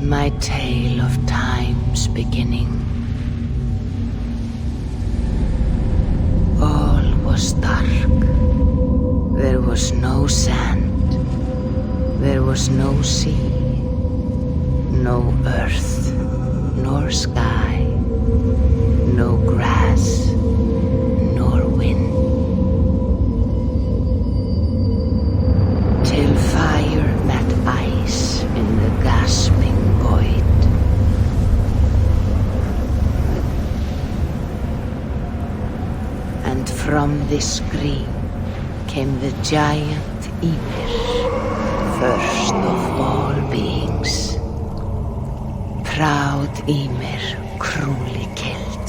my tale of time's beginning. All was dark. There was no sand. There was no sea. No earth, nor sky. No grass, nor wind. Till fire met ice in the gasping void. And from this scream came the giant Ymir, first of all beings. Proud Ymir, cruelly killed,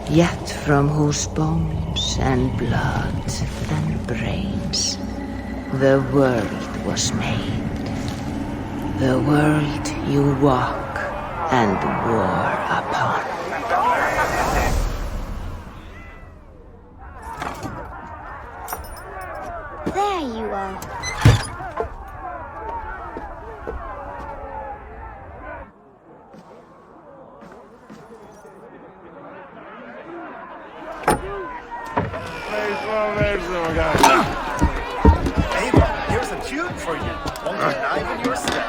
yet from whose bones and blood and brains the world was made. The world you walk and war upon. There you are. Ava, here's a tune for you. Won't connive in your step.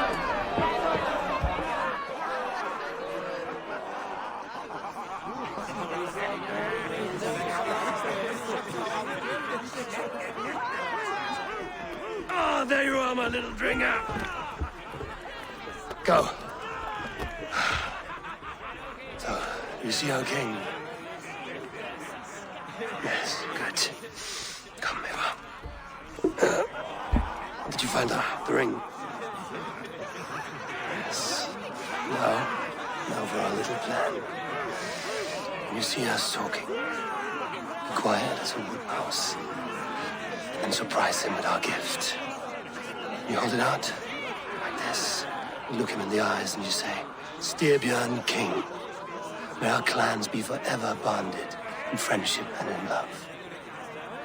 Oh, there you are, my little dringer. Go. So, you see our king? Yes, good. Come, Eva. Did you find the ring? Yes. Now for our little plan. When you see us talking, be quiet as a wood mouse and surprise him with our gift. You hold it out like this. You look him in the eyes and you say, Styrbjörn King, may our clans be forever bonded in friendship and in love.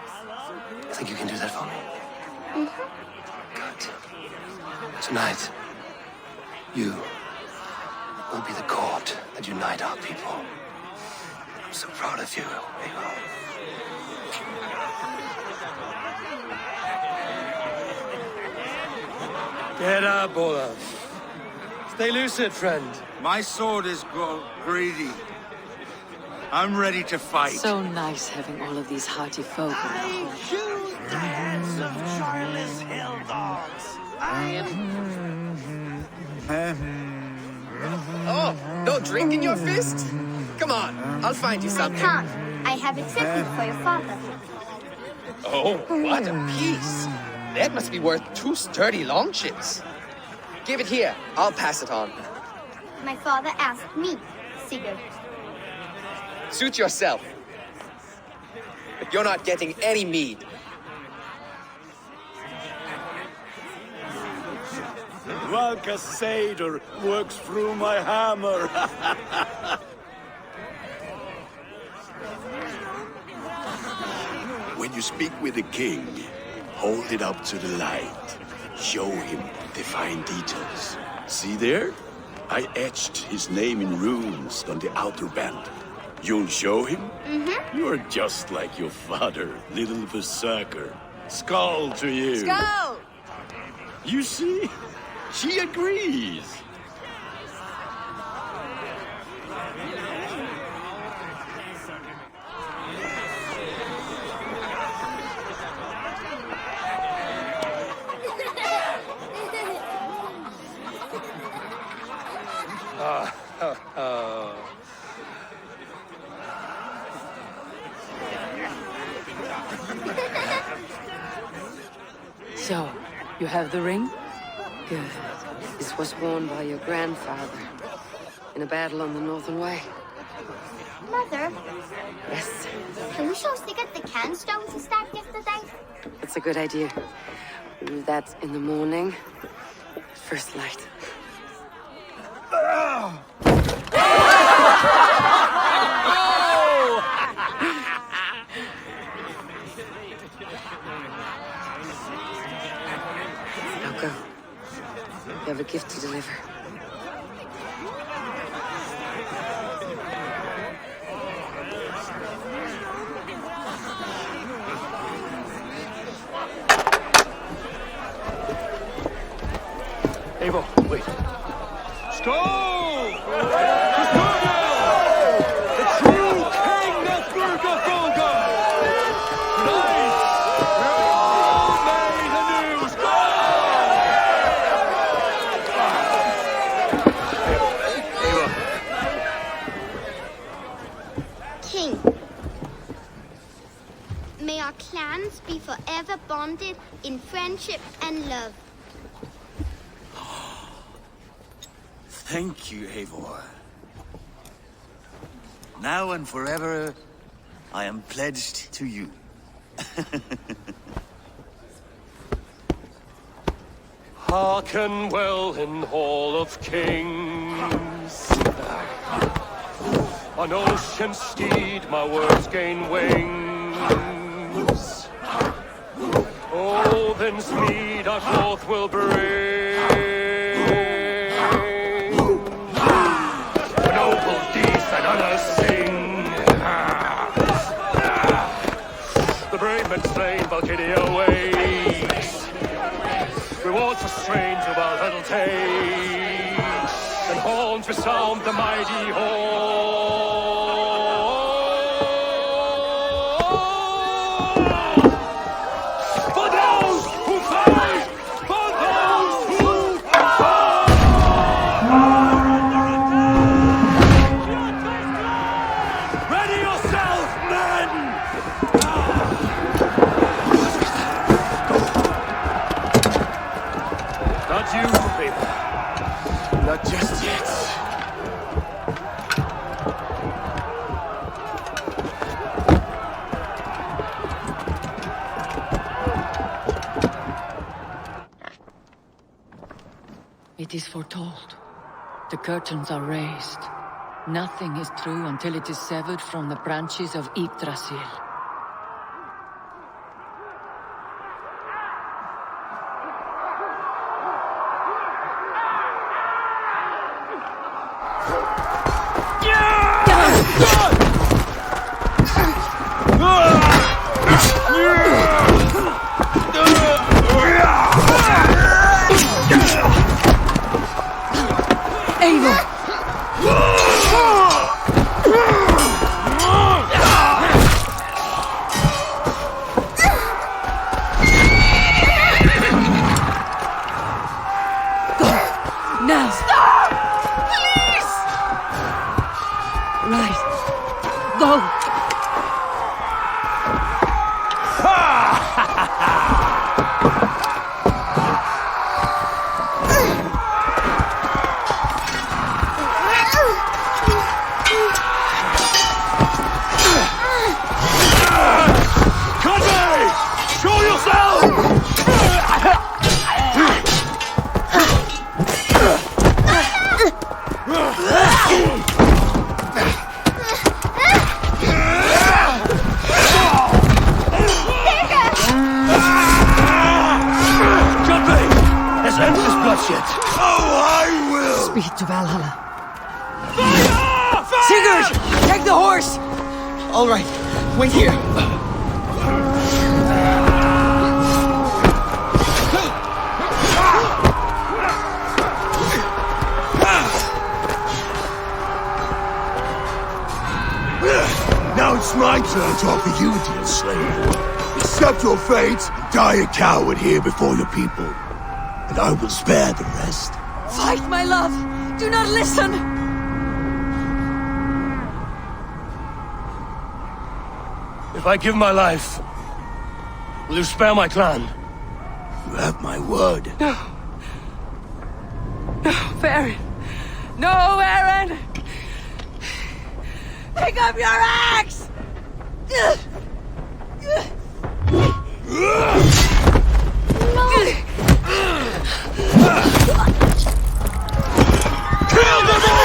I think you can do that for me. Mm-hmm. Good. Tonight, you will be the cord that unite our people. I'm so proud of you, Eva. Get up, Olaf. Stay lucid, friend. My sword is greedy. I'm ready to fight. So nice having all of these hearty folk in the home. choose the heads of Charlie's hill dogs. Oh, no drink in your fist? Come on, I'll find you something. Can't. I have it sent for your father. Oh, what a piece. That must be worth 2 sturdy long chips. Give it here. I'll pass it on. My father asked me, Sigurd. Suit yourself. But you're not getting any mead. Valka Seder works through my hammer. When you speak with the king, hold it up to the light. Show him the fine details. See there? I etched his name in runes on the outer band. You'll show him? Mm-hmm. You're just like your father, little berserker. Skull to you. Skull! You see? She agrees. So, you have the ring? Good. This was worn by your grandfather in a battle on the Northern Way. Mother, Yes, can we show Sigurd the canstones he stacked yesterday? that's a good idea. We'll do that in the morning. First light. Now go. You have a gift to deliver. Eivor, wait. Skål! The true king of Valhalla! Tonight, we all made anew. King, may our clans be forever bonded in friendship and love. Thank you, Eivor. Now and forever, I am pledged to you. Hearken well in Hall of Kings. On ocean steed my words gain wings. Oh, then speed I forth will bring. Noble deeds and honor sing. The brave men slain, Valkyria waits. Rewards for strange of Valhalla takes. And horns resound the mighty horn. For those who fight! For those who fight! Ready yourself, men! Not you, baby. Not just yet. It is foretold. The curtains are raised. Nothing is true until it is severed from the branches of Yggdrasil. Now! Stop! Please! Right. Go! Show yourself! Let's end this bloodshed. Oh, I will! Speed to Valhalla. Sigurd! Take the horse! All right, wait here. Now it's my turn to offer you, dear slave. Accept your fate and die a coward here before your people. And I will spare the rest. Fight, my love! Do not listen! If I give my life, will you spare my clan? You have my word. No, Aaron! No, Aaron! Pick up your axe! Kill them all!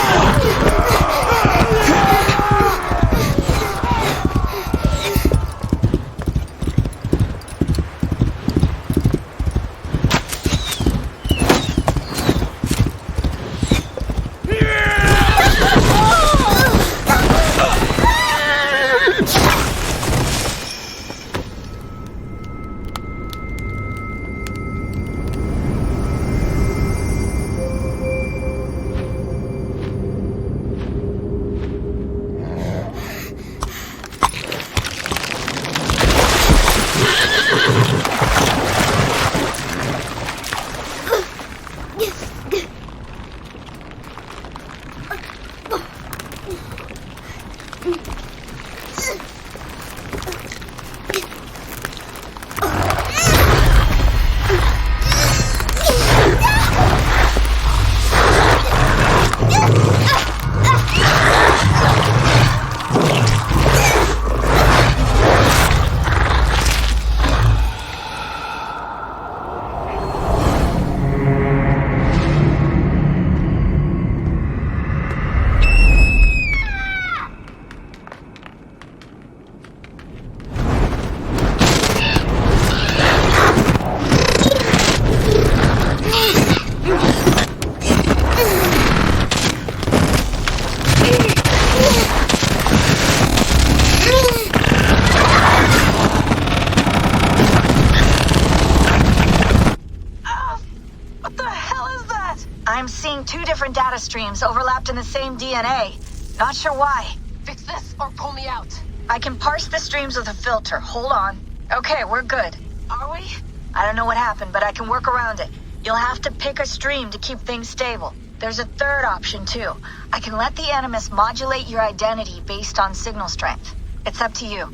different data streams overlapped in the same DNA. Not sure why. Fix this or pull me out. I can parse the streams with a filter. Hold on. Okay, we're good. Are we? I don't know what happened, but I can work around it. You'll have to pick a stream to keep things stable. There's a third option, too. I can let the Animus modulate your identity based on signal strength. It's up to you.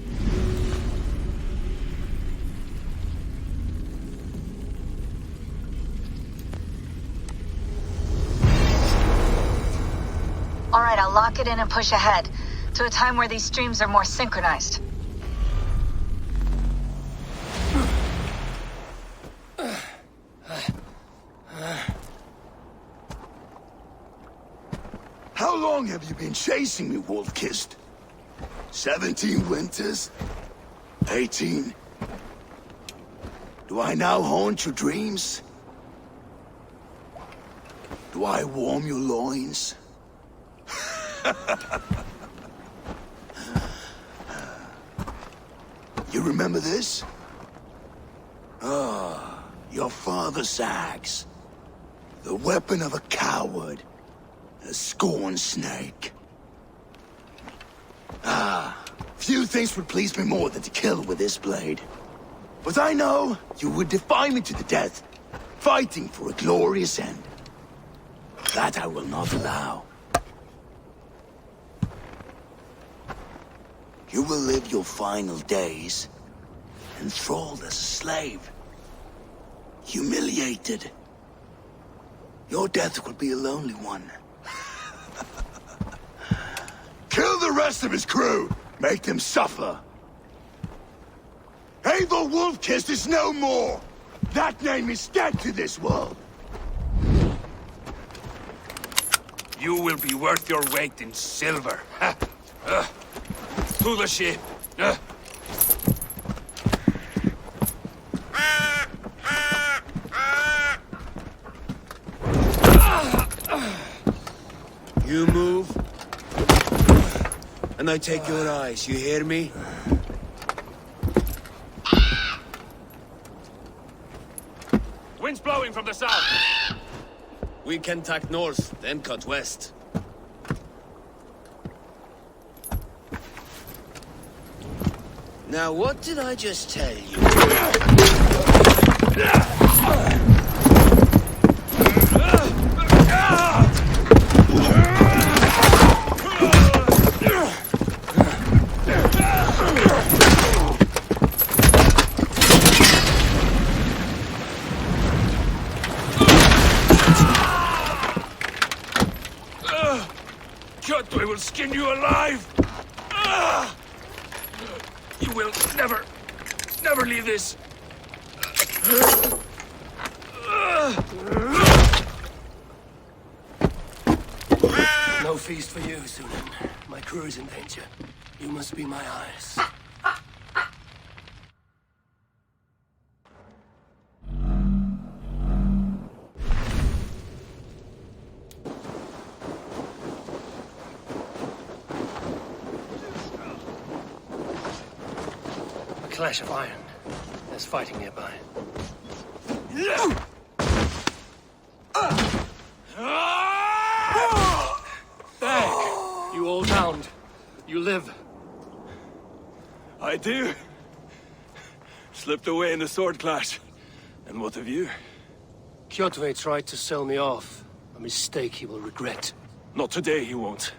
All right, I'll lock it in and push ahead to a time where these streams are more synchronized. How long have you been chasing me, Wolf-Kissed? 17 winters? 18? Do I now haunt your dreams? Do I warm your loins? You remember this? Ah, your father's axe. The weapon of a coward. A scorned snake. Ah, few things would please me more than to kill with this blade. But I know you would defy me to the death, fighting for a glorious end. That I will not allow. You will live your final days enthralled as a slave. Humiliated. Your death will be a lonely one. Kill the rest of his crew! Make them suffer! Abel Wolf-Kissed is no more! That name is dead to this world! You will be worth your weight in silver. To the ship. You move, and I take your eyes, you hear me? Wind's blowing from the south. We can tack north, then cut west. Now, what did I just tell you? I will skin you alive! You will never leave this. No feast for you, Sunan. My crew is in danger. You must be my eyes. Clash of iron. There's fighting nearby. Back! You old hound. You live. I do. Slipped away in the sword clash. And what of you? Kjotve tried to sell me off. A mistake he will regret. Not today, he won't.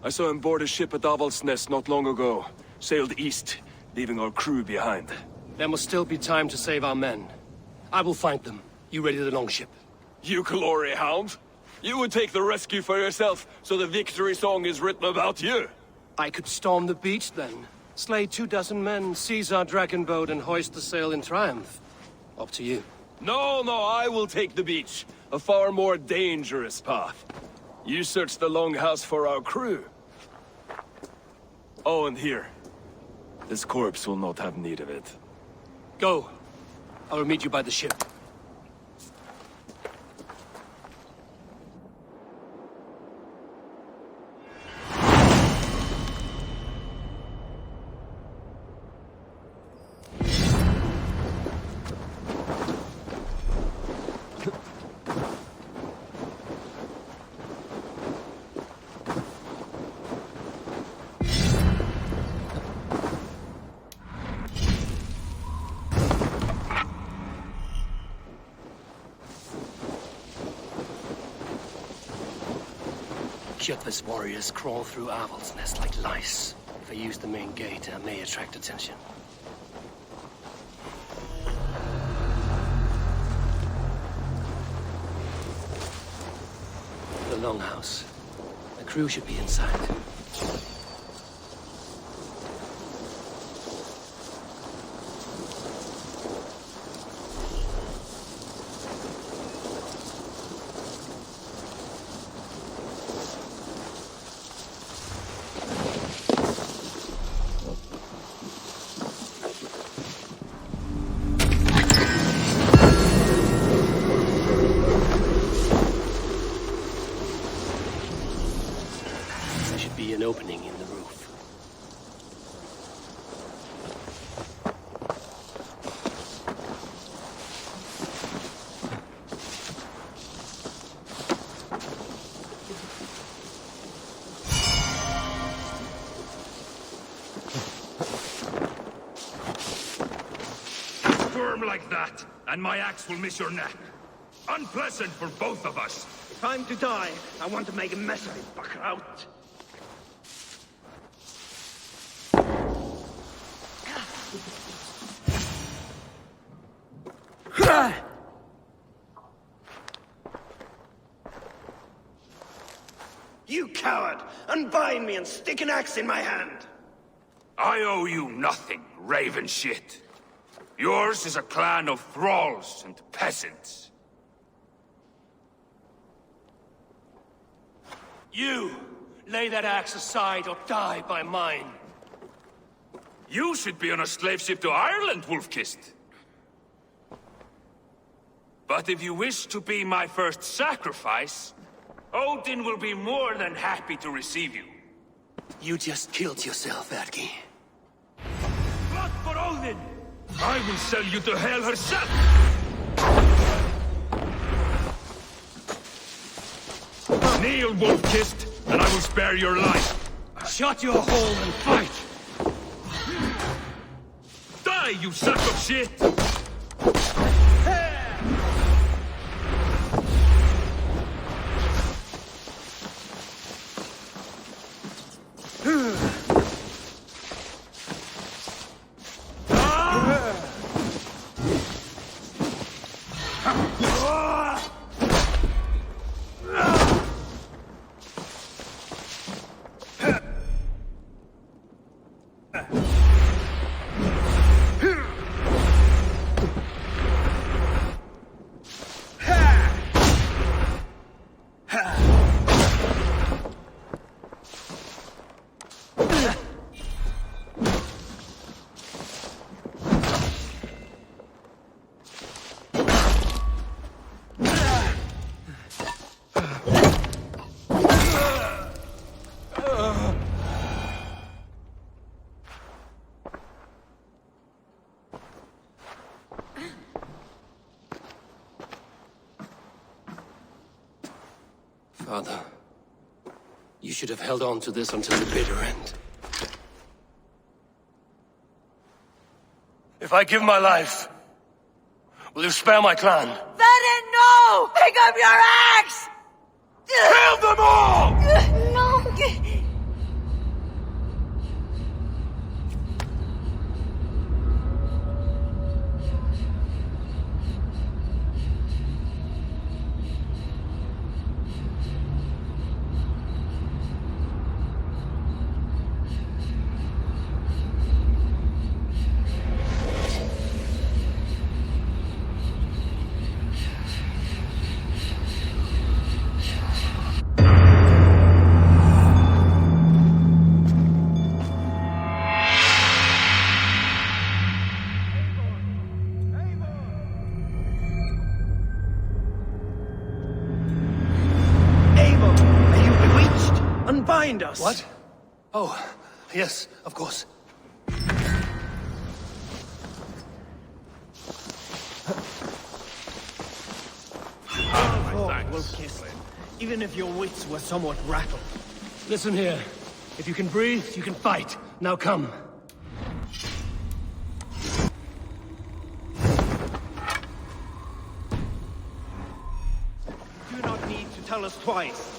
I saw him board a ship at Avaldsnes not long ago. Sailed east, leaving our crew behind. There must still be time to save our men. I will find them. You ready the longship? You glory hound? You would take the rescue for yourself, so the victory song is written about you. I could storm the beach then. Slay 24 men, seize our dragon boat, and hoist the sail in triumph. Up to you. No, I will take the beach. A far more dangerous path. You search the longhouse for our crew. Oh, and here. This corpse will not have need of it. Go. I will meet you by the ship. Shitless warriors crawl through owls' nests like lice. If I use the main gate, I may attract attention. The longhouse. The crew should be inside. An opening in the roof. Squirm like that, and my axe will miss your neck. Unpleasant for both of us. Time to die. I want to make a mess of it, fucker out. You coward! Unbind me and stick an axe in my hand! I owe you nothing, raven shit. Yours is a clan of thralls and peasants. You! Lay that axe aside or die by mine. You should be on a slave ship to Ireland, Wolf-Kissed. But if you wish to be my first sacrifice, Odin will be more than happy to receive you. You just killed yourself, Erki. Blood for Odin! I will sell you to Hell herself! Kneel, Wolf-Kissed, and I will spare your life. Shut your hole and fight! Die, you sack of shit! Father, you should have held on to this until the bitter end. If I give my life, will you spare my clan? Venom, no! Pick up your axe! Kill them all! No! Unbind us! What? Oh, yes, of course. Wolf-Kissed. Even if your wits were somewhat rattled. Listen here. If you can breathe, you can fight. Now come. You do not need to tell us twice.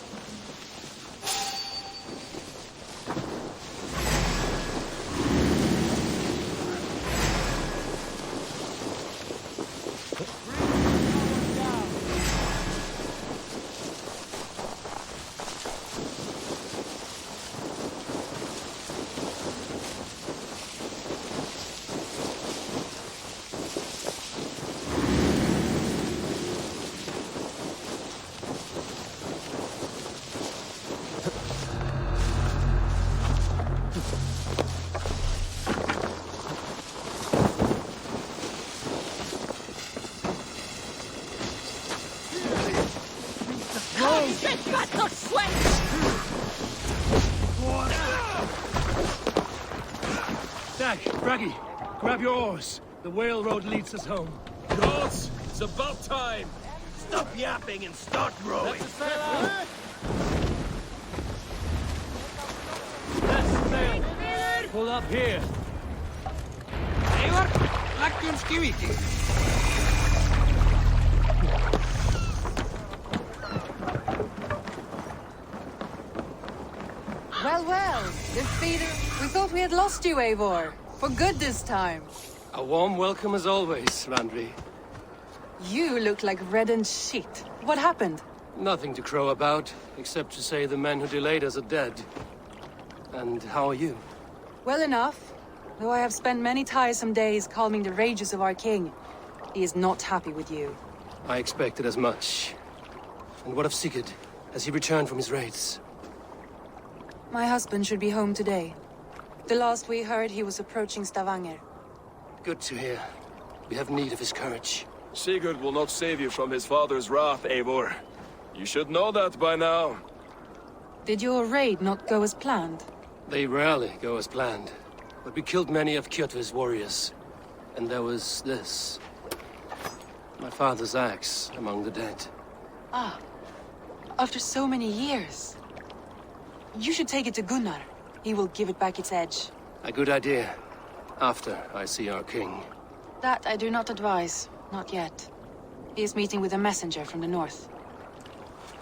ready. Grab your oars. The whale road leads us home. Gods, it's about time. Stop yapping and start rowing. Let's sail. Pull up here. Well, defeated. We thought we had lost you, Eivor. For good this time. A warm welcome as always, Randvi. You look like reddened shit. What happened? Nothing to crow about, except to say the men who delayed us are dead. And how are you? Well enough. Though I have spent many tiresome days calming the rages of our king. He is not happy with you. I expected as much. And what of Sigurd? Has he returned from his raids? My husband should be home today. The last we heard, he was approaching Stavanger. Good to hear. We have need of his courage. Sigurd will not save you from his father's wrath, Eivor. You should know that by now. Did your raid not go as planned? They rarely go as planned. But we killed many of Kjotve's warriors. And there was this. My father's axe among the dead. Ah. After so many years. You should take it to Gunnar. He will give it back its edge. A good idea. After I see our king. That I do not advise. Not yet. He is meeting with a messenger from the north.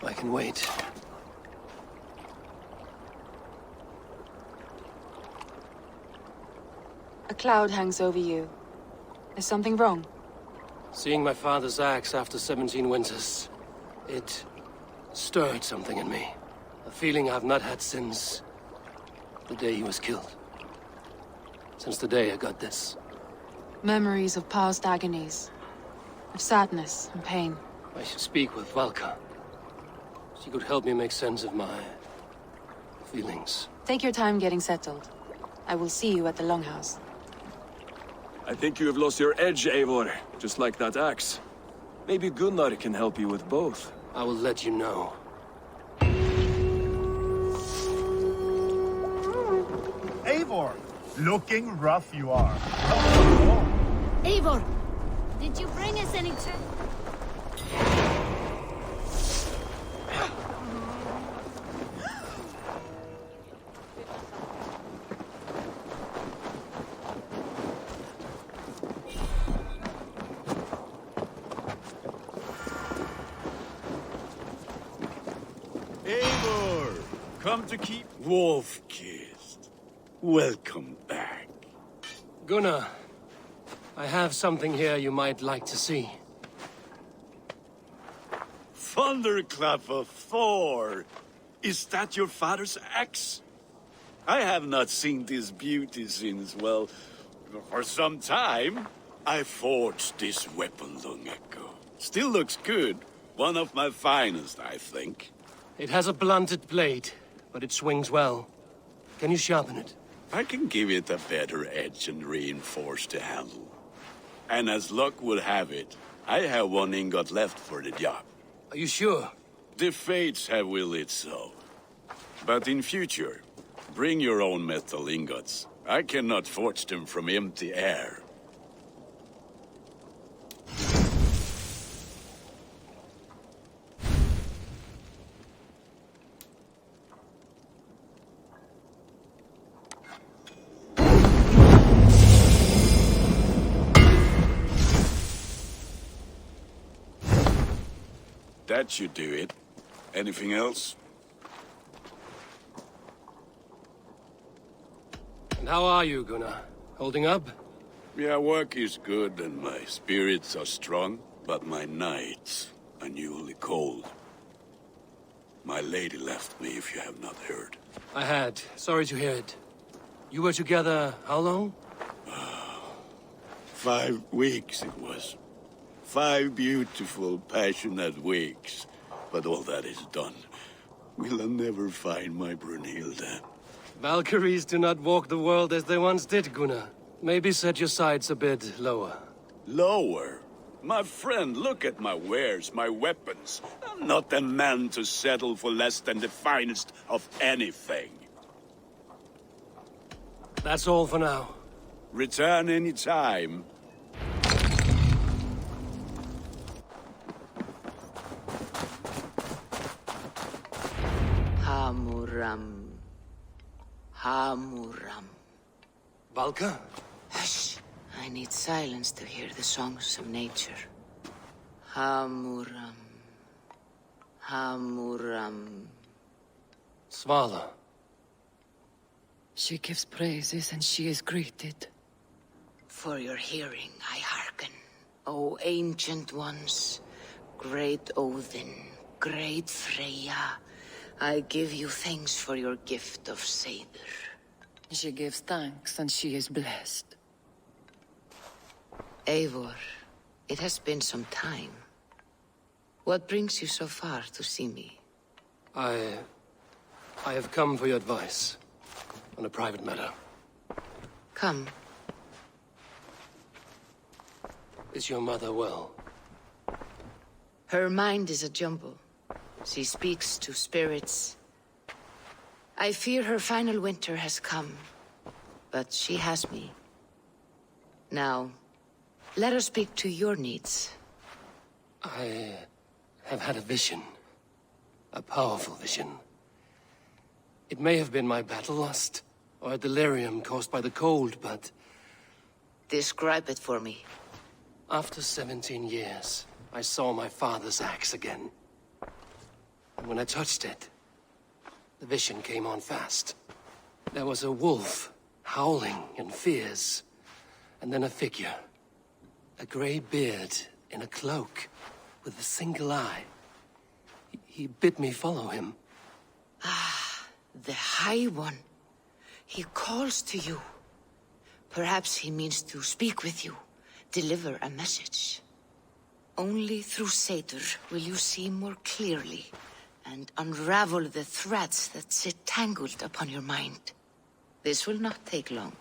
I can wait. A cloud hangs over you. Is something wrong? Seeing my father's axe after 17 winters, it stirred something in me. A feeling I've not had since the day he was killed. Since the day I got this. Memories of past agonies. Of sadness and pain. I should speak with Valka. She could help me make sense of my feelings. Take your time getting settled. I will see you at the Longhouse. I think you have lost your edge, Eivor. Just like that axe. Maybe Gunnar can help you with both. I will let you know. Eivor, looking rough you are. Eivor, did you bring us any Eivor, come to keep Wolf-kissed. Welcome back. Gunnar, I have something here you might like to see. Thunderclap of Thor! Is that your father's axe? I have not seen this beauty since, well, for some time. I forged this weapon long ago. Still looks good. One of my finest, I think. It has a blunted blade, but it swings well. Can you sharpen it? I can give it a better edge and reinforce the handle. And as luck would have it, I have one ingot left for the job. Are you sure? The fates have willed it so. But in future, bring your own metal ingots. I cannot forge them from empty air. That should do it. Anything else? And how are you, Gunnar? Holding up? Yeah, work is good and my spirits are strong, but my nights are newly cold. My lady left me, if you have not heard. I had. Sorry to hear it. You were together how long? 5 weeks it was. 5 beautiful, passionate weeks. But all that is done. Will I never find my Brunhilde? Valkyries do not walk the world as they once did, Gunnar. Maybe set your sights a bit lower. Lower? My friend, look at my wares, my weapons. I'm not a man to settle for less than the finest of anything. That's all for now. Return any time. Hamuram. Hamuram. Valka? Hush. I need silence to hear the songs of nature. Hamuram. Hamuram. Svala. She gives praises and she is greeted. For your hearing I hearken, O ancient ones, great Odin, great Freya. I give you thanks for your gift of Seder. She gives thanks and she is blessed. Eivor, it has been some time. What brings you so far to see me? I have come for your advice on a private matter. Come. Is your mother well? Her mind is a jumble. She speaks to spirits. I fear her final winter has come, but she has me. Now, let us speak to your needs. I have had a vision. A powerful vision. It may have been my battle lust, or a delirium caused by the cold, but... Describe it for me. After 17 years, I saw my father's axe again. And when I touched it, the vision came on fast. There was a wolf, howling and fierce, and then a figure. A grey beard in a cloak, with a single eye. He bid me follow him. Ah, the High One. He calls to you. Perhaps he means to speak with you, deliver a message. Only through Seder will you see more clearly and unravel the threads that sit tangled upon your mind. This will not take long.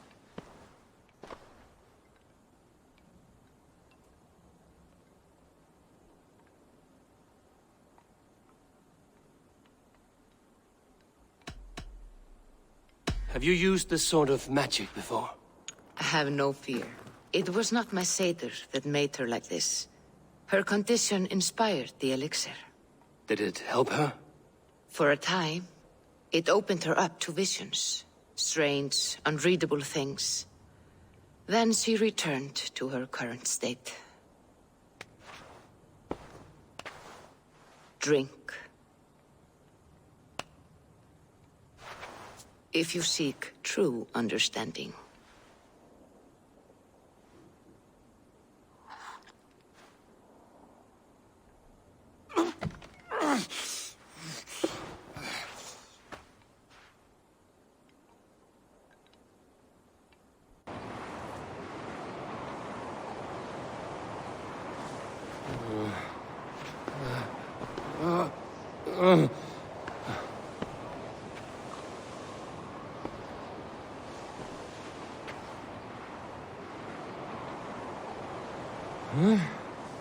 Have you used this sort of magic before? Have no fear. It was not my Seder that made her like this. Her condition inspired the elixir. Did it help her? For a time, it opened her up to visions. Strange, unreadable things. Then she returned to her current state. Drink. If you seek true understanding.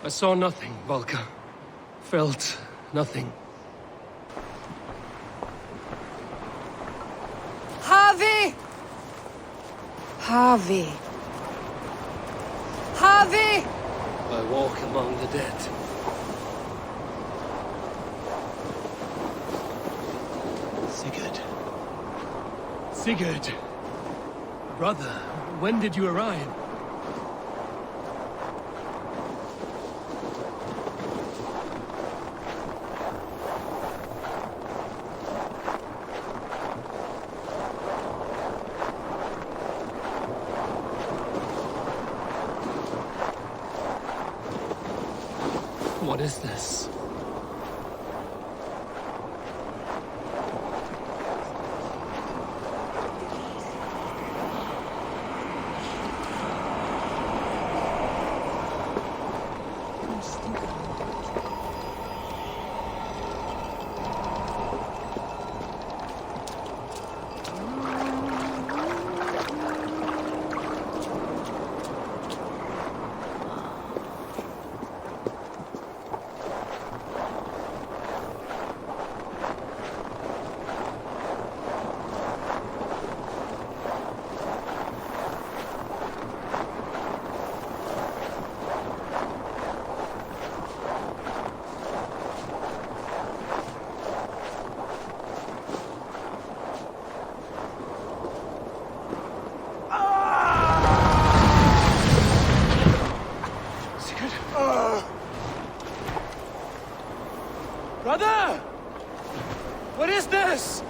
I saw nothing, Valka. Felt nothing. Harvey! Harvey! Harvey! I walk among the dead. Sigurd. Sigurd! Brother, when did you arrive? What is this? Mother! What is this?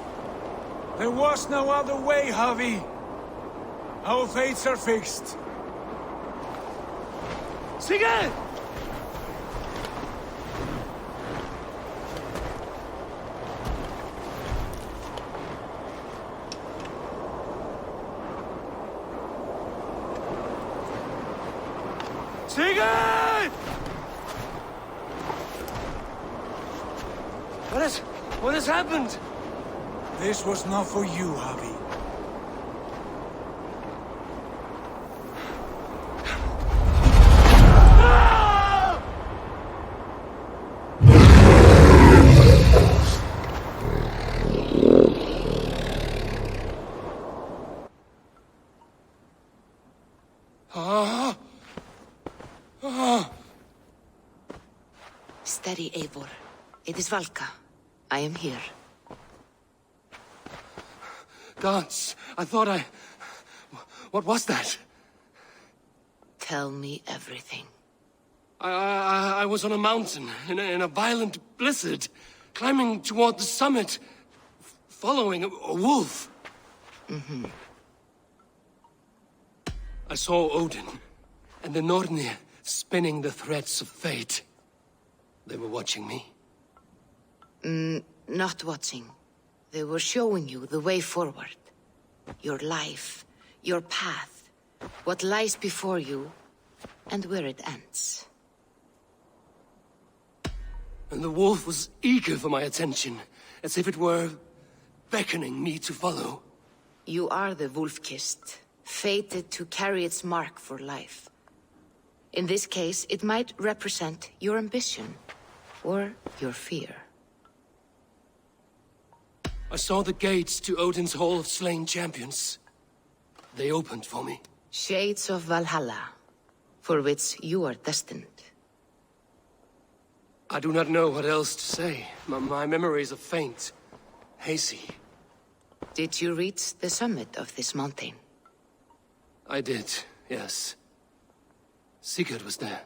There was no other way, Javi. Our fates are fixed. Sigurd! Sigurd! What has happened? This was not for you, Javi. Steady, Eivor. It is Valka. I am here. Gods, I thought What was that? Tell me everything. I was on a mountain in a violent blizzard, climbing toward the summit, following a wolf. Mm-hmm. I saw Odin and the Nornir spinning the threads of fate. They were watching me. Not watching. They were showing you the way forward. Your life, your path, what lies before you, and where it ends. And the wolf was eager for my attention, as if it were beckoning me to follow. You are the wolf-kissed, fated to carry its mark for life. In this case, it might represent your ambition, or your fear. I saw the gates to Odin's Hall of Slain Champions. They opened for me. Shades of Valhalla, for which you are destined. I do not know what else to say. My memories are faint, hazy. Did you reach the summit of this mountain? I did, yes. Sigurd was there,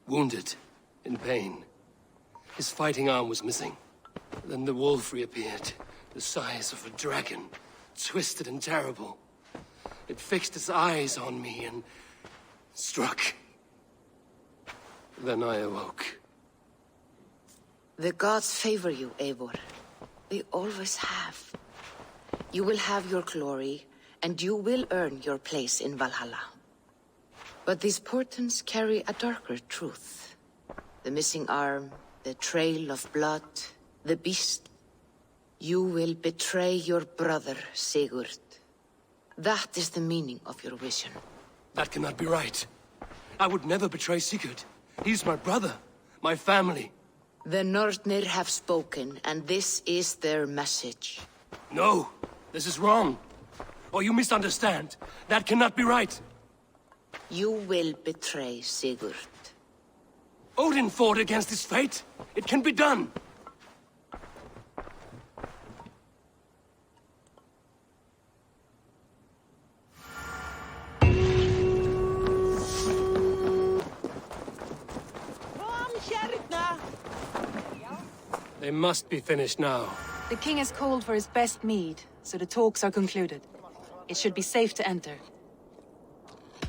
wounded, in pain. His fighting arm was missing. Then the wolf reappeared, the size of a dragon, twisted and terrible. It fixed its eyes on me and struck. Then I awoke. The gods favor you, Eivor. They always have. You will have your glory, and you will earn your place in Valhalla. But these portents carry a darker truth. The missing arm, the trail of blood, the beast. You will betray your brother, Sigurd. That is the meaning of your vision. That cannot be right. I would never betray Sigurd. He's my brother, my family. The Nornir have spoken, and this is their message. No, this is wrong. Or you misunderstand. That cannot be right. You will betray Sigurd. Odin fought against his fate. It can be done. They must be finished now. The king has called for his best mead, so the talks are concluded. It should be safe to enter.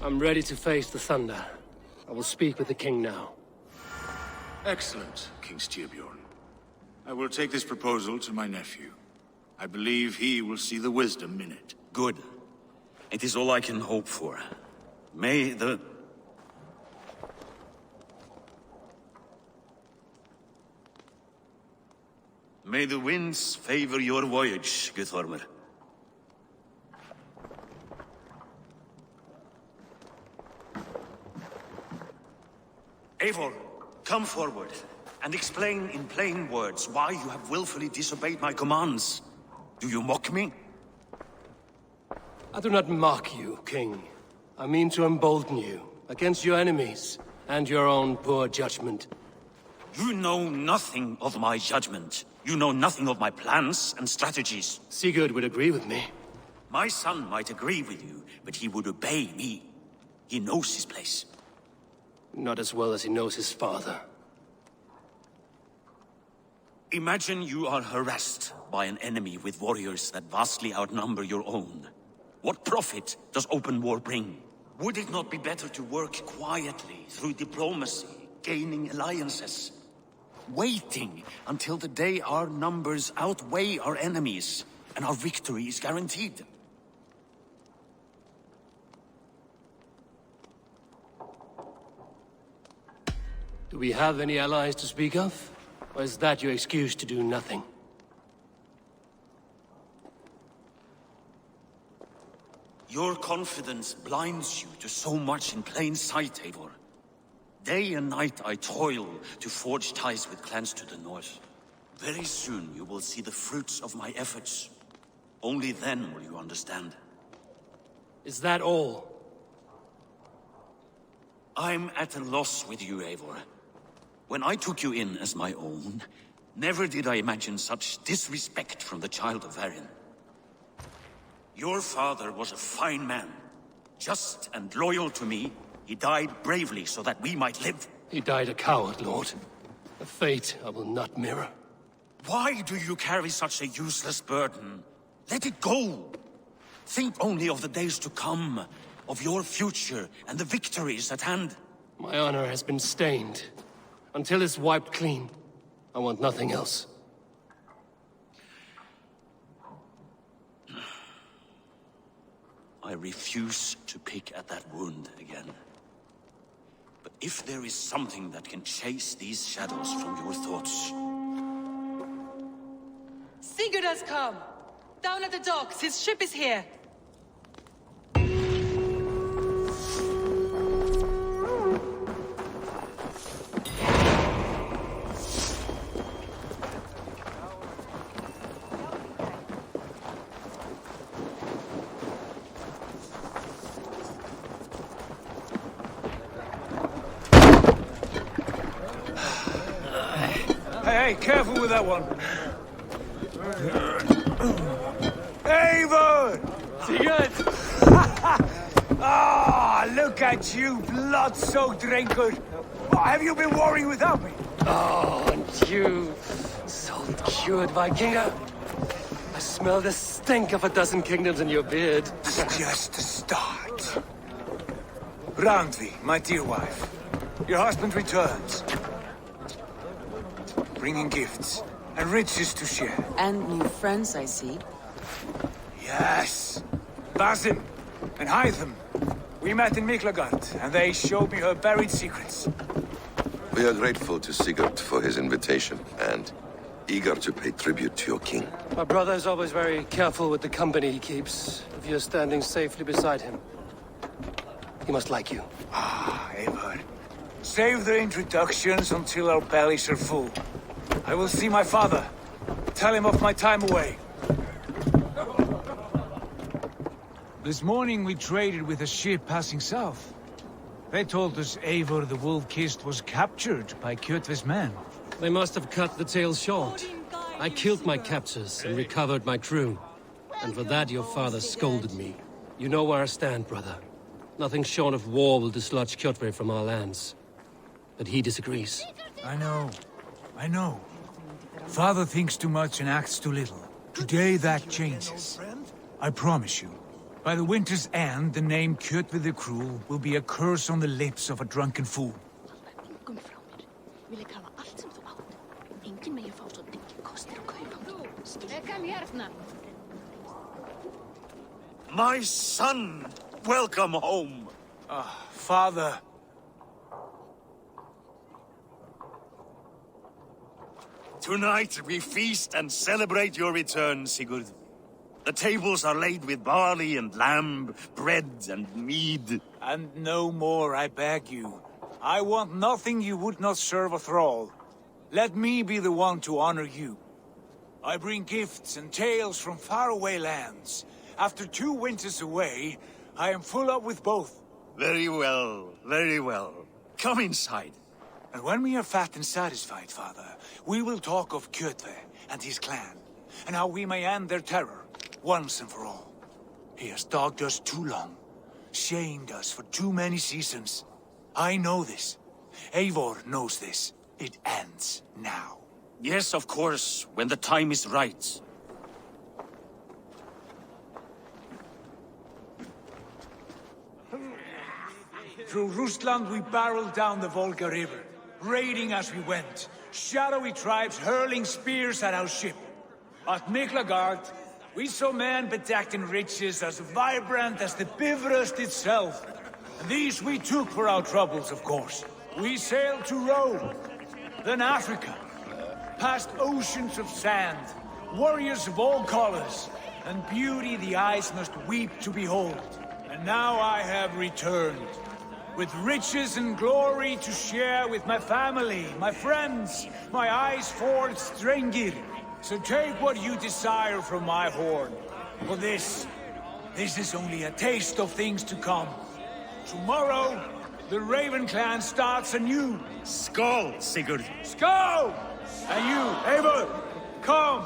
I'm ready to face the thunder. I will speak with the king now. Excellent, King Styrbjorn. I will take this proposal to my nephew. I believe he will see the wisdom in it. Good. It is all I can hope for. May the winds favor your voyage, Guthormer. Eivor, come forward and explain in plain words why you have willfully disobeyed my commands. Do you mock me? I do not mock you, King. I mean to embolden you against your enemies and your own poor judgment. You know nothing of my judgment. You know nothing of my plans and strategies. Sigurd would agree with me. My son might agree with you, but he would obey me. He knows his place. Not as well as he knows his father. Imagine you are harassed by an enemy with warriors that vastly outnumber your own. What profit does open war bring? Would it not be better to work quietly through diplomacy, gaining alliances? Waiting until the day our numbers outweigh our enemies and our victory is guaranteed. Do we have any allies to speak of? Or is that your excuse to do nothing? Your confidence blinds you to so much in plain sight, Eivor. Day and night I toil to forge ties with clans to the north. Very soon you will see the fruits of my efforts. Only then will you understand. Is that all? I'm at a loss with you, Eivor. When I took you in as my own, never did I imagine such disrespect from the child of Varin. Your father was a fine man. Just and loyal to me, he died bravely so that we might live. He died a coward, Lord. A fate I will not mirror. Why do you carry such a useless burden? Let it go. Think only of the days to come, of your future and the victories at hand. My honor has been stained. Until it's wiped clean, I want nothing else. I refuse to pick at that wound again. But if there is something that can chase these shadows from your thoughts... Sigurd has come! Down at the docks, his ship is here! Hey, careful with that one. Eivor! Sigurd! Ah, look at you, blood-soaked drinker. What have you been worrying without me? Oh, and you, salt-cured Vikinger. I smell the stink of a dozen kingdoms in your beard. It's just a start. Randvi, my dear wife, your husband returns. Bringing gifts and riches to share. And new friends, I see. Yes. Basim and Hytham. We met in Miklagard, and they showed me her buried secrets. We are grateful to Sigurd for his invitation, and eager to pay tribute to your king. My brother is always very careful with the company he keeps. If you're standing safely beside him, he must like you. Ah, Eivor. Save the introductions until our bellies are full. I will see my father. Tell him of my time away. This morning we traded with a ship passing south. They told us Eivor the Wolf-Kissed was captured by Kjotve's men. They must have cut the tale short. I killed my captors and recovered my crew. And for that your father scolded me. You know where I stand, brother. Nothing short of war will dislodge Kjotve from our lands. But he disagrees. I know. Father thinks too much and acts too little. Today that changes. I promise you. By the winter's end, the name Kjotve the Cruel will be a curse on the lips of a drunken fool. My son! Welcome home! Father. Tonight we feast and celebrate your return, Sigurd. The tables are laid with barley and lamb, bread and mead. And no more, I beg you. I want nothing you would not serve a thrall. Let me be the one to honor you. I bring gifts and tales from faraway lands. After 2 winters away, I am full up with both. Very well, very well. Come inside. And when we are fat and satisfied, Father, we will talk of Kjotve and his clan, and how we may end their terror, once and for all. He has dogged us too long, shamed us for too many seasons. I know this. Eivor knows this. It ends now. Yes, of course, when the time is right. Through Rusland we barreled down the Volga River, raiding as we went. Shadowy tribes hurling spears at our ship. At Miklagard, we saw men bedecked in riches as vibrant as the Bifrost itself. And these we took for our troubles, of course. We sailed to Rome, then Africa, past oceans of sand, warriors of all colors, and beauty the eyes must weep to behold. And now I have returned, with riches and glory to share with my family, my friends, my eyes-forged Strengir. So take what you desire from my horn. For this is only a taste of things to come. Tomorrow, the Raven clan starts anew. Skål, Sigurd. Skål! And you, Eivor, come.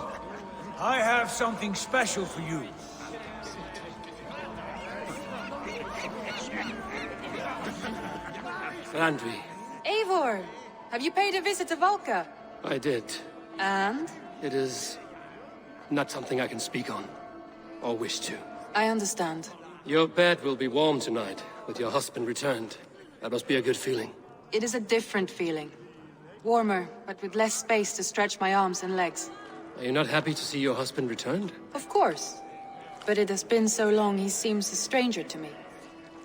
I have something special for you. Randvi. Eivor, have you paid a visit to Valka? I did. And? It is not something I can speak on, or wish to. I understand. Your bed will be warm tonight, with your husband returned. That must be a good feeling. It is a different feeling. Warmer, but with less space to stretch my arms and legs. Are you not happy to see your husband returned? Of course. But it has been so long he seems a stranger to me.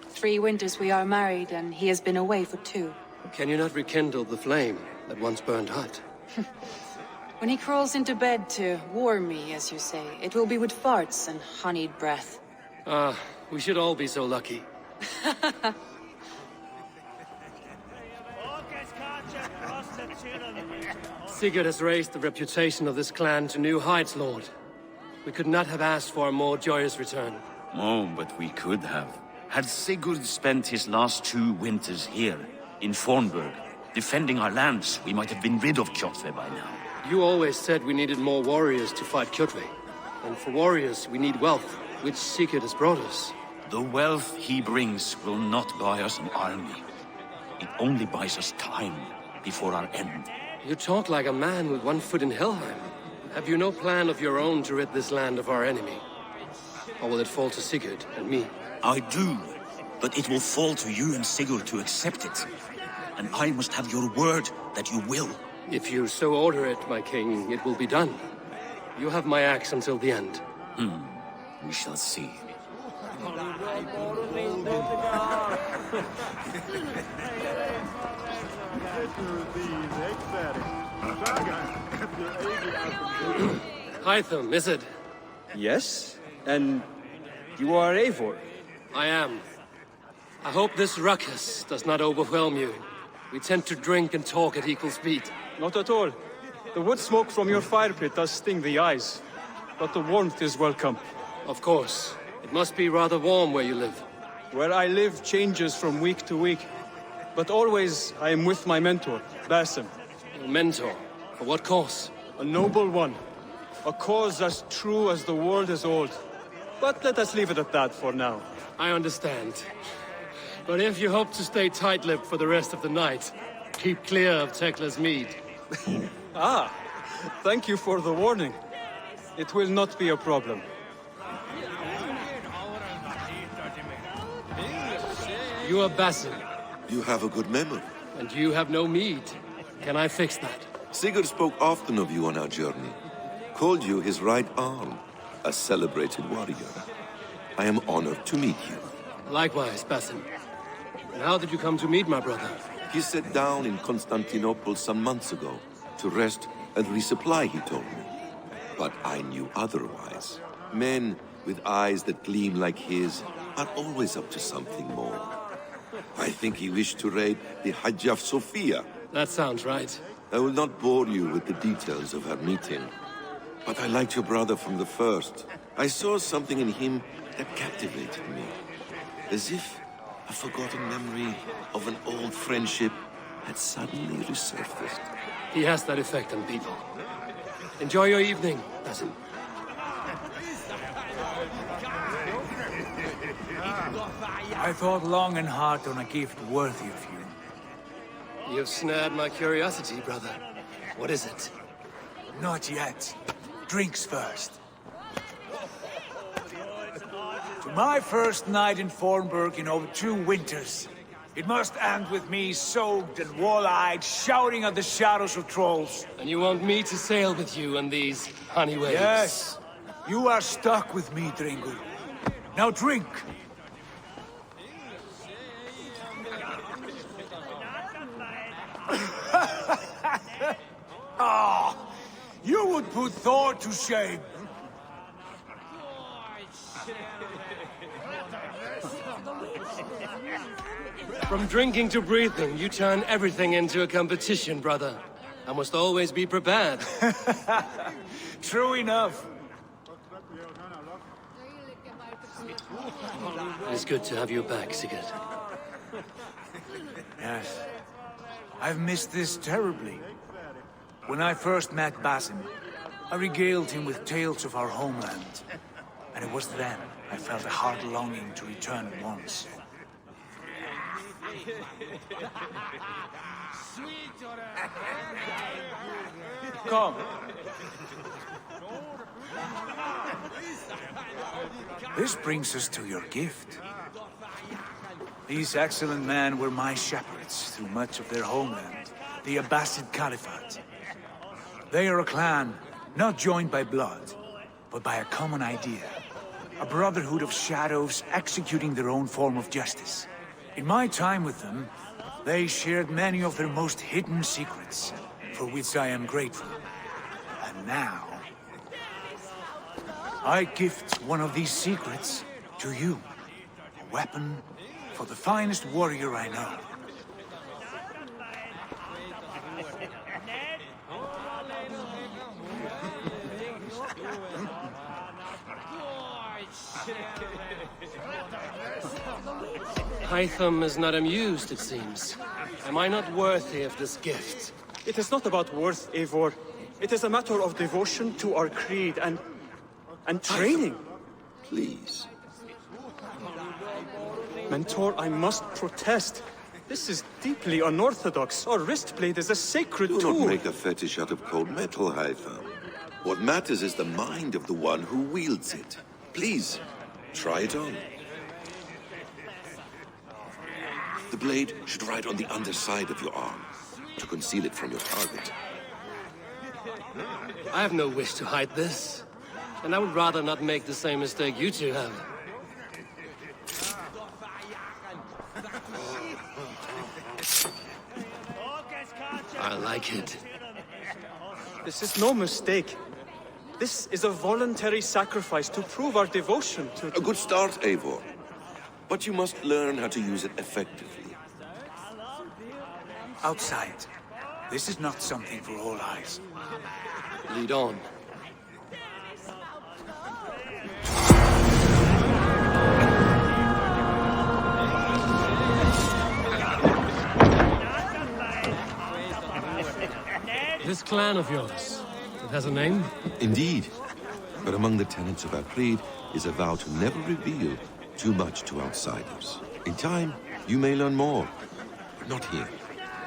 3 winters we are married, and he has been away for 2. Can you not rekindle the flame that once burned hot? When he crawls into bed to warm me, as you say, it will be with farts and honeyed breath. Ah, we should all be so lucky. Sigurd has raised the reputation of this clan to new heights, Lord. We could not have asked for a more joyous return. Oh, but we could have. Had Sigurd spent his last 2 winters here, in Fornburg, defending our lands, we might have been rid of Kjotve by now. You always said we needed more warriors to fight Kjotve. And for warriors, we need wealth, which Sigurd has brought us. The wealth he brings will not buy us an army. It only buys us time before our end. You talk like a man with 1 foot in Helheim. Have you no plan of your own to rid this land of our enemy? Or will it fall to Sigurd and me? I do, but it will fall to you and Sigurd to accept it. And I must have your word that you will. If you so order it, my king, it will be done. You have my axe until the end. We shall see. Hytham, is it? Yes, and you are Eivor. I am. I hope this ruckus does not overwhelm you. We tend to drink and talk at equal speed. Not at all. The wood smoke from your fire pit does sting the eyes, but the warmth is welcome. Of course. It must be rather warm where you live. Where I live changes from week to week, but always I am with my mentor, Basim. Your mentor? For what cause? A noble one. A cause as true as the world is old. But let us leave it at that for now. I understand. But if you hope to stay tight-lipped for the rest of the night, keep clear of Tekla's mead. Thank you for the warning. It will not be a problem. You are Basim. You have a good memory. And you have no mead. Can I fix that? Sigurd spoke often of you on our journey. Called you his right arm, a celebrated warrior. I am honored to meet you. Likewise, Basim. And how did you come to meet my brother? He sat down in Constantinople some months ago to rest and resupply, he told me. But I knew otherwise. Men with eyes that gleam like his are always up to something more. I think he wished to raid the Hajj of Sophia. That sounds right. I will not bore you with the details of her meeting. But I liked your brother from the first. I saw something in him that captivated me. As if a forgotten memory of an old friendship had suddenly resurfaced. He has that effect on people. Enjoy your evening, Basim. I thought long and hard on a gift worthy of you. You've snared my curiosity, brother. What is it? Not yet. Drinks first. To my first night in Fornburg in over 2 winters. It must end with me soaked and wall-eyed, shouting at the shadows of trolls. And you want me to sail with you on these honey waves? Yes. You are stuck with me, Dringur. Now drink. Ah, you would put Thor to shame. From drinking to breathing, you turn everything into a competition, brother. I must always be prepared. True enough. It's good to have you back, Sigurd. Yes. I've missed this terribly. When I first met Basim, I regaled him with tales of our homeland. And it was then I felt a heart longing to return at once. Come. This brings us to your gift. These excellent men were my shepherds through much of their homeland, the Abbasid Caliphate. They are a clan, not joined by blood, but by a common idea. A brotherhood of shadows executing their own form of justice. In my time with them, they shared many of their most hidden secrets, for which I am grateful. And now, I gift one of these secrets to you. A weapon for the finest warrior I know. Hytham is not amused, it seems. Am I not worthy of this gift? It is not about worth, Eivor. It is a matter of devotion to our creed and training. Please. Mentor, I must protest. This is deeply unorthodox. Our wrist blade is a sacred tool. Do not make a fetish out of cold metal, Hytham. What matters is the mind of the one who wields it. Please, try it on. The blade should ride on the underside of your arm, to conceal it from your target. I have no wish to hide this, and I would rather not make the same mistake you two have. I like it. This is no mistake. This is a voluntary sacrifice to prove our devotion to... A good start, Eivor. But you must learn how to use it effectively. Outside. This is not something for all eyes. Lead on. This clan of yours, it has a name? Indeed. But among the tenets of our creed is a vow to never reveal too much to outsiders. In time, you may learn more. But not here,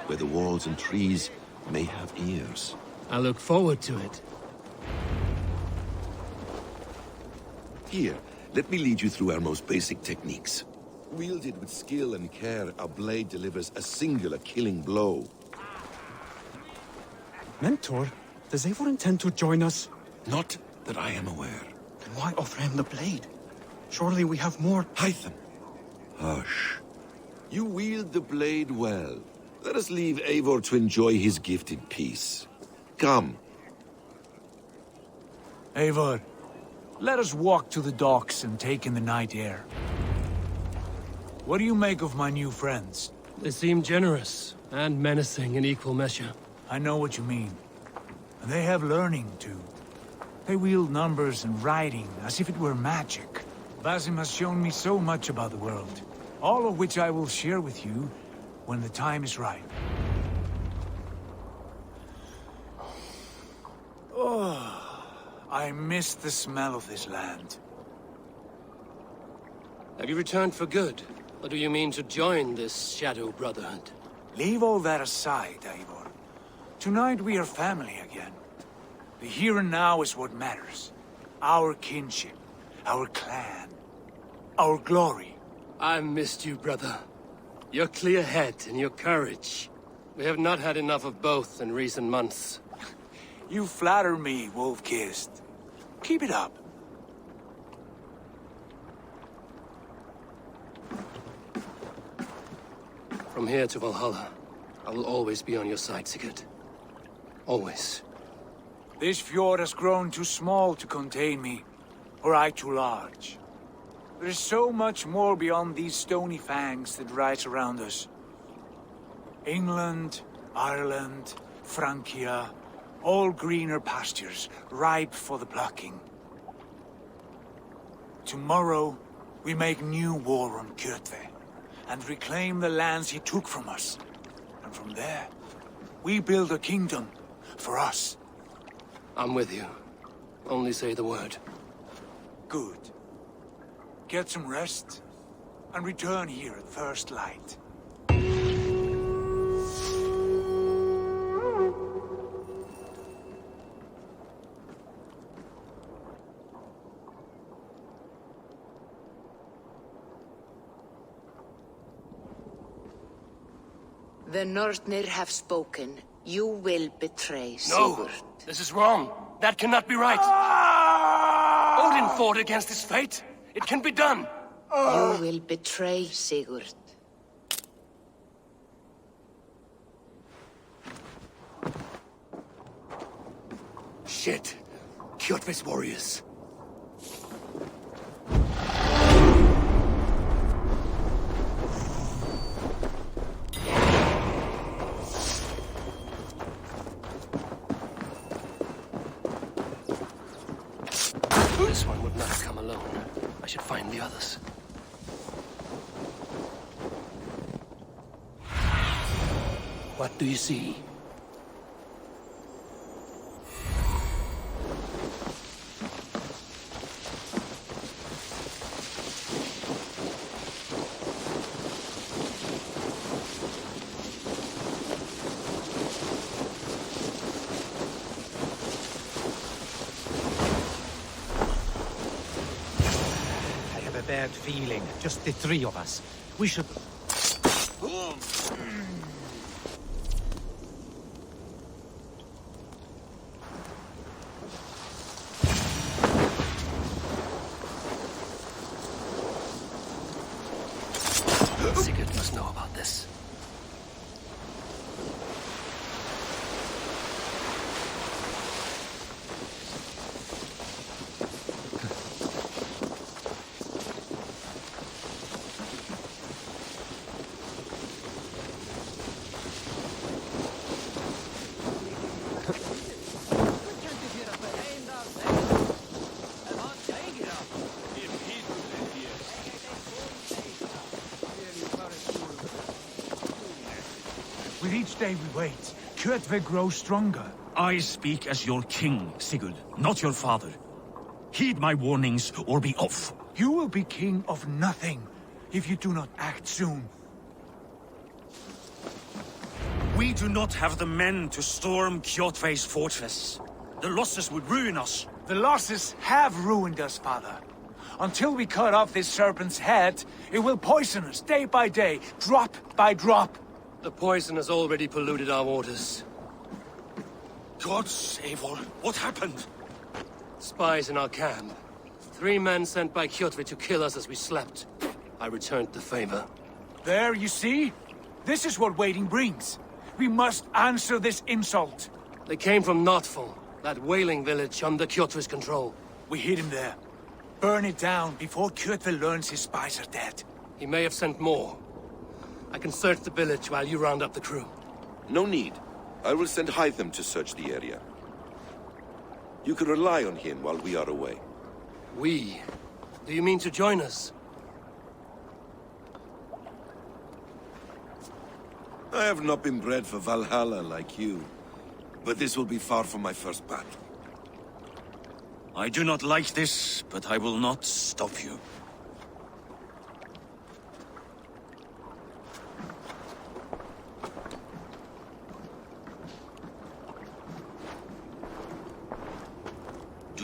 where the walls and trees may have ears. I look forward to it. Here, let me lead you through our most basic techniques. Wielded with skill and care, our blade delivers a singular killing blow. Mentor, does Eivor intend to join us? Not that I am aware. Then why offer him the blade? Surely we have more... Hytham. Hush. You wield the blade well. Let us leave Eivor to enjoy his gift in peace. Come. Eivor, let us walk to the docks and take in the night air. What do you make of my new friends? They seem generous and menacing in equal measure. I know what you mean. And they have learning, too. They wield numbers and writing as if it were magic. Basim has shown me so much about the world, all of which I will share with you when the time is right. Oh, I miss the smell of this land. Have you returned for good? Or do you mean to join this Shadow Brotherhood? Leave all that aside, Eivor. Tonight we are family again. The here and now is what matters. Our kinship, our clan, our glory. I missed you, brother. Your clear head and your courage. We have not had enough of both in recent months. You flatter me, Wolf-Kissed. Keep it up. From here to Valhalla, I will always be on your side, Sigurd. Always. This fjord has grown too small to contain me, or I too large. There is so much more beyond these stony fangs that rise around us. England, Ireland, Francia, all greener pastures, ripe for the plucking. Tomorrow, we make new war on Kjotve, and reclaim the lands he took from us. And from there, we build a kingdom for us. I'm with you. Only say the word. Good. Get some rest, and return here at first light. The Nornir have spoken. You will betray No! Sigurd. This is wrong. That cannot be right. Odin fought against his fate. It can be done. You will betray Sigurd. Shit. Kjotve's warriors. This one would not have come alone. I should find the others. What do you see? Bad feeling. Just the three of us. We should... Sigurd must know about this. With each day we wait, Kjotve grows stronger. I speak as your king, Sigurd, not your father. Heed my warnings or be off. You will be king of nothing if you do not act soon. We do not have the men to storm Kjotve's fortress. The losses would ruin us. The losses have ruined us, father. Until we cut off this serpent's head, it will poison us day by day, drop by drop. The poison has already polluted our waters. God save all. What happened? Spies in our camp. 3 men sent by Kjotve to kill us as we slept. I returned the favor. There, you see? This is what waiting brings. We must answer this insult. They came from Notful, that whaling village under Kjotve's control. We hid him there. Burn it down before Kjotve learns his spies are dead. He may have sent more. I can search the village while you round up the crew. No need. I will send Hytham to search the area. You can rely on him while we are away. We? Do you mean to join us? I have not been bred for Valhalla like you, but this will be far from my first battle. I do not like this, but I will not stop you.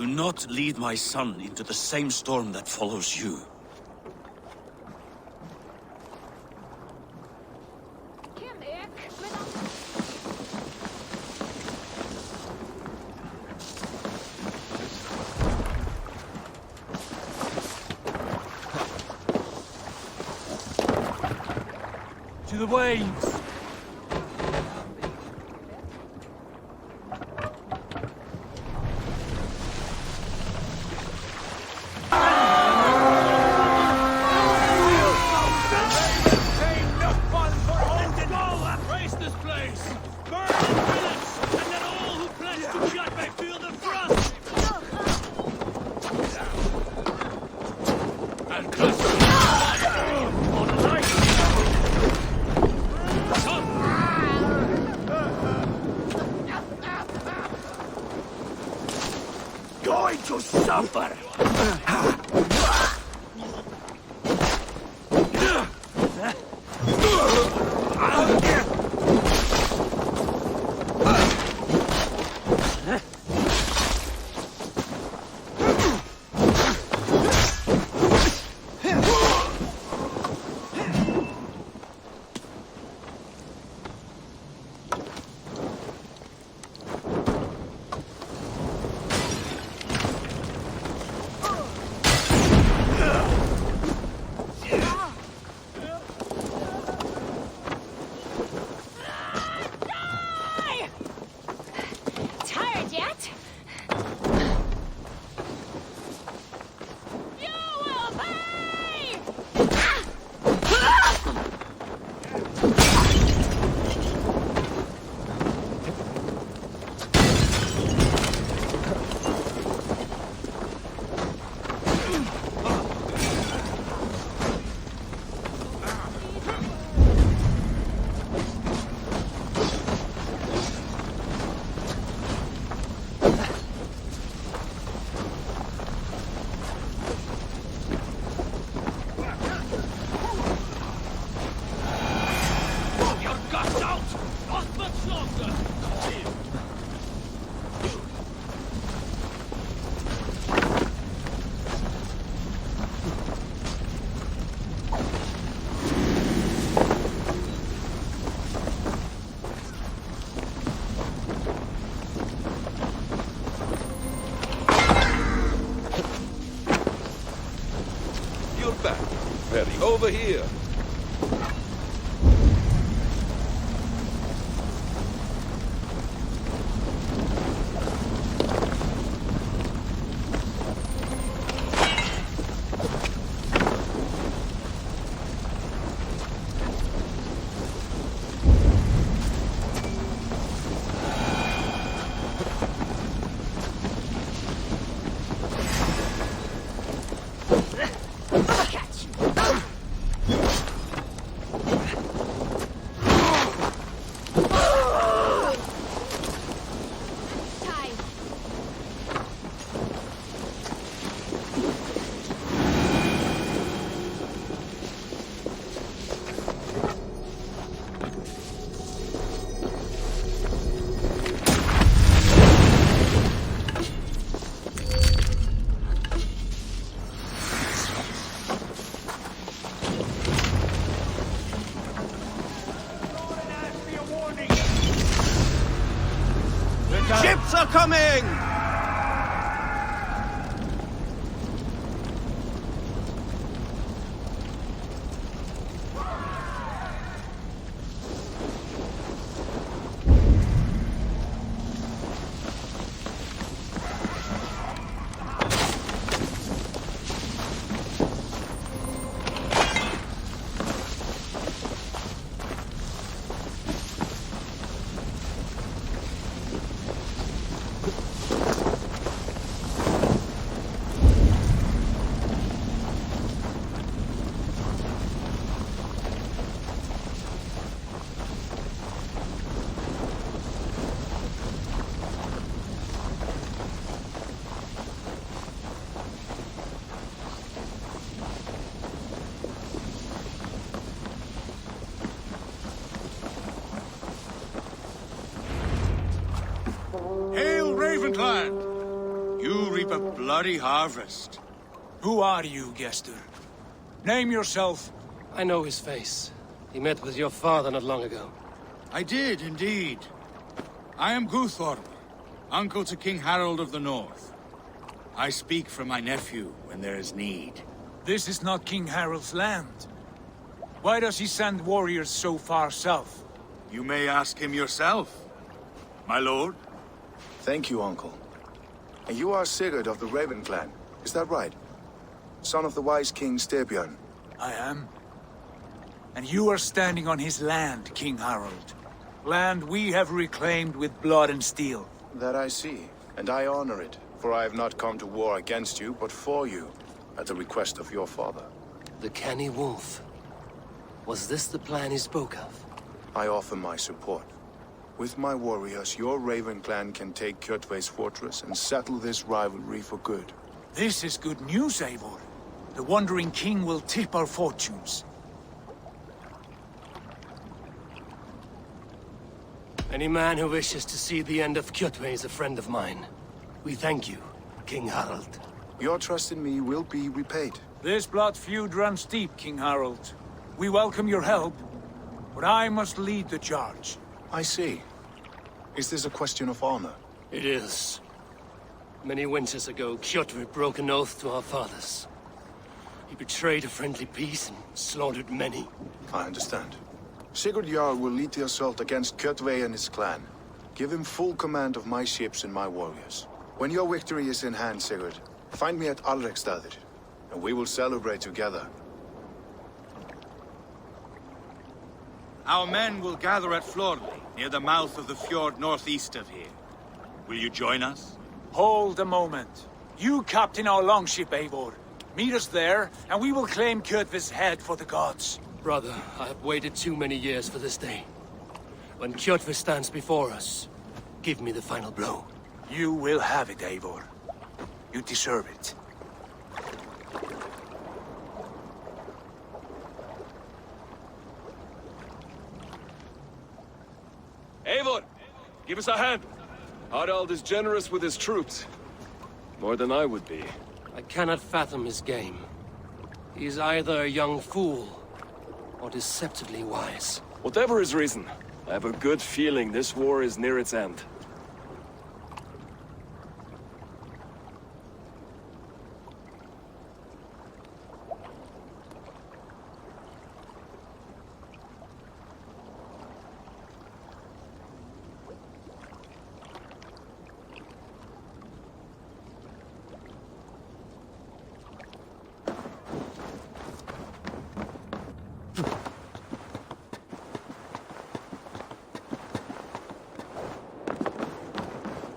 Do not lead my son into the same storm that follows you. To the waves! Going to suffer! Over here. Ships are coming! You reap a bloody harvest. Who are you, Gester? Name yourself. I know his face. He met with your father not long ago. I did, indeed. I am Guthorm, uncle to King Harold of the North. I speak for my nephew when there is need. This is not King Harold's land. Why does he send warriors so far south? You may ask him yourself, my lord. Thank you, uncle. And you are Sigurd of the Raven clan, is that right? Son of the wise King Styrbjörn. I am. And you are standing on his land, King Harold. Land we have reclaimed with blood and steel. That I see, and I honor it, for I have not come to war against you, but for you, at the request of your father. The canny wolf. Was this the plan he spoke of? I offer my support. With my warriors, your Raven clan can take Kjotve's fortress and settle this rivalry for good. This is good news, Eivor. The Wandering King will tip our fortunes. Any man who wishes to see the end of Kjotve is a friend of mine. We thank you, King Harold. Your trust in me will be repaid. This blood feud runs deep, King Harold. We welcome your help, but I must lead the charge. I see. Is this a question of honor? It is. Many winters ago, Kjotve broke an oath to our fathers. He betrayed a friendly peace and slaughtered many. I understand. Sigurd Jarl will lead the assault against Kjotve and his clan. Give him full command of my ships and my warriors. When your victory is in hand, Sigurd, find me at Alrekstadir, and we will celebrate together. Our men will gather at Florley, near the mouth of the fjord northeast of here. Will you join us? Hold a moment. You captain our longship, Eivor. Meet us there, and we will claim Kjotve's head for the gods. Brother, I have waited too many years for this day. When Kjotve stands before us, give me the final blow. You will have it, Eivor. You deserve it. Eivor, give us a hand. Harald is generous with his troops. More than I would be. I cannot fathom his game. He is either a young fool or deceptively wise. Whatever his reason, I have a good feeling this war is near its end.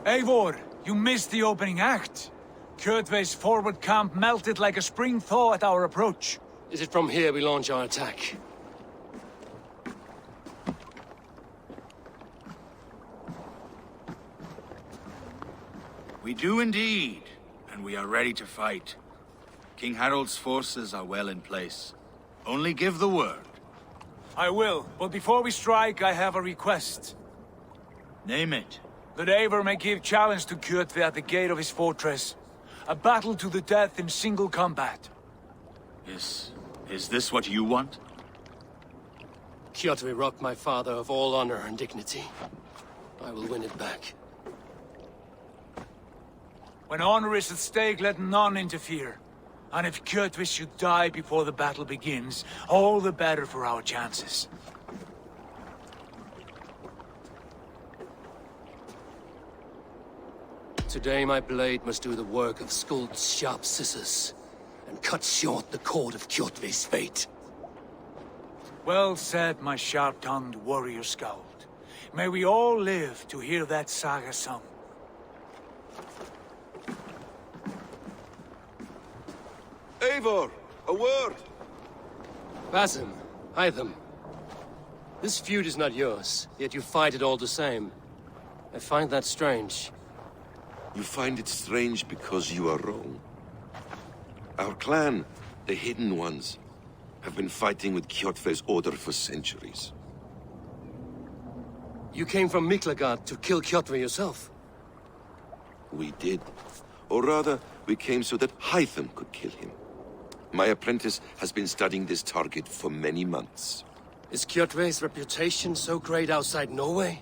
Eivor, you missed the opening act. Kjotve's forward camp melted like a spring thaw at our approach. Is it from here we launch our attack? We do indeed, and we are ready to fight. King Harold's forces are well in place. Only give the word. I will, but before we strike, I have a request. Name it. That Eivor may give challenge to Kjotve at the gate of his fortress. A battle to the death in single combat. Is this what you want? Kjotve robbed my father of all honor and dignity. I will win it back. When honor is at stake, let none interfere. And if Kjotve should die before the battle begins, all the better for our chances. Today my blade must do the work of Skuld's sharp scissors, and cut short the cord of Kjotve's fate. Well said, my sharp-tongued warrior Skald. May we all live to hear that saga sung. Eivor, a word! Basim, Hytham. This feud is not yours, yet you fight it all the same. I find that strange. You find it strange because you are wrong. Our clan, the Hidden Ones, have been fighting with Kjotve's order for centuries. You came from Miklagard to kill Kjotve yourself? We did. Or rather, we came so that Hytham could kill him. My apprentice has been studying this target for many months. Is Kjotve's reputation so great outside Norway?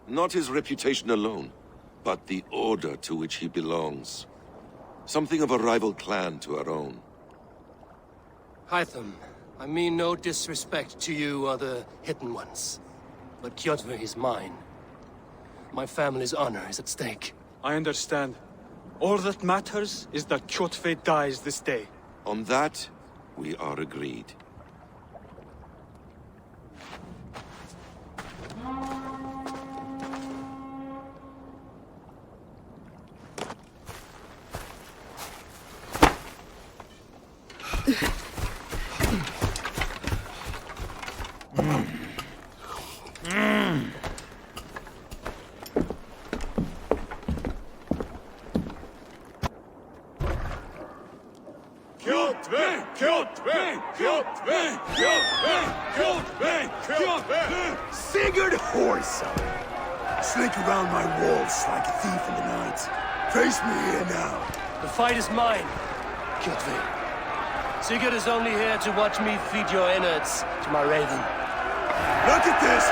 Not his reputation alone, but the order to which he belongs. Something of a rival clan to our own. Hytham, I mean no disrespect to you or the Hidden Ones, but Kjotve is mine. My family's honor is at stake. I understand. All that matters is that Kjotve dies this day. On that, we are agreed. Sigurd Horsa! Slink around my walls like a thief in the night. Face me here now. The fight is mine, Kjotve. Sigurd is only here to watch me feed your innards to my raven. Look at this!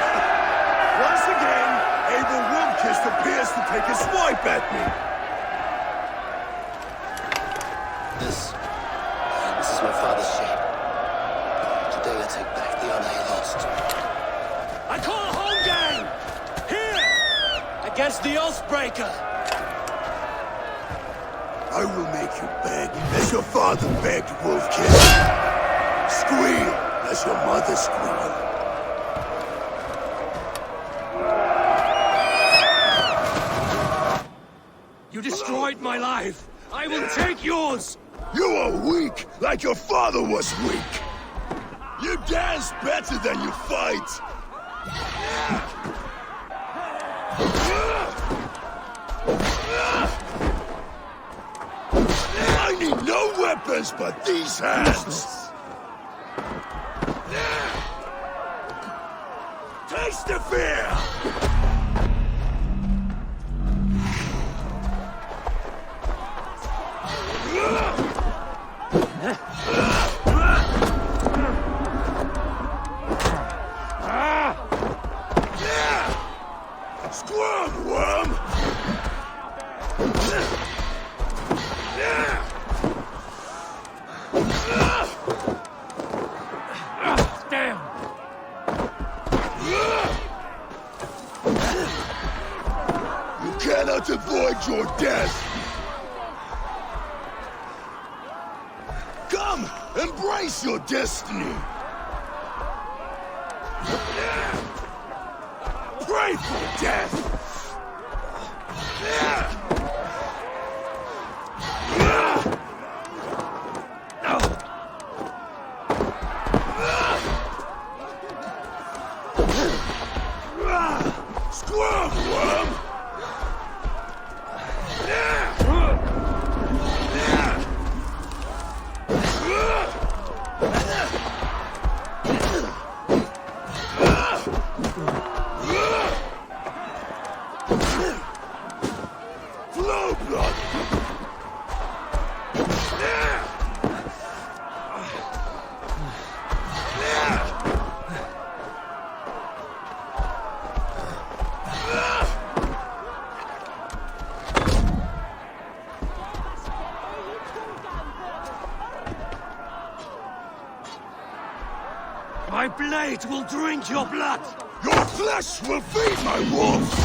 Once again, Abel Wolfkist appears to take a swipe at me. This is my father's shame. Today I take back the honor he lost. I call a home game! Here! Against the Oathbreaker! I will make you beg as your father begged, Wolfkist. Squeal as your mother squealed. You destroyed my life! I will take yours! You are weak, like your father was weak. You dance better than you fight. I need no weapons but these hands. Taste the fear! Squirm, worm! Damn! You cannot avoid your death! Come, embrace your destiny! Pray for death! Squirm, worm! Flow blood! My blade will drink your blood! Your flesh will feed my wolves!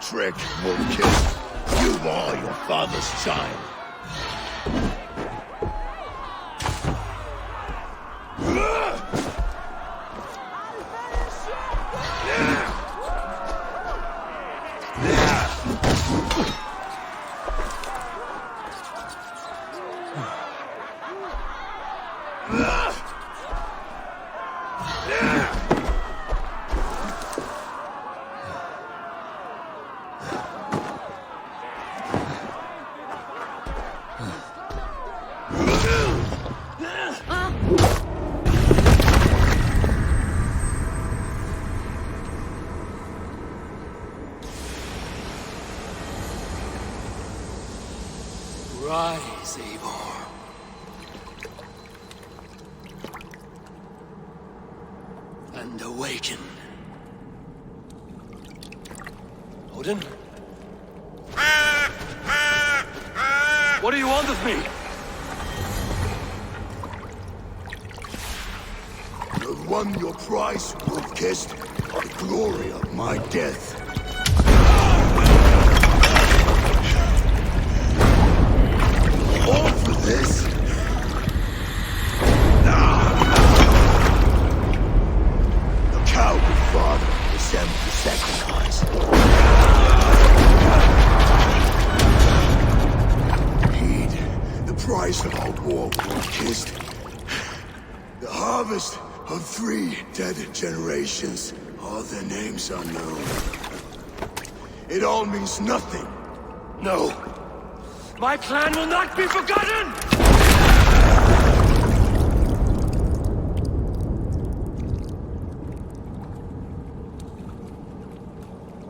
trick, Wolf-Kissed. You are your father's child. Rise, Eivor. And awaken. Odin? What do you want of me? You've won your prize, Wolf-Kissed. The glory of my death. All for this? The coward father is sent to sacrifice. Heed the price of our war, Wolf-Kissed. The harvest of 3 dead generations. All their names unknown. It all means nothing. No. My plan will not be forgotten!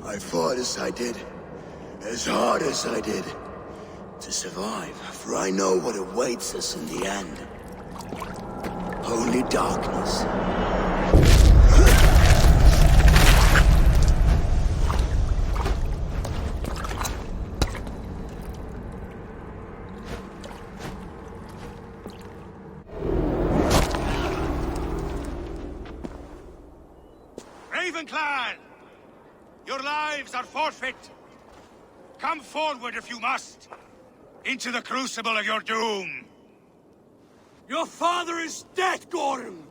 I fought as I did, as hard as I did, to survive, for I know what awaits us in the end. Only darkness. Clan! Your lives are forfeit. Come forward if you must. Into the crucible of your doom. Your father is dead, Gordon!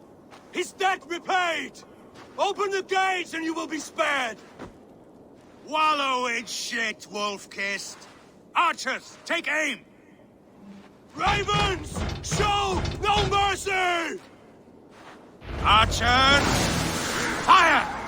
His debt repaid! Open the gates and you will be spared! Wallow in shit, Wolf-Kissed. Archers, take aim! Ravens! Show no mercy! Archers, fire!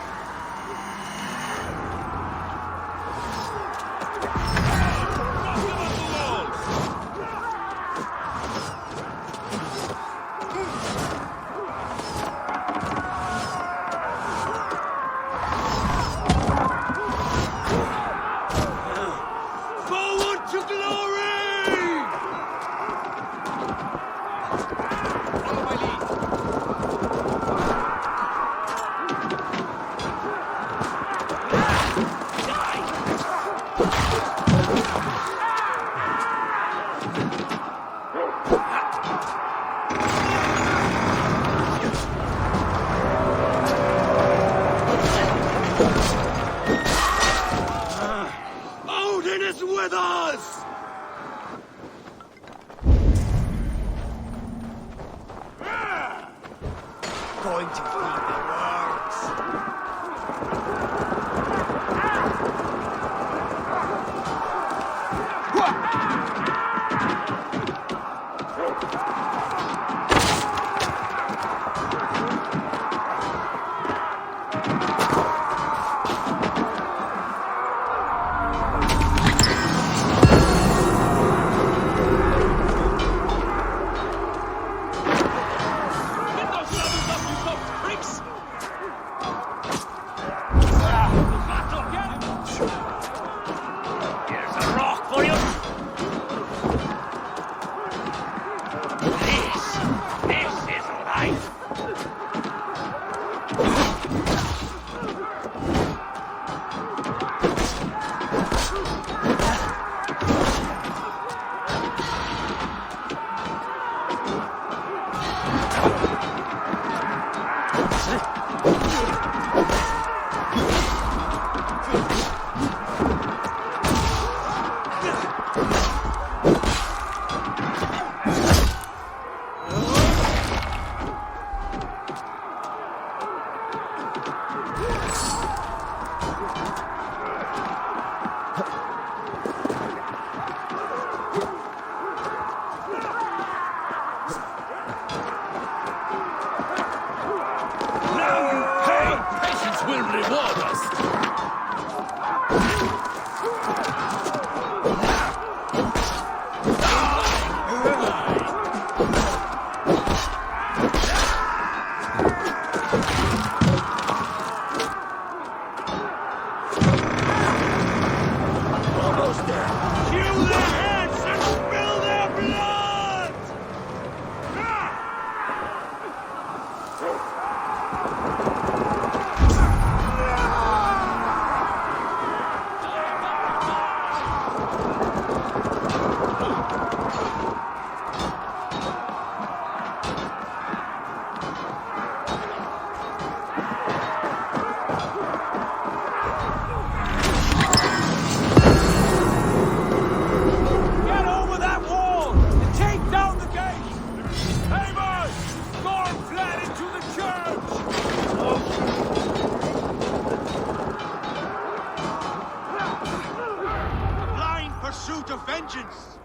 vengeance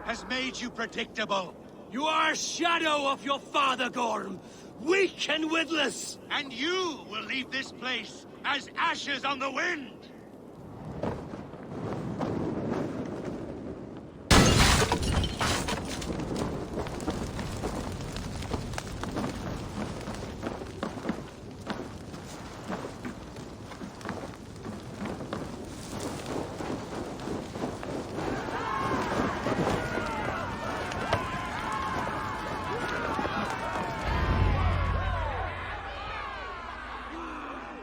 has made you predictable. You are a shadow of your father, Gorm. Weak and witless. And you will leave this place as ashes on the wind.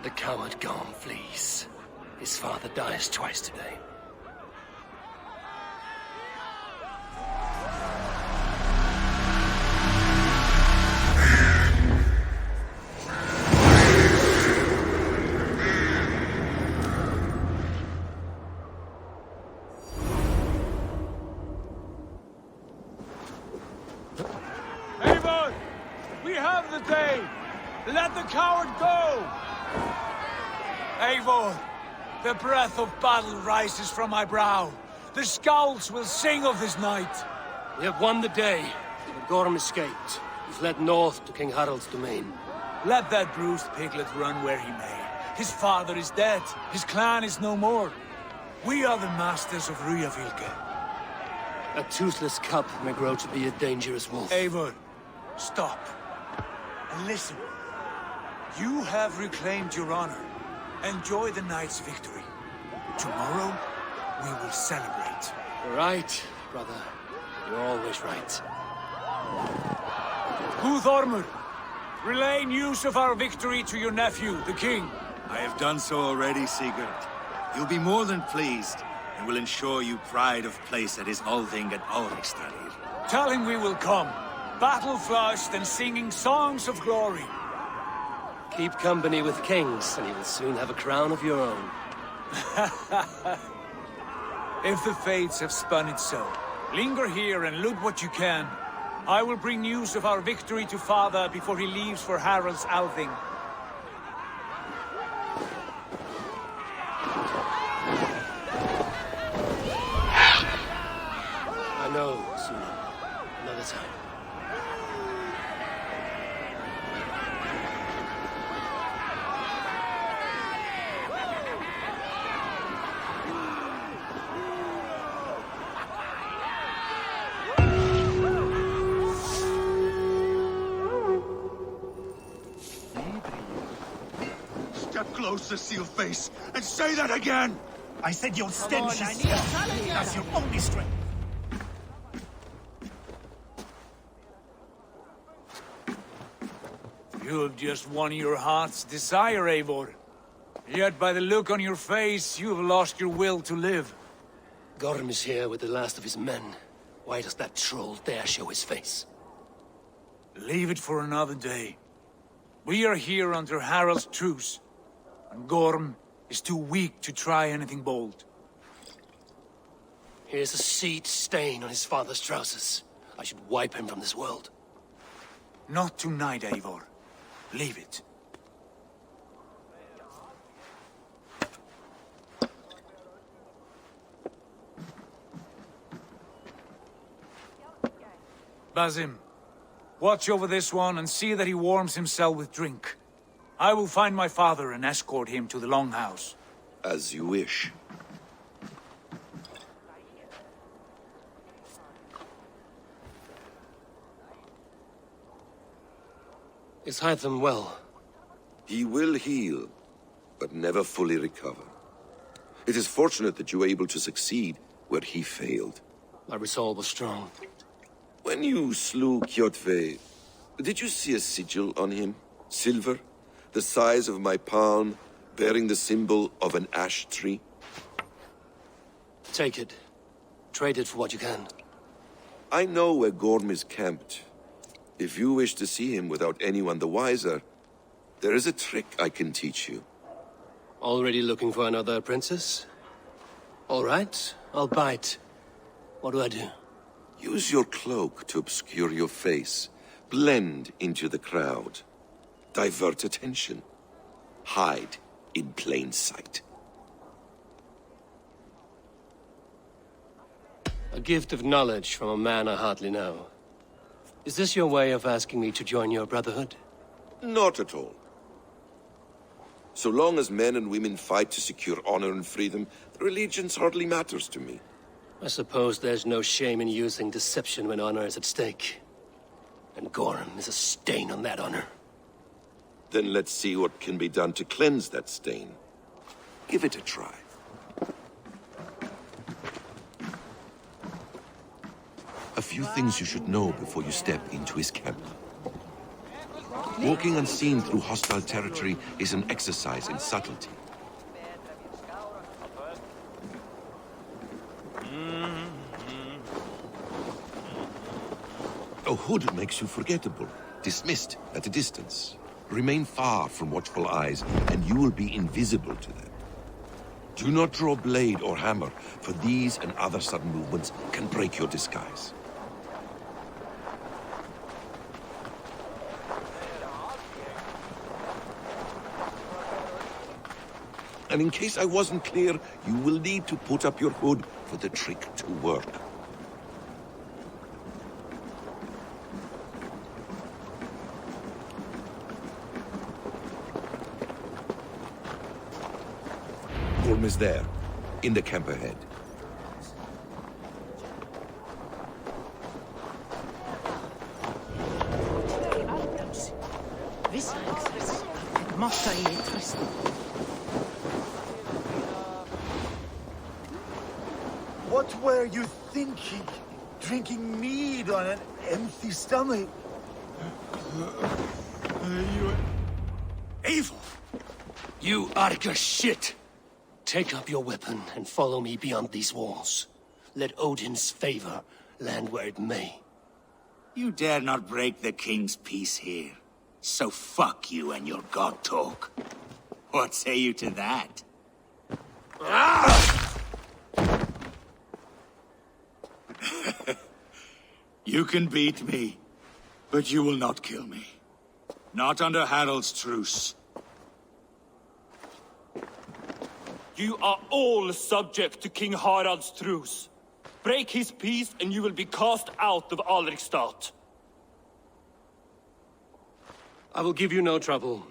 The coward Gorm flees. His father dies twice today. Eivor! We have the day! Let the coward go! Eivor, the breath of battle rises from my brow. The scouts will sing of this night. We have won the day, but Gorm escaped. He fled north to King Harald's domain. Let that bruised piglet run where he may. His father is dead. His clan is no more. We are the masters of Ryafylke. A toothless cub may grow to be a dangerous wolf. Eivor, stop. And listen. You have reclaimed your honor. Enjoy the night's victory. Tomorrow, we will celebrate. You're right, brother. You're always right. Guthormur, relay news of our victory to your nephew, the king. I have done so already, Sigurd. He'll be more than pleased, and will ensure you pride of place at his Althing at Alrikstadir. Tell him we will come, battle-flushed and singing songs of glory. Keep company with kings, and you will soon have a crown of your own. If the fates have spun it so, linger here and loot what you can. I will bring news of our victory to father before he leaves for Harald's Althing. I know, sooner. Another time. Step closer, Sealface, and say that again! I said you'll stench his stuff. That's your only strength. You have just won your heart's desire, Eivor. Yet by the look on your face, you have lost your will to live. Gorm is here with the last of his men. Why does that troll dare show his face? Leave it for another day. We are here under Harald's truce, and Gorm is too weak to try anything bold. Here's a seed stain on his father's trousers. I should wipe him from this world. Not tonight, Eivor. Leave it. Basim, watch over this one and see that he warms himself with drink. I will find my father and escort him to the Longhouse. As you wish. Is Hytham well? He will heal, but never fully recover. It is fortunate that you were able to succeed where he failed. My resolve was strong. When you slew Kjotve, did you see a sigil on him? Silver? The size of my palm, bearing the symbol of an ash tree? Take it. Trade it for what you can. I know where Gorm is camped. If you wish to see him without anyone the wiser, there is a trick I can teach you. Already looking for another princess? All right, I'll bite. What do I do? Use your cloak to obscure your face. Blend into the crowd. Divert attention. Hide in plain sight. A gift of knowledge from a man I hardly know. Is this your way of asking me to join your brotherhood? Not at all. So long as men and women fight to secure honor and freedom, their allegiance hardly matters to me. I suppose there's no shame in using deception when honor is at stake. And Gorham is a stain on that honor. Then let's see what can be done to cleanse that stain. Give it a try. A few things you should know before you step into his camp. Walking unseen through hostile territory is an exercise in subtlety. A hood makes you forgettable, dismissed at a distance. Remain far from watchful eyes, and you will be invisible to them. Do not draw blade or hammer, for these and other sudden movements can break your disguise. And in case I wasn't clear, you will need to put up your hood for the trick to work. Gorm is there, in the camp ahead. What were you thinking? Drinking mead on an empty stomach? You... Evil! You Arga shit! Take up your weapon and follow me beyond these walls. Let Odin's favor land where it may. You dare not break the king's peace here. So fuck you and your god talk. What say you to that? You can beat me, but you will not kill me. Not under Harald's truce. You are all subject to King Harald's truce. Break his peace and you will be cast out of Alrikstad. I will give you no trouble.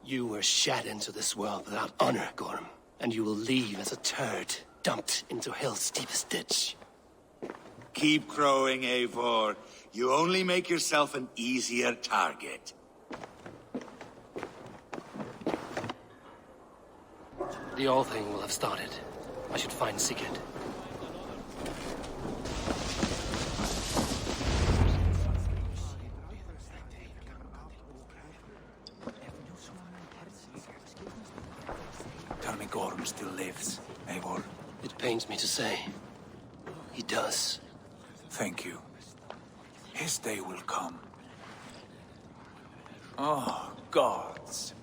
You were shat into this world without honor, Gorm, and you will leave as a turd dumped into hell's deepest ditch. Keep crowing, Eivor. You only make yourself an easier target. The All thing will have started. I should find Sigurd. Tell me Gorm still lives, Eivor. It pains me to say. He does. Thank you. His day will come. Oh, gods.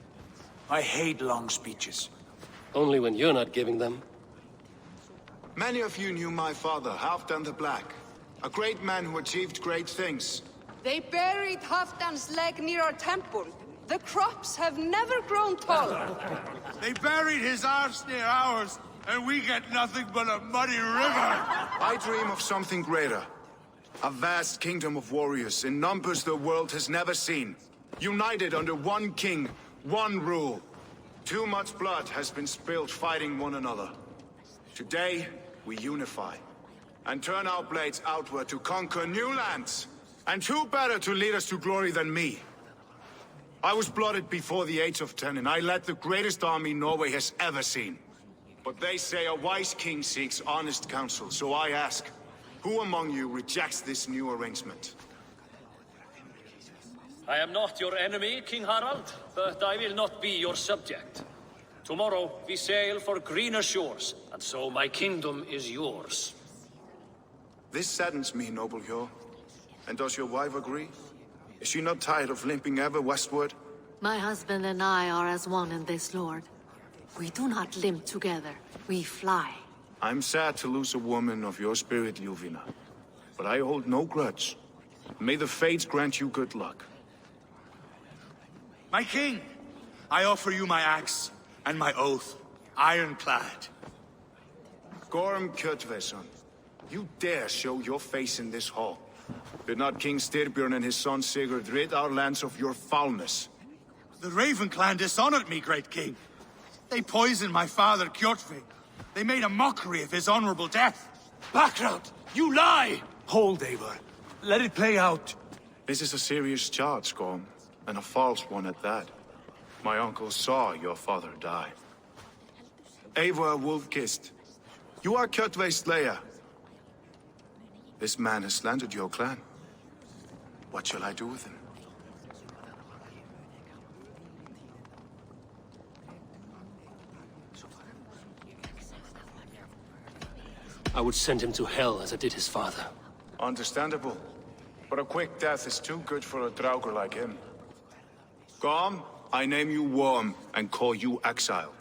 I hate long speeches. Only when you're not giving them. Many of you knew my father, Halfdan the Black. A great man who achieved great things. They buried Halfdan's leg near our temple. The crops have never grown taller. They buried his arse near ours, and we get nothing but a muddy river. I dream of something greater. A vast kingdom of warriors in numbers the world has never seen. United under one king, one rule. Too much blood has been spilled fighting one another. Today, we unify. And turn our blades outward to conquer new lands. And who better to lead us to glory than me? I was blooded before the age of 10, and I led the greatest army Norway has ever seen. But they say a wise king seeks honest counsel, so I ask, who among you rejects this new arrangement? I am not your enemy, King Harald, but I will not be your subject. Tomorrow we sail for greener shores, and so my kingdom is yours. This saddens me, noble Hjor. And does your wife agree? Is she not tired of limping ever westward? My husband and I are as one in this, Lord. We do not limp together, we fly. I'm sad to lose a woman of your spirit, Ljuvina. But I hold no grudge. May the fates grant you good luck. My king, I offer you my axe and my oath, ironclad. Gorm Kjotveson, you dare show your face in this hall? Did not King Styrbjörn and his son Sigurd rid our lands of your foulness? The Raven clan dishonored me, great king. They poisoned my father, Kjotve. They made a mockery of his honorable death. Background! You lie! Hold, Eivor. Let it play out. This is a serious charge, Gorm, and a false one at that. My uncle saw your father die. Eivor Wolf-Kissed, you are Kjotve's slayer. This man has slandered your clan. What shall I do with him? I would send him to hell as I did his father. Understandable. But a quick death is too good for a Draugr like him. Gorm, I name you Worm and call you exiled.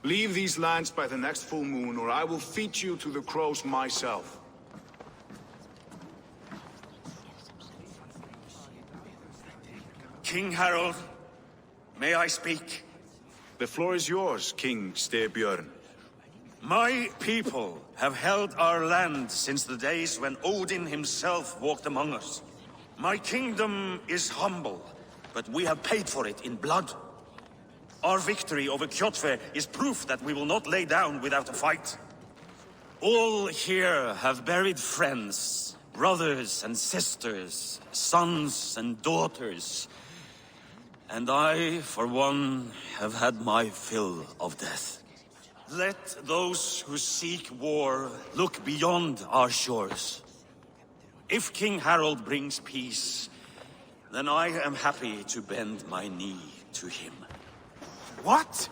Leave these lands by the next full moon, or I will feed you to the crows myself. King Harald, may I speak? The floor is yours, King Styrbjörn. My people have held our land since the days when Odin himself walked among us. My kingdom is humble, but we have paid for it in blood. Our victory over Kjotve is proof that we will not lay down without a fight. All here have buried friends, brothers and sisters, sons and daughters. And I, for one, have had my fill of death. Let those who seek war look beyond our shores. If King Harald brings peace, then I am happy to bend my knee to him. What?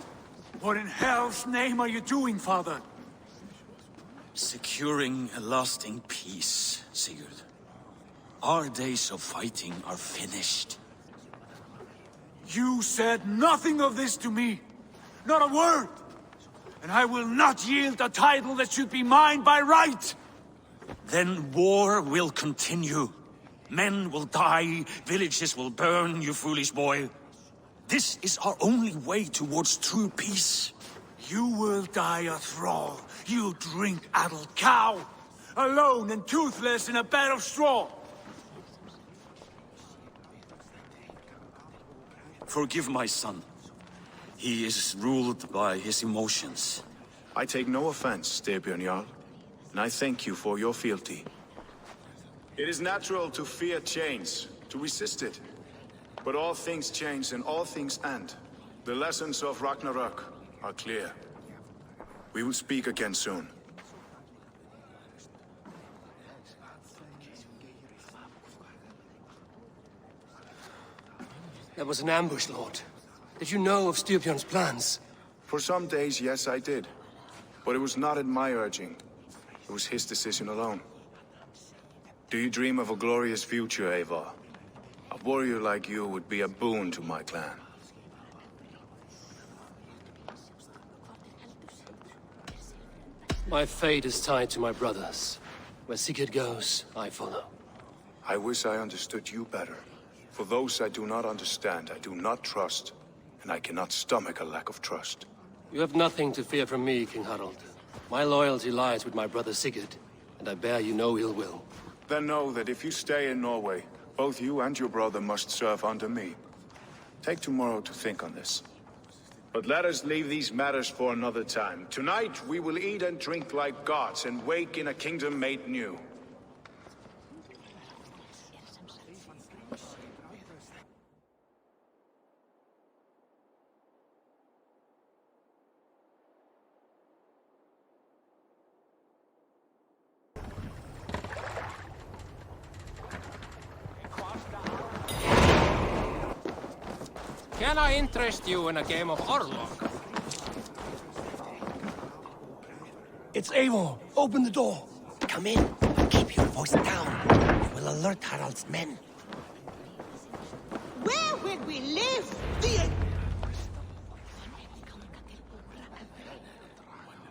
What in hell's name are you doing, father? Securing a lasting peace, Sigurd. Our days of fighting are finished. You said nothing of this to me. Not a word. And I will not yield a title that should be mine by right! Then war will continue. Men will die, villages will burn, you foolish boy. This is our only way towards true peace. You will die a thrall, you drink-addled cow! Alone and toothless in a bed of straw! Forgive my son. He is ruled by his emotions. I take no offense, Styrbjörn Jarl, and I thank you for your fealty. It is natural to fear change, to resist it. But all things change and all things end. The lessons of Ragnarok are clear. We will speak again soon. That was an ambush, Lord. Did you know of Styrbjörn's plans? For some days, yes, I did. But it was not at my urging. It was his decision alone. Do you dream of a glorious future, Eivor? A warrior like you would be a boon to my clan. My fate is tied to my brothers. Where Sigurd goes, I follow. I wish I understood you better. For those I do not understand, I do not trust. And I cannot stomach a lack of trust. You have nothing to fear from me, King Harald. My loyalty lies with my brother Sigurd, and I bear you no ill will. Then know that if you stay in Norway, both you and your brother must serve under me. Take tomorrow to think on this. But let us leave these matters for another time. Tonight, we will eat and drink like gods and wake in a kingdom made new. Can I interest you in a game of Orlog? It's Eivor. Open the door. Come in. Keep your voice down. It will alert Harald's men. Where will we live?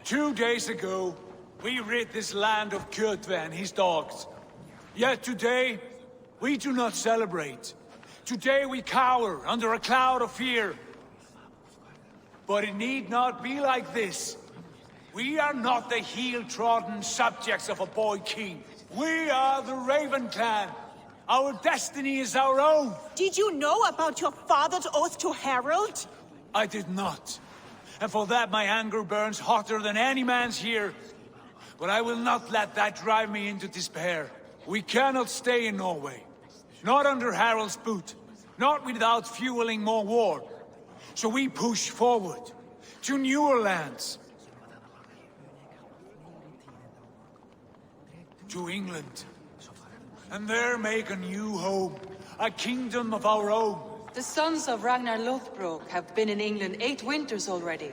2 days ago, we rid this land of Kjotve and his dogs. Yet today, we do not celebrate. Today we cower under a cloud of fear. But it need not be like this. We are not the heel-trodden subjects of a boy king. We are the Raven clan. Our destiny is our own. Did you know about your father's oath to Harold? I did not. And for that my anger burns hotter than any man's here. But I will not let that drive me into despair. We cannot stay in Norway. Not under Harold's boot. Not without fueling more war. So we push forward. To newer lands. To England. And there make a new home. A kingdom of our own. The sons of Ragnar Lothbrok have been in England 8 winters already.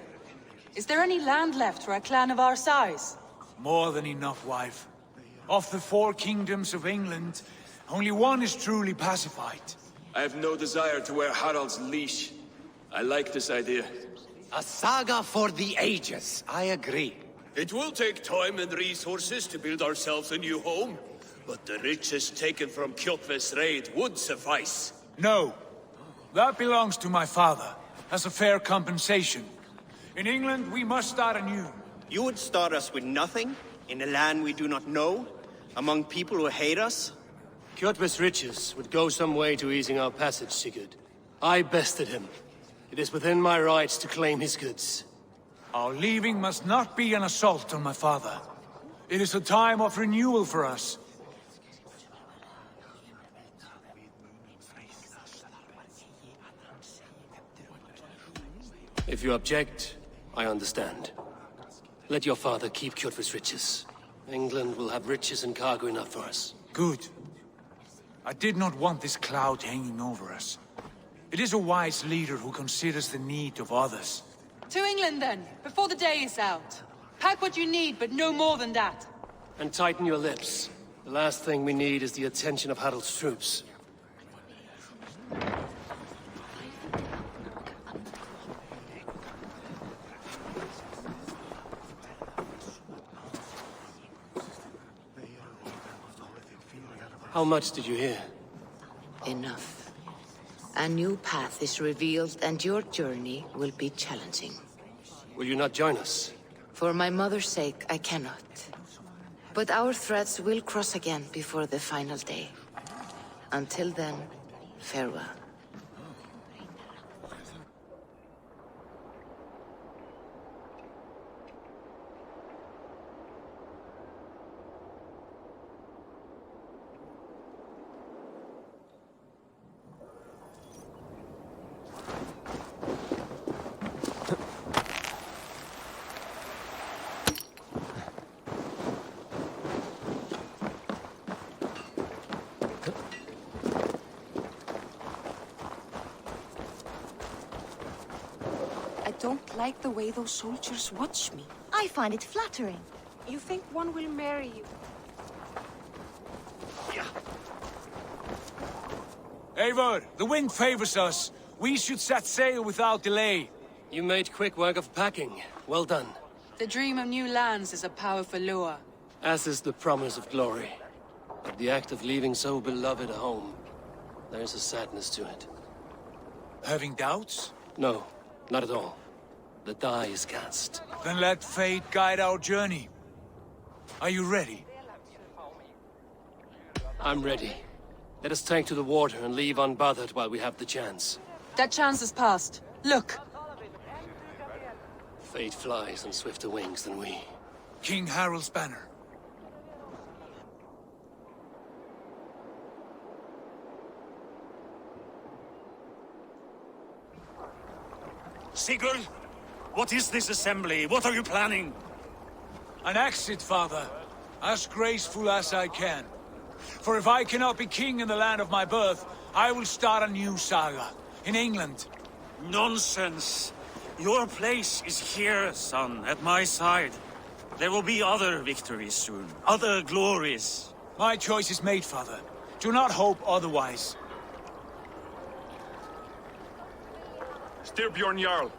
Is there any land left for a clan of our size? More than enough, wife. Of the 4 kingdoms of England, only one is truly pacified. I have no desire to wear Harald's leash. I like this idea. A saga for the ages, I agree. It will take time and resources to build ourselves a new home, but the riches taken from Kjotve's raid would suffice. No. That belongs to my father, as a fair compensation. In England, we must start anew. You would start us with nothing? In a land we do not know? Among people who hate us? Kjotve's riches would go some way to easing our passage, Sigurd. I bested him. It is within my rights to claim his goods. Our leaving must not be an assault on my father. It is a time of renewal for us. If you object, I understand. Let your father keep Kjotve's riches. England will have riches and cargo enough for us. Good. I did not want this cloud hanging over us. It is a wise leader who considers the need of others. To England then, before the day is out. Pack what you need, but no more than that. And tighten your lips. The last thing we need is the attention of Harald's troops. How much did you hear? Enough. A new path is revealed and your journey will be challenging. Will you not join us? For my mother's sake, I cannot. But our threads will cross again before the final day. Until then, farewell. I don't like the way those soldiers watch me. I find it flattering. You think one will marry you? Eivor, the wind favors us. We should set sail without delay. You made quick work of packing. Well done. The dream of new lands is a powerful lure. As is the promise of glory. But the act of leaving so beloved a home, there's a sadness to it. Having doubts? No, not at all. The die is cast. Then let fate guide our journey. Are you ready? I'm ready. Let us take to the water and leave unbothered while we have the chance. That chance is past. Look! Fate flies on swifter wings than we. King Harald's banner. Sigurd, what is this assembly? What are you planning? An exit, father. As graceful as I can. For if I cannot be king in the land of my birth, I will start a new saga. In England. Nonsense. Your place is here, son, at my side. There will be other victories soon. Other glories. My choice is made, father. Do not hope otherwise. Styrbjorn Jarl.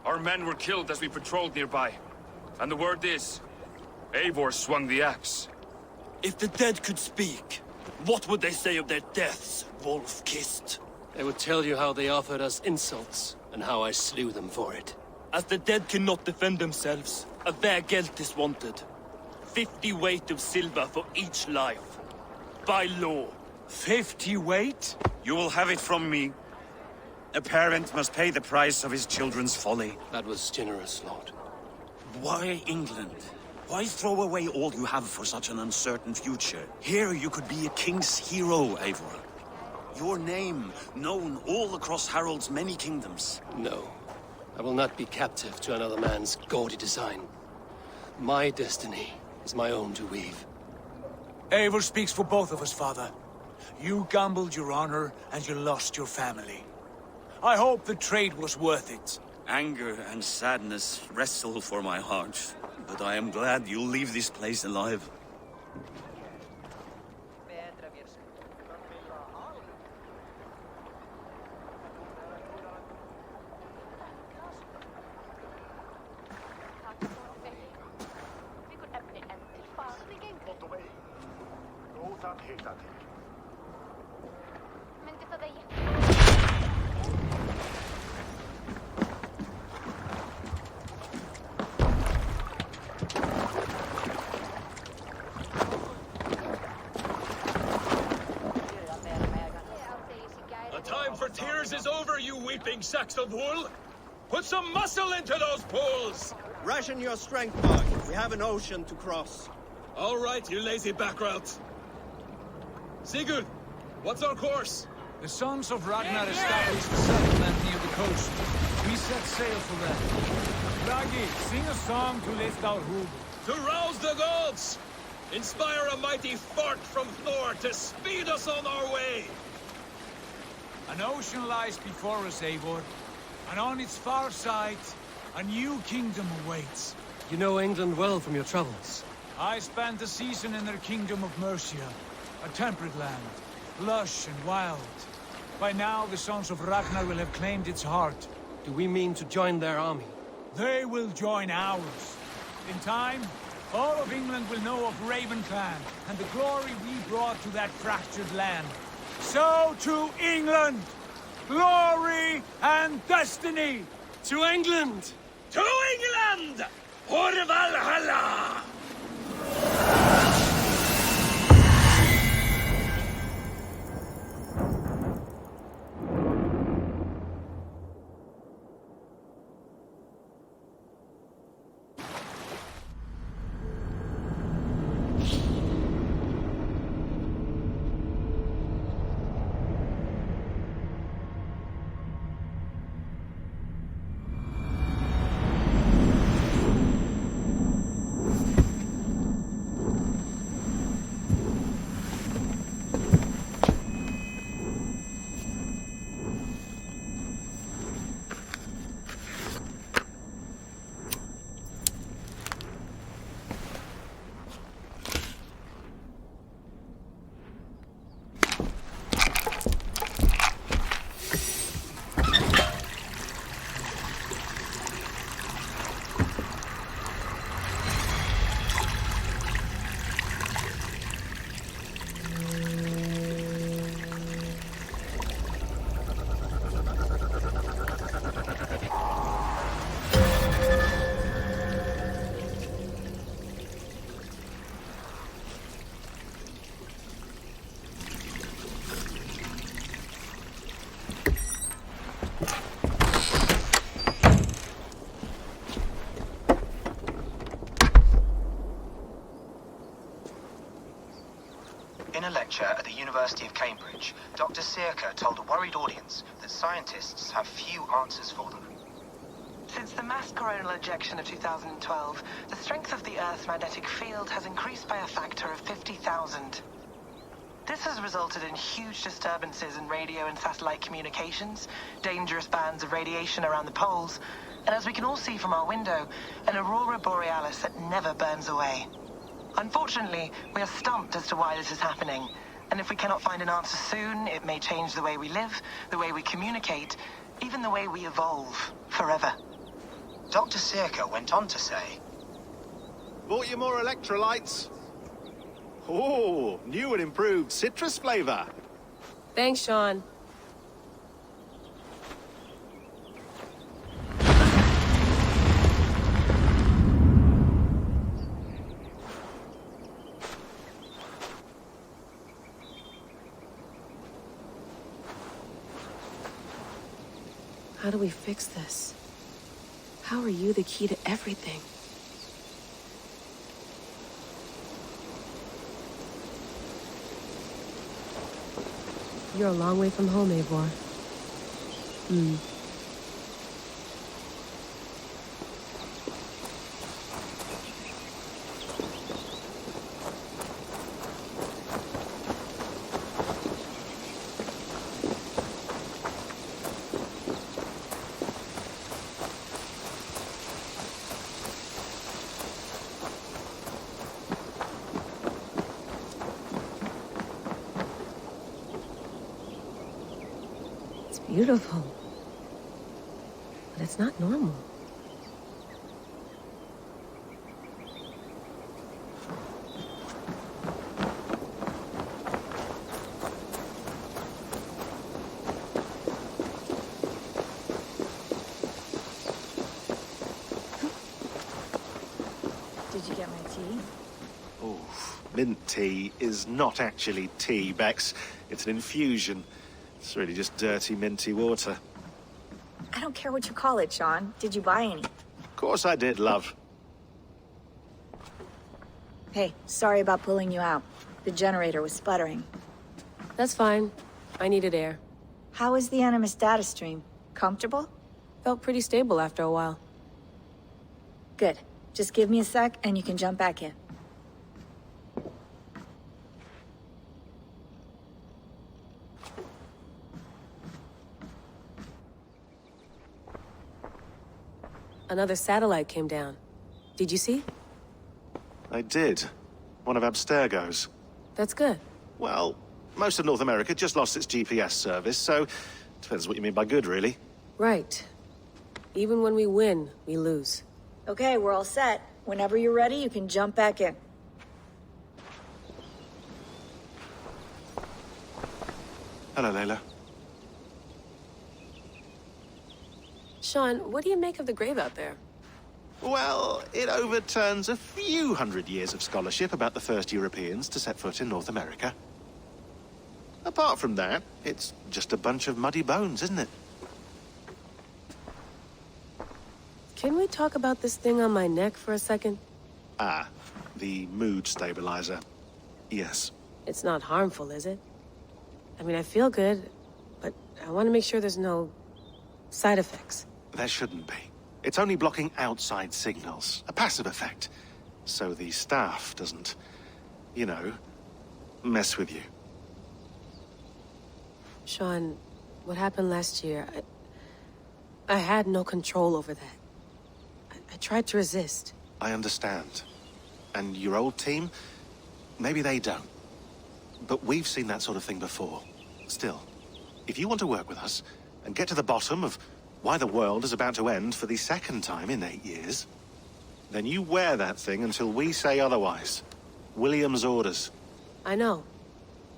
Our men were killed as we patrolled nearby. And the word is, Eivor swung the axe. If the dead could speak, what would they say of their deaths, wolf-kissed? They would tell you how they offered us insults, and how I slew them for it. As the dead cannot defend themselves, Their guilt is wanted. 50 weight of silver for each life. By law. 50 weight? You will have it from me. A parent must pay the price of his children's folly. That was generous, Lord. Why England? Why throw away all you have for such an uncertain future? Here you could be a king's hero, Eivor. Your name known all across Harold's many kingdoms. No. I will not be captive to another man's gaudy design. My destiny is my own to weave. Eivor speaks for both of us, Father. You gambled your honor, and you lost your family. I hope the trade was worth it. Anger and sadness wrestle for my heart, but I am glad you'll leave this place alive. Sacks of wool? Put some muscle into those pulls! Ration your strength, Mark. We have an ocean to cross. All right, you lazy backrout. Sigurd, what's our course? The Sons of Ragnar established a settlement near the coast. We set sail for them. Raggi, sing a song to lift our hood. To rouse the gods! Inspire a mighty fart from Thor to speed us on our way! An ocean lies before us, Eivor, and on its far side, a new kingdom awaits. You know England well from your travels. I spent a season in their kingdom of Mercia, a temperate land, lush and wild. By now, the Sons of Ragnar will have claimed its heart. Do we mean to join their army? They will join ours. In time, all of England will know of Raven Clan and the glory we brought to that fractured land. So to England! Glory and destiny! To England! To England! For Valhalla! In a lecture at the University of Cambridge, Dr. Sirka told a worried audience that scientists have few answers for them. Since the mass coronal ejection of 2012, the strength of the Earth's magnetic field has increased by a factor of 50,000. This has resulted in huge disturbances in radio and satellite communications, dangerous bands of radiation around the poles, and as we can all see from our window, an aurora borealis that never burns away. Unfortunately, we are stumped as to why this is happening, and if we cannot find an answer soon, it may change the way we live, the way we communicate, even the way we evolve, forever. Dr. Sirka went on to say, "Bought you more electrolytes? Oh, new and improved citrus flavor." Thanks, Sean. How do we fix this? How are you the key to everything? You're a long way from home, Eivor. Beautiful. But it's not normal. Did you get my tea? Oh, mint tea is not actually tea, Bex. It's an infusion. It's really just dirty, minty water. I don't care what you call it, Sean. Did you buy any? Of course I did, love. Hey, sorry about pulling you out. The generator was sputtering. That's fine. I needed air. How is the Animus data stream? Comfortable? Felt pretty stable after a while. Good. Just give me a sec and you can jump back in. Another satellite came down. Did you see? I did. One of Abstergo's. That's good. Well, most of North America just lost its GPS service, so depends what you mean by good, really. Right. Even when we win, we lose. Okay, we're all set. Whenever you're ready, you can jump back in. Hello, Layla. Sean, what do you make of the grave out there? Well, it overturns a few hundred years of scholarship about the first Europeans to set foot in North America. Apart from that, it's just a bunch of muddy bones, isn't it? Can we talk about this thing on my neck for a second? Ah, the mood stabilizer. Yes. It's not harmful, is it? I mean, I feel good, but I want to make sure there's no side effects. There shouldn't be. It's only blocking outside signals, a passive effect. So the staff doesn't, you know, mess with you. Sean, what happened last year, I had no control over that. I tried to resist. I understand. And your old team, maybe they don't. But we've seen that sort of thing before. Still, if you want to work with us and get to the bottom of why the world is about to end for the second time in 8 years, then you wear that thing until we say otherwise. William's orders. I know.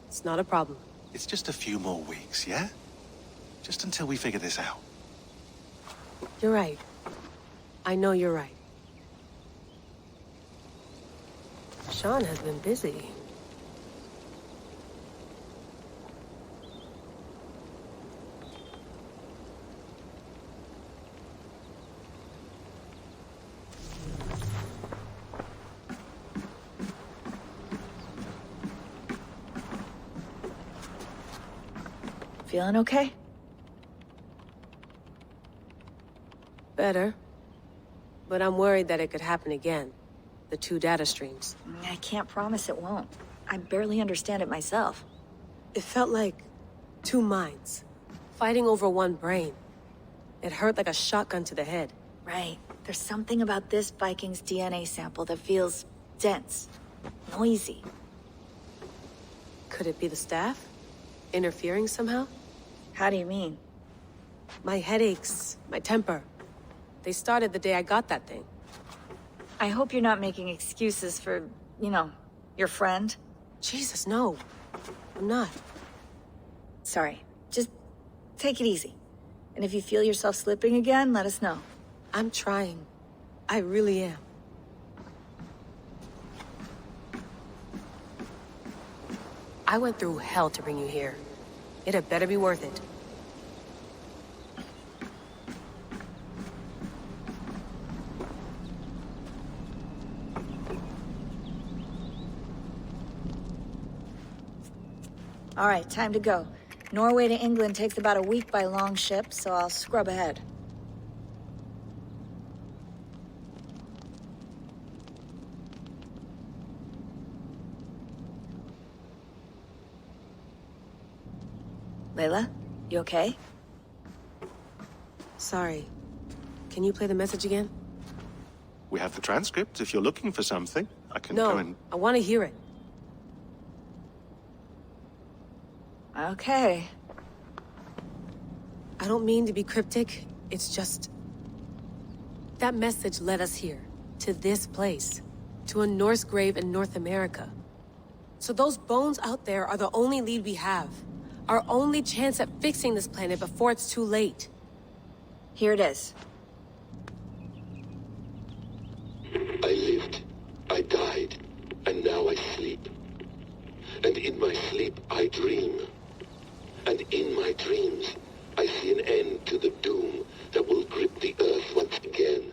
It's not a problem. It's just a few more weeks, yeah? Just until we figure this out. You're right. I know you're right. Sean has been busy. Feeling okay? Better. But I'm worried that it could happen again. The two data streams. I can't promise it won't. I barely understand it myself. It felt like two minds, fighting over one brain. It hurt like a shotgun to the head. Right. There's something about this Viking's DNA sample that feels dense, noisy. Could it be the staff? Interfering somehow? How do you mean? My headaches, my temper. They started the day I got that thing. I hope you're not making excuses for, you know, your friend. Jesus, no. I'm not. Sorry. Just take it easy. And if you feel yourself slipping again, let us know. I'm trying. I really am. I went through hell to bring you here. It had better be worth it. All right, time to go. Norway to England takes about a week by long ship, so I'll scrub ahead. Layla, you okay? Sorry. Can you play the message again? We have the transcript. If you're looking for something, I can No, go and... I want to hear it. Okay. I don't mean to be cryptic. It's just... that message led us here. To this place. To a Norse grave in North America. So those bones out there are the only lead we have. Our only chance at fixing this planet before it's too late. Here it is. I lived, I died, and now I sleep. And in my sleep I dream. And in my dreams I see an end to the doom that will grip the earth once again.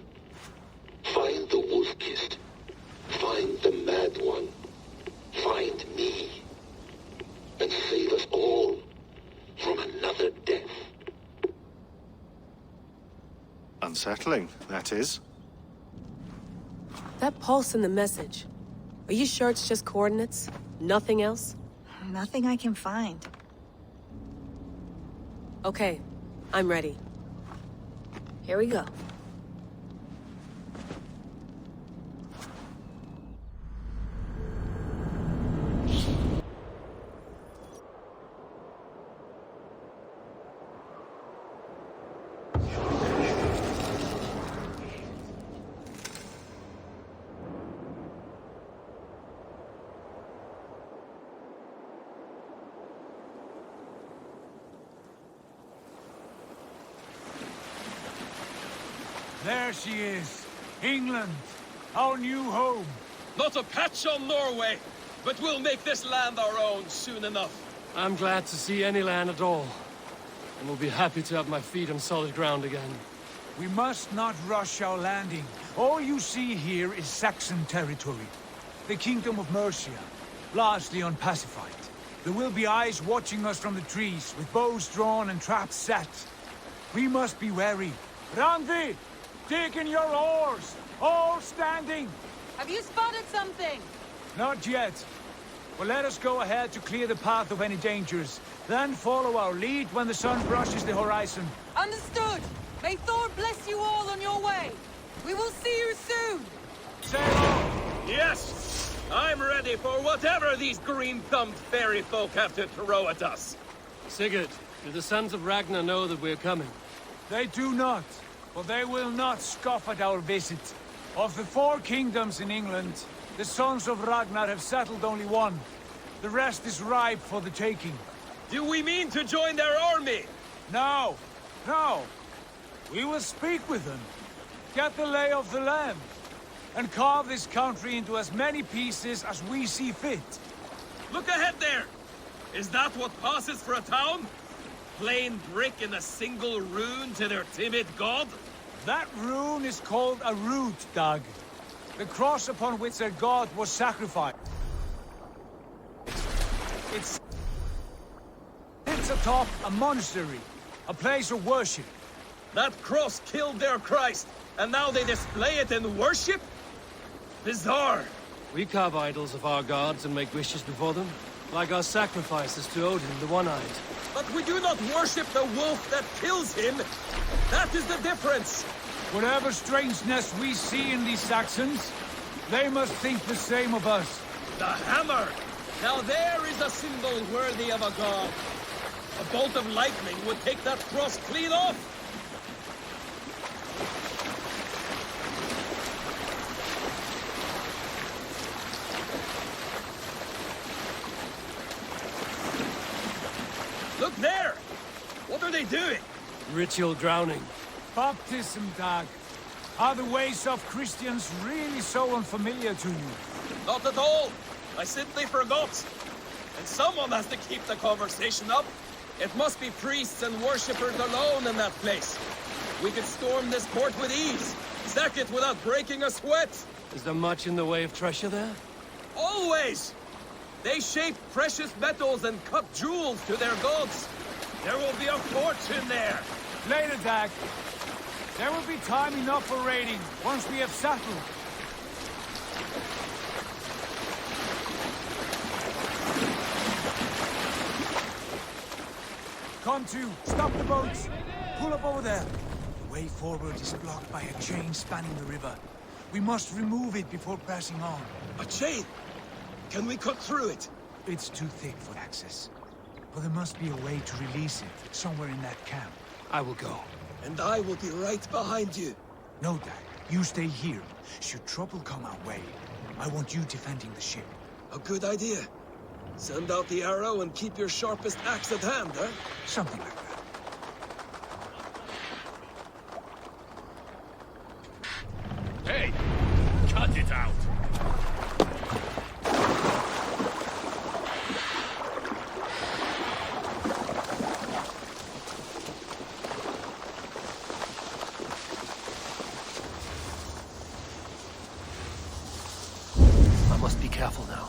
Find the wolf-kissed. Find the mad one. Find me. And save us all from another death. Unsettling, that is. That pulse in the message. Are you sure it's just coordinates? Nothing else? Nothing I can find. Okay, I'm ready. Here we go. There she is. England. Our new home. Not a patch on Norway, but we'll make this land our own soon enough. I'm glad to see any land at all. And will be happy to have my feet on solid ground again. We must not rush our landing. All you see here is Saxon territory. The Kingdom of Mercia, largely unpacified. There will be eyes watching us from the trees, with bows drawn and traps set. We must be wary. Randi! Dig in your oars! All standing! Have you spotted something? Not yet. But let us go ahead to clear the path of any dangers. Then follow our lead when the sun brushes the horizon. Understood! May Thor bless you all on your way! We will see you soon! Sail on! Yes! I'm ready for whatever these green-thumbed fairy folk have to throw at us. Sigurd, do the sons of Ragnar know that we're coming? They do not. But they will not scoff at our visit. Of the 4 kingdoms in England, the sons of Ragnar have settled only one. The rest is ripe for the taking. Do we mean to join their army? No. No. We will speak with them. Get the lay of the land. And carve this country into as many pieces as we see fit. Look ahead there! Is that what passes for a town? Plain brick in a single rune to their timid god? That rune is called a root, Dag. The cross upon which their god was sacrificed. It sits atop a monastery, a place of worship. That cross killed their Christ, and now they display it in worship? Bizarre. We carve idols of our gods and make wishes before them, like our sacrifices to Odin, the One-Eyed. But we do not worship the wolf that kills him. That is the difference. Whatever strangeness we see in these Saxons, they must think the same of us. The hammer! Now there is a symbol worthy of a god. A bolt of lightning would take that cross clean off. Look there! What are they doing? Ritual drowning. Baptism, Dag. Are the ways of Christians really so unfamiliar to you? Not at all. I simply forgot. And someone has to keep the conversation up. It must be priests and worshippers alone in that place. We could storm this port with ease. Sack it without breaking a sweat. Is there much in the way of treasure there? Always! They shape precious metals and cut jewels to their gods. There will be a fortune there. Later, Dag. There will be time enough for raiding once we have settled. Come to, stop the boats. Pull up over there. The way forward is blocked by a chain spanning the river. We must remove it before passing on. A chain? Can we cut through it? It's too thick for access. But there must be a way to release it, somewhere in that camp. I will go. And I will be right behind you. No, Dad. You stay here. Should trouble come our way, I want you defending the ship. A good idea. Send out the arrow and keep your sharpest axe at hand, huh? Something like that. Hey! Cut it out! I must be careful now.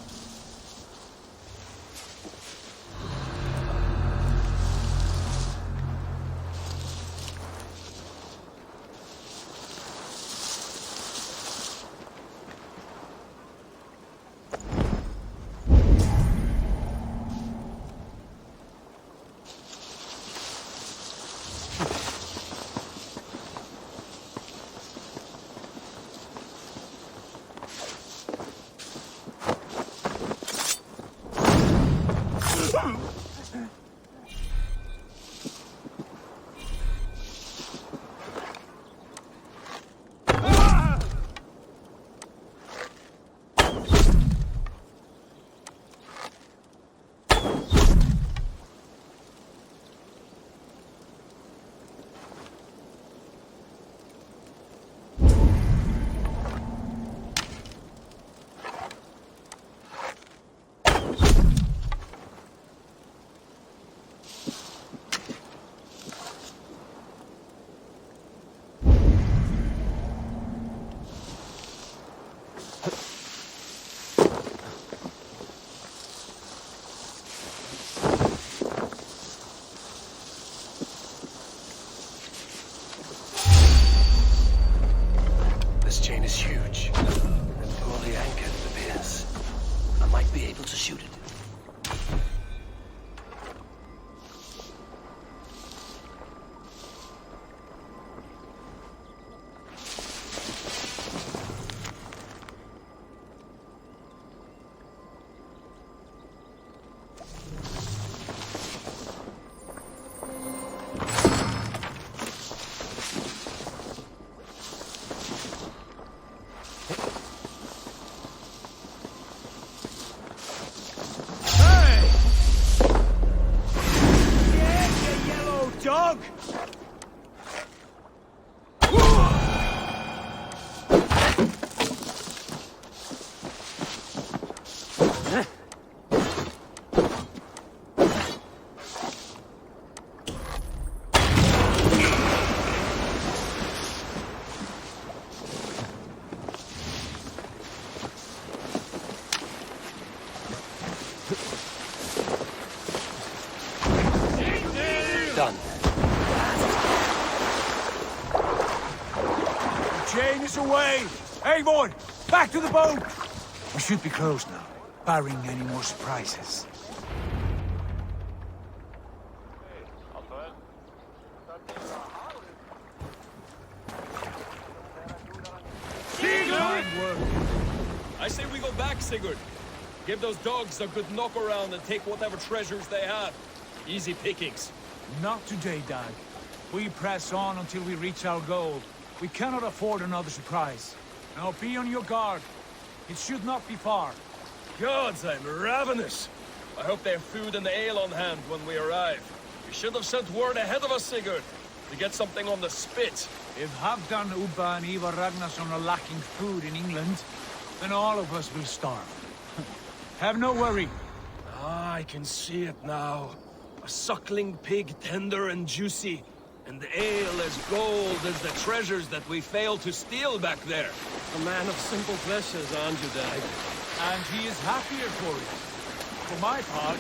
Chain is huge and poorly anchored, it appears. I might be able to shoot it. Dog! Done. The chain is away! Avon! Back to the boat! We should be close now, barring any more surprises. I say we go back, Sigurd. Give those dogs a good knock around and take whatever treasures they have. Easy pickings. Not today, Dag. We press on until we reach our goal. We cannot afford another surprise. Now be on your guard. It should not be far. Gods, I'm ravenous. I hope they have food and ale on hand when we arrive. You should have sent word ahead of us, Sigurd, to get something on the spit. If Halfdan, Ubba and Ivar Ragnarsson are lacking food in England, then all of us will starve. Have no worry. Ah, I can see it now. A suckling pig, tender and juicy. And the ale as gold as the treasures that we failed to steal back there. A man of simple pleasures, aren't you, Dag? And he is happier for it. For my part,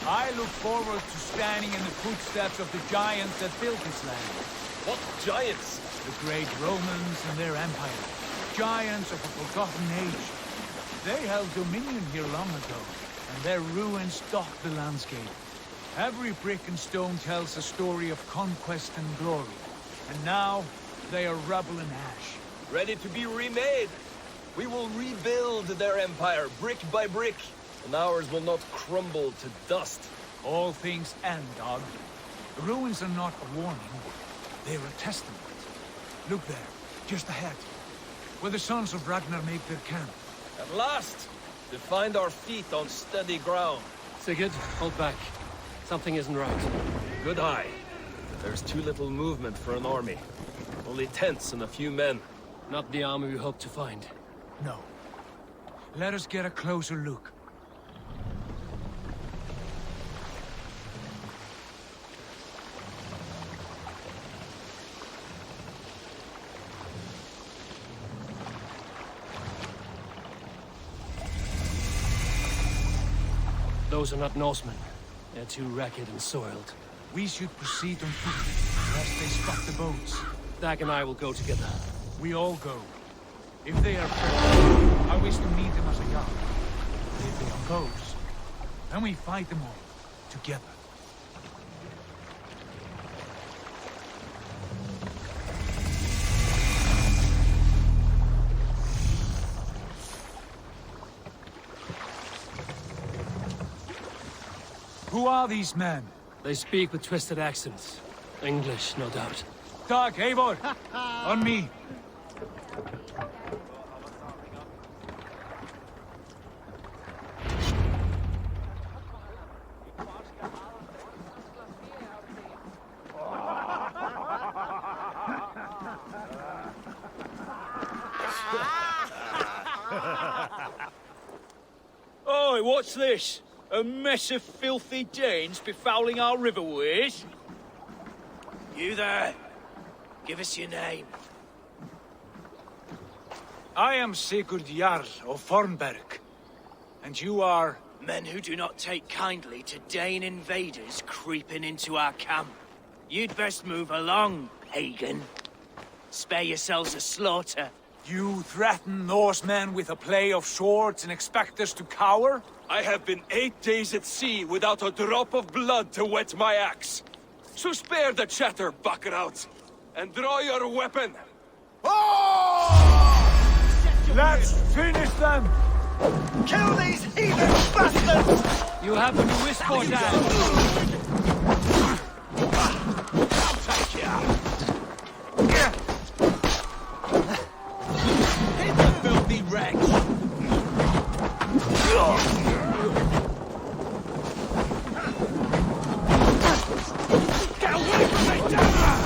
I look forward to standing in the footsteps of the giants that built this land. What giants? The great Romans and their empire. Giants of a forgotten age. They held dominion here long ago, and their ruins dot the landscape. Every brick and stone tells a story of conquest and glory. And now, they are rubble and ash. Ready to be remade. We will rebuild their empire, brick by brick, and ours will not crumble to dust. All things end, dog. The ruins are not a warning. They're a testament. Look there, just ahead, where the sons of Ragnar make their camp. At last, to find our feet on steady ground. Sigurd, hold back. Something isn't right. Good eye. There's too little movement for an army. Only tents and a few men. Not the army we hoped to find. No. Let us get a closer look. Those are not Norsemen. They're too ragged and soiled. We should proceed on foot, lest they spot the boats. Dag and I will go together. We all go. If they are friendly, I wish to meet them as a yard. If they are foes, then we fight them all, together. Who are these men? They speak with twisted accents. English, no doubt. Dag, Eivor! On me! Oi, what's this? A mess of filthy Danes befouling our riverways? You there? Give us your name. I am Sigurd Jarl of Fornberg. And you are? Men who do not take kindly to Dane invaders creeping into our camp. You'd best move along, Hagen. Spare yourselves a slaughter. You threaten Norsemen with a play of swords and expect us to cower? I have been 8 days at sea without a drop of blood to wet my axe. So spare the chatter, buckerouts, and draw your weapon. Let's finish them! Kill these heathen bastards! You happen to whisper down. I'll take you! Hit the filthy wretch! Get away from me, damn!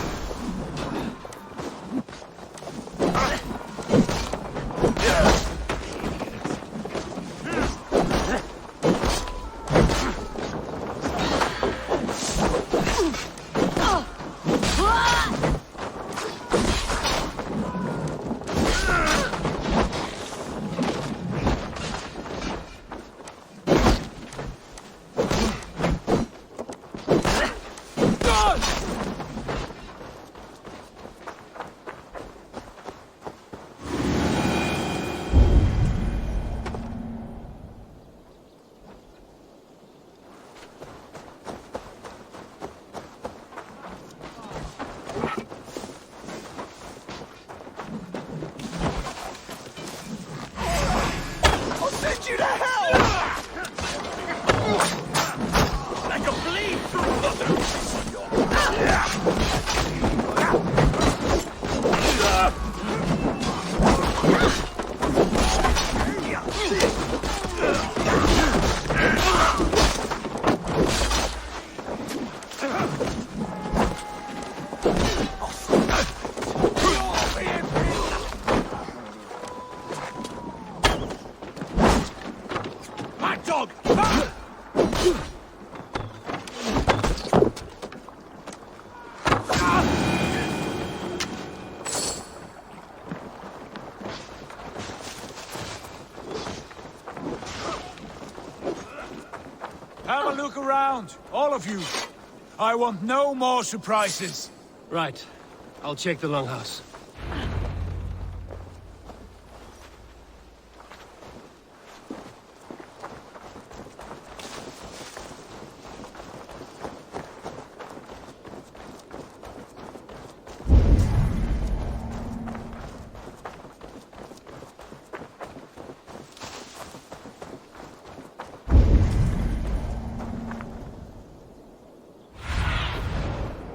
around, all of you. I want no more surprises. Right. I'll check the longhouse.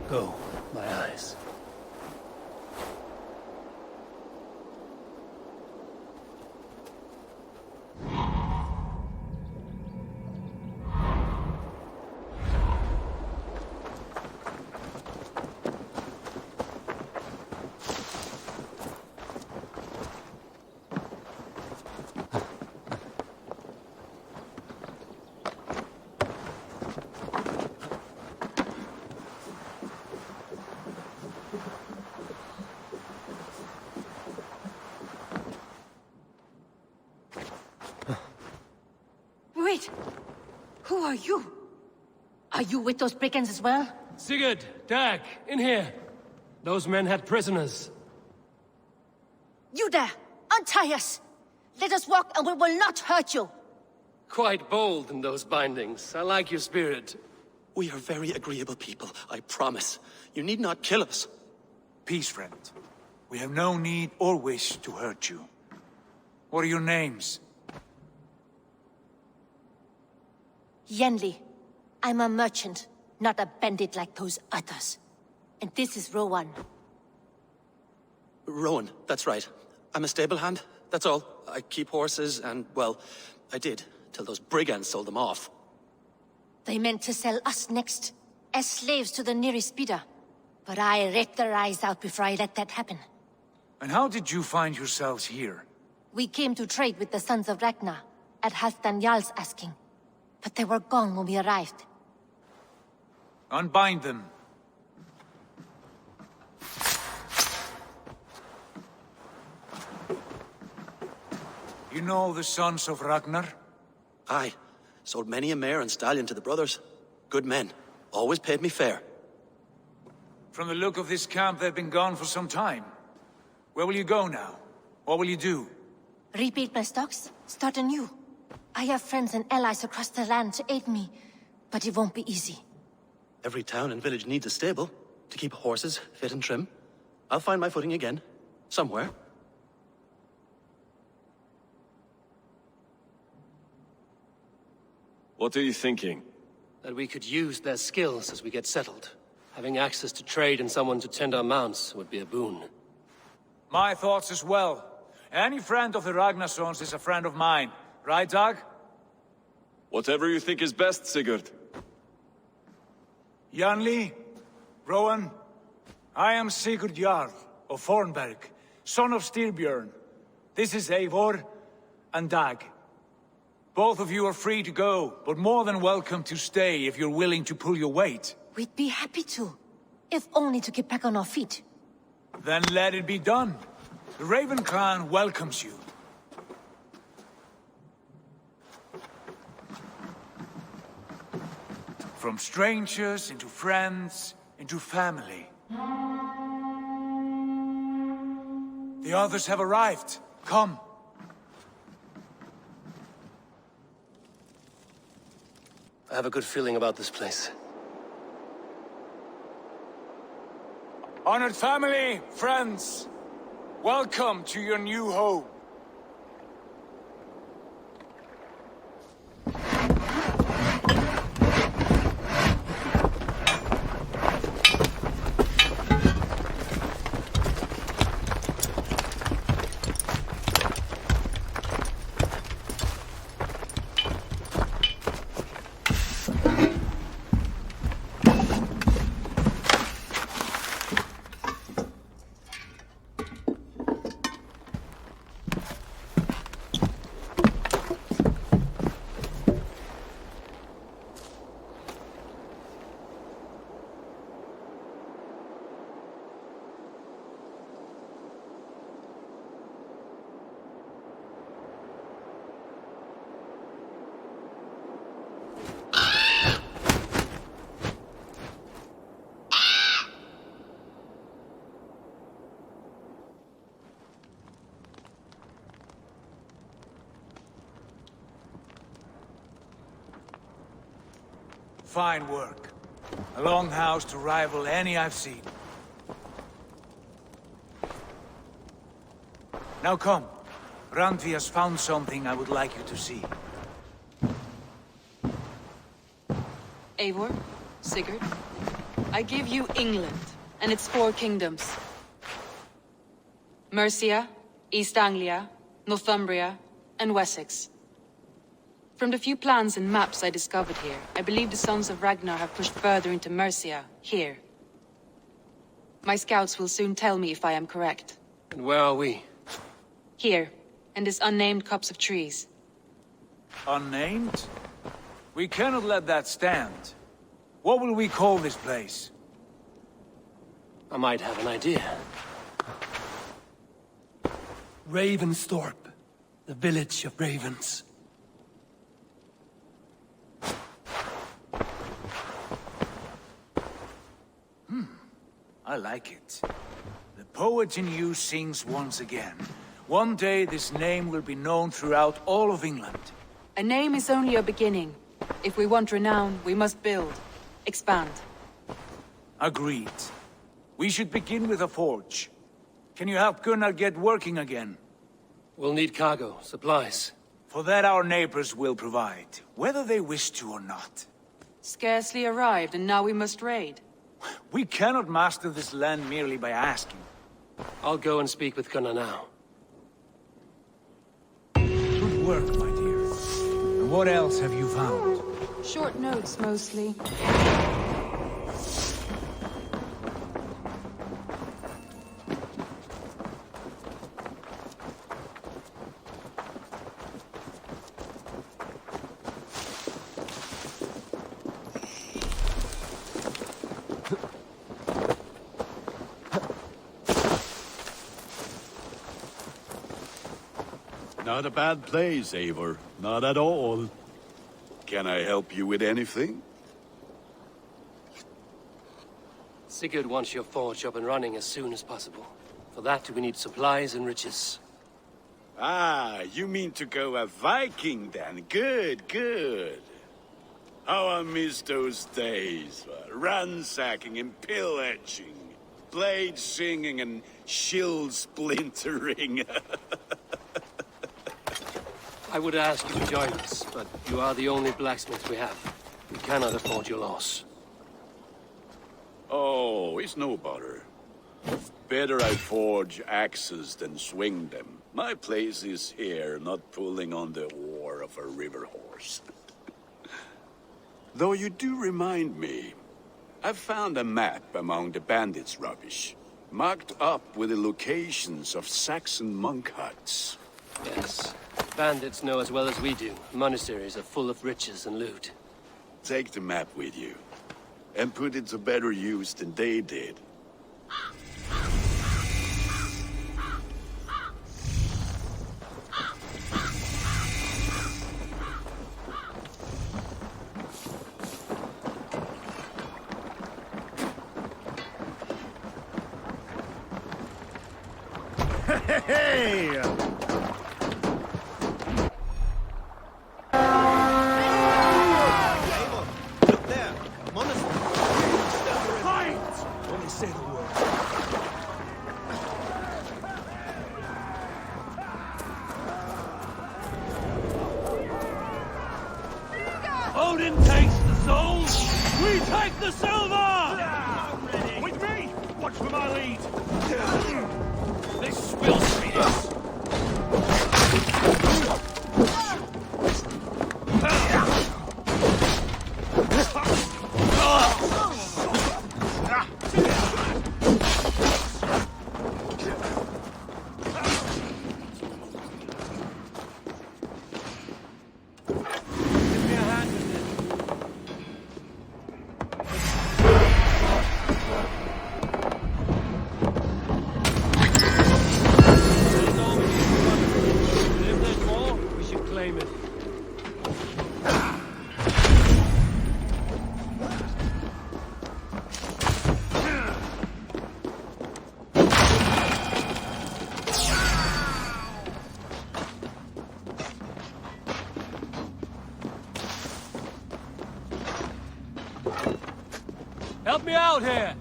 Go, my eyes. Wait! Who are you? Are you with those brigands as well? Sigurd, Dag, in here. Those men had prisoners. You there! Untie us! Let us walk and we will not hurt you! Quite bold in those bindings. I like your spirit. We are very agreeable people, I promise. You need not kill us. Peace, friend. We have no need or wish to hurt you. What are your names? Yenli. I'm a merchant, not a bandit like those others. And this is Rowan. Rowan, that's right. I'm a stable hand, that's all. I keep horses and, well, I did, till those brigands sold them off. They meant to sell us next, as slaves to the nearest bidder. But I ripped their eyes out before I let that happen. And how did you find yourselves here? We came to trade with the Sons of Ragnar, at Halfdan Jarl's asking. But they were gone when we arrived. Unbind them. You know the Sons of Ragnar? Aye. Sold many a mare and stallion to the brothers. Good men. Always paid me fair. From the look of this camp, they've been gone for some time. Where will you go now? What will you do? Rebuild my stocks, start anew. I have friends and allies across the land to aid me, but it won't be easy. Every town and village needs a stable to keep horses fit and trim. I'll find my footing again. Somewhere. What are you thinking? That we could use their skills as we get settled. Having access to trade and someone to tend our mounts would be a boon. My thoughts as well. Any friend of the Ragnarsons is a friend of mine. Right, Dag? Whatever you think is best, Sigurd. Janli, Rowan, I am Sigurd Jarl of Fornberg, son of Styrbjörn. This is Eivor and Dag. Both of you are free to go, but more than welcome to stay if you're willing to pull your weight. We'd be happy to, if only to get back on our feet. Then let it be done. The Raven clan welcomes you. From strangers into friends, into family. The others have arrived. Come. I have a good feeling about this place. Honored family, friends, welcome to your new home. Fine work. A longhouse to rival any I've seen. Now come. Randvi has found something I would like you to see. Eivor, Sigurd, I give you England and its 4 kingdoms. Mercia, East Anglia, Northumbria, and Wessex. From the few plans and maps I discovered here, I believe the Sons of Ragnar have pushed further into Mercia, here. My scouts will soon tell me if I am correct. And where are we? Here, in this unnamed copse of trees. Unnamed? We cannot let that stand. What will we call this place? I might have an idea. Ravensthorpe, the village of ravens. I like it. The poet in you sings once again. One day this name will be known throughout all of England. A name is only a beginning. If we want renown, we must build. Expand. Agreed. We should begin with a forge. Can you help Gunnar get working again? We'll need cargo, supplies. For that our neighbors will provide, whether they wish to or not. Scarcely arrived, and now we must raid. We cannot master this land merely by asking. I'll go and speak with Gunnar now. Good work, my dear. And what else have you found? Short notes, mostly. Not a bad place, Eivor. Not at all. Can I help you with anything? Sigurd wants your forge up and running as soon as possible. For that, we need supplies and riches. Ah, you mean to go a Viking then? Good, good. How I miss those days. Ransacking and pillaging. Blade singing and shield splintering. I would ask you to join us, but you are the only blacksmith we have. We cannot afford your loss. Oh, it's no bother. Better I forge axes than swing them. My place is here, not pulling on the oar of a river horse. Though you do remind me, I've found a map among the bandits' rubbish, marked up with the locations of Saxon monk huts. Yes. Bandits know as well as we do. Monasteries are full of riches and loot. Take the map with you, and put it to better use than they did. Hey! Odin takes the souls, we take the silver! With me! Watch for my lead! This will speed us! Help me out here!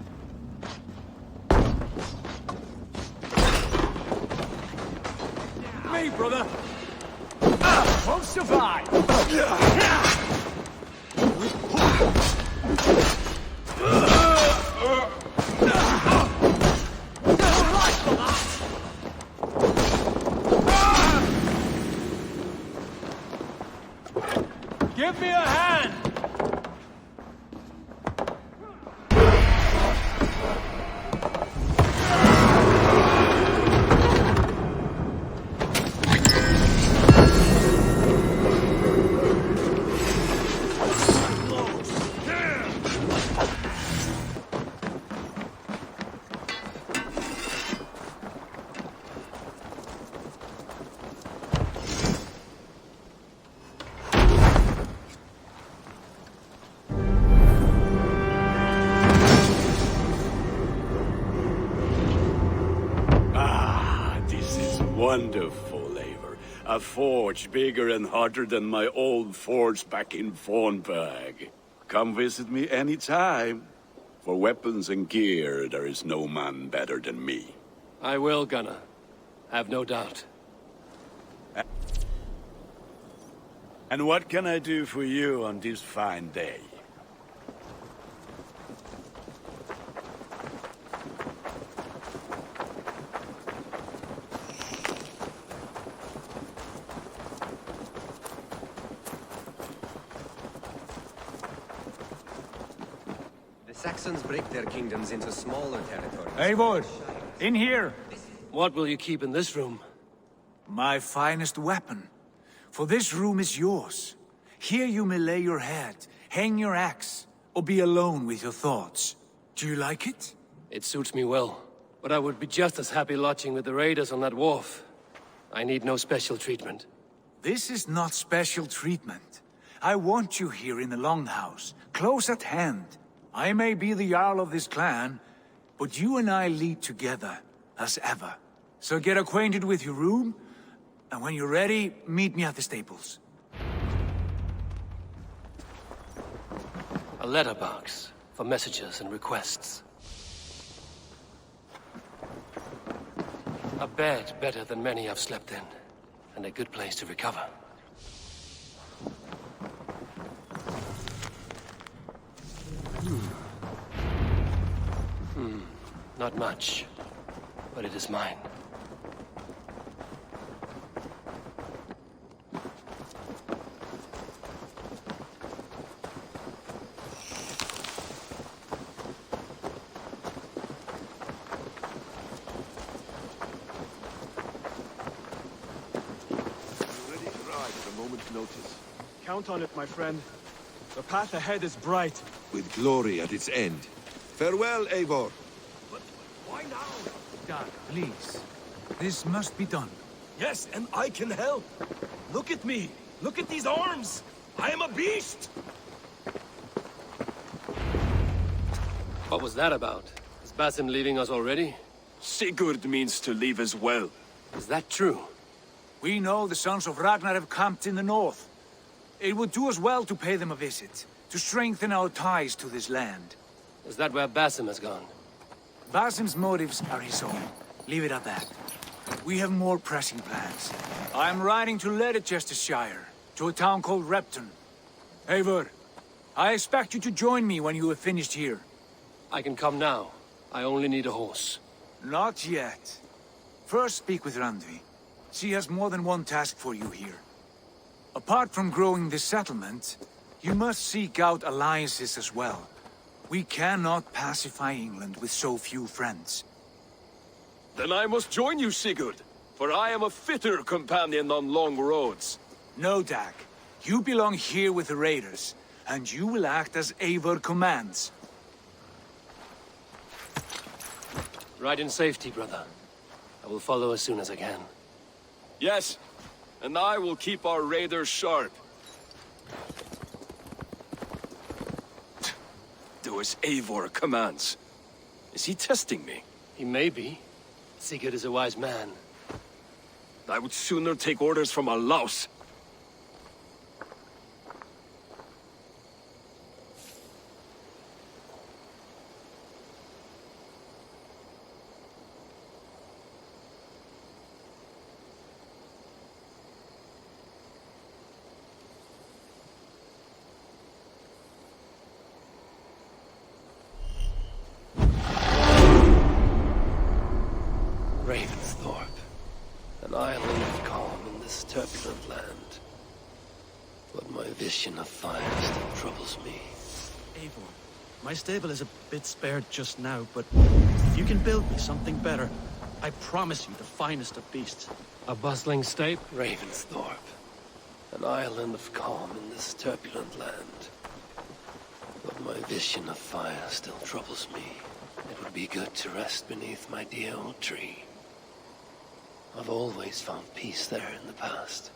Me, brother! Won't survive! Give me a hand! Wonderful, Eivor. A forge bigger and hotter than my old forge back in Fornburg. Come visit me anytime. For weapons and gear, there is no man better than me. I will, Gunnar. Have no doubt. And what can I do for you on this fine day? Saxons break their kingdoms into smaller territories. Eivor, in here! What will you keep in this room? My finest weapon. For this room is yours. Here you may lay your head, hang your axe, or be alone with your thoughts. Do you like it? It suits me well. But I would be just as happy lodging with the raiders on that wharf. I need no special treatment. This is not special treatment. I want you here in the Longhouse, close at hand. I may be the Jarl of this clan, but you and I lead together, as ever. So get acquainted with your room, and when you're ready, meet me at the stables. A letterbox for messages and requests. A bed better than many I've slept in, and a good place to recover. Not much, but it is mine. Ready to ride at a moment's notice. Count on it, my friend. The path ahead is bright. With glory at its end. Farewell, Eivor. Why now? Dad, please. This must be done. Yes, and I can help. Look at me. Look at these arms. I am a beast. What was that about? Is Basim leaving us already? Sigurd means to leave as well. Is that true? We know the sons of Ragnar have camped in the north. It would do us well to pay them a visit, to strengthen our ties to this land. Is that where Basim has gone? Basim's motives are his own. Leave it at that. We have more pressing plans. I'm riding to Leicestershire, to a town called Repton. Eivor, I expect you to join me when you have finished here. I can come now. I only need a horse. Not yet. First speak with Randvi. She has more than one task for you here. Apart from growing this settlement, you must seek out alliances as well. We cannot pacify England with so few friends. Then I must join you, Sigurd, for I am a fitter companion on long roads. No, Dag. You belong here with the raiders, and you will act as Eivor commands. Ride in safety, brother. I will follow as soon as I can. Yes, and I will keep our raiders sharp. Do as Eivor commands. Is he testing me? He may be. Sigurd is a wise man. I would sooner take orders from a louse. My stable is a bit spared just now, but if you can build me something better, I promise you the finest of beasts. A bustling state, Ravensthorpe. An island of calm in this turbulent land. But my vision of fire still troubles me. It would be good to rest beneath my dear old tree. I've always found peace there in the past.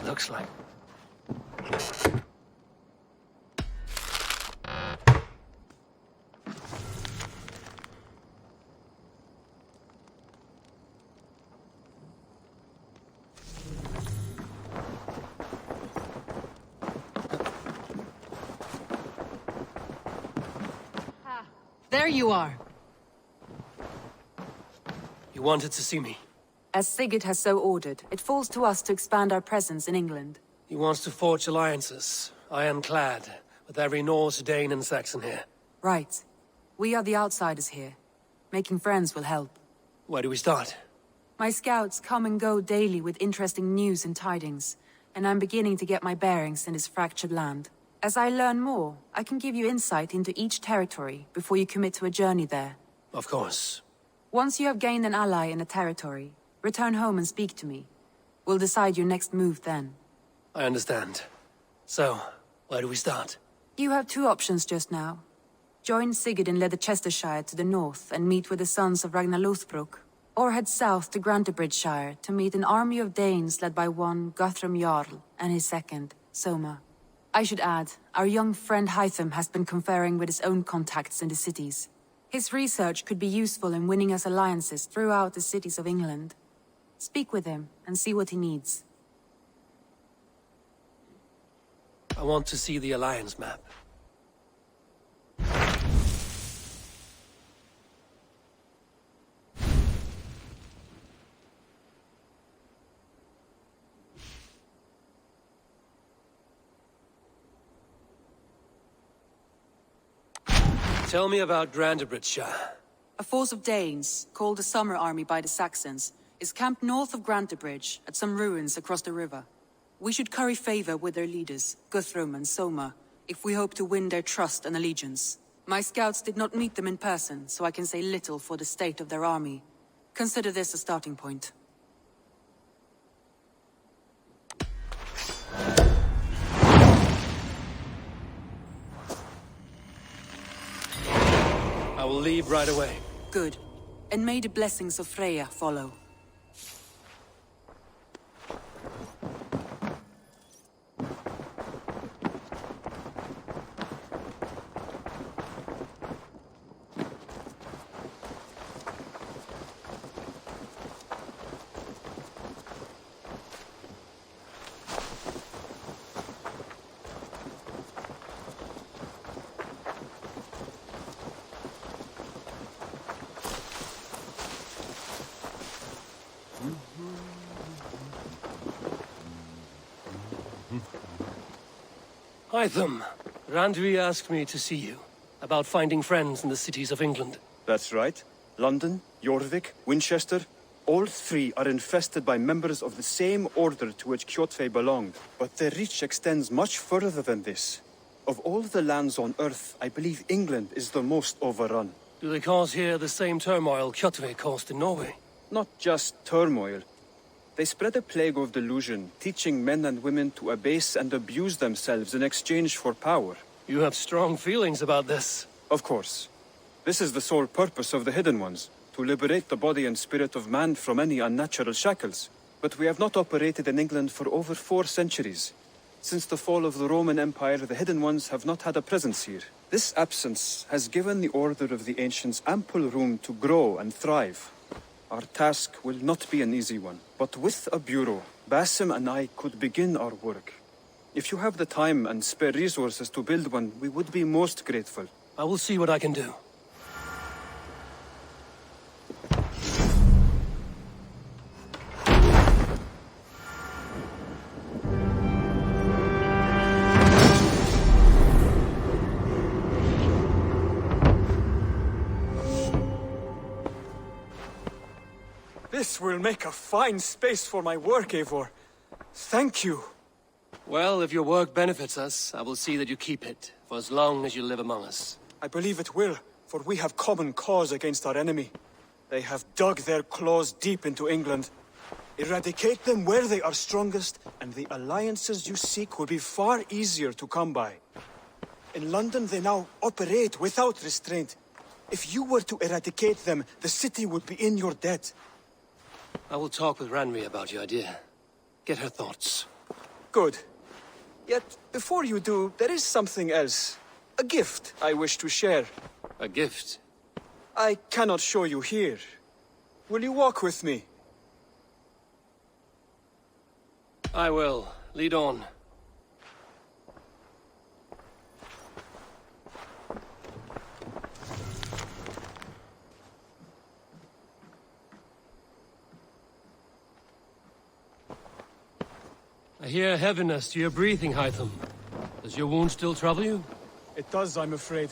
Looks like. There you are. You wanted to see me? As Sigurd has so ordered, it falls to us to expand our presence in England. He wants to forge alliances, ironclad, with every Norse, Dane and Saxon here. Right. We are the outsiders here. Making friends will help. Where do we start? My scouts come and go daily with interesting news and tidings, and I'm beginning to get my bearings in this fractured land. As I learn more, I can give you insight into each territory before you commit to a journey there. Of course. Once you have gained an ally in a territory, return home and speak to me. We'll decide your next move then. I understand. So, where do we start? You have two options just now. Join Sigurd in Leicestershire to the north and meet with the sons of Ragnar Lothbrok, or head south to Grantebridgeshire to meet an army of Danes led by one Guthrum Jarl and his second, Soma. I should add, our young friend Hytham has been conferring with his own contacts in the cities. His research could be useful in winning us alliances throughout the cities of England. Speak with him and see what he needs. I want to see the alliance map. Tell me about Grantebridgeshire. A force of Danes, called the Summer Army by the Saxons, is camped north of Grantebridge at some ruins across the river. We should curry favor with their leaders, Guthrum and Soma, if we hope to win their trust and allegiance. My scouts did not meet them in person, so I can say little for the state of their army. Consider this a starting point. I will leave right away. Good. And may the blessings of Freya follow. Hytham, Randvi asked me to see you, about finding friends in the cities of England. That's right. London, Jorvik, Winchester, all three are infested by members of the same order to which Kjotve belonged. But their reach extends much further than this. Of all the lands on Earth, I believe England is the most overrun. Do they cause here the same turmoil Kjotve caused in Norway? Not just turmoil. They spread a plague of delusion, teaching men and women to abase and abuse themselves in exchange for power. You have strong feelings about this. Of course. This is the sole purpose of the Hidden Ones, to liberate the body and spirit of man from any unnatural shackles. But we have not operated in England for over 4 centuries. Since the fall of the Roman Empire, the Hidden Ones have not had a presence here. This absence has given the Order of the Ancients ample room to grow and thrive. Our task will not be an easy one, but with a bureau, Basim and I could begin our work. If you have the time and spare resources to build one, we would be most grateful. I will see what I can do. This will make a fine space for my work, Eivor. Thank you. Well, if your work benefits us, I will see that you keep it, for as long as you live among us. I believe it will, for we have common cause against our enemy. They have dug their claws deep into England. Eradicate them where they are strongest, and the alliances you seek will be far easier to come by. In London, they now operate without restraint. If you were to eradicate them, the city would be in your debt. I will talk with Ranri about your idea. Get her thoughts. Good. Yet, before you do, there is something else. A gift I wish to share. A gift? I cannot show you here. Will you walk with me? I will. Lead on. I hear heaviness to your breathing, Hytham. Does your wound still trouble you? It does, I'm afraid.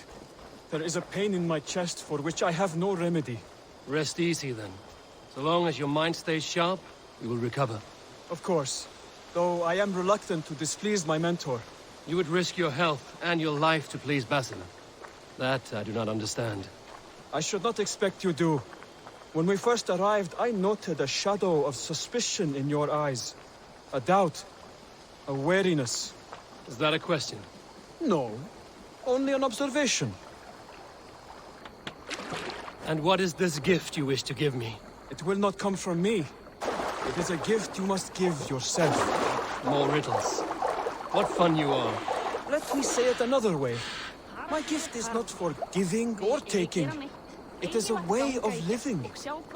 There is a pain in my chest for which I have no remedy. Rest easy, then. So long as your mind stays sharp, you will recover. Of course. Though I am reluctant to displease my mentor. You would risk your health and your life to please Basim. That I do not understand. I should not expect you do. When we first arrived, I noted a shadow of suspicion in your eyes. A doubt. A wariness. Is that a question? No. Only an observation. And what is this gift you wish to give me? It will not come from me. It is a gift you must give yourself. More riddles. What fun you are. Let me say it another way. My gift is not for giving or taking. It is a way of living.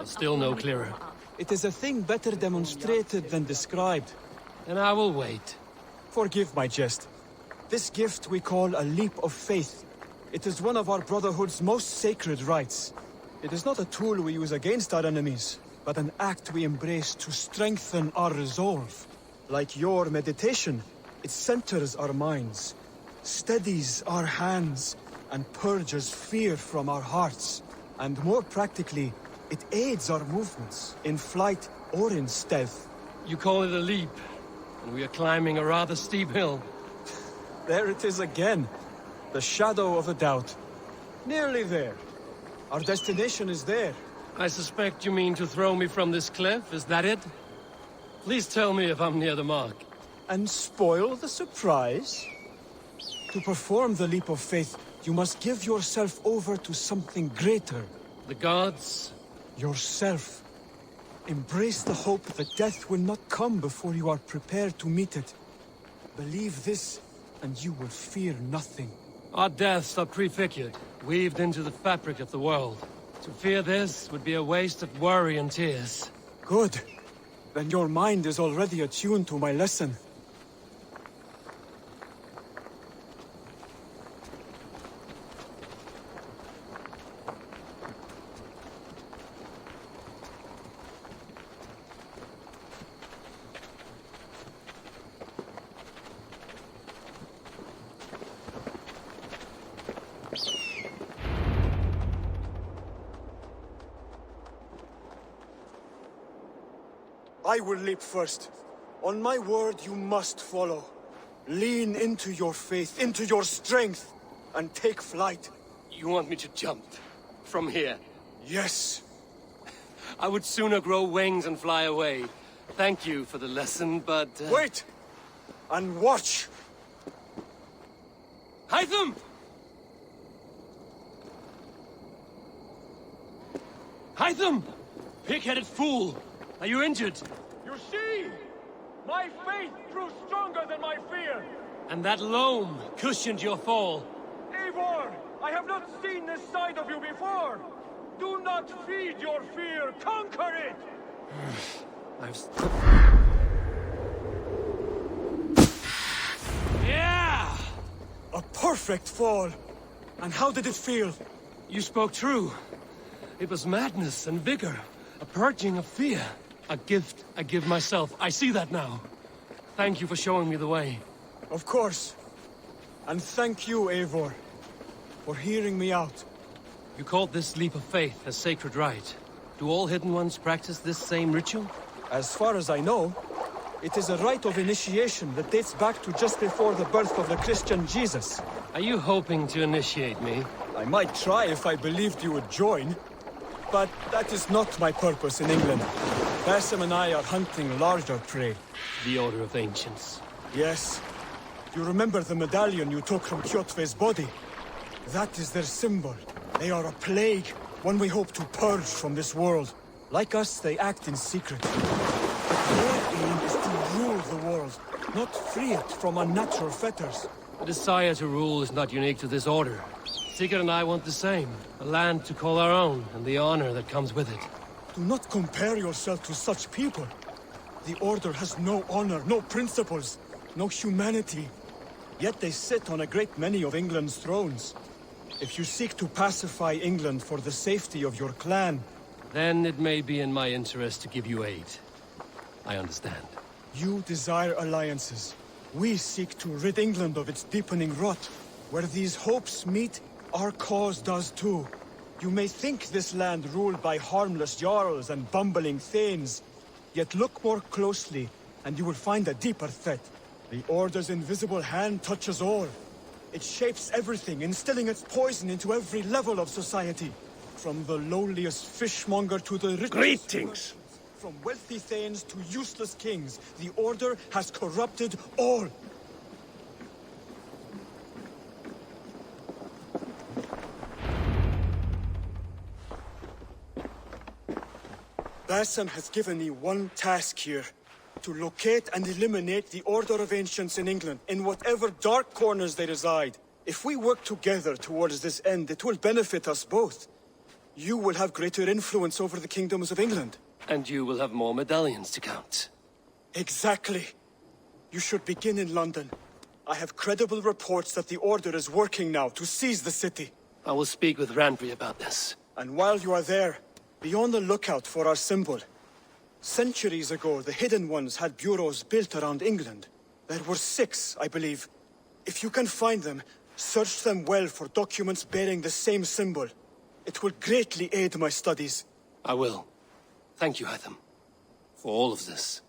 Still no clearer. It is a thing better demonstrated than described. And I will wait. Forgive my jest. This gift we call a leap of faith. It is one of our Brotherhood's most sacred rites. It is not a tool we use against our enemies, but an act we embrace to strengthen our resolve. Like your meditation, it centers our minds, steadies our hands, and purges fear from our hearts. And more practically, it aids our movements, in flight or in stealth. You call it a leap, and we are climbing a rather steep hill. There it is again. The shadow of a doubt. Nearly there. Our destination is there. I suspect you mean to throw me from this cliff, is that it? Please tell me if I'm near the mark. And spoil the surprise? To perform the leap of faith, you must give yourself over to something greater. The gods? Yourself. Embrace the hope that death will not come before you are prepared to meet it. Believe this, and you will fear nothing. Our deaths are prefigured, weaved into the fabric of the world. To fear this would be a waste of worry and tears. Good. Then your mind is already attuned to my lesson. I will leap first. On my word, you must follow. Lean into your faith, into your strength, and take flight. You want me to jump? From here? Yes. I would sooner grow wings and fly away. Thank you for the lesson, but... Wait! And watch! Hytham! Hytham! Pig-headed fool! Are you injured? You see? My faith grew stronger than my fear! And that loam cushioned your fall. Eivor! I have not seen this side of you before! Do not feed your fear! Conquer it! Yeah! A perfect fall! And how did it feel? You spoke true. It was madness and vigor. A purging of fear. A gift I give myself. I see that now. Thank you for showing me the way. Of course. And thank you, Eivor, for hearing me out. You called this leap of faith a sacred rite. Do all Hidden Ones practice this same ritual? As far as I know, it is a rite of initiation that dates back to just before the birth of the Christian Jesus. Are you hoping to initiate me? I might try if I believed you would join. But that is not my purpose in England. Basim and I are hunting larger prey. The Order of Ancients. Yes. You remember the medallion you took from Kjotve's body? That is their symbol. They are a plague, one we hope to purge from this world. Like us, they act in secret. But their aim is to rule the world, not free it from unnatural fetters. The desire to rule is not unique to this order. Sigurd and I want the same. A land to call our own, and the honor that comes with it. Do not compare yourself to such people. The Order has no honor, no principles, no humanity. Yet they sit on a great many of England's thrones. If you seek to pacify England for the safety of your clan... Then it may be in my interest to give you aid. I understand. You desire alliances. We seek to rid England of its deepening rot. Where these hopes meet, our cause does too. You may think this land ruled by harmless jarls and bumbling thanes. Yet look more closely, and you will find a deeper threat. The Order's invisible hand touches all. It shapes everything, instilling its poison into every level of society. From the lowliest fishmonger to the richest... Greetings! From wealthy thanes to useless kings, the Order has corrupted all. Basim has given me one task here. To locate and eliminate the Order of Ancients in England, in whatever dark corners they reside. If we work together towards this end, it will benefit us both. You will have greater influence over the kingdoms of England. And you will have more medallions to count. Exactly. You should begin in London. I have credible reports that the Order is working now to seize the city. I will speak with Randry about this. And while you are there, be on the lookout for our symbol. Centuries ago, the Hidden Ones had bureaus built around England. There were 6, I believe. If you can find them, search them well for documents bearing the same symbol. It will greatly aid my studies. I will. Thank you, Hytham, for all of this.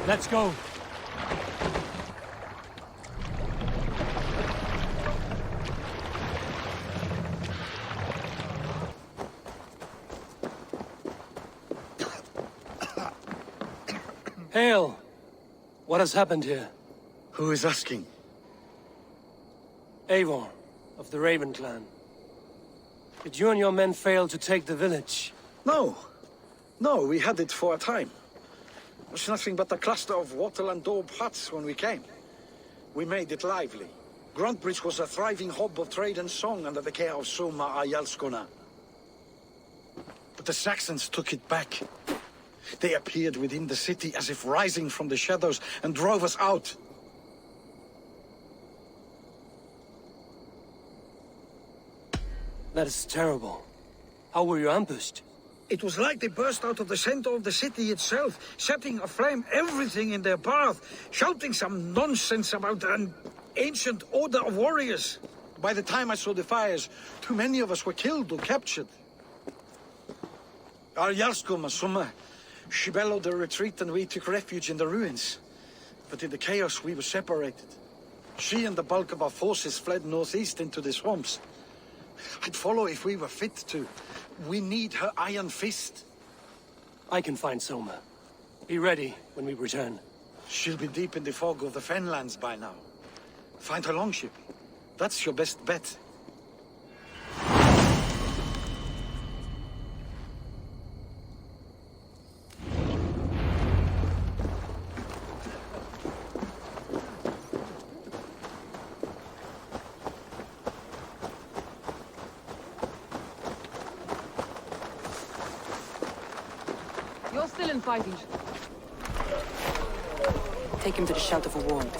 Let's go. Hail! What has happened here? Who is asking? Eivor, of the Raven clan. Did you and your men fail to take the village? No. No, we had it for a time. It was nothing but a cluster of wattle and daub huts when we came. We made it lively. Gruntbridge was a thriving hub of trade and song under the care of Soma Ayalskona. But the Saxons took it back. They appeared within the city as if rising from the shadows and drove us out. That is terrible. How were you ambushed? It was like they burst out of the center of the city itself, setting aflame everything in their path, shouting some nonsense about an ancient order of warriors. By the time I saw the fires, too many of us were killed or captured. Our Jarlskoma, Summa, she bellowed a retreat and we took refuge in the ruins. But in the chaos we were separated. She and the bulk of our forces fled northeast into the swamps. I'd follow if we were fit to. We need her iron fist. I can find Soma. Be ready when we return. She'll be deep in the fog of the Fenlands by now. Find her longship. That's your best bet. Still in fighting. Take him to the shelter for warmth.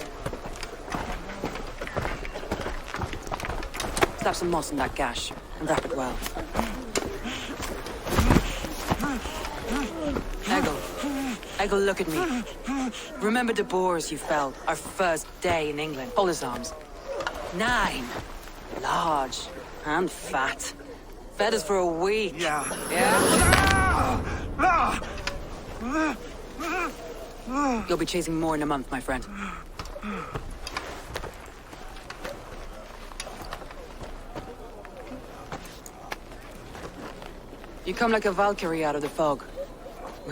Slap some moss in that gash and wrap it well. Eggle, look at me. Remember the boars you felled our first day in England? Hold his arms. 9. Large and fat. Fed us for a week. Yeah? You'll be chasing more in a month, my friend. You come like a Valkyrie out of the fog.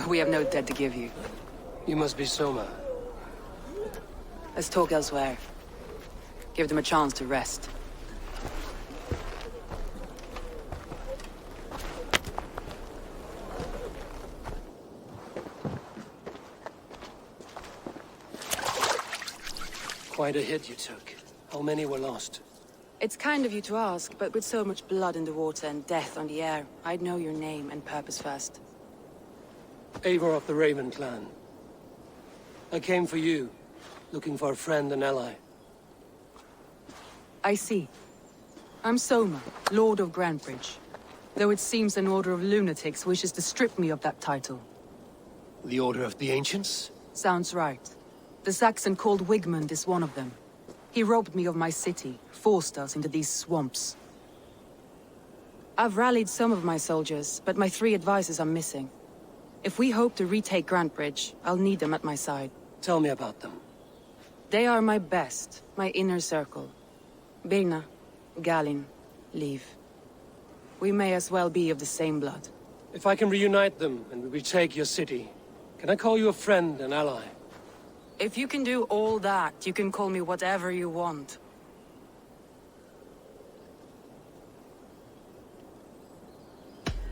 We have no dead to give you. You must be Soma. Let's talk elsewhere. Give them a chance to rest. Quite a hit you took. How many were lost? It's kind of you to ask, but with so much blood in the water and death on the air, I'd know your name and purpose first. Eivor of the Raven clan. I came for you, looking for a friend and ally. I see. I'm Soma, Lord of Grantebridge. Though it seems an order of lunatics wishes to strip me of that title. The Order of the Ancients? Sounds right. The Saxon called Wigmund is one of them. He robbed me of my city, forced us into these swamps. I've rallied some of my soldiers, but my 3 advisors are missing. If we hope to retake Grantebridge, I'll need them at my side. Tell me about them. They are my best, my inner circle. Birna, Galin, Liv. We may as well be of the same blood. If I can reunite them and we retake your city, can I call you a friend and ally? If you can do all that, you can call me whatever you want.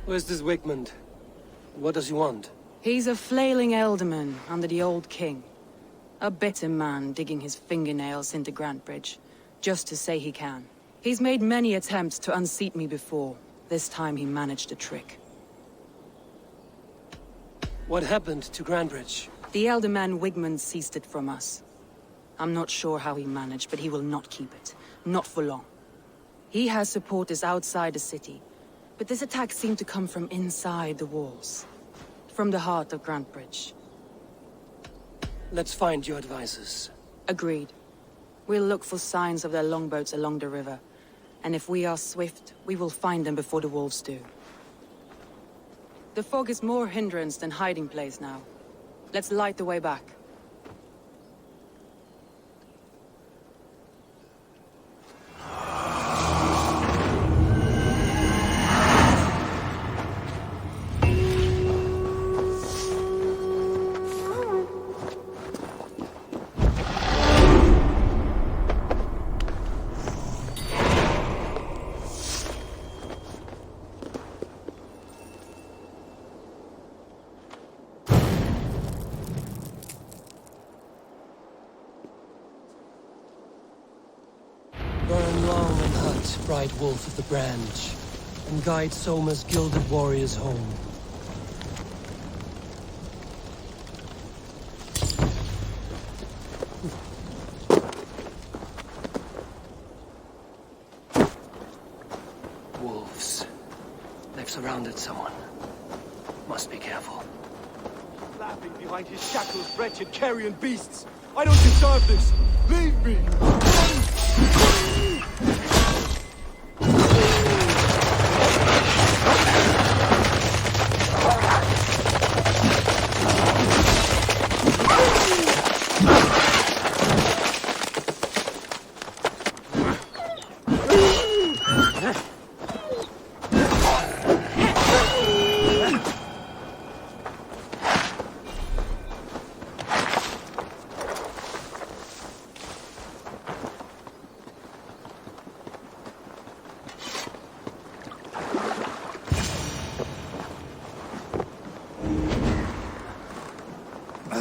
Where's this Wigmund? What does he want? He's a flailing elderman under the old king. A bitter man digging his fingernails into Grantebridge, just to say he can. He's made many attempts to unseat me before. This time he managed a trick. What happened to Grantebridge? The elder man Wigmund seized it from us. I'm not sure how he managed, but he will not keep it. Not for long. He has supporters outside the city, but this attack seemed to come from inside the walls. From the heart of Grantebridge. Let's find your advisors. Agreed. We'll look for signs of their longboats along the river. And if we are swift, we will find them before the wolves do. The fog is more hindrance than hiding place now. Let's light the way back. Burn long and hot, bright wolf of the branch, and guide Soma's gilded warriors home. Wolves. They've surrounded someone. Must be careful. Laughing behind his shackles, wretched carrion beasts! I don't deserve this! Leave me!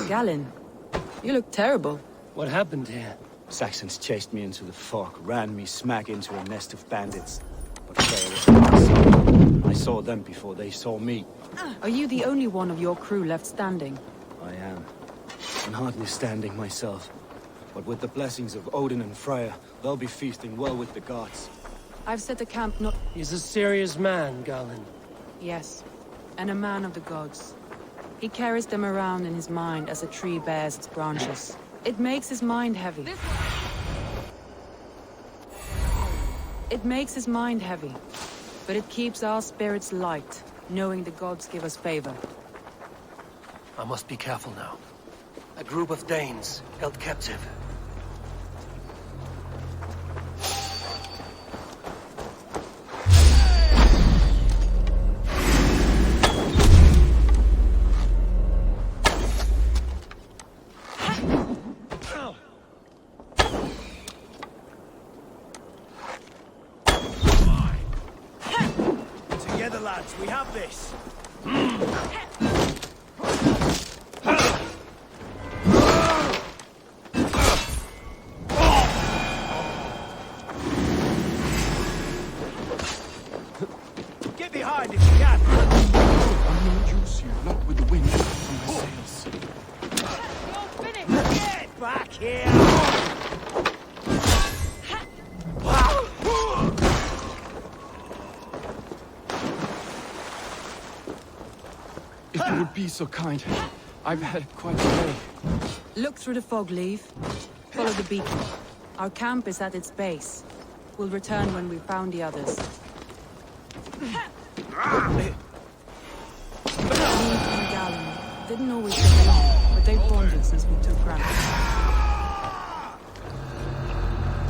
Galin, you look terrible. What happened here? Saxons chased me into the fog, ran me smack into a nest of bandits. But Freya was on my side. I saw them before they saw me. Are you the only one of your crew left standing? I am. And hardly standing myself. But with the blessings of Odin and Freya, they'll be feasting well with the gods. I've set the camp not... He's a serious man, Galen. Yes, and a man of the gods. He carries them around in his mind as a tree bears its branches. It makes his mind heavy. It makes his mind heavy, but it keeps our spirits light, knowing the gods give us favor. I must be careful now. A group of Danes held captive. Together, lads, we have this. Get behind if you can. I'm no use here, not with the wind from my sails. You're finished. Get back here. If you would be so kind, I've had quite a day. Look through the fog, Leaf. Follow the beacon. Our camp is at its base. We'll return when we've found the others. Leaf and Galen didn't always get along, but they've bonded since we took ground.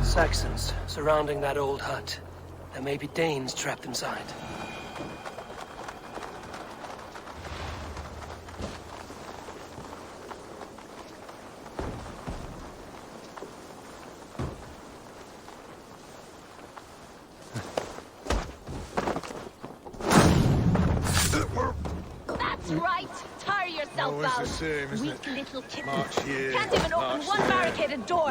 Saxons surrounding that old hut. There may be Danes trapped inside. That's right. Tire yourself Always out. the same, isn't Weak little kitten. March here, Can't even open march one there. barricaded door.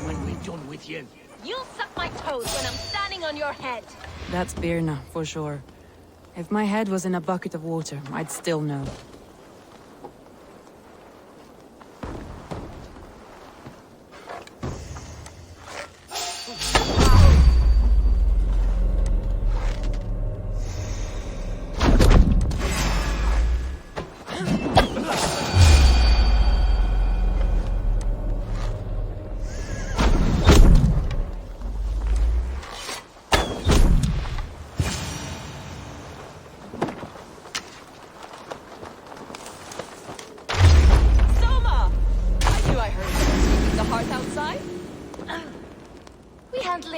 When we're done with you. You'll suck my toes when I'm standing on your head. That's Birna, for sure. If my head was in a bucket of water, I'd still know.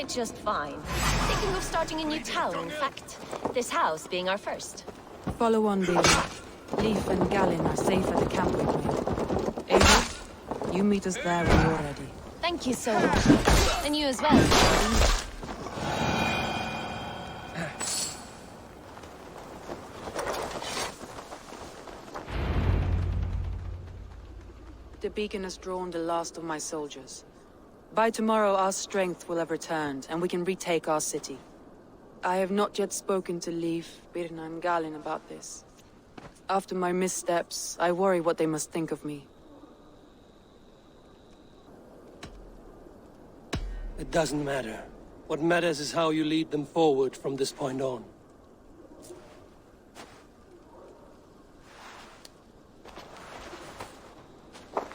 Just fine. Thinking of starting a new town, in fact. This house being our first. Follow on, baby. Leif and Galen are safe at the camp with me. Ava, you meet us there when you're ready. Thank you so much. And you as well. The beacon has drawn the last of my soldiers. By tomorrow, our strength will have returned, and we can retake our city. I have not yet spoken to Leif, Birna, and Galen about this. After my missteps, I worry what they must think of me. It doesn't matter. What matters is how you lead them forward from this point on.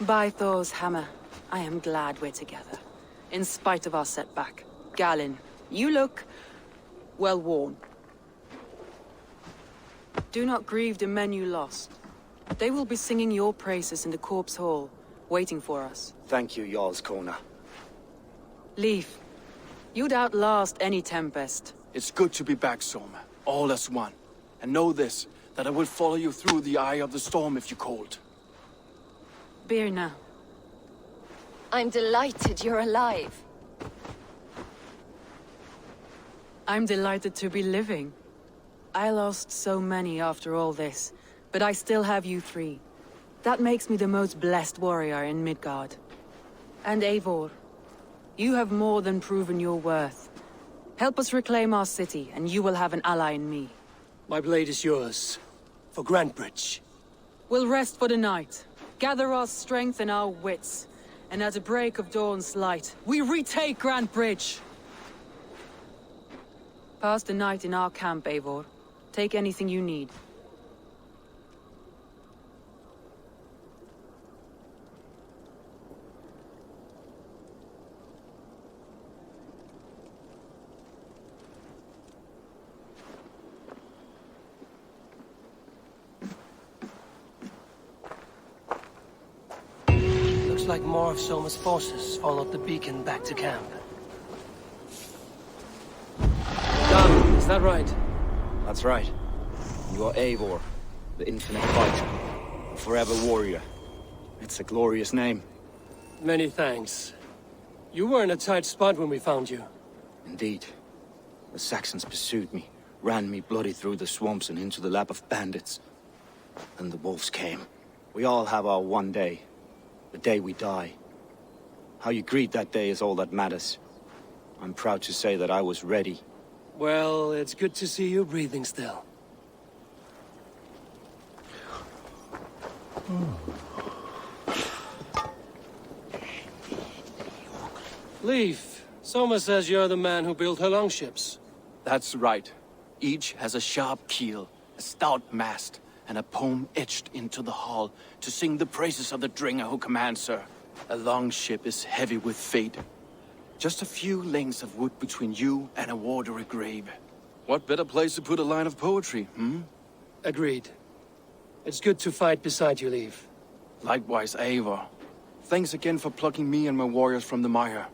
By Thor's hammer, I am glad we're together. In spite of our setback. Galen, you look... well worn. Do not grieve the men you lost. They will be singing your praises in the corpse hall, waiting for us. Thank you, Jarl's Corner. Leif, you'd outlast any tempest. It's good to be back, Soma. All as one. And know this, that I will follow you through the eye of the storm if you called. Birna. I'm delighted you're alive. I'm delighted to be living. I lost so many after all this, but I still have you three. That makes me the most blessed warrior in Midgard. And Eivor, you have more than proven your worth. Help us reclaim our city, and you will have an ally in me. My blade is yours. For Grantbridge. We'll rest for the night. Gather our strength and our wits. And at the break of dawn's light, we retake Grantbridge! Pass the night in our camp, Eivor. Take anything you need. Looks like more of Soma's forces followed the beacon back to camp. Is that right? That's right. You are Eivor, the infinite fighter, a forever warrior. It's a glorious name. Many thanks. You were in a tight spot when we found you. Indeed. The Saxons pursued me, ran me bloody through the swamps and into the lap of bandits. Then the wolves came. We all have our one day. The day we die. How you greet that day is all that matters. I'm proud to say that I was ready. Well, it's good to see you breathing still. Leif, Soma says you're the man who built her longships. That's right. Each has a sharp keel, a stout mast, and a poem etched into the hull to sing the praises of the Dringer who commands her. A longship is heavy with fate. Just a few lengths of wood between you and a watery grave. What better place to put a line of poetry, hmm? Agreed. It's good to fight beside you, Leif. Likewise, Eivor. Thanks again for plucking me and my warriors from the mire.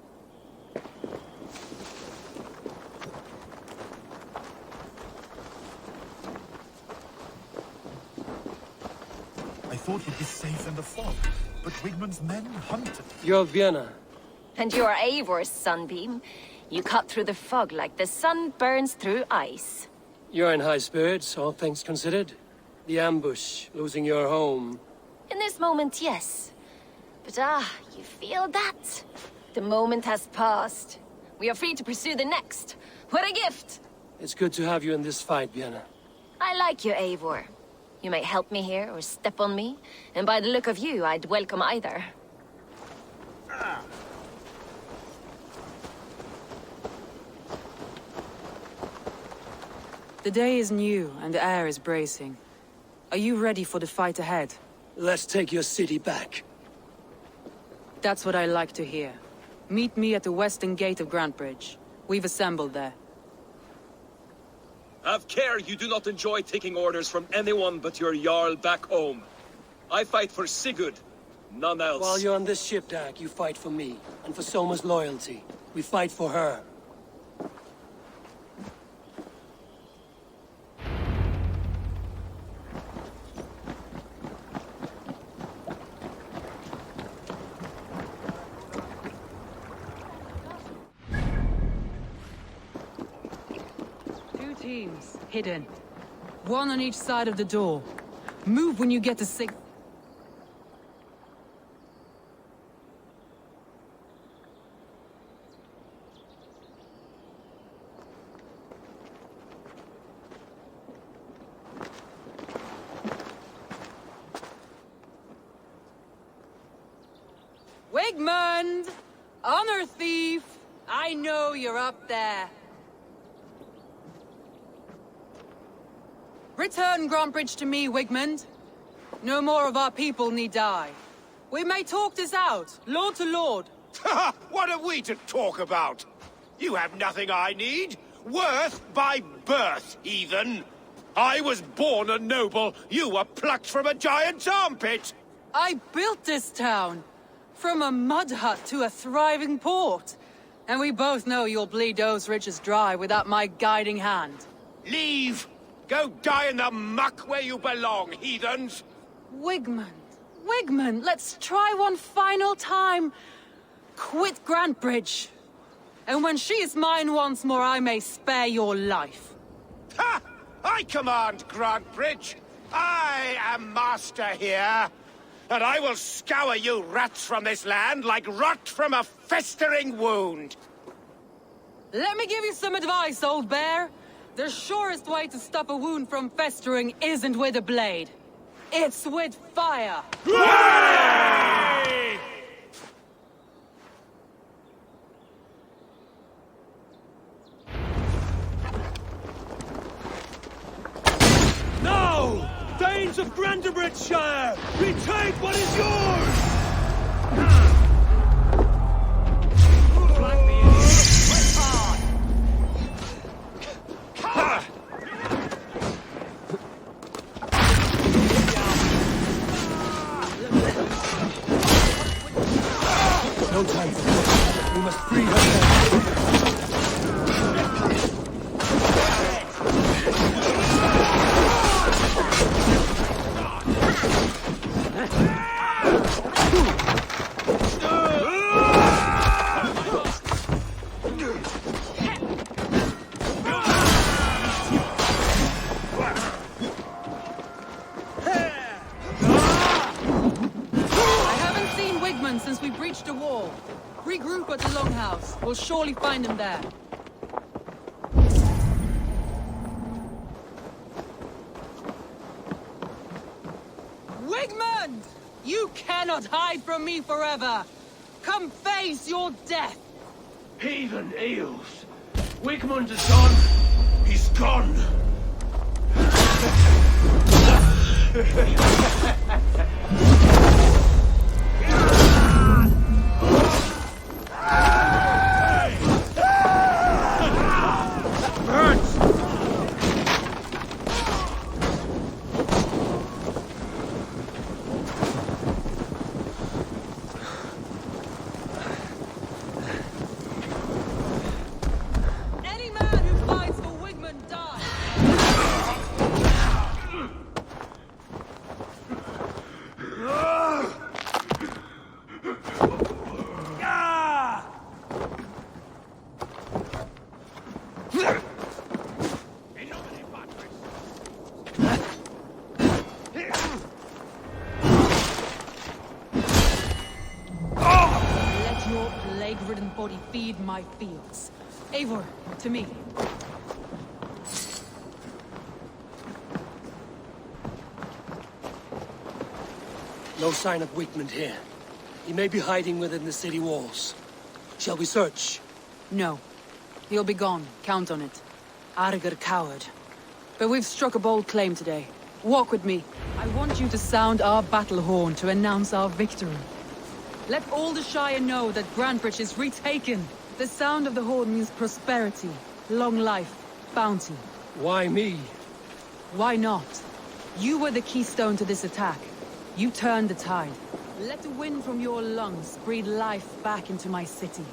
I thought he'd be safe in the fog, but Wigmund's men hunted. You're Vienna. And you're Eivor's sunbeam. You cut through the fog like the sun burns through ice. You're in high spirits, all things considered. The ambush, losing your home. In this moment, yes. But you feel that? The moment has passed. We are free to pursue the next. What a gift! It's good to have you in this fight, Vienna. I like you, Eivor. You may help me here or step on me, and by the look of you, I'd welcome either. The day is new, and the air is bracing. Are you ready for the fight ahead? Let's take your city back. That's what I like to hear. Meet me at the western gate of Grantbridge. We've assembled there. Have care you do not enjoy taking orders from anyone but your Jarl back home. I fight for Sigurd, none else. While you're on this ship, Dag, you fight for me, and for Soma's loyalty. We fight for her. Teams, hidden. One on each side of the door. Move when you get the signal. Wigmund! Honor thief! I know you're up there. Return Grantbridge to me, Wigmund. No more of our people need die. We may talk this out, lord to lord. What are we to talk about? You have nothing I need. Worth by birth, heathen. I was born a noble. You were plucked from a giant's armpit. I built this town. From a mud hut to a thriving port. And we both know you'll bleed those riches dry without my guiding hand. Leave! Go die in the muck where you belong, heathens! Wigmund, let's try one final time. Quit Grantbridge. And when she is mine once more, I may spare your life. Ha! I command Grantbridge. I am master here. And I will scour you rats from this land like rot from a festering wound. Let me give you some advice, old bear. The surest way to stop a wound from festering isn't with a blade. It's with fire! Now! Danes of Brandenburgshire! Retake what is yours! No time for this. We must free her. Since we breached the wall. Regroup at the Longhouse. We'll surely find him there. Wigmund! You cannot hide from me forever! Come face your death! Heathen eels! Wigmund is gone! He's gone! Body feed my fields. Eivor, to me. No sign of Wigmund here. He may be hiding within the city walls. Shall we search? No. He'll be gone. Count on it. Arger coward. But we've struck a bold claim today. Walk with me. I want you to sound our battle horn to announce our victory. Let all the Shire know that Grantebridge is retaken. The sound of the horn means prosperity, long life, bounty. Why me? Why not? You were the keystone to this attack. You turned the tide. Let the wind from your lungs breathe life back into my city.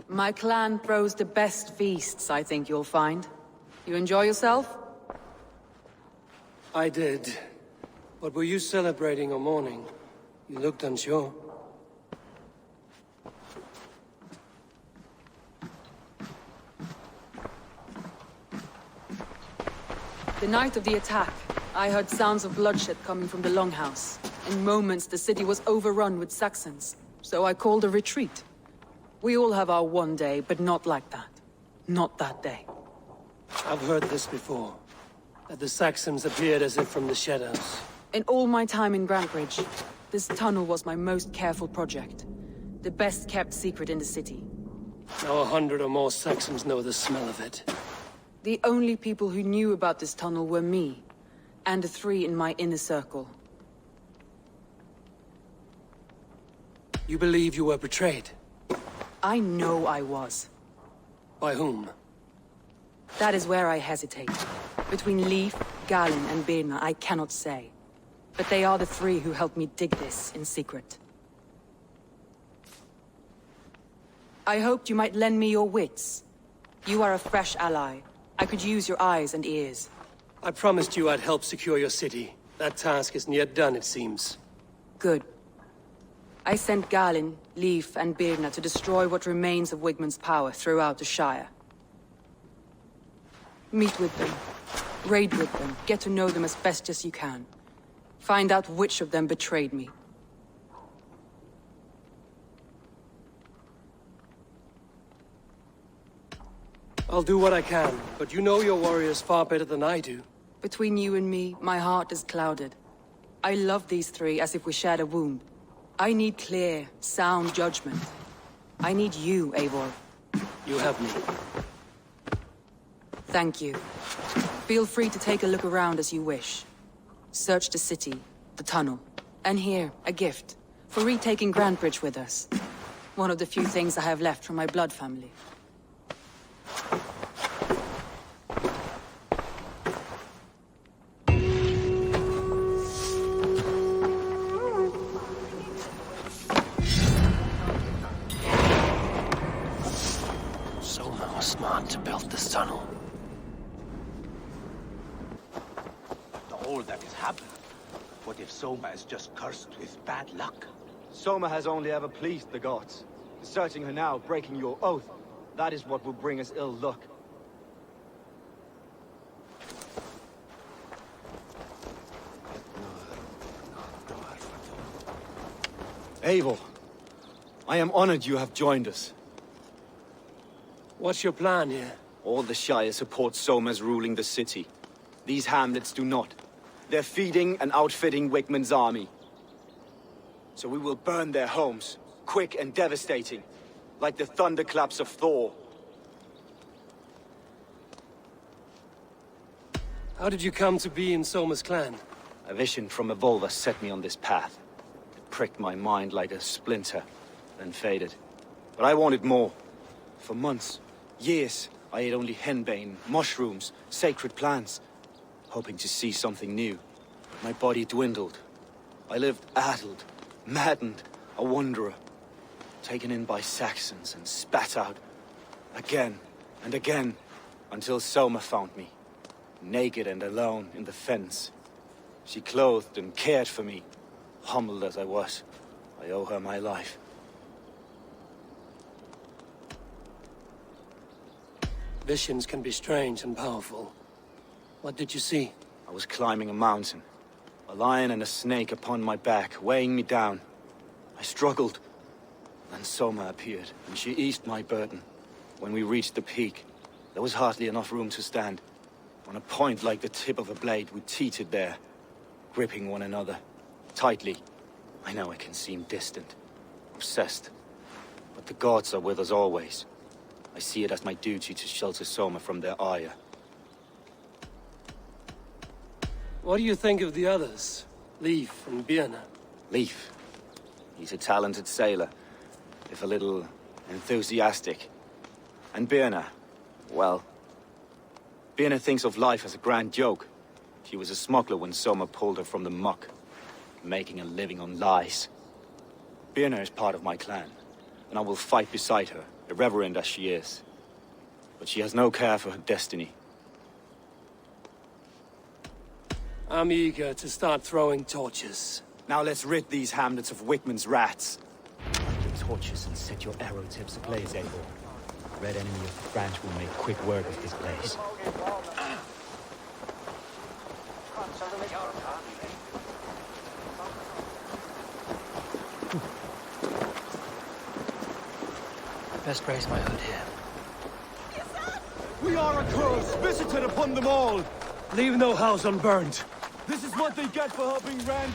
My clan throws the best feasts, I think you'll find. You enjoy yourself? I did. But were you celebrating or mourning? You looked unsure. The night of the attack, I heard sounds of bloodshed coming from the Longhouse. In moments, the city was overrun with Saxons, so I called a retreat. We all have our one day, but not like that. Not that day. I've heard this before. That the Saxons appeared as if from the shadows. In all my time in Grantbridge, this tunnel was my most careful project. The best kept secret in the city. Now 100 or more Saxons know the smell of it. The only people who knew about this tunnel were me, and the 3 in my inner circle. You believe you were betrayed? I know I was. By whom? That is where I hesitate. Between Leif, Galen, and Birna, I cannot say. But they are the 3 who helped me dig this in secret. I hoped you might lend me your wits. You are a fresh ally. I could use your eyes and ears. I promised you I'd help secure your city. That task isn't yet done, it seems. Good. I sent Galen, Leif, and Birna to destroy what remains of Wigmund's power throughout the Shire. Meet with them. Raid with them. Get to know them as best as you can. Find out which of them betrayed me. I'll do what I can, but you know your warriors far better than I do. Between you and me, my heart is clouded. I love these 3 as if we shared a womb. I need clear, sound judgment. I need you, Eivor. You have me. Thank you. Feel free to take a look around as you wish. Search the city, the tunnel, and here, a gift, for retaking Grantbridge with us. One of the few things I have left from my blood family. Soma was smart to build this tunnel. All that has happened. What if Soma is just cursed with bad luck? Soma has only ever pleased the gods. Deserting her now, breaking your oath, that is what will bring us ill luck. Eivor, I am honored you have joined us. What's your plan here? All the Shire support Soma's ruling the city. These hamlets do not. They're feeding and outfitting Wigmund's army. So we will burn their homes, quick and devastating, like the thunderclaps of Thor. How did you come to be in Soma's clan? A vision from Evolva set me on this path. It pricked my mind like a splinter, then faded. But I wanted more. For months, years, I ate only henbane, mushrooms, sacred plants, hoping to see something new. But my body dwindled. I lived addled, maddened, a wanderer, taken in by Saxons and spat out again and again, until Soma found me, naked and alone in the fens. She clothed and cared for me, humbled as I was. I owe her my life. Visions can be strange and powerful. What did you see? I was climbing a mountain. A lion and a snake upon my back, weighing me down. I struggled. Then Soma appeared, and she eased my burden. When we reached the peak, there was hardly enough room to stand. On a point like the tip of a blade, we teetered there, gripping one another, tightly. I know it can seem distant, obsessed, but the gods are with us always. I see it as my duty to shelter Soma from their ire. What do you think of the others? Leif and Birna? Leif. He's a talented sailor, if a little enthusiastic. And Birna, well, Birna thinks of life as a grand joke. She was a smuggler when Soma pulled her from the muck, making a living on lies. Birna is part of my clan, and I will fight beside her, irreverent as she is. But she has no care for her destiny. I'm eager to start throwing torches. Now let's rid these hamlets of Wickman's rats. The torches and set your arrow tips ablaze, Eivor. Red enemy of the branch will make quick work of this blaze. Best raise my hood here. We are a curse visited upon them all. Leave no house unburned. This is what they get for helping Rand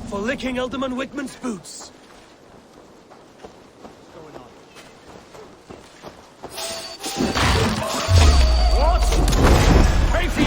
For licking Alderman Wickman's boots. What? Crazy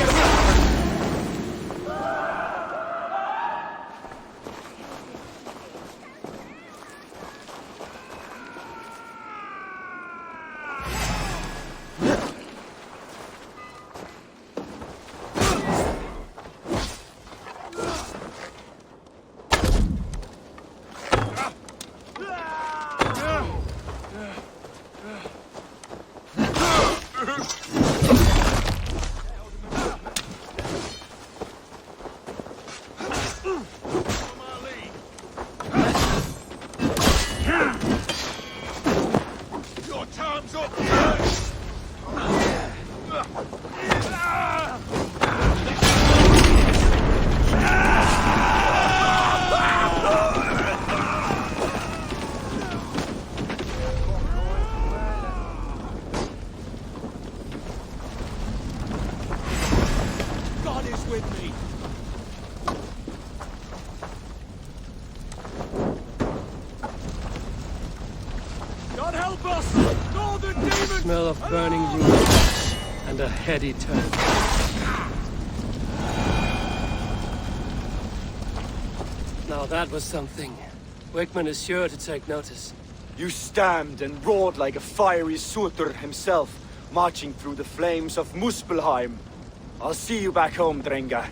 Smell of burning ruins and a heady turn. Now that was something. Wickman is sure to take notice. You stamped and roared like a fiery Surtur himself, marching through the flames of Muspelheim. I'll see you back home, Drenga.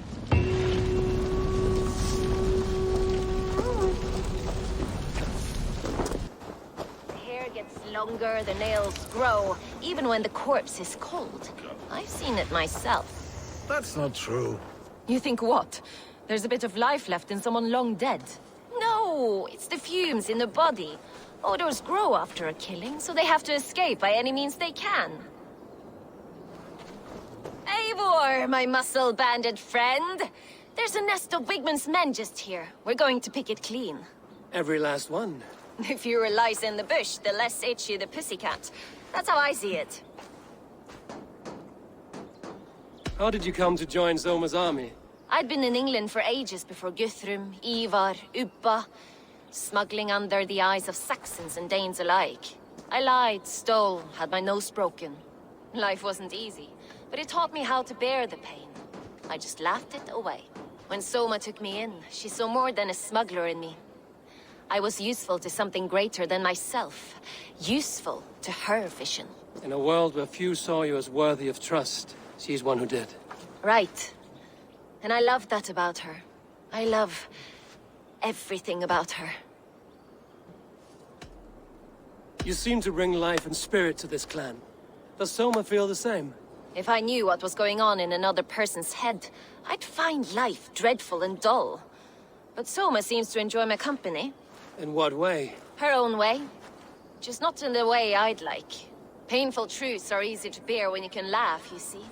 Longer, the nails grow, even when the corpse is cold. I've seen it myself. That's not true. You think what? There's a bit of life left in someone long dead? No, it's the fumes in the body. Odors grow after a killing, so they have to escape by any means they can. Eivor, my muscle-banded friend. There's a nest of Wigman's men just here. We're going to pick it clean. Every last one. The fewer lice in the bush, the less itchy the pussycat. That's how I see it. How did you come to join Zoma's army? I'd been in England for ages before Guthrum, Ivar, Ubba, smuggling under the eyes of Saxons and Danes alike. I lied, stole, had my nose broken. Life wasn't easy, but it taught me how to bear the pain. I just laughed it away. When Soma took me in, she saw more than a smuggler in me. I was useful to something greater than myself. Useful to her vision. In a world where few saw you as worthy of trust, she's one who did. Right. And I love that about her. I love everything about her. You seem to bring life and spirit to this clan. Does Soma feel the same? If I knew what was going on in another person's head, I'd find life dreadful and dull. But Soma seems to enjoy my company. In what way? Her own way. Just not in the way I'd like. Painful truths are easy to bear when you can laugh, you see.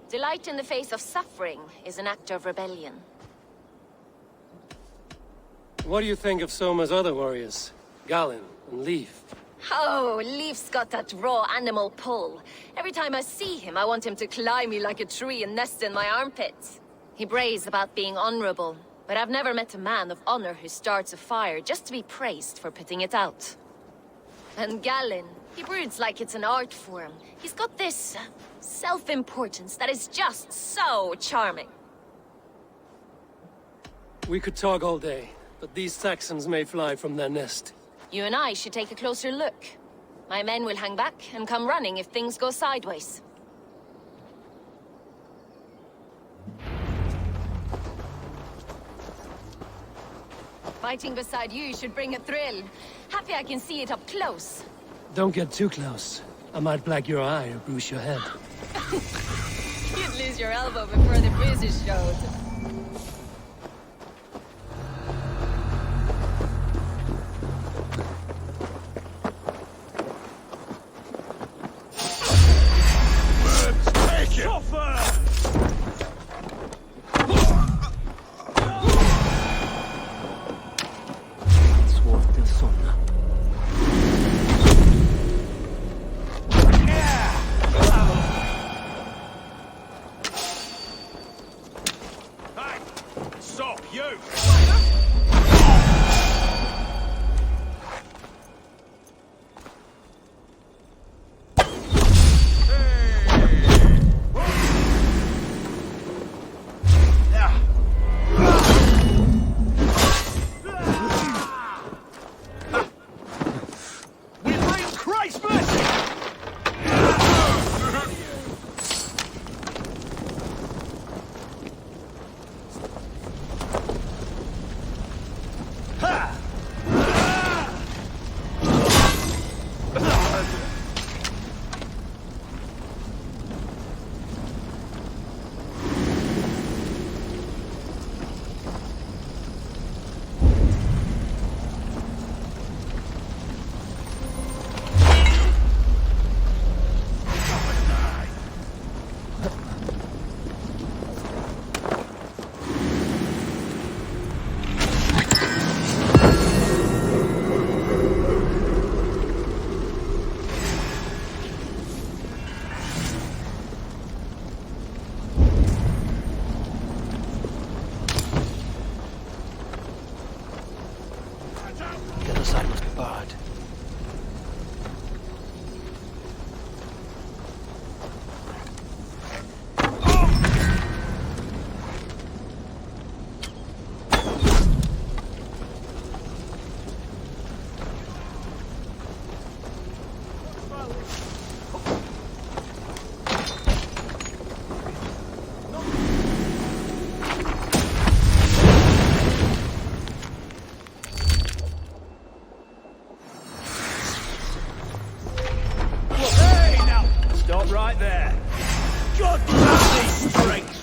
Delight in the face of suffering is an act of rebellion. What do you think of Soma's other warriors? Galen and Leaf? Oh, Leaf's got that raw animal pull. Every time I see him, I want him to climb me like a tree and nest in my armpits. He brays about being honorable. But I've never met a man of honor who starts a fire just to be praised for putting it out. And Galen, he broods like it's an art form. He's got this self-importance that is just so charming. We could talk all day, but these Saxons may fly from their nest. You and I should take a closer look. My men will hang back and come running if things go sideways. Fighting beside you should bring a thrill. Happy I can see it up close. Don't get too close. I might black your eye or bruise your head. You'd lose your elbow before the bruises showed. Take it! Suffer! Svårt till somna. Stop, you! The other side must be barred. Stop right there. God bless these strength.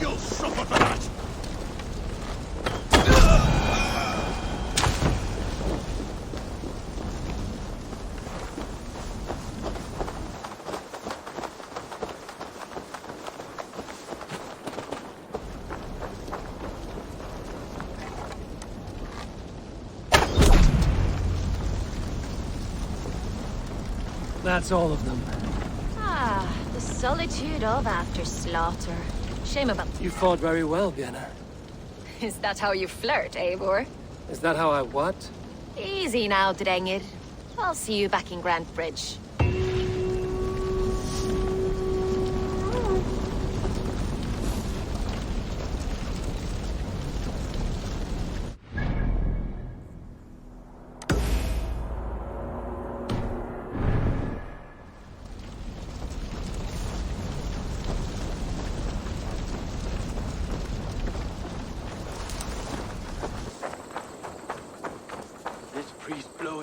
You'll suffer for that! That's all of them. Ah, the solitude of after slaughter. Shame about... You fought very well, Vienna. Is that how you flirt, Eivor? Is that how I what? Easy now, Drengir. I'll see you back in Grand Bridge.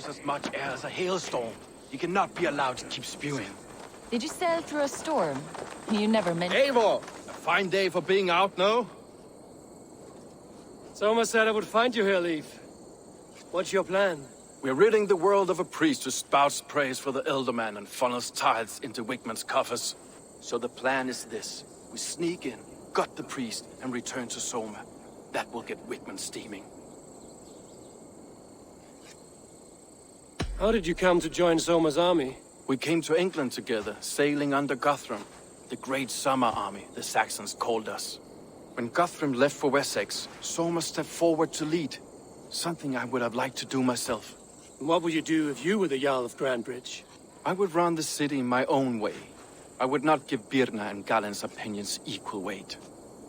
As much air as a hailstorm. You cannot be allowed to keep spewing. Did you sail through a storm? You never meant... Eivor! A fine day for being out, no? Soma said I would find you here, Leaf. What's your plan? We're ridding the world of a priest who spouts praise for the Elderman and funnels tithes into Wigman's coffers. So the plan is this. We sneak in, gut the priest, and return to Soma. That will get Wigman steaming. How did you come to join Soma's army? We came to England together, sailing under Guthrum. The Great Summer Army, the Saxons called us. When Guthrum left for Wessex, Soma stepped forward to lead. Something I would have liked to do myself. What would you do if you were the Jarl of Grandbridge? I would run the city my own way. I would not give Birna and Galen's opinions equal weight.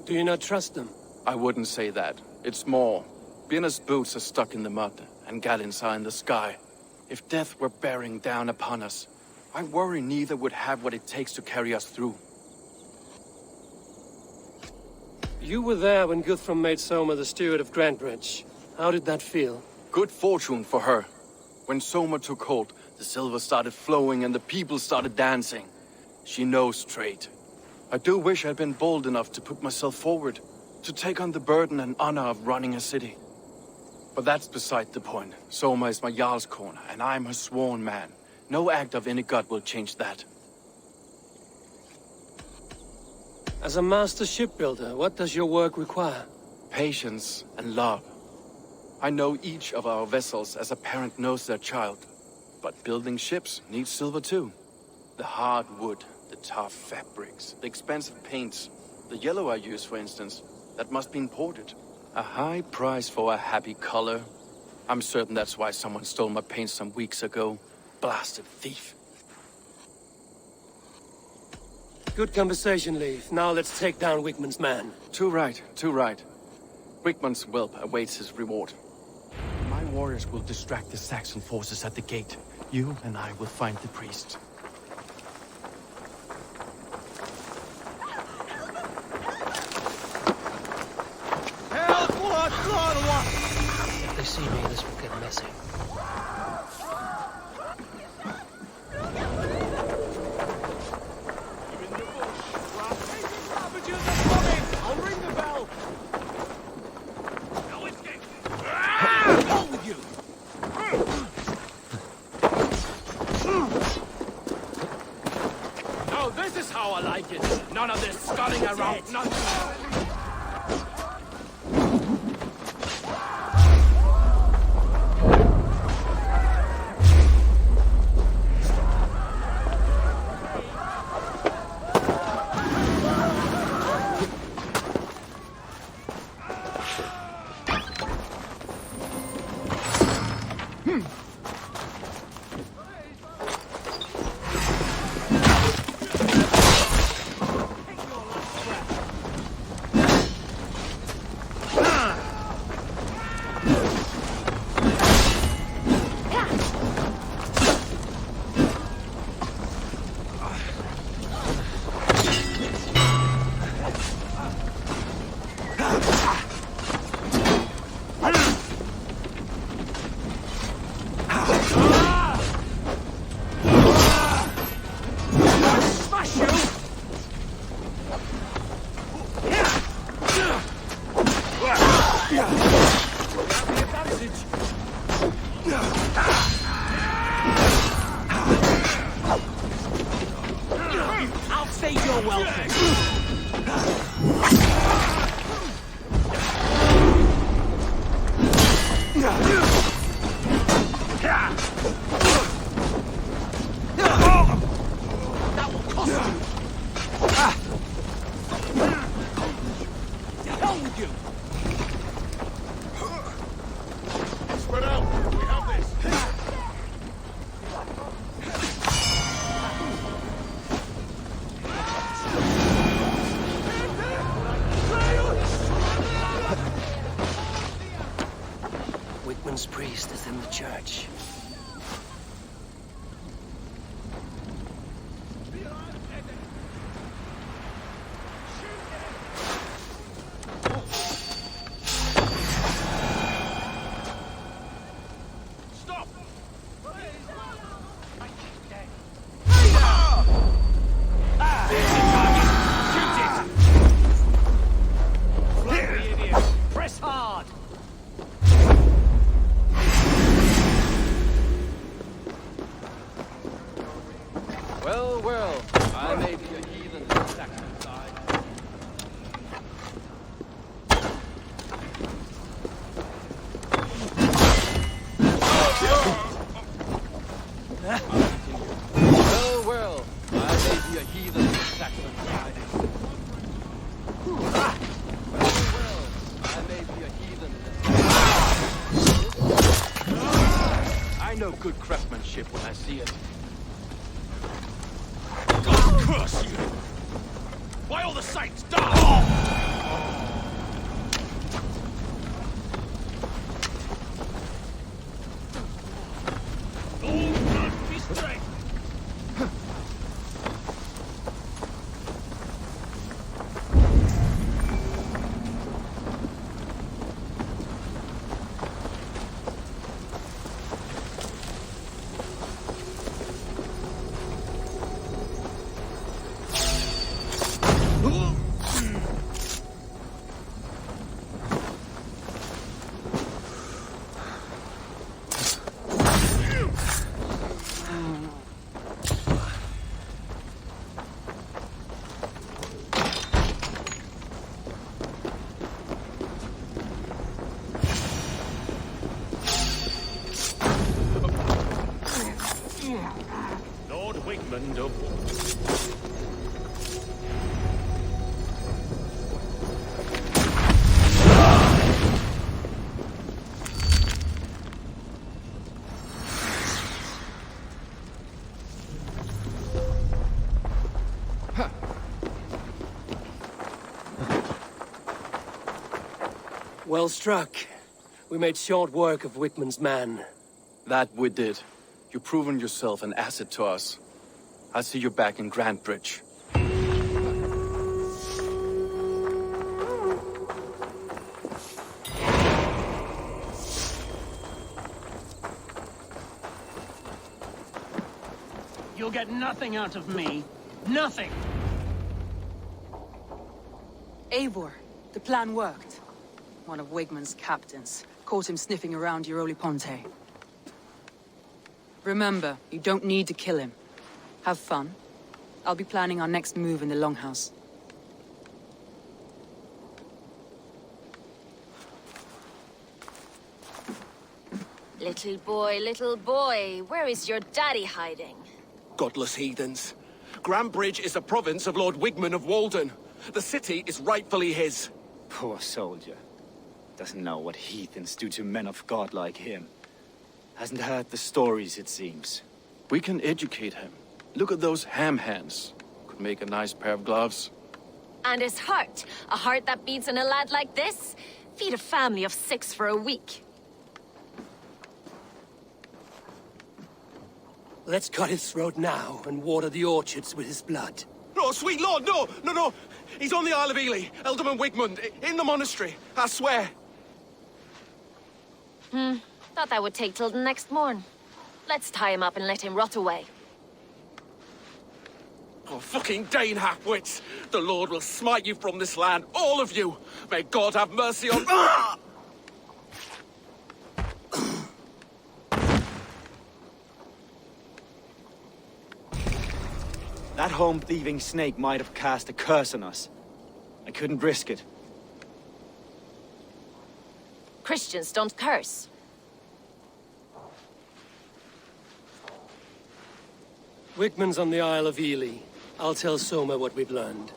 Do you not trust them? I wouldn't say that. It's more. Birna's boots are stuck in the mud, and Galen's are in the sky. If death were bearing down upon us, I worry neither would have what it takes to carry us through. You were there when Guthrum made Soma the steward of Grandbridge. How did that feel? Good fortune for her. When Soma took hold, the silver started flowing and the people started dancing. She knows trade. I do wish I'd been bold enough to put myself forward, to take on the burden and honor of running a city. But that's beside the point. Soma is my Jarl's corner, and I'm her sworn man. No act of any god will change that. As a master shipbuilder, what does your work require? Patience and love. I know each of our vessels as a parent knows their child. But building ships needs silver too. The hard wood, the tough fabrics, the expensive paints. The yellow I use, for instance, that must be imported. A high price for a happy color. I'm certain that's why someone stole my paint some weeks ago. Blasted thief. Good conversation, Leif. Now let's take down Wigman's man. Too right, too right. Wigman's whelp awaits his reward. My warriors will distract the Saxon forces at the gate. You and I will find the priest. If they see me, this will get messy. I'll ring the bell. No escape. Hold with you. Now this is how I like it. None of this sculling around. Nothing. Priest is in the church. Well, well, I may be a heathen in the Saxon side. Well, well, I may be a heathen in the Saxon side. Well, well, I may be a heathen in the Saxon side. I know good craftsmanship when I see it. Curse you! Why all the saints die? All blood be straight! Lord Wigmund of... Well struck. We made short work of Wickman's man. That we did. You've proven yourself an asset to us. I'll see you back in Grantbridge. You'll get nothing out of me. Nothing! Eivor, the plan worked. One of Wigman's captains caught him sniffing around Euroli Ponte. Remember, you don't need to kill him. Have fun. I'll be planning our next move in the Longhouse. Little boy, where is your daddy hiding? Godless heathens. Grantbridge is a province of Lord Wigman of Walden. The city is rightfully his. Poor soldier. Doesn't know what heathens do to men of God like him. Hasn't heard the stories, it seems. We can educate him. Look at those ham hands. Could make a nice pair of gloves. And his heart. A heart that beats in a lad like this? Feed a family of 6 for a week. Let's cut his throat now and water the orchards with his blood. No, sweet lord, no, no, no. He's on the Isle of Ely, Ealdorman Wigmund, in the monastery, I swear. Thought that would take till the next morn. Let's tie him up and let him rot away. Oh, fucking Dane halfwits! The Lord will smite you from this land, all of you! May God have mercy on... That home-thieving snake might have cast a curse on us. I couldn't risk it. Christians don't curse. Wickman's on the Isle of Ely. I'll tell Soma what we've learned.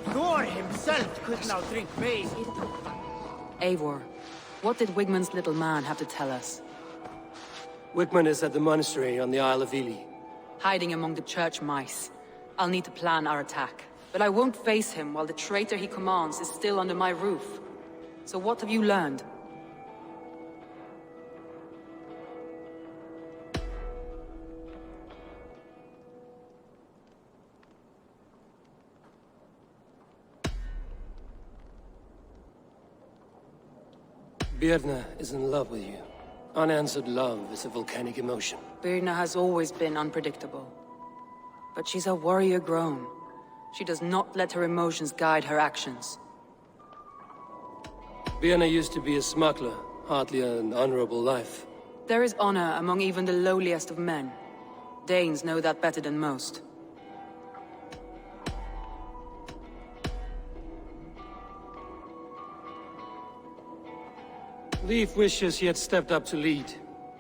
Thor himself could not drink maize. Eivor, what did Wigman's little man have to tell us? Wickman is at the monastery on the Isle of Ely. Hiding among the church mice. I'll need to plan our attack. But I won't face him while the traitor he commands is still under my roof. So what have you learned? Birna is in love with you. Unanswered love is a volcanic emotion. Birna has always been unpredictable. But she's a warrior grown. She does not let her emotions guide her actions. Vienna used to be a smuggler, hardly an honorable life. There is honor among even the lowliest of men. Danes know that better than most. Leif wishes he had stepped up to lead,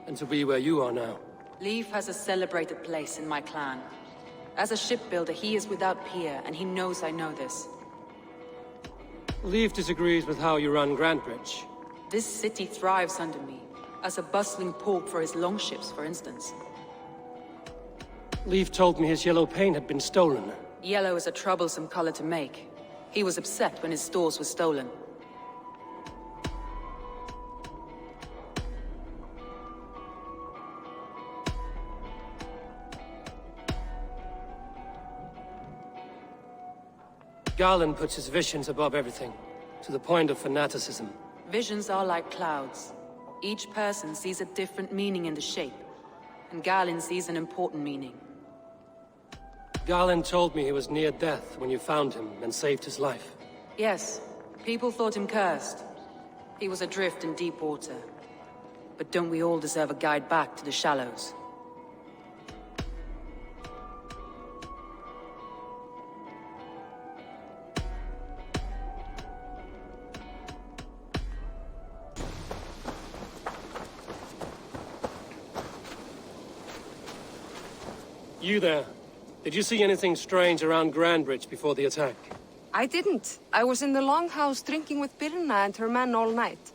and to be where you are now. Leif has a celebrated place in my clan. As a shipbuilder, he is without peer, and he knows I know this. Leif disagrees with how you run Grantebridge. This city thrives under me, as a bustling port for his longships, for instance. Leif told me his yellow paint had been stolen. Yellow is a troublesome color to make. He was upset when his stores were stolen. Garland puts his visions above everything, to the point of fanaticism. Visions are like clouds. Each person sees a different meaning in the shape, and Garland sees an important meaning. Garland told me he was near death when you found him and saved his life. Yes, people thought him cursed. He was adrift in deep water. But don't we all deserve a guide back to the shallows? You there. Did you see anything strange around Grantebridge before the attack? I didn't. I was in the longhouse drinking with Birna and her men all night.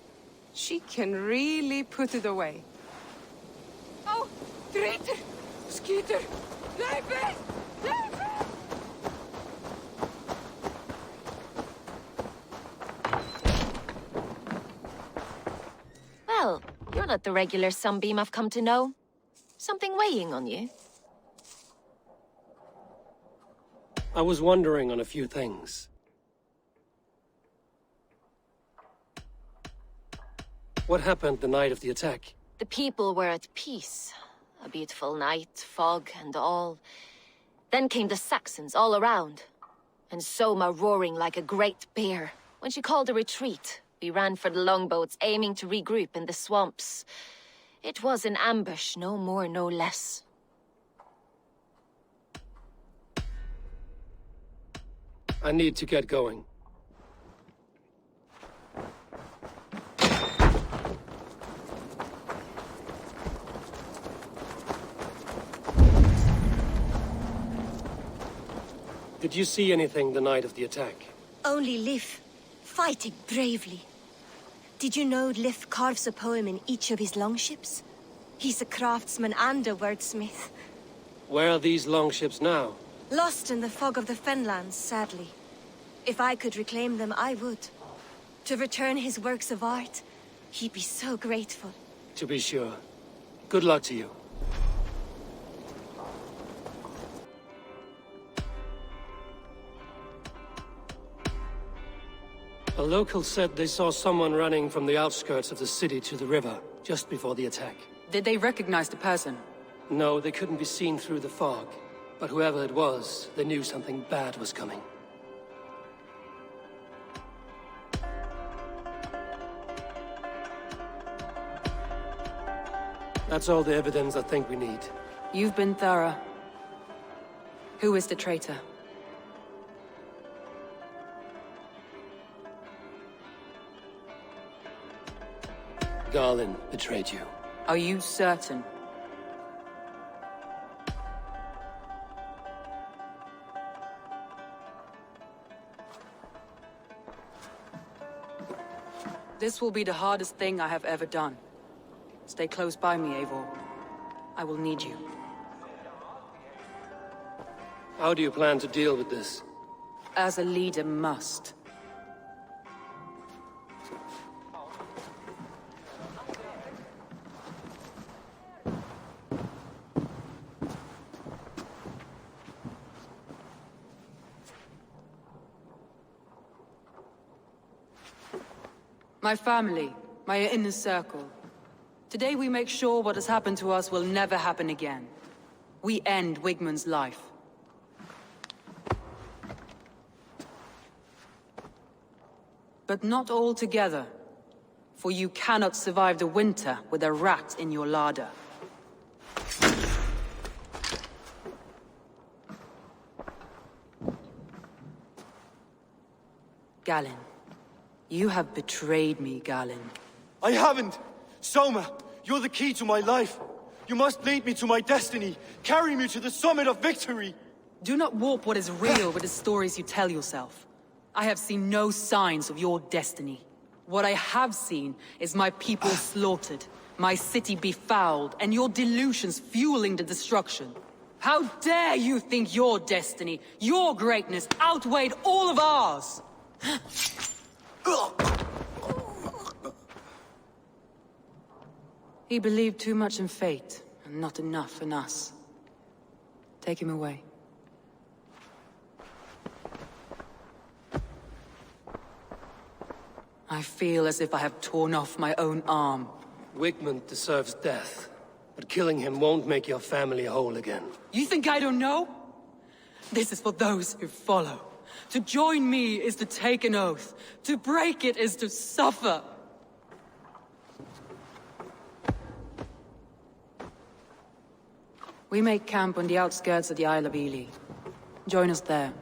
She can really put it away. Oh, traitor! Skeeter! La'ibeh! La'ibeh! Well, you're not the regular sunbeam I've come to know. Something weighing on you? I was wondering on a few things. What happened the night of the attack? The people were at peace. A beautiful night, fog and all. Then came the Saxons all around. And Soma roaring like a great bear. When she called a retreat, we ran for the longboats, aiming to regroup in the swamps. It was an ambush, no more, no less. I need to get going. Did you see anything the night of the attack? Only Lif, fighting bravely. Did you know Lif carves a poem in each of his longships? He's a craftsman and a wordsmith. Where are these longships now? Lost in the fog of the Fenlands, sadly. If I could reclaim them, I would. To return his works of art, he'd be so grateful. To be sure. Good luck to you. A local said they saw someone running from the outskirts of the city to the river, just before the attack. Did they recognize the person? No, they couldn't be seen through the fog. But whoever it was, they knew something bad was coming. That's all the evidence I think we need. You've been thorough. Who is the traitor? Garland betrayed you. Are you certain? This will be the hardest thing I have ever done. Stay close by me, Eivor. I will need you. How do you plan to deal with this? As a leader must. My family, my inner circle. Today we make sure what has happened to us will never happen again. We end Wigmund's life. But not all together. For you cannot survive the winter with a rat in your larder. Galen. You have betrayed me, Galen. I haven't! Soma, you're the key to my life. You must lead me to my destiny. Carry me to the summit of victory. Do not warp what is real with the stories you tell yourself. I have seen no signs of your destiny. What I have seen is my people slaughtered, my city befouled, and your delusions fueling the destruction. How dare you think your destiny, your greatness, outweighed all of ours? He believed too much in fate, and not enough in us. Take him away. I feel as if I have torn off my own arm. Wigmund deserves death, but killing him won't make your family whole again. You think I don't know? This is for those who follow. To join me is to take an oath. To break it is to suffer. We make camp on the outskirts of the Isle of Ely. Join us there.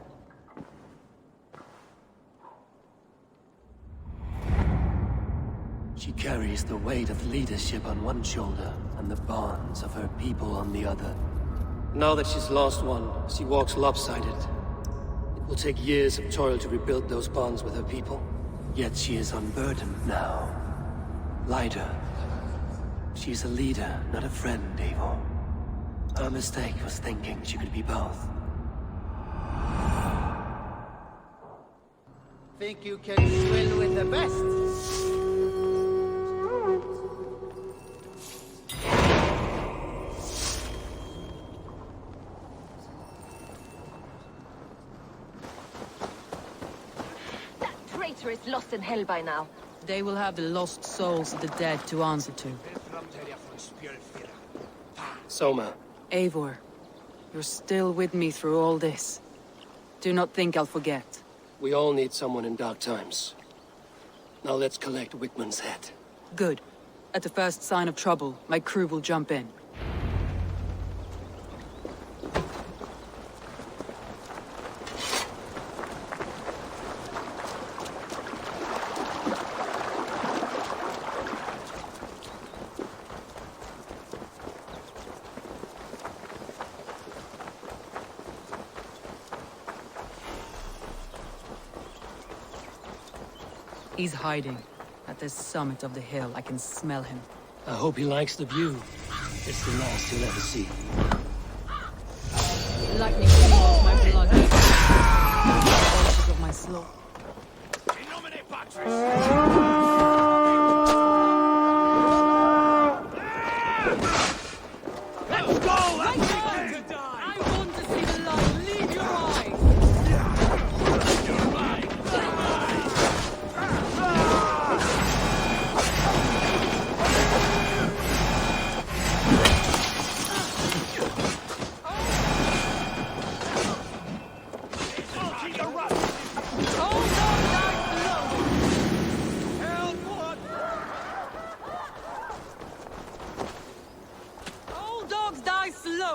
She carries the weight of leadership on one shoulder and the bonds of her people on the other. Now that she's lost one, she walks lopsided. It will take years of toil to rebuild those bonds with her people. Yet she is unburdened now. Lighter. She's a leader, not a friend, Eivor. Her mistake was thinking she could be both. Think you can swim with the best? Is lost in hell by now. They will have the lost souls of the dead to answer to. Soma. Eivor, you're still with me through all this. Do not think I'll forget. We all need someone in dark times. Now let's collect Wigmund's head. Good. At the first sign of trouble, my crew will jump in. He's hiding. At the summit of the hill, I can smell him. I hope he likes the view. It's the last he'll ever see. Lightning came off my blood. Voices of my slaughter. Let's go! I want to see the light. Leave your eyes!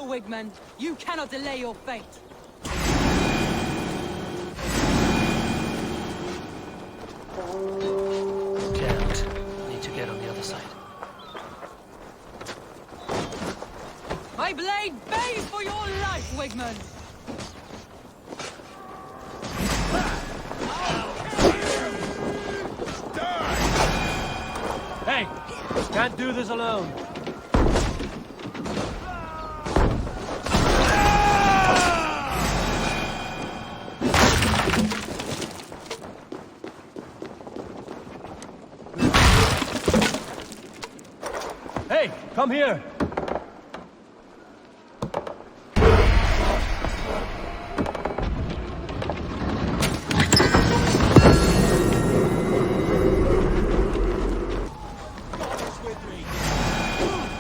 Wigmund, you cannot delay your fate. Can't. Need to get on the other side. My blade bays for your life, Wigmund. Hey, can't do this alone. Hey, come here!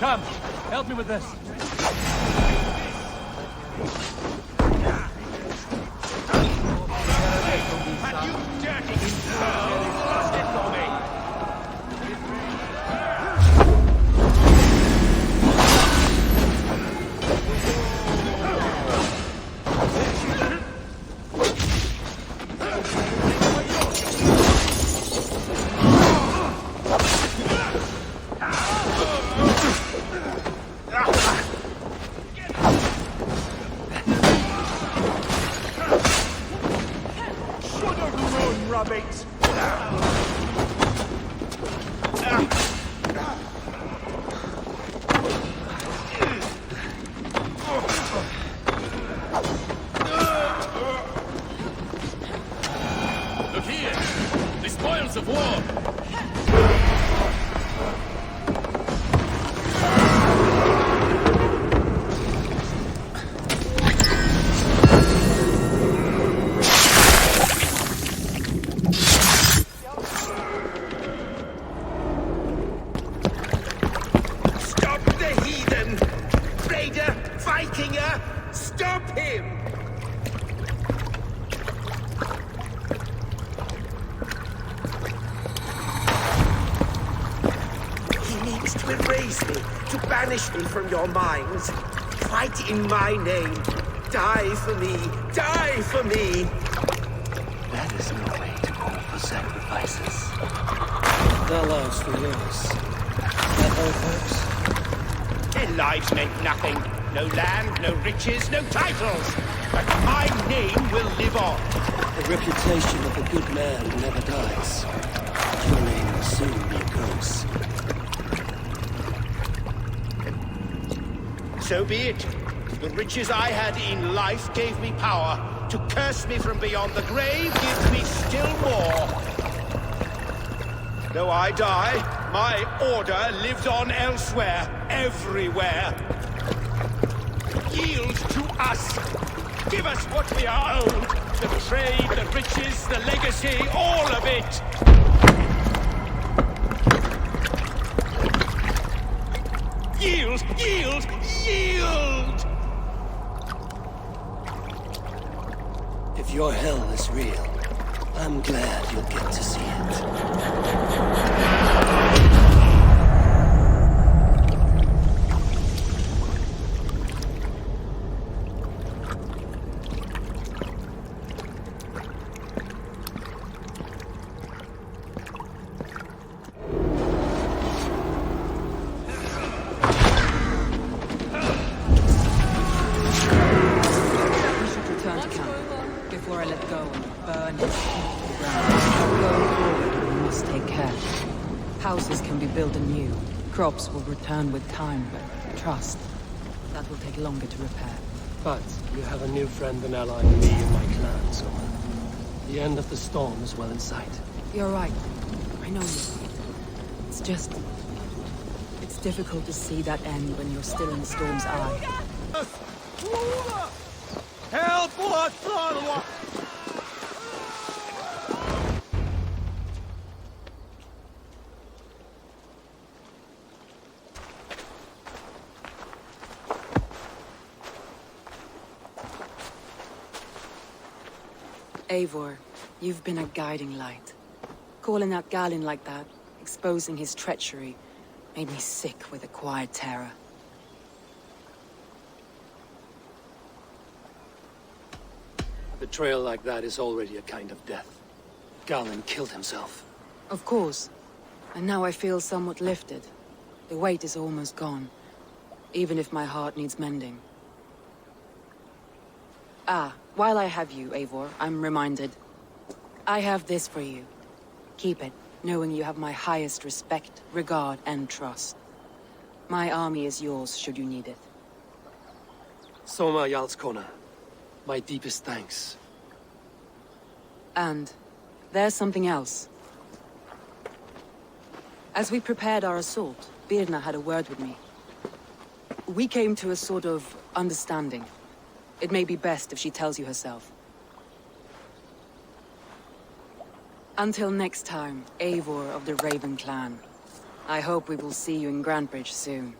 Come, help me with this. And you dirty for me! Should have run, rabbit! Look here! The spoils of war! Me from your minds. Fight in my name. Die for me. Die for me. That is no way to call for sacrifices. Their lives for yours. That how it works? Their lives meant nothing. No land, no riches, no titles. But my name will live on. The reputation of a good man never dies. Your name will soon be a curse. So be it. The riches I had in life gave me power. To curse me from beyond the grave gives me still more. Though I die, my order lives on elsewhere, everywhere. Yield to us. Give us what we are owed. The trade, the riches, the legacy, all of it. Yield! Yield! Yield! If your hell is real, I'm glad you'll get to see it. Crops will return with time, but trust, that will take longer to repair. But you have a new friend and ally in me and my clan, so the end of the storm is well in sight. You're right. I know you. It's just... it's difficult to see that end when you're still in the storm's eye. Help! Eivor, you've been a guiding light. Calling out Galin like that, exposing his treachery, made me sick with a quiet terror. Betrayal like that is already a kind of death. Galin killed himself. Of course. And now I feel somewhat lifted. The weight is almost gone, even if my heart needs mending. Ah, while I have you, Eivor, I'm reminded. I have this for you. Keep it, knowing you have my highest respect, regard, and trust. My army is yours, should you need it. Soma Jarlskona, my deepest thanks. And there's something else. As we prepared our assault, Birna had a word with me. We came to a sort of understanding. It may be best if she tells you herself. Until next time, Eivor of the Raven clan. I hope we will see you in Grantebridge soon.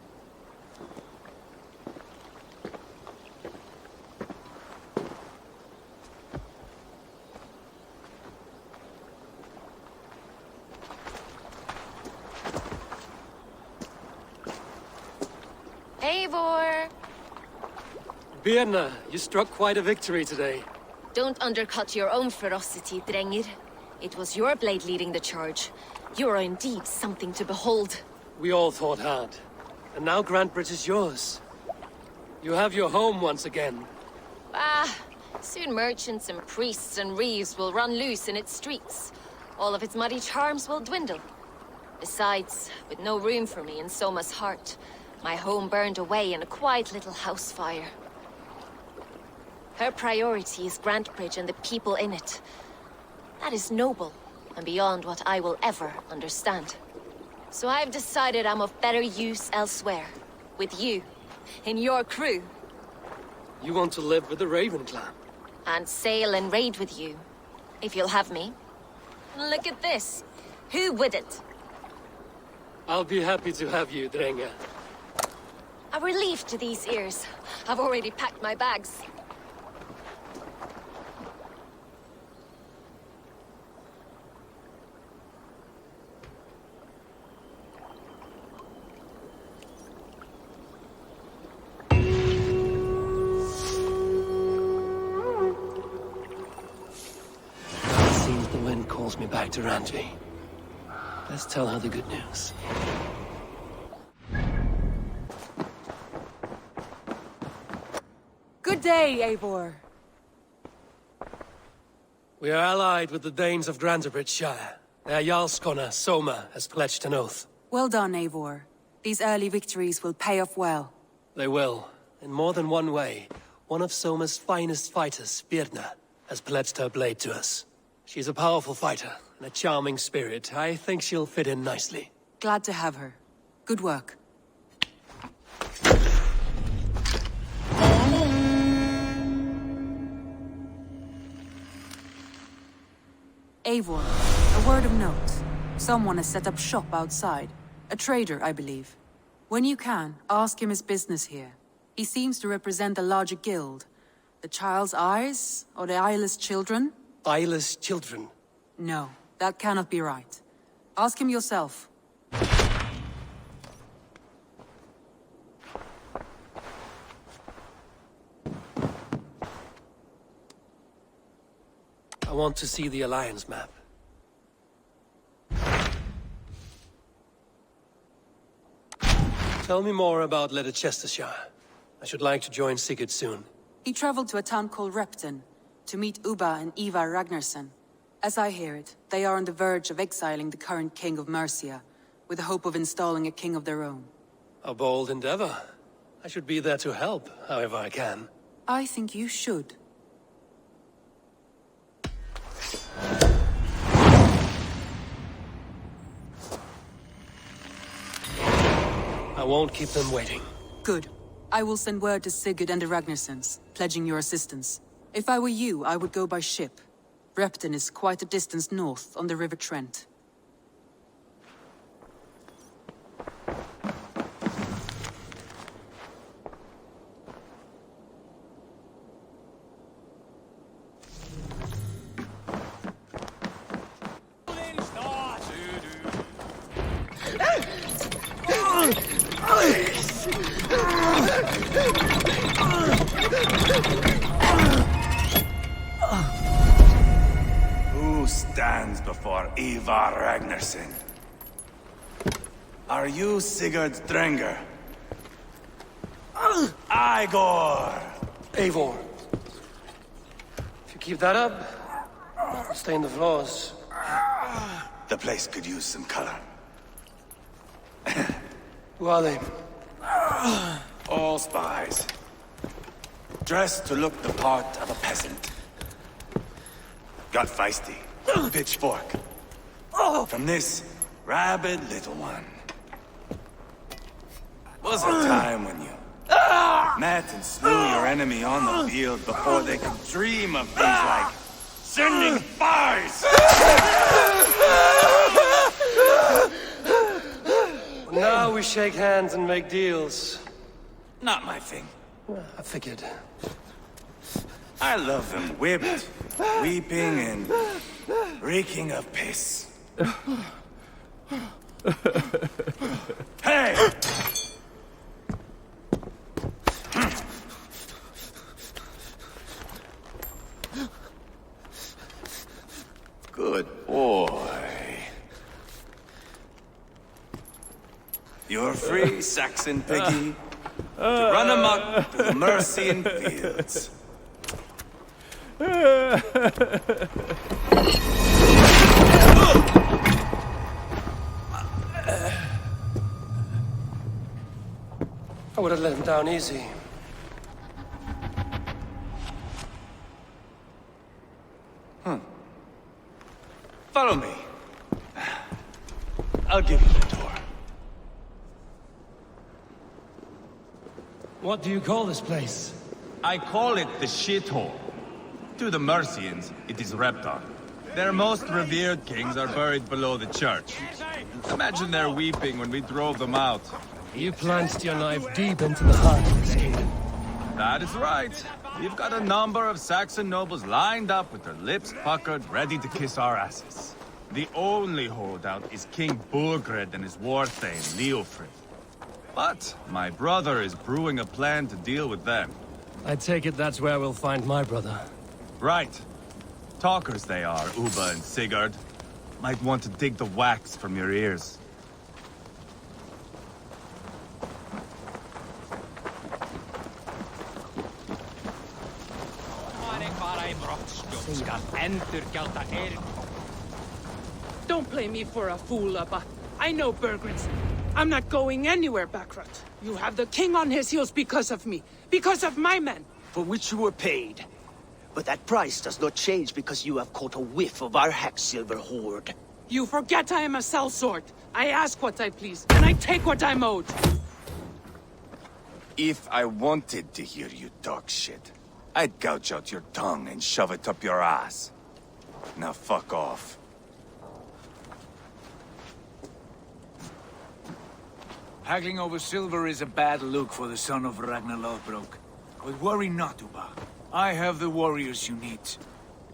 Eivor! Birna, you struck quite a victory today. Don't undercut your own ferocity, Drengir. It was your blade leading the charge. You are indeed something to behold. We all fought hard. And now Grantebridge is yours. You have your home once again. Ah, Soon merchants and priests and reeves will run loose in its streets. All of its muddy charms will dwindle. Besides, with no room for me in Soma's heart, my home burned away in a quiet little house fire. Her priority is Grantbridge and the people in it. That is noble, and beyond what I will ever understand. So I've decided I'm of better use elsewhere. With you. In your crew. You want to live with the Raven clan? And sail and raid with you. If you'll have me. Look at this. Who wouldn't? I'll be happy to have you, Drenga. A relief to these ears. I've already packed my bags. Calls me back to Randvi. Let's tell her the good news. Good day, Eivor. We are allied with the Danes of Grantebridge Shire. Their Jarlskona, Soma, has pledged an oath. Well done, Eivor. These early victories will pay off well. They will. In more than one way. One of Soma's finest fighters, Birna, has pledged her blade to us. She's a powerful fighter, and a charming spirit. I think she'll fit in nicely. Glad to have her. Good work. Eivor, a word of note. Someone has set up shop outside. A trader, I believe. When you can, ask him his business here. He seems to represent a larger guild. The Child's Eyes, or the Eyeless Children? Eyeless children? No, that cannot be right. Ask him yourself. I want to see the Alliance map. Tell me more about Leicestershire. I should like to join Sigurd soon. He traveled to a town called Repton, to meet Ubba and Ivar Ragnarsson. As I hear it, they are on the verge of exiling the current king of Mercia, with the hope of installing a king of their own. A bold endeavor. I should be there to help, however I can. I think you should. I won't keep them waiting. Good. I will send word to Sigurd and the Ragnarssons, pledging your assistance. If I were you, I would go by ship. Repton is quite a distance north on the River Trent. Who stands before Ivar Ragnarsson? Are you Sigurd Drenger? Igor! Eivor. If you keep that up, I'll stain the floors. The place could use some color. Who are they? All spies. Dressed to look the part of a peasant. Got feisty. Pitchfork. From this rabid little one. Was a time when you met and slew your enemy on the field before they could dream of things like sending spies! Now we shake hands and make deals. Not my thing. I figured. I love them whipped, weeping, and reeking of piss. Hey! Good boy. You're free, Saxon piggy, to run amok through the Mercian fields. I would have let him down easy. Follow me. I'll give you the tour. What do you call this place? I call it the shithole. To the Mercians, it is Reptar. Their most revered kings are buried below the church. Imagine their weeping when we drove them out. You plunged your knife deep into the heart of this kingdom. That is right. We've got a number of Saxon nobles lined up with their lips puckered, ready to kiss our asses. The only holdout is King Burgred and his war thane, Leofrid. But my brother is brewing a plan to deal with them. I take it that's where we'll find my brother. Right. Talkers they are, Uba and Sigurd. Might want to dig the wax from your ears. Don't play me for a fool, Abba. I know Burgred's. I'm not going anywhere, Backrot. You have the king on his heels because of me. Because of my men. For which you were paid. But that price does not change because you have caught a whiff of our Hacksilver hoard. You forget I am a sellsword. I ask what I please, and I take what I'm owed. If I wanted to hear you talk shit, I'd gouge out your tongue and shove it up your ass. Now fuck off. Haggling over silver is a bad look for the son of Ragnar Lothbrok. But worry not, Uba. I have the warriors you need.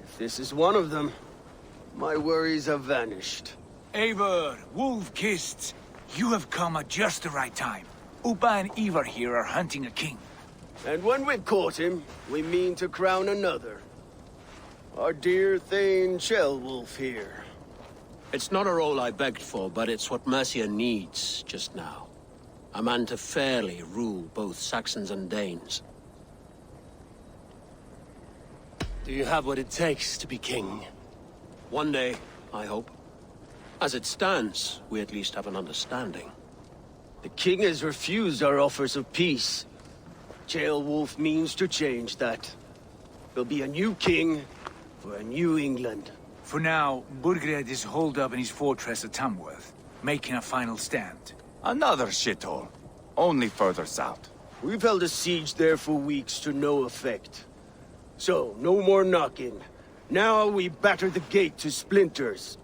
If this is one of them, my worries have vanished. Eivor, Wolf-Kissed, you have come at just the right time. Uba and Ivar here are hunting a king. And when we've caught him, we mean to crown another. Our dear Thane Ceolwulf here. It's not a role I begged for, but it's what Mercia needs just now. A man to fairly rule both Saxons and Danes. Do you have what it takes to be king? One day, I hope. As it stands, we at least have an understanding. The king has refused our offers of peace. Ceolwulf means to change that. There'll be a new king for a new England. For now, Burgred is holed up in his fortress at Tamworth, making a final stand. Another shithole. Only further south. We've held a siege there for weeks to no effect. So, no more knocking. Now we batter the gate to splinters.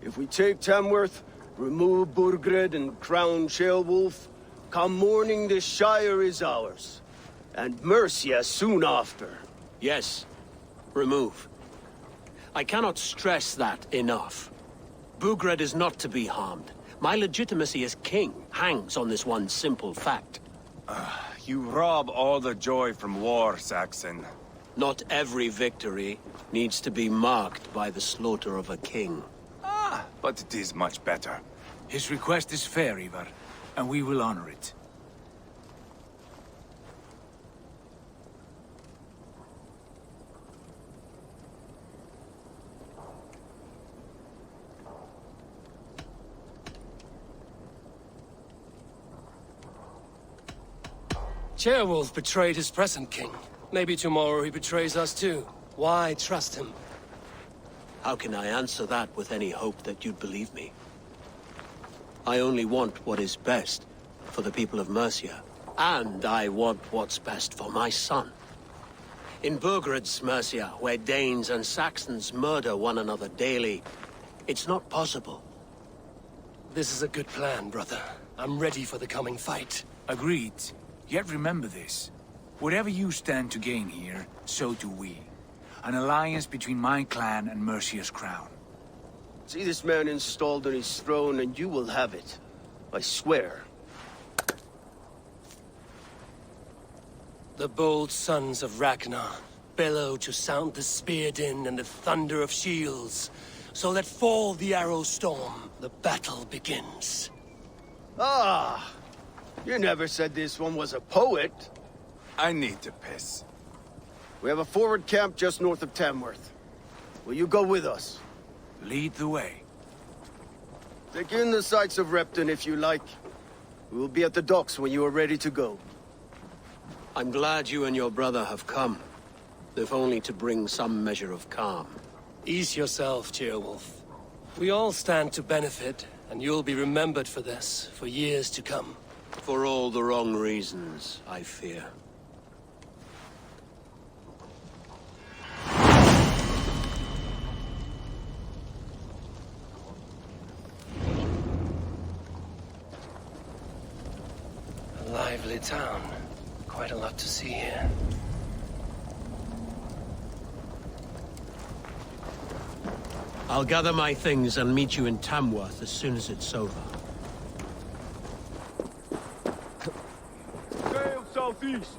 If we take Tamworth, remove Burgred and crown Ceolwulf, come morning the Shire is ours. And Mercia soon after. Yes, remove. I cannot stress that enough. Burgred is not to be harmed. My legitimacy as king hangs on this one simple fact. You rob all the joy from war, Saxon. Not every victory needs to be marked by the slaughter of a king. But it is much better. His request is fair, Ivar, and we will honor it. Ceolwulf betrayed his present king. Maybe tomorrow he betrays us too. Why trust him? How can I answer that with any hope that you'd believe me? I only want what is best for the people of Mercia. And I want what's best for my son. In Burgred's Mercia, where Danes and Saxons murder one another daily, it's not possible. This is a good plan, brother. I'm ready for the coming fight. Agreed. Yet remember this. Whatever you stand to gain here, so do we. An alliance between my clan and Mercia's crown. See this man installed on his throne and you will have it. I swear. The bold sons of Ragnar bellow to sound the spear din and the thunder of shields. So let fall the arrow storm. The battle begins. Ah! You never said this one was a poet. I need to piss. We have a forward camp just north of Tamworth. Will you go with us? Lead the way. Take in the sights of Repton if you like. We will be at the docks when you are ready to go. I'm glad you and your brother have come, if only to bring some measure of calm. Ease yourself, Cheerwolf. We all stand to benefit, and you'll be remembered for this for years to come. For all the wrong reasons, I fear. A lively town. Quite a lot to see here. I'll gather my things and meet you in Tamworth as soon as it's over. Sail southeast.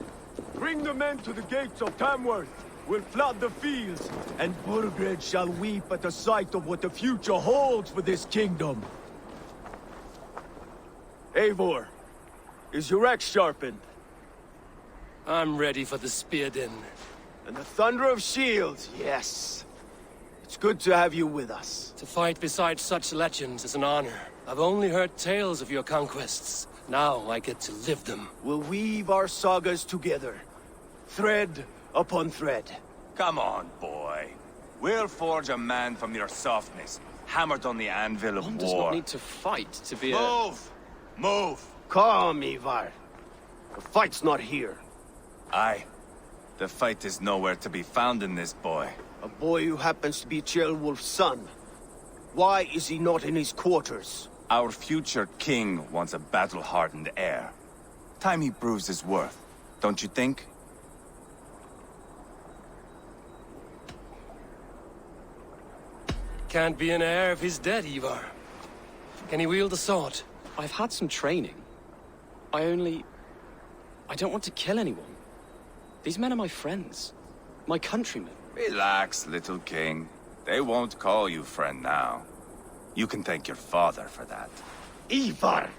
Bring the men to the gates of Tamworth. We'll flood the fields, and Burgred shall weep at the sight of what the future holds for this kingdom. Eivor, is your axe sharpened? I'm ready for the spear din. And the thunder of shields, yes. It's good to have you with us. To fight beside such legends is an honor. I've only heard tales of your conquests. Now I get to live them. We'll weave our sagas together. Thread upon thread. Come on, boy. We'll forge a man from your softness, hammered on the anvil of war. One does not need to fight to be a... Move! Move! Calm, Ivar. The fight's not here. Aye. The fight is nowhere to be found in this boy. A boy who happens to be Ceolwulf's son. Why is he not in his quarters? Our future king wants a battle-hardened heir. Time he proves his worth, don't you think? Can't be an heir if he's dead, Ivar. Can he wield a sword? I've had some training. I don't want to kill anyone. These men are my friends. My countrymen. Relax, little king. They won't call you friend now. You can thank your father for that. Ivar!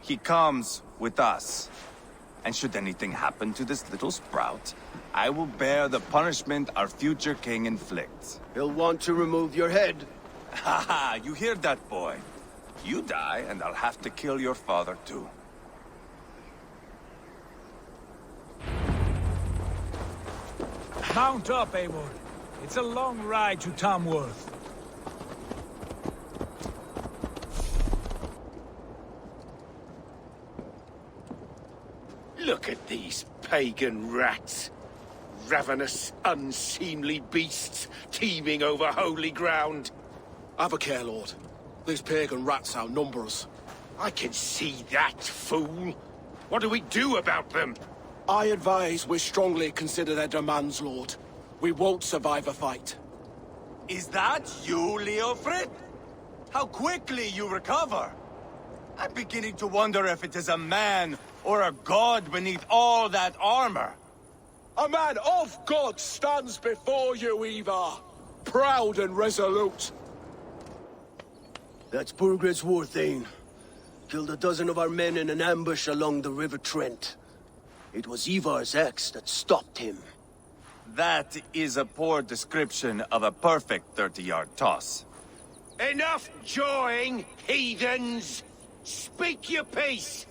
He comes with us. And should anything happen to this little sprout, I will bear the punishment our future king inflicts. He'll want to remove your head. Haha, you hear that, boy? You die, and I'll have to kill your father, too. Mount up, Eivor. It's a long ride to Tamworth. Look at these pagan rats. Ravenous, unseemly beasts teeming over holy ground. Have a care, Lord. These pagan rats outnumber us. I can see that, fool. What do we do about them? I advise we strongly consider their demands, Lord. We won't survive a fight. Is that you, Leofrid? How quickly you recover! I'm beginning to wonder if it is a man or a god beneath all that armor. A man of God stands before you, Ivar. Proud and resolute. That's Burgred's war thane. Killed a dozen of our men in an ambush along the River Trent. It was Ivar's axe that stopped him. That is a poor description of a perfect 30-yard toss. Enough jawing, heathens! Speak your piece!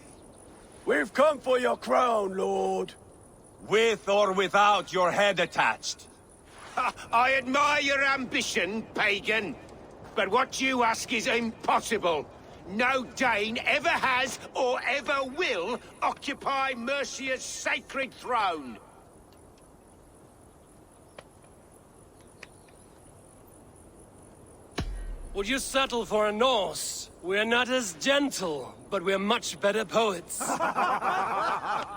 We've come for your crown, Lord. With or without your head attached. I admire your ambition, pagan. But what you ask is impossible. No Dane ever has or ever will occupy Mercia's sacred throne. Would you settle for a Norse? We're not as gentle, but we're much better poets.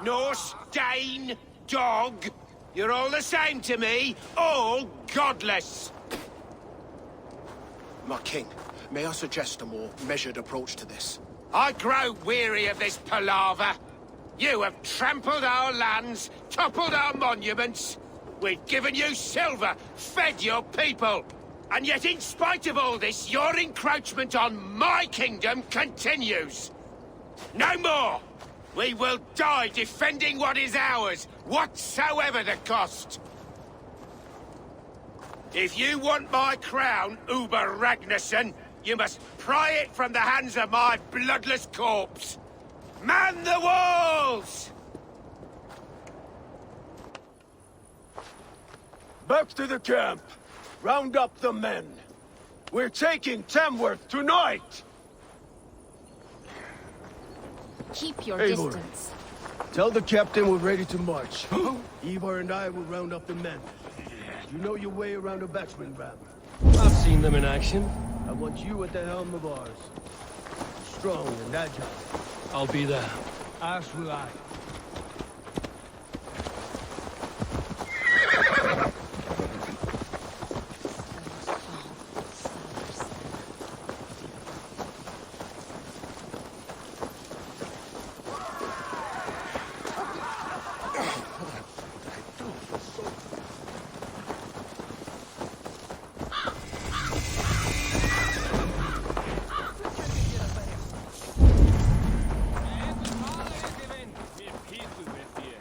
Norse, Dane, dog. You're all the same to me. All godless. My king, may I suggest a more measured approach to this? I grow weary of this palaver. You have trampled our lands, toppled our monuments. We've given you silver, fed your people. And yet, in spite of all this, your encroachment on my kingdom continues. No more! We will die defending what is ours, whatsoever the cost. If you want my crown, Uber Ragnarsson, you must pry it from the hands of my bloodless corpse. Man the walls! Back to the camp. Round up the men. We're taking Tamworth tonight! Keep your Eivor, distance. tell the captain we're ready to march. Eivor and I will round up the men. You know your way around a battering ram. I've seen them in action. I want you at the helm of ours. Strong and agile. I'll be there. As will I.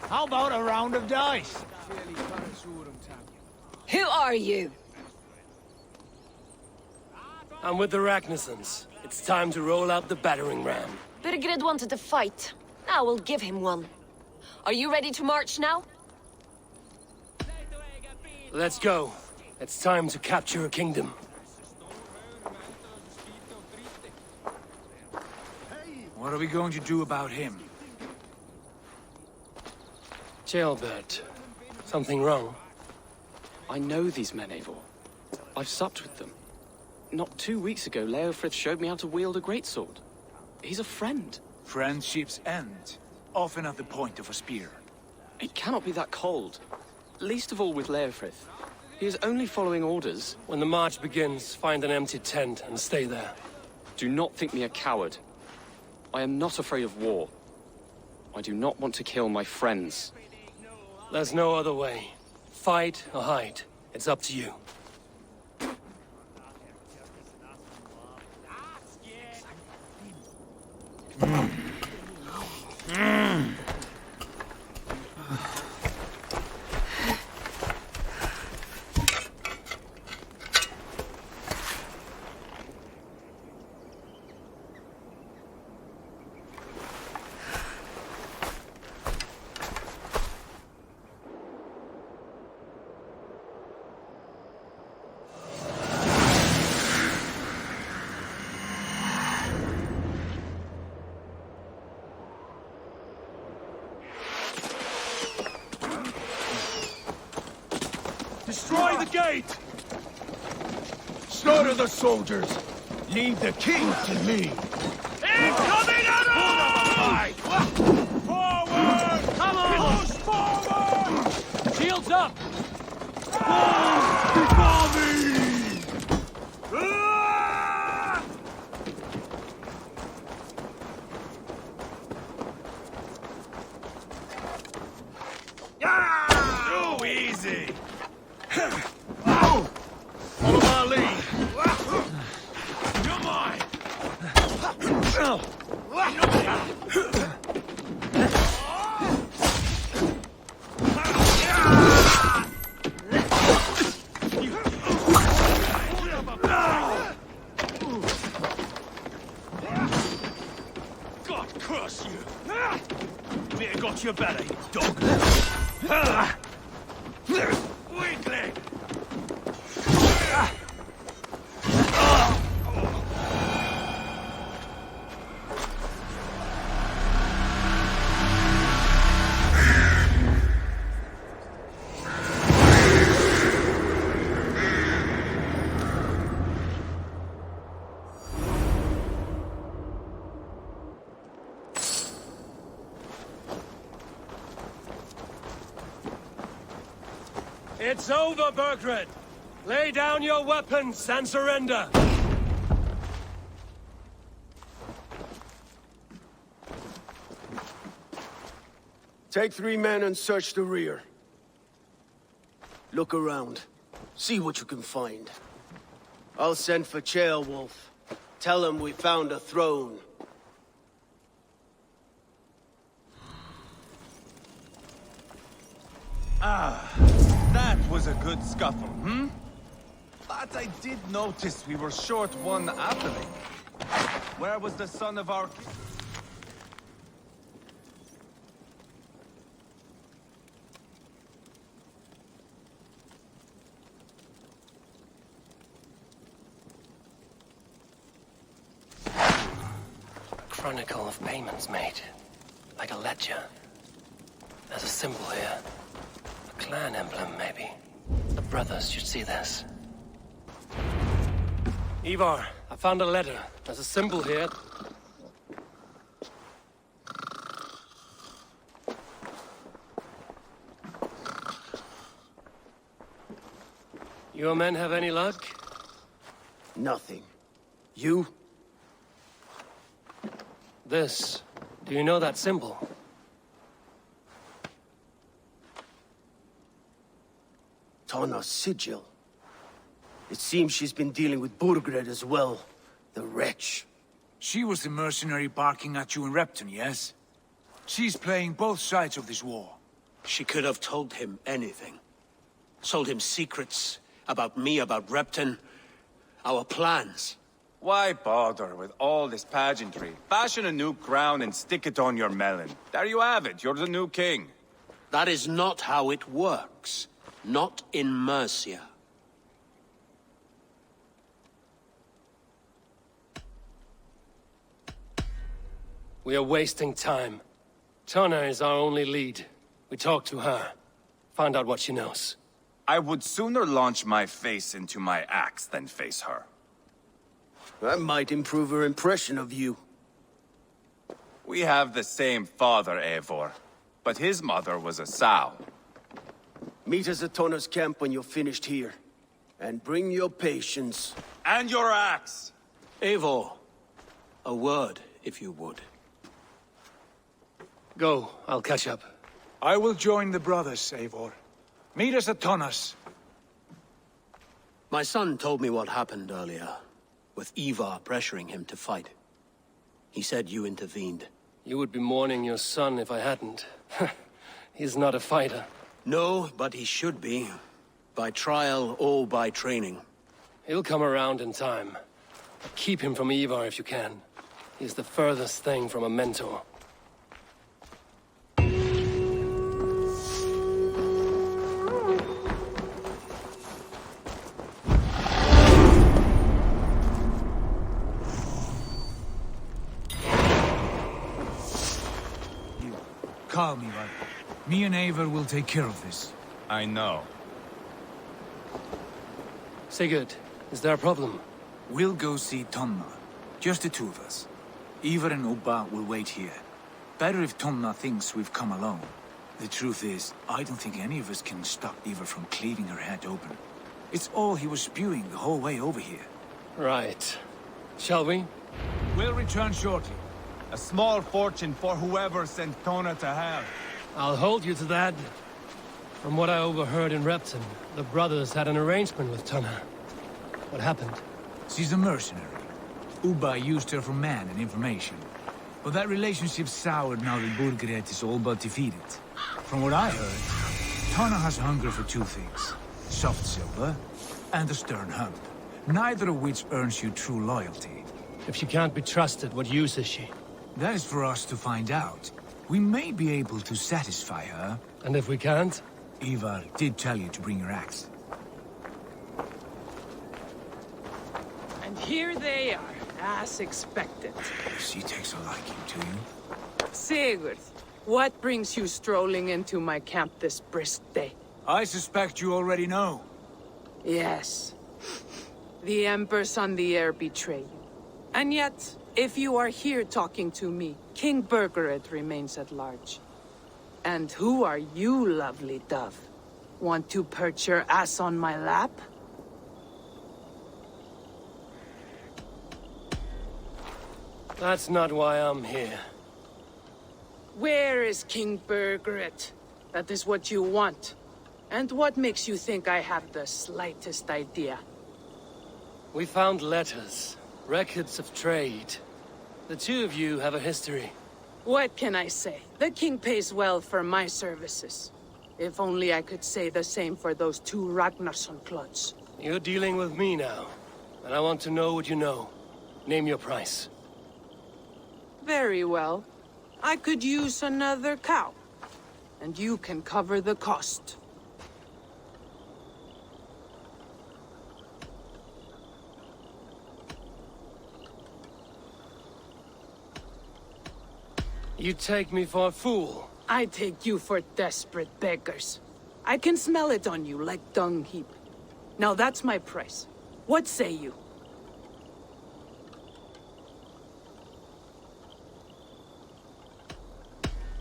How about a round of dice? Who are you? I'm with the Ragnarssons. It's time to roll out the battering ram. Birgrid wanted to fight. Now we'll give him one. Are you ready to march now? Let's go. It's time to capture a kingdom. What are we going to do about him? Jailbird. Something wrong? I know these men, Eivor. I've supped with them. Not 2 weeks ago, Leofrith showed me how to wield a greatsword. He's a friend. Friendships end, often at the point of a spear. It cannot be that cold. Least of all with Leofrith. He is only following orders. When the march begins, find an empty tent and stay there. Do not think me a coward. I am not afraid of war. I do not want to kill my friends. There's no other way. Fight or hide. It's up to you. Destroy the gate! Slaughter the soldiers! Leave the king to me! Incoming arrows! Forward! Come on! Push forward! Shields up! Before me! Too easy! Follow my lead! Come on! God curse you! Me got your belly, dog! Weakling! It's over, Birgrid! Lay down your weapons and surrender! Take 3 men and search the rear. Look around. See what you can find. I'll send for Ceolwulf. Tell him we found a throne. That was a good scuffle, hmm? But I did notice we were short one appling. Where was the son of our king? Chronicle of payments made. Like a ledger. There's a symbol here. A clan emblem, maybe. The brothers should see this. Ivar, I found a letter. There's a symbol here. Your men have any luck? Nothing. You? This. Do you know that symbol? Tana's sigil. It seems she's been dealing with Burgred as well. The wretch. She was the mercenary barking at you in Repton, yes? She's playing both sides of this war. She could have told him anything. Sold him secrets about me, about Repton, our plans. Why bother with all this pageantry? Fashion a new crown and stick it on your melon. There you have it, you're the new king. That is not how it works. Not in Mercia. We are wasting time. Tana is our only lead. We talk to her. Find out what she knows. I would sooner launch my face into my axe than face her. That might improve her impression of you. We have the same father, Eivor. But his mother was a sow. Meet us at Tana's camp when you're finished here. And bring your patience. And your axe! Eivor, a word, if you would. Go, I'll catch up. I will join the brothers, Eivor. Meet us at Tana's. My son told me what happened earlier, with Ivar pressuring him to fight. He said you intervened. You would be mourning your son if I hadn't. He's not a fighter. No, but he should be. By trial or by training. He'll come around in time. Keep him from Ivar if you can. He's the furthest thing from a mentor. Calm, Ivar. Me and Eivor will take care of this. I know. Sigurd, is there a problem? We'll go see Tonna. Just the two of us. Ivar and Ubba will wait here. Better if Tonna thinks we've come alone. The truth is, I don't think any of us can stop Ivar from cleaving her head open. It's all he was spewing the whole way over here. Right. Shall we? We'll return shortly. A small fortune for whoever sent Tona to hell. I'll hold you to that. From what I overheard in Repton, the brothers had an arrangement with Tana. What happened? She's a mercenary. Ubba used her for man and information. But that relationship soured now that Burgred is all but defeated. From what I heard, Tana has hunger for two things. Soft silver and a stern hump. Neither of which earns you true loyalty. If she can't be trusted, what use is she? That is for us to find out. We may be able to satisfy her. And if we can't? Ivar did tell you to bring your axe. And here they are, as expected. She takes a liking to you. Sigurd, what brings you strolling into my camp this brisk day? I suspect you already know. Yes. The Embers on the air betray you. And yet, if you are here talking to me, King Burgred remains at large. And who are you, lovely dove? Want to perch your ass on my lap? That's not why I'm here. Where is King Burgred? That is what you want. And what makes you think I have the slightest idea? We found letters, records of trade. The two of you have a history. What can I say? The king pays well for my services. If only I could say the same for those 2 Ragnarsson clods. You're dealing with me now, and I want to know what you know. Name your price. Very well. I could use another cow, and you can cover the cost. You take me for a fool. I take you for desperate beggars. I can smell it on you like dung heap. Now that's my price. What say you?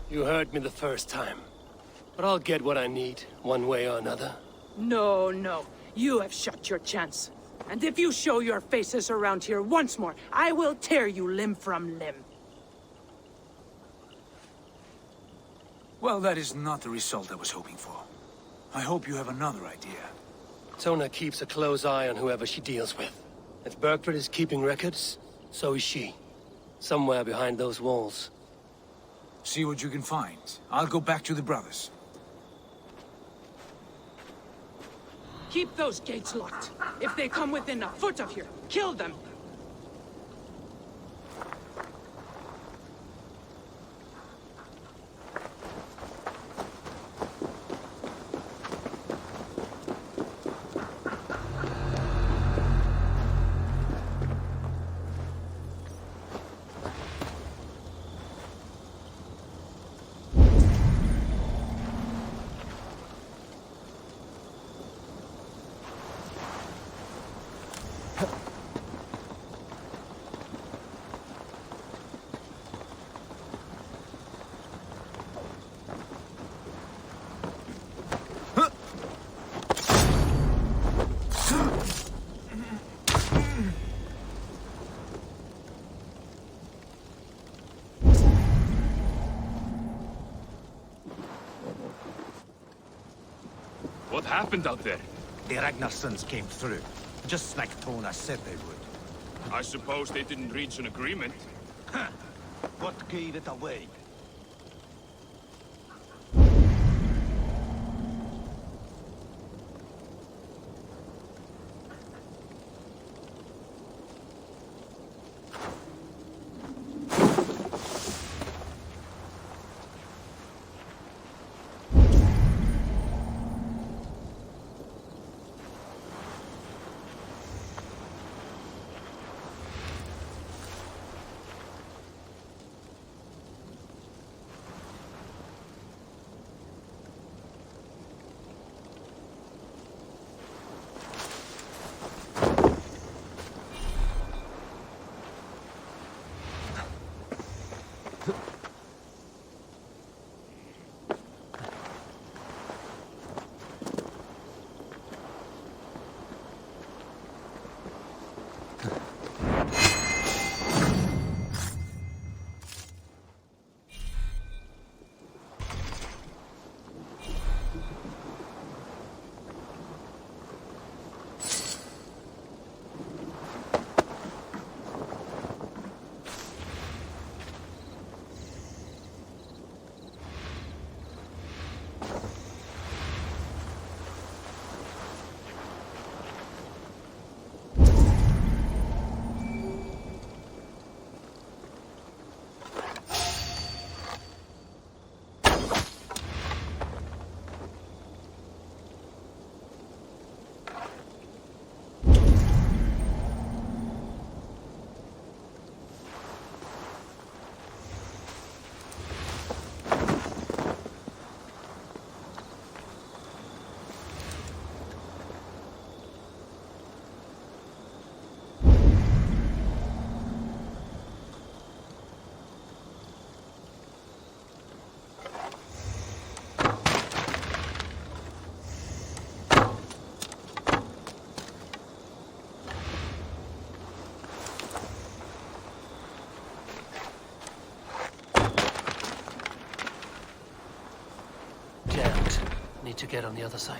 You heard me the first time. But I'll get what I need, one way or another. No, no. You have shot your chance. And if you show your faces around here once more, I will tear you limb from limb. Well, that is not the result I was hoping for. I hope you have another idea. Tona keeps a close eye on whoever she deals with. If Berkford is keeping records, so is she. Somewhere behind those walls. See what you can find. I'll go back to the brothers. Keep those gates locked. If they come within a foot of here, kill them. What happened out there? The Ragnarssons came through, just like Tona said they would. I suppose they didn't reach an agreement. What gave it away? Need to get on the other side.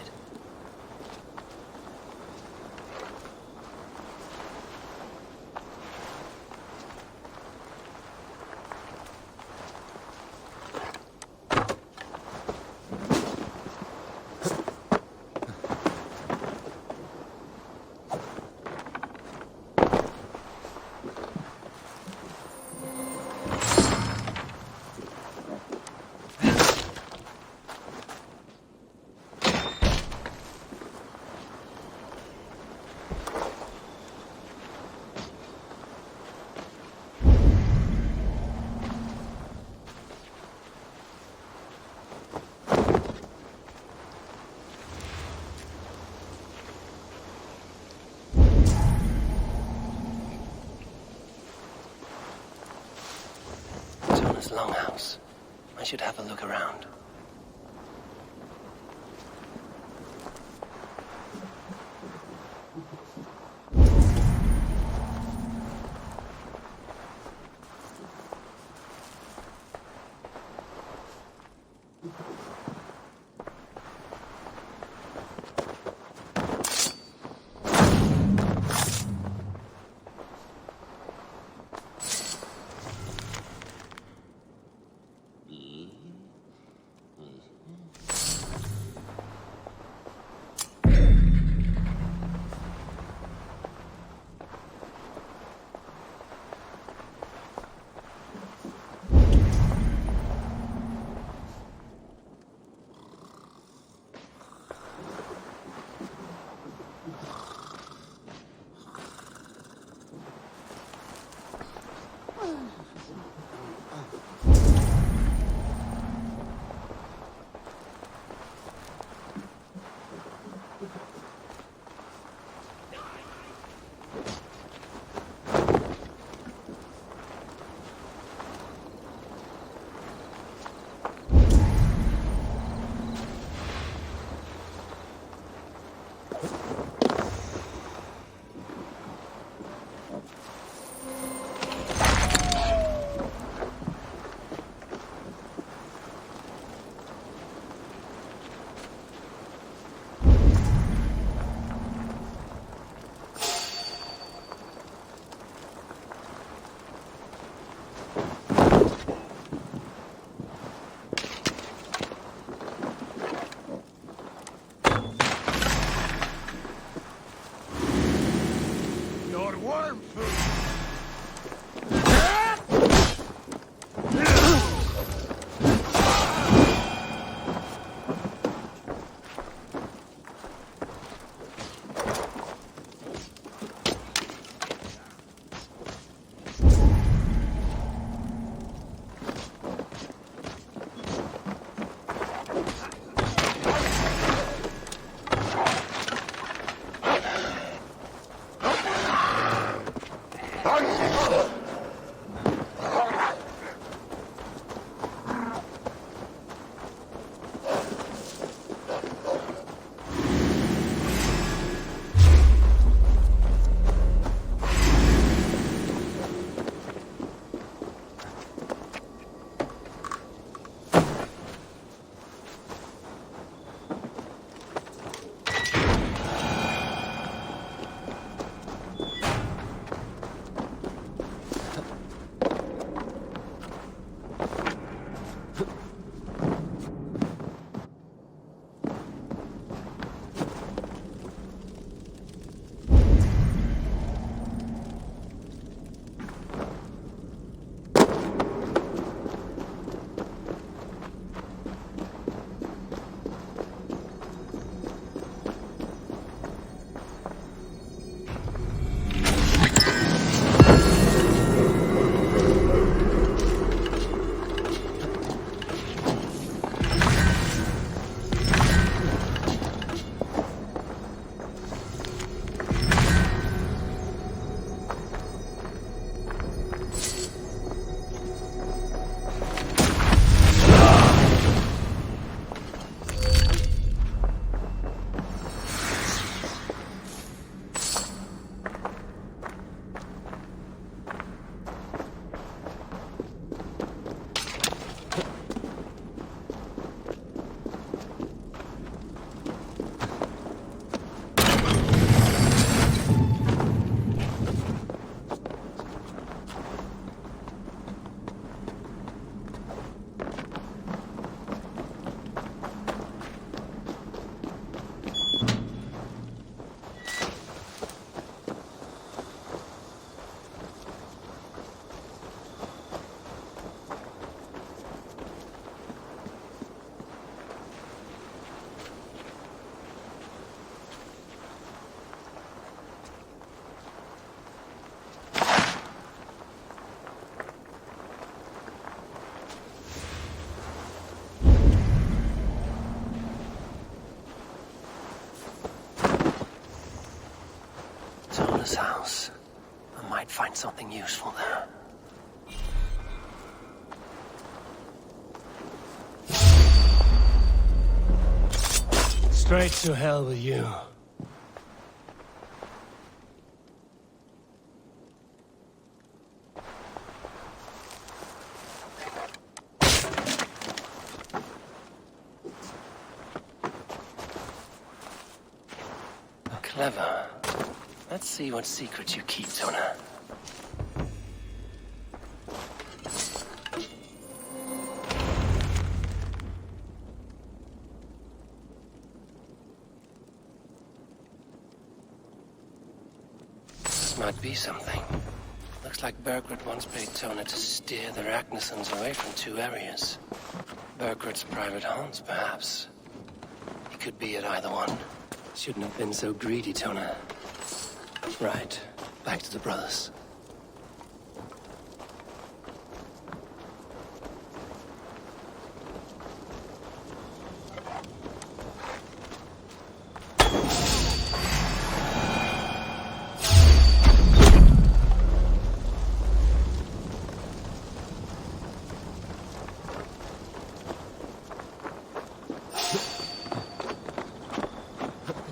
longhouse. I should have a look around. Tona's house. I might find something useful there. Straight to hell with you. Clever. Let's see what secrets you keep, Tona. This might be something. Looks like Bergred once paid Tona to steer the Ragnarsons away from 2 areas. Bergred's private haunts, perhaps. He could be at either one. Shouldn't have been so greedy, Tona. Right. Back to the brothers.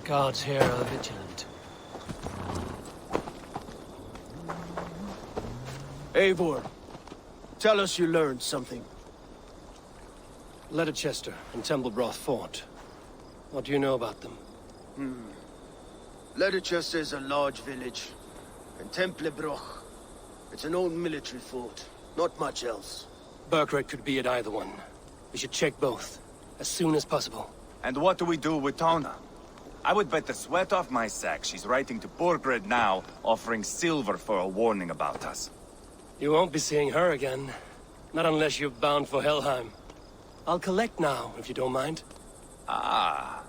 The guards here are vigilant. Eivor, tell us you learned something. Leicester and Templebroth fought. What do you know about them? Leicester is a large village, and Templebroch, it's an old military fort. Not much else. Bergred could be at either one. We should check both, as soon as possible. And what do we do with Tona? I would bet the sweat off my sack she's writing to Borgred now, offering silver for a warning about us. You won't be seeing her again. Not unless you're bound for Helheim. I'll collect now, if you don't mind. Ah,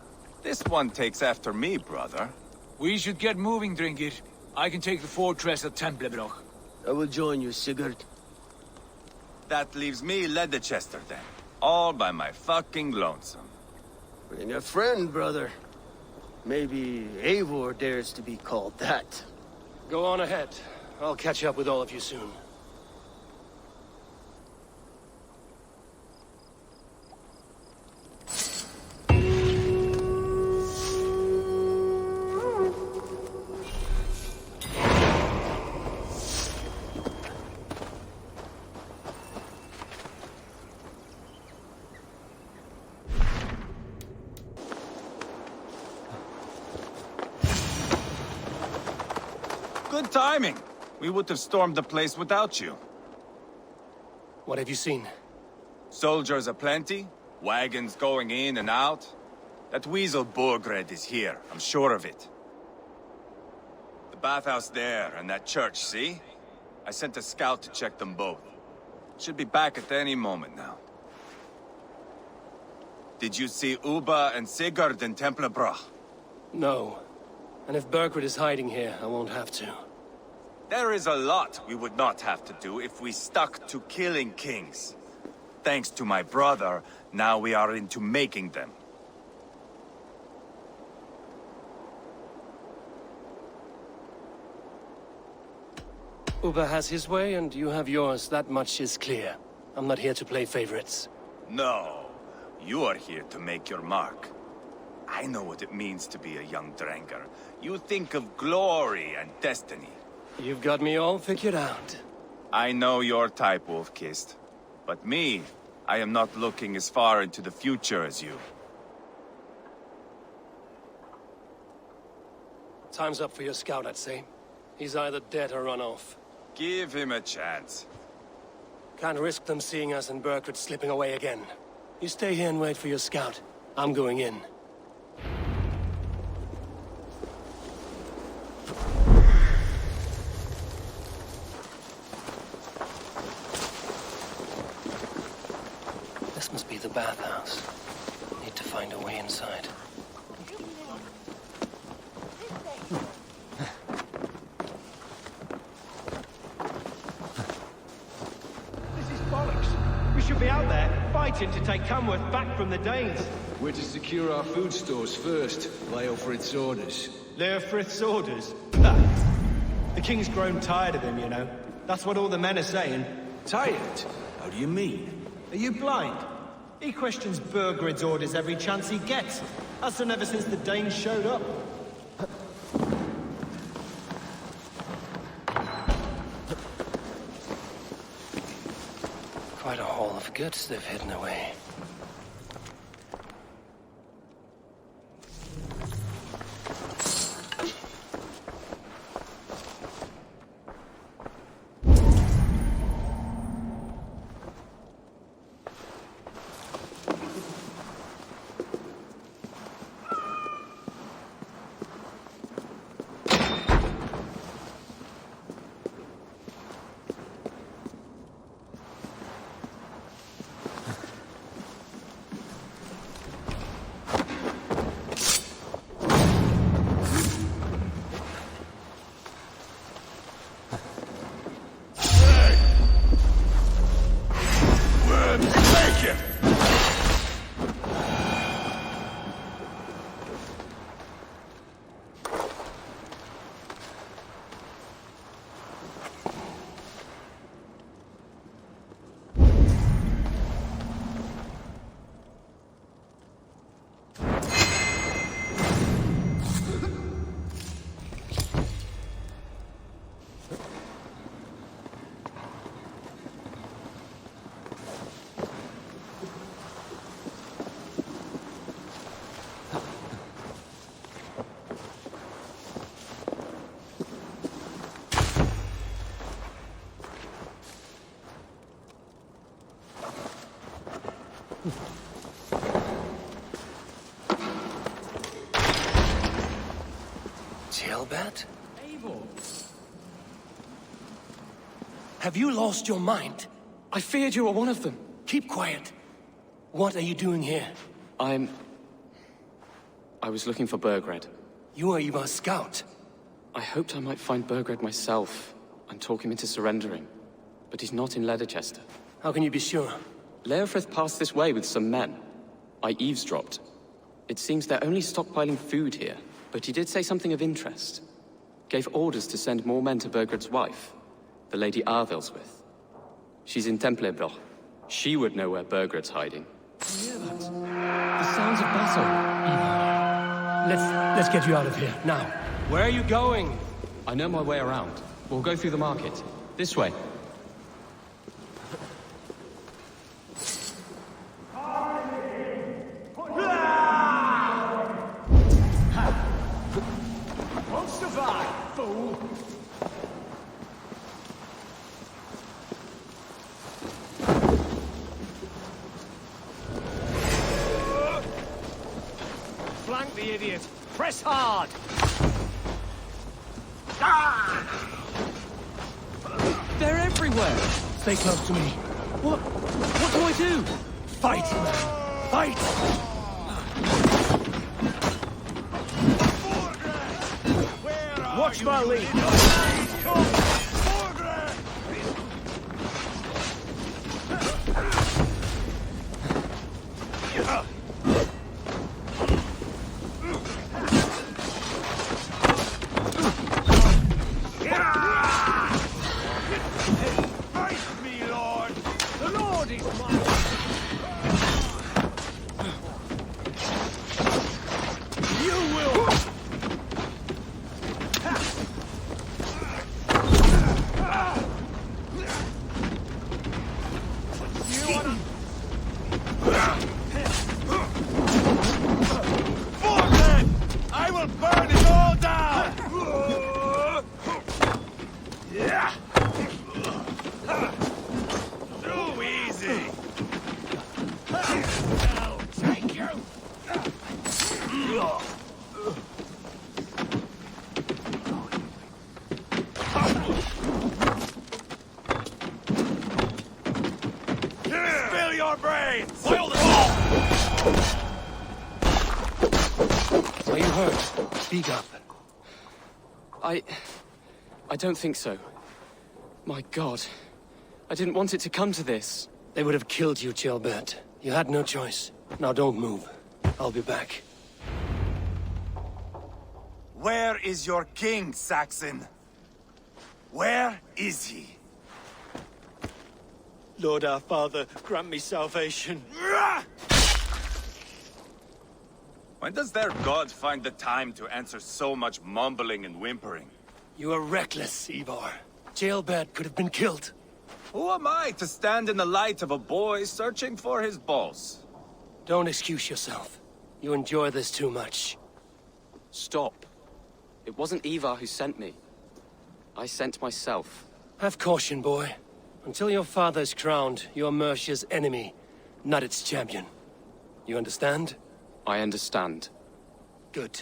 this one takes after me, brother. We should get moving, Drinkir. I can take the fortress at Templebroch. I will join you, Sigurd. That leaves me Leicester then. All by my fucking lonesome. Bring a friend, brother. Maybe Eivor dares to be called that. Go on ahead. I'll catch up with all of you soon. Good timing. We would have stormed the place without you. What have you seen? Soldiers aplenty, wagons going in and out. That weasel Borgred is here, I'm sure of it. The bathhouse there and that church, see? I sent a scout to check them both. Should be back at any moment now. Did you see Ubba and Sigurd in Templebroch? No. And if Bergred is hiding here, I won't have to. There is a lot we would not have to do if we stuck to killing kings. Thanks to my brother, now we are into making them. Ubba has his way, and you have yours. That much is clear. I'm not here to play favorites. No, you are here to make your mark. I know what it means to be a young Dranger. You think of glory and destiny. You've got me all figured out. I know your type, Wolf-Kissed. But me, I am not looking as far into the future as you. Time's up for your scout, I'd say. He's either dead or run off. Give him a chance. Can't risk them seeing us and Bergred slipping away again. You stay here and wait for your scout. I'm going in. This must be the bathhouse. Need to find a way inside. We should be out there, fighting to take Tamworth back from the Danes. We're to secure our food stores first. Leofrith's orders. Leofrith's orders? The king's grown tired of him, you know. That's what all the men are saying. Tired? How do you mean? Are you blind? He questions Burgred's orders every chance he gets. Has done ever since the Danes showed up. Quite a haul of goods they've hidden away. Jailbird? Abel! Have you lost your mind? I feared you were one of them. Keep quiet. What are you doing here? I was looking for Burgred. You are Ivar's scout. I hoped I might find Burgred myself and talk him into surrendering. But he's not in Leatherchester. How can you be sure? Leofrith passed this way with some men. I eavesdropped. It seems they're only stockpiling food here, but he did say something of interest. Gave orders to send more men to Burgred's wife, the Lady Arvel's with. She's in Templebroch. She would know where Burgred's hiding. Hear that? The sounds of battle. Let's get you out of here, now. Where are you going? I know my way around. We'll go through the market. This way. Won't survive, fool! Flank the idiot! Press hard! They're everywhere! Stay close to me. What do I do? Fight! Fight! Watch my lead! Fight me, Lord! The Lord is mine! You will! I will burn it all down! Too easy! I'll take you! Spill your brains! Are you hurt? Speak up. I don't think so. My God. I didn't want it to come to this. They would have killed you, Jailbird. You had no choice. Now don't move. I'll be back. Where is your king, Saxon? Where is he? Lord our Father, grant me salvation. When does their god find the time to answer so much mumbling and whimpering? You are reckless, Ivar. Jailbird could have been killed. Who am I to stand in the light of a boy searching for his balls? Don't excuse yourself. You enjoy this too much. Stop. It wasn't Ivar who sent me. I sent myself. Have caution, boy. Until your father's crowned, you're Mercia's enemy, not its champion. You understand? I understand. Good.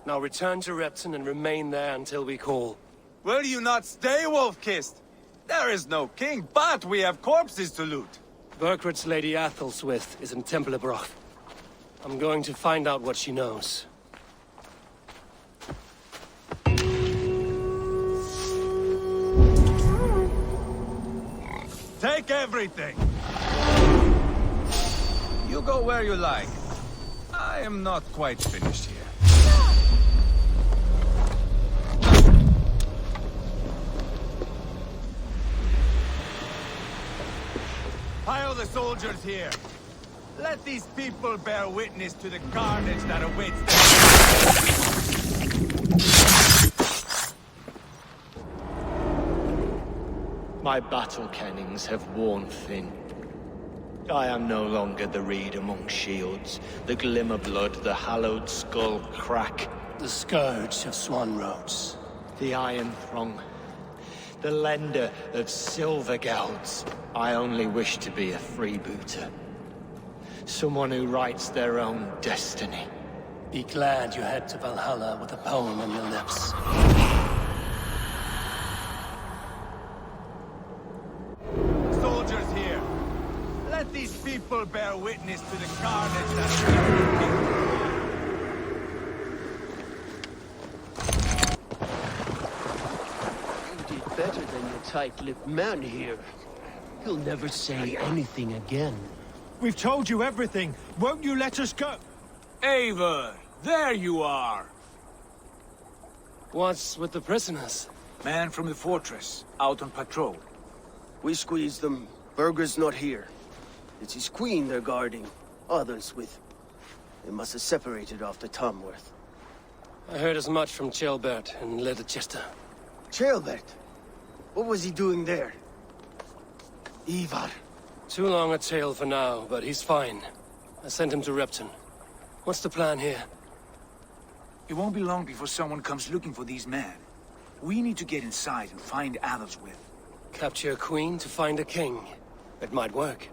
Now return to Repton and remain there until we call. Will you not stay, Wolf-Kissed? There is no king, but we have corpses to loot. Burgred's Lady Athelstwith is in Templebroch. I'm going to find out what she knows. Take everything! You go where you like. I am not quite finished here. Pile the soldiers here. Let these people bear witness to the carnage that awaits them. My battle kennings have worn thin. I am no longer the reed among shields, the glimmer blood, the hallowed skull crack. The scourge of Swan Roads. The Iron Throng. The lender of silver gelds. I only wish to be a freebooter. Someone who writes their own destiny. Be glad you head to Valhalla with a poem on your lips. Soldiers here. Let these people bear witness to the carnage that Better than your tight-lipped man here. He'll never say anything again. We've told you everything. Won't you let us go? Eivor, there you are. What's with the prisoners? Man from the fortress, out on patrol. We squeezed them. Berger's not here. It's his queen they're guarding. Others with... They must have separated after Tamworth. I heard as much from Jailbird and Leicester. Jailbird? What was he doing there? Ivar. Too long a tale for now, but he's fine. I sent him to Repton. What's the plan here? It won't be long before someone comes looking for these men. We need to get inside and find Adelswith. Capture a queen to find a king. It might work.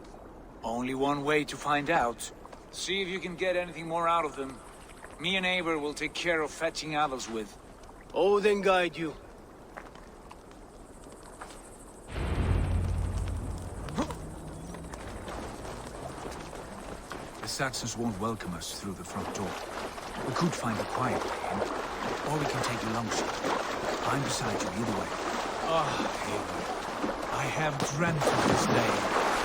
Only one way to find out. See if you can get anything more out of them. Me and Eivor will take care of fetching Adelswith. Odin guide you. The Saxons won't welcome us through the front door. We could find a quiet way in, or we can take the long shot. I'm beside you either way. Eivor, I have dreamt of this day.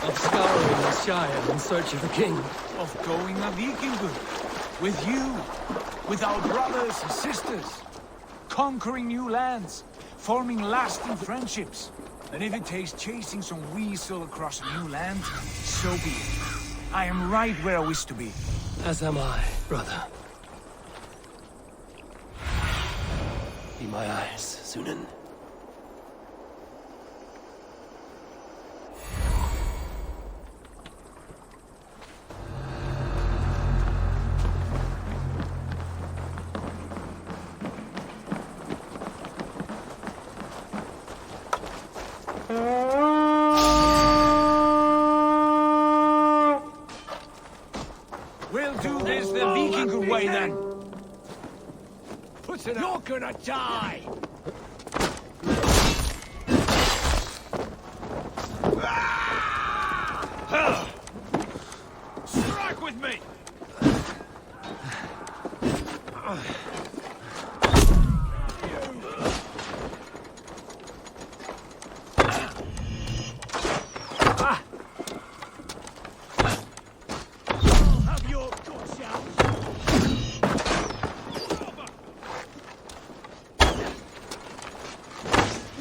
Of scouring the Shire in search of a king. Of going a Vikingur. With you. With our brothers and sisters. Conquering new lands. Forming lasting friendships. And if it takes chasing some weasel across a new land, so be it. I am right where I wish to be. As am I, brother. Be my eyes, Sunan. We'll do this the Vikingur way then. Put it up. You're gonna die. Strike with me.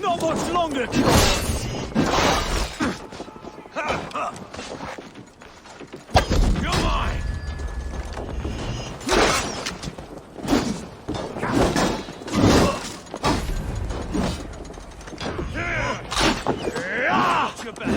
Not much longer! You're mine! Your back.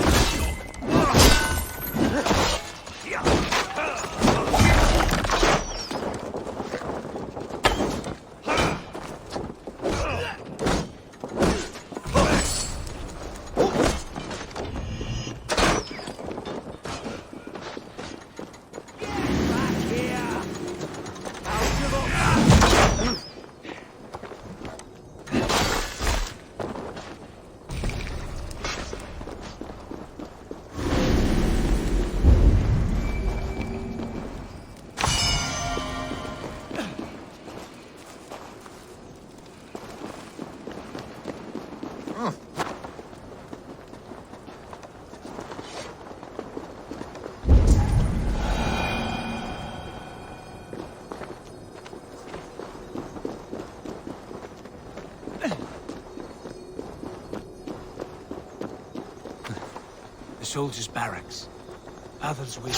Soldiers' barracks. Others with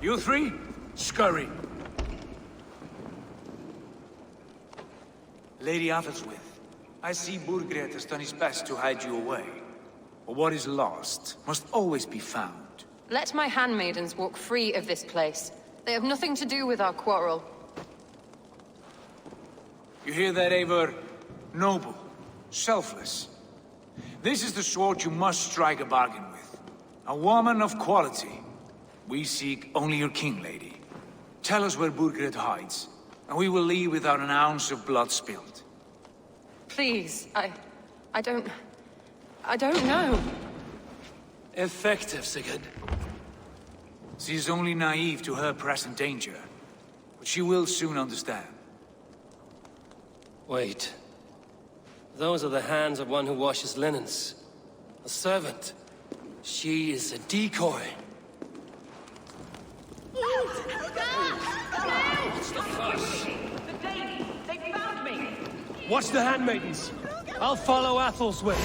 You three, scurry. Lady Atheldswith, I see Burgred has done his best to hide you away. But what is lost must always be found. Let my handmaidens walk free of this place. They have nothing to do with our quarrel. You hear that, Eivor? Noble, selfless. This is the sword you must strike a bargain with. A woman of quality. We seek only your king, lady. Tell us where Burgred hides, and we will leave without an ounce of blood spilled. Please, I don't know. Effective, Sigurd. She is only naive to her present danger, but she will soon understand. Wait. Those are the hands of one who washes linens. A servant. She is a decoy. What's the fuss? They found me! Watch the handmaidens. I'll follow Atheldswith.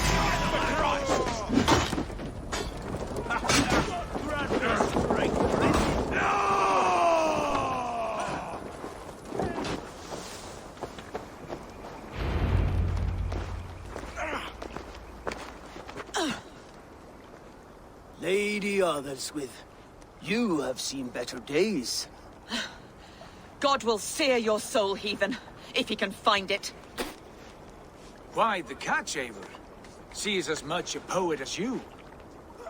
Lady Atheldswith, you have seen better days. God will sear your soul, heathen, if he can find it. Why the catch, Eivor? She is as much a poet as you.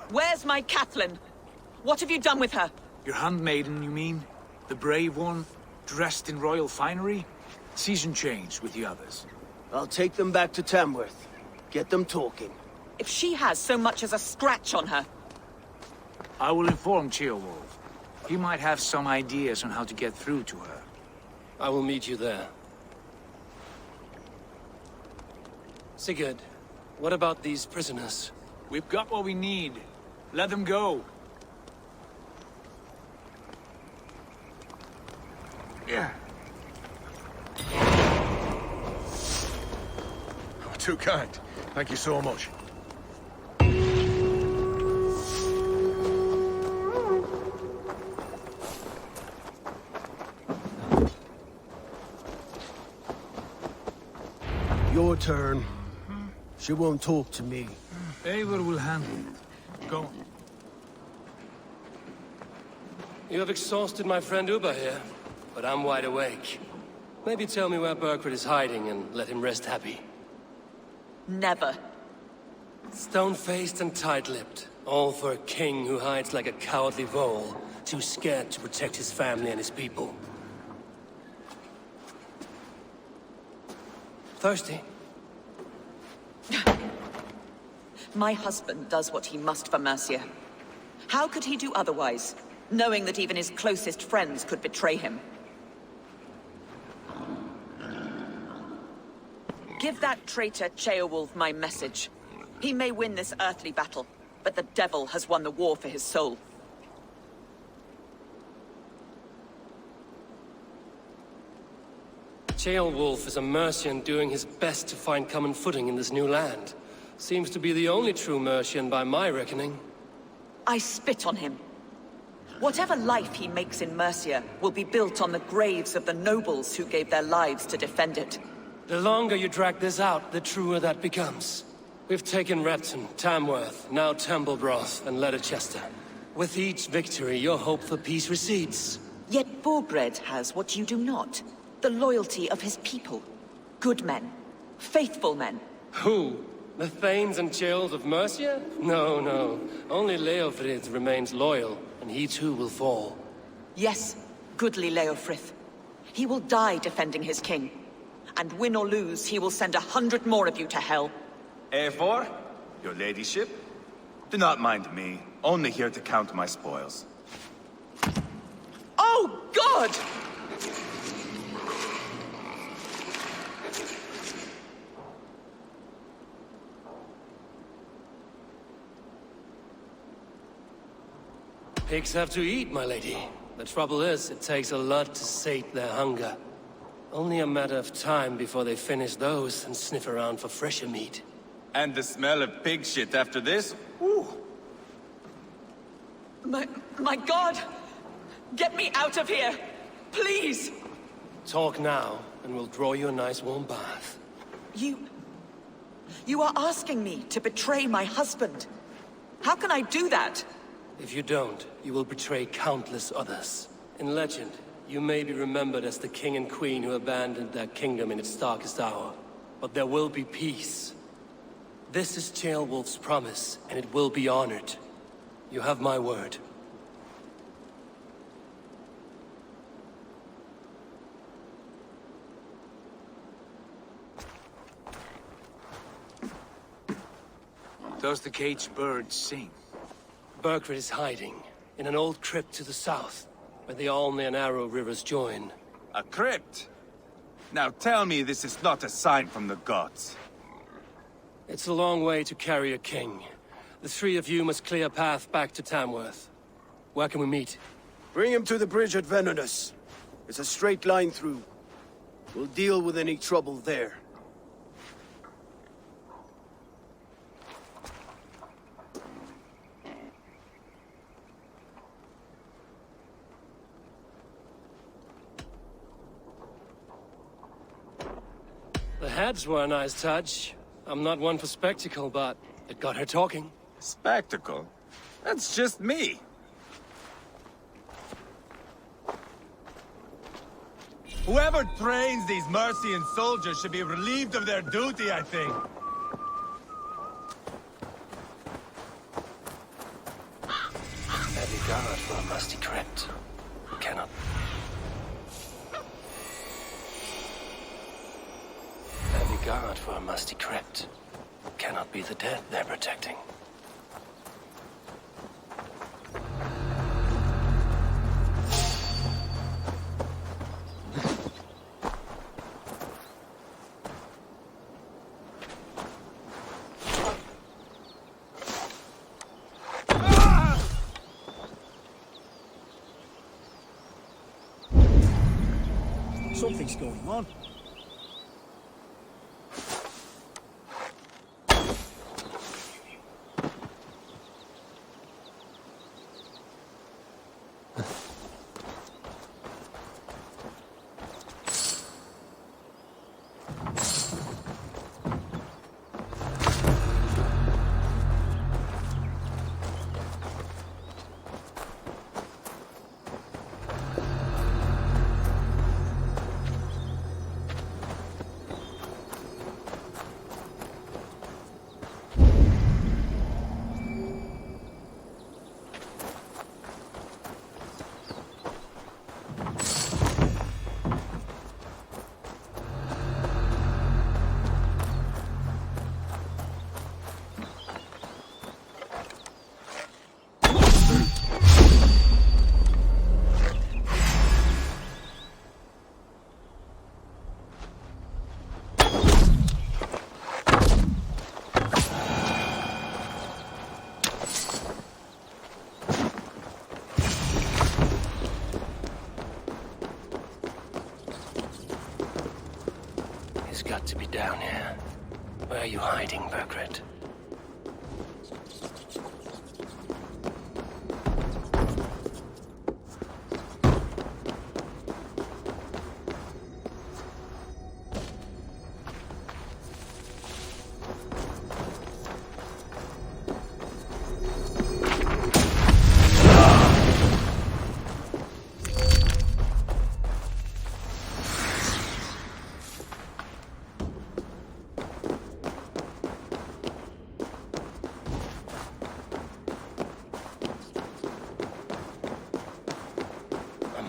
Where's my Catelyn? What have you done with her? Your handmaiden, you mean? The brave one, dressed in royal finery? Season change with the others. I'll take them back to Tamworth. Get them talking. If she has so much as a scratch on her. I will inform Ceolwulf. He might have some ideas on how to get through to her. I will meet you there. Sigurd, what about these prisoners? We've got what we need. Let them go. Yeah. Too kind. Thank you so much. Your turn. She won't talk to me. Eivor will handle it. Go on. You have exhausted my friend Ubba here, but I'm wide awake. Maybe tell me where Burkred is hiding and let him rest happy. Never. Stone-faced and tight-lipped. All for a king who hides like a cowardly vole, too scared to protect his family and his people. Thirsty? My husband does what he must for Mercia. How could he do otherwise, knowing that even his closest friends could betray him? Give that traitor Ceolwulf my message. He may win this earthly battle, but the devil has won the war for his soul. Ceolwulf is a Mercian doing his best to find common footing in this new land. Seems to be the only true Mercian by my reckoning. I spit on him. Whatever life he makes in Mercia will be built on the graves of the nobles who gave their lives to defend it. The longer you drag this out, the truer that becomes. We've taken Repton, Tamworth, now Temblebroth, and Leicester. With each victory, your hope for peace recedes. Yet Borgred has what you do not. The loyalty of his people. Good men. Faithful men. Who? The Thanes and Chills of Mercia? No, no. Only Leofrid remains loyal, and he too will fall. Yes, goodly Leofrith. He will die defending his king. And win or lose, he will send 100 more of you to hell. A4, your ladyship? Do not mind me. Only here to count my spoils. Oh, God! Pigs have to eat, my lady. The trouble is, it takes a lot to sate their hunger. Only a matter of time before they finish those and sniff around for fresher meat. And the smell of pig shit after this? Ooh. My God! Get me out of here! Please! Talk now, and we'll draw you a nice warm bath. You are asking me to betray my husband. How can I do that? If you don't, you will betray countless others. In legend, you may be remembered as the king and queen who abandoned their kingdom in its darkest hour. But there will be peace. This is Ceolwulf's promise, and it will be honored. You have my word. Does the caged bird sing? Burgred is hiding in an old crypt to the south, where the Alne and Arrow rivers join. A crypt? Now tell me this is not a sign from the gods. It's a long way to carry a king. The three of you must clear a path back to Tamworth. Where can we meet? Bring him to the bridge at Venonus. It's a straight line through. We'll deal with any trouble there. The heads were a nice touch. I'm not one for spectacle, but it got her talking. Spectacle? That's just me. Whoever trains these Mercian soldiers should be relieved of their duty, I think. Heavy guard for a musty crypt. Cannot. Heavy guard for a musty crypt. Cannot be the dead they're protecting. Something's going on. It's got to be down here. Where are you hiding, Burgred?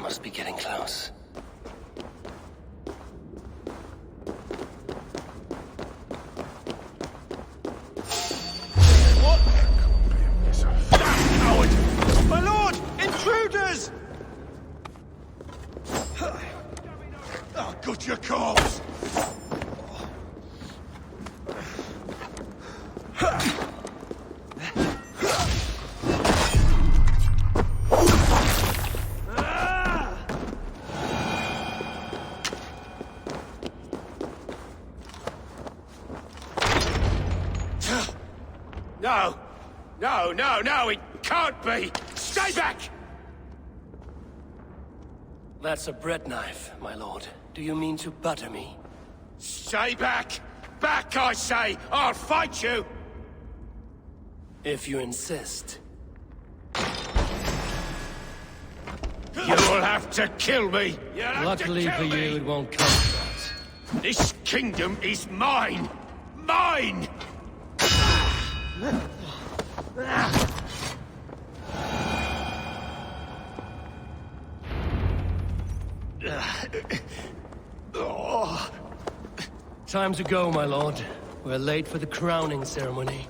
Must be getting close. What? Coward! My lord! Intruders! Oh, good your corpse! No! No, no, no! It can't be! Stay back! That's a bread knife, my lord. Do you mean to butter me? Stay back! Back, I say! I'll fight you! If you insist. You'll have to kill me! Luckily for you, it won't come to that. This kingdom is mine! Mine! Time to go, my lord. We're late for the crowning ceremony.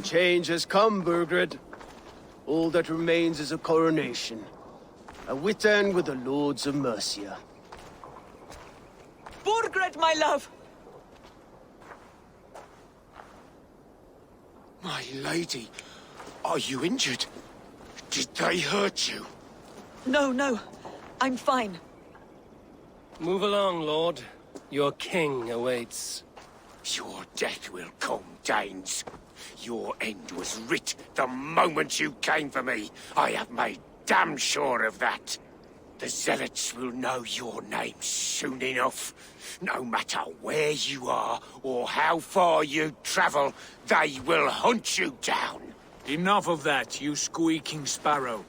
Change has come, Burgred. All that remains is a coronation. A witan with the Lords of Mercia. Burgred, my love! My lady, are you injured? Did they hurt you? No, no. I'm fine. Move along, lord. Your king awaits. Your death will come, Danes. Your end was writ the moment you came for me. I have made damn sure of that. The zealots will know your name soon enough. No matter where you are or how far you travel, they will hunt you down. Enough of that, you squeaking sparrow.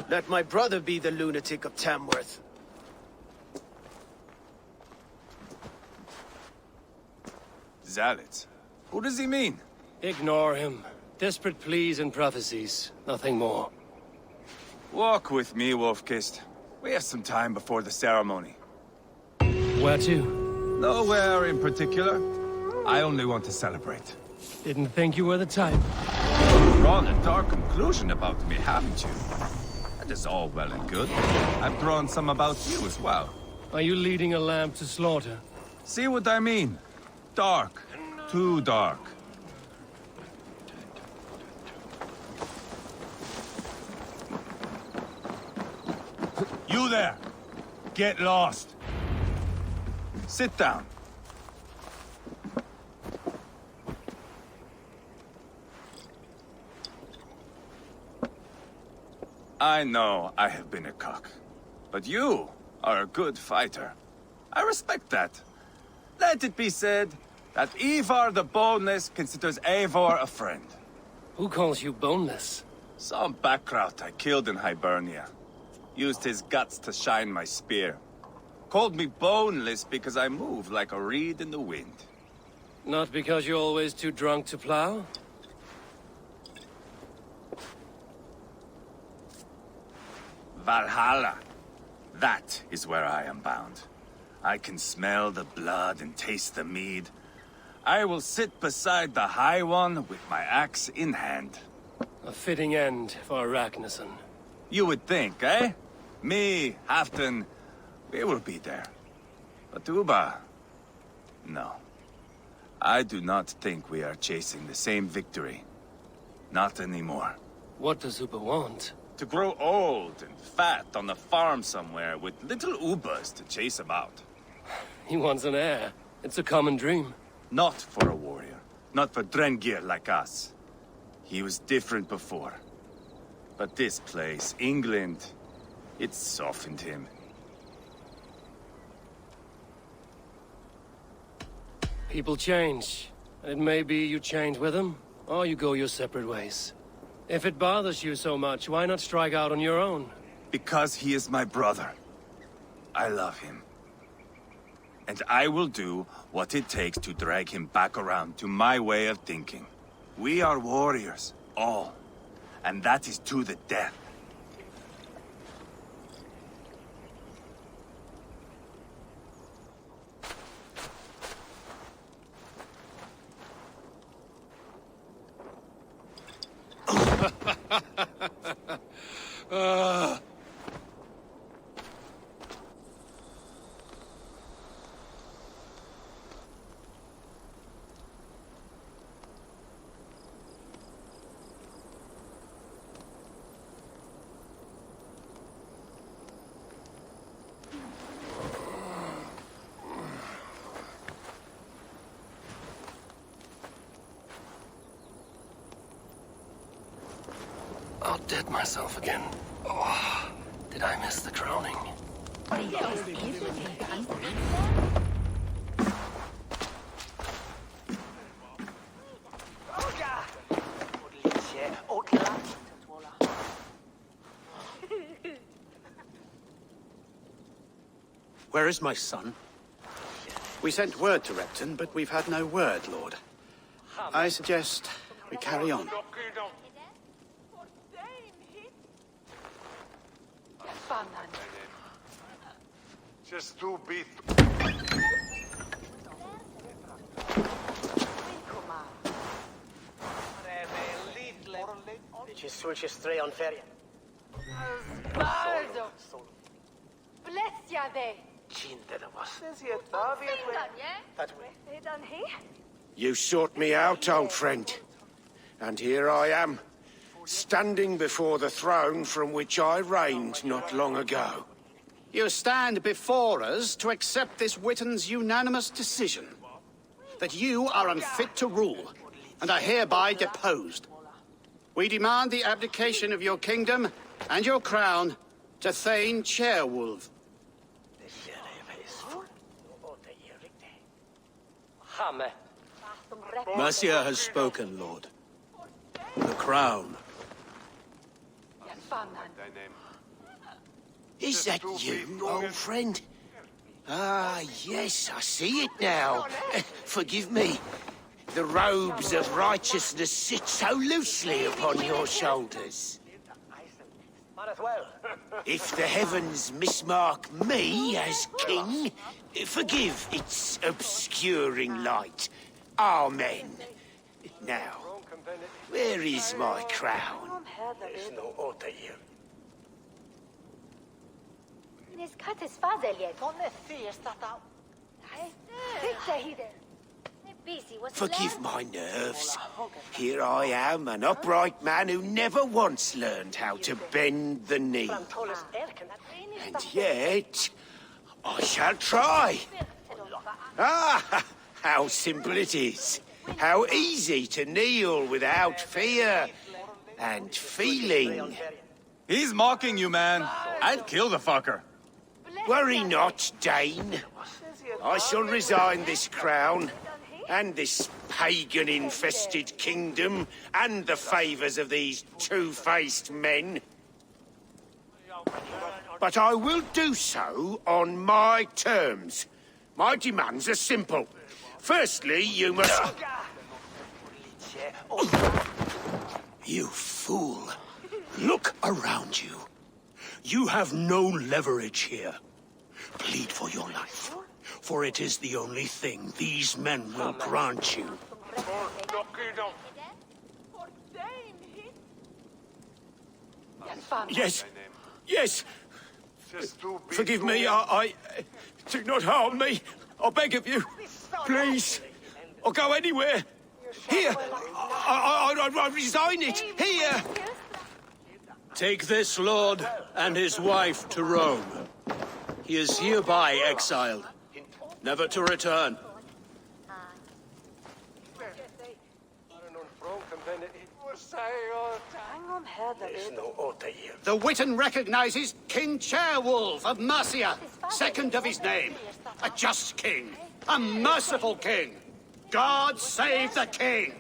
Let my brother be the lunatic of Tamworth. Zealots? Who does he mean? Ignore him. Desperate pleas and prophecies. Nothing more. Walk with me, Wolf-Kissed. We have some time before the ceremony. Where to? Nowhere in particular. I only want to celebrate. Didn't think you were the type. You've drawn a dark conclusion about me, haven't you? That is all well and good. I've drawn some about you as well. Are you leading a lamb to slaughter? See what I mean? Dark. Too dark. You there! Get lost! Sit down. I know I have been a cock, but you are a good fighter. I respect that. Let it be said that Ivar the Boneless considers Eivor a friend. Who calls you boneless? Some backrout I killed in Hibernia. Used his guts to shine my spear. Called me boneless because I move like a reed in the wind. Not because you're always too drunk to plow? Valhalla. That is where I am bound. I can smell the blood and taste the mead. I will sit beside the High One with my axe in hand. A fitting end for Ragnarsson. You would think, eh? Me, Halfdan, we will be there. But Uba... no. I do not think we are chasing the same victory. Not anymore. What does Uba want? To grow old and fat on a farm somewhere with little Ubas to chase about. He wants an heir. It's a common dream. Not for a warrior. Not for Drengir like us. He was different before. But this place, England, it softened him. People change. It may be you change with them, or you go your separate ways. If it bothers you so much, why not strike out on your own? Because he is my brother. I love him. And I will do what it takes to drag him back around to my way of thinking. We are warriors, all. And that is to the death. I'll dead myself again. Oh, did I miss the drowning? Where is my son? We sent word to Repton, but we've had no word, Lord. I suggest we carry on. Just too beat. Ci sulci on ferie. You sought me out, old friend. And here I am, standing before the throne from which I reigned not long ago. You stand before us to accept this Witten's unanimous decision. That you are unfit to rule, and are hereby deposed. We demand the abdication of your kingdom and your crown to Thane Chairwolf. Mercia has spoken, Lord. The crown. Is that you, old friend? Ah, yes, I see it now. Forgive me. The robes of righteousness sit so loosely upon your shoulders. If the heavens mismark me as king, forgive its obscuring light. Amen. Now, where is my crown? There's no order here. Forgive my nerves. Here I am, an upright man who never once learned how to bend the knee. And yet, I shall try. Ah, how simple it is. How easy to kneel without fear and feeling. He's mocking you, man. I'd kill the fucker. Worry not, Dane. I shall resign this crown, and this pagan-infested kingdom, and the favours of these two-faced men. But I will do so on my terms. My demands are simple. Firstly, you must... You fool. Look around you. You have no leverage here. Plead for your life, for it is the only thing these men will grant you. Yes, yes. Forgive me, I... Do not harm me. I beg of you. Please. I'll go anywhere. Here. I resign it. Here. Take this lord and his wife to Rome. He is hereby exiled, never to return. The Witan recognizes King Chairwolf of Mercia, second of his name. A just king, a merciful king. God save the king!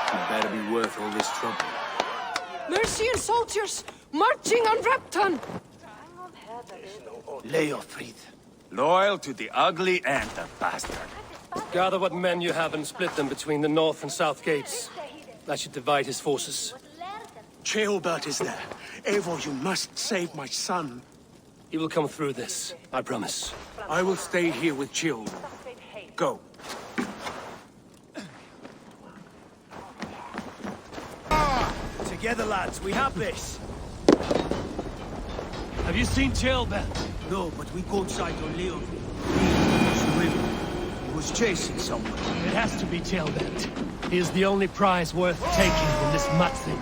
It better be worth all this trouble. Mercian soldiers marching on Repton! Leofrid. Loyal to the ugly and the bastard. Gather what men you have and split them between the north and south gates. That should divide his forces. Ceolbert is there. Eivor, you must save my son. He will come through this, I promise. I will stay here with Ceolbert. Go. Together, lads, we have this. Have you seen Ceolbert? No, but we caught sight on Leon. He was chasing someone. It has to be Ceolbert. He is the only prize worth taking from this mudthing.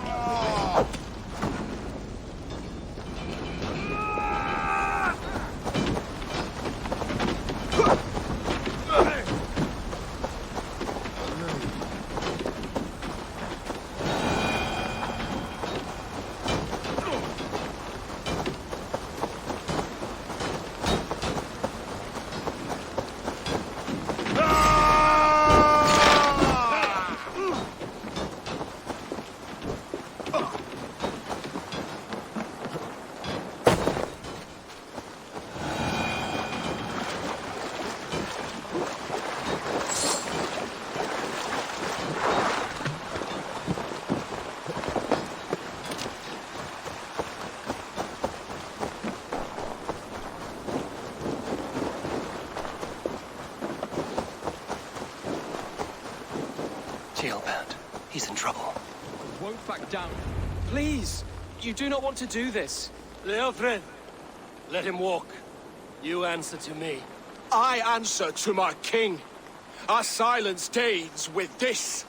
He's in trouble. I won't back down. Please! You do not want to do this. Leofred, let him walk. You answer to me. I answer to my king. I silence Danes with this.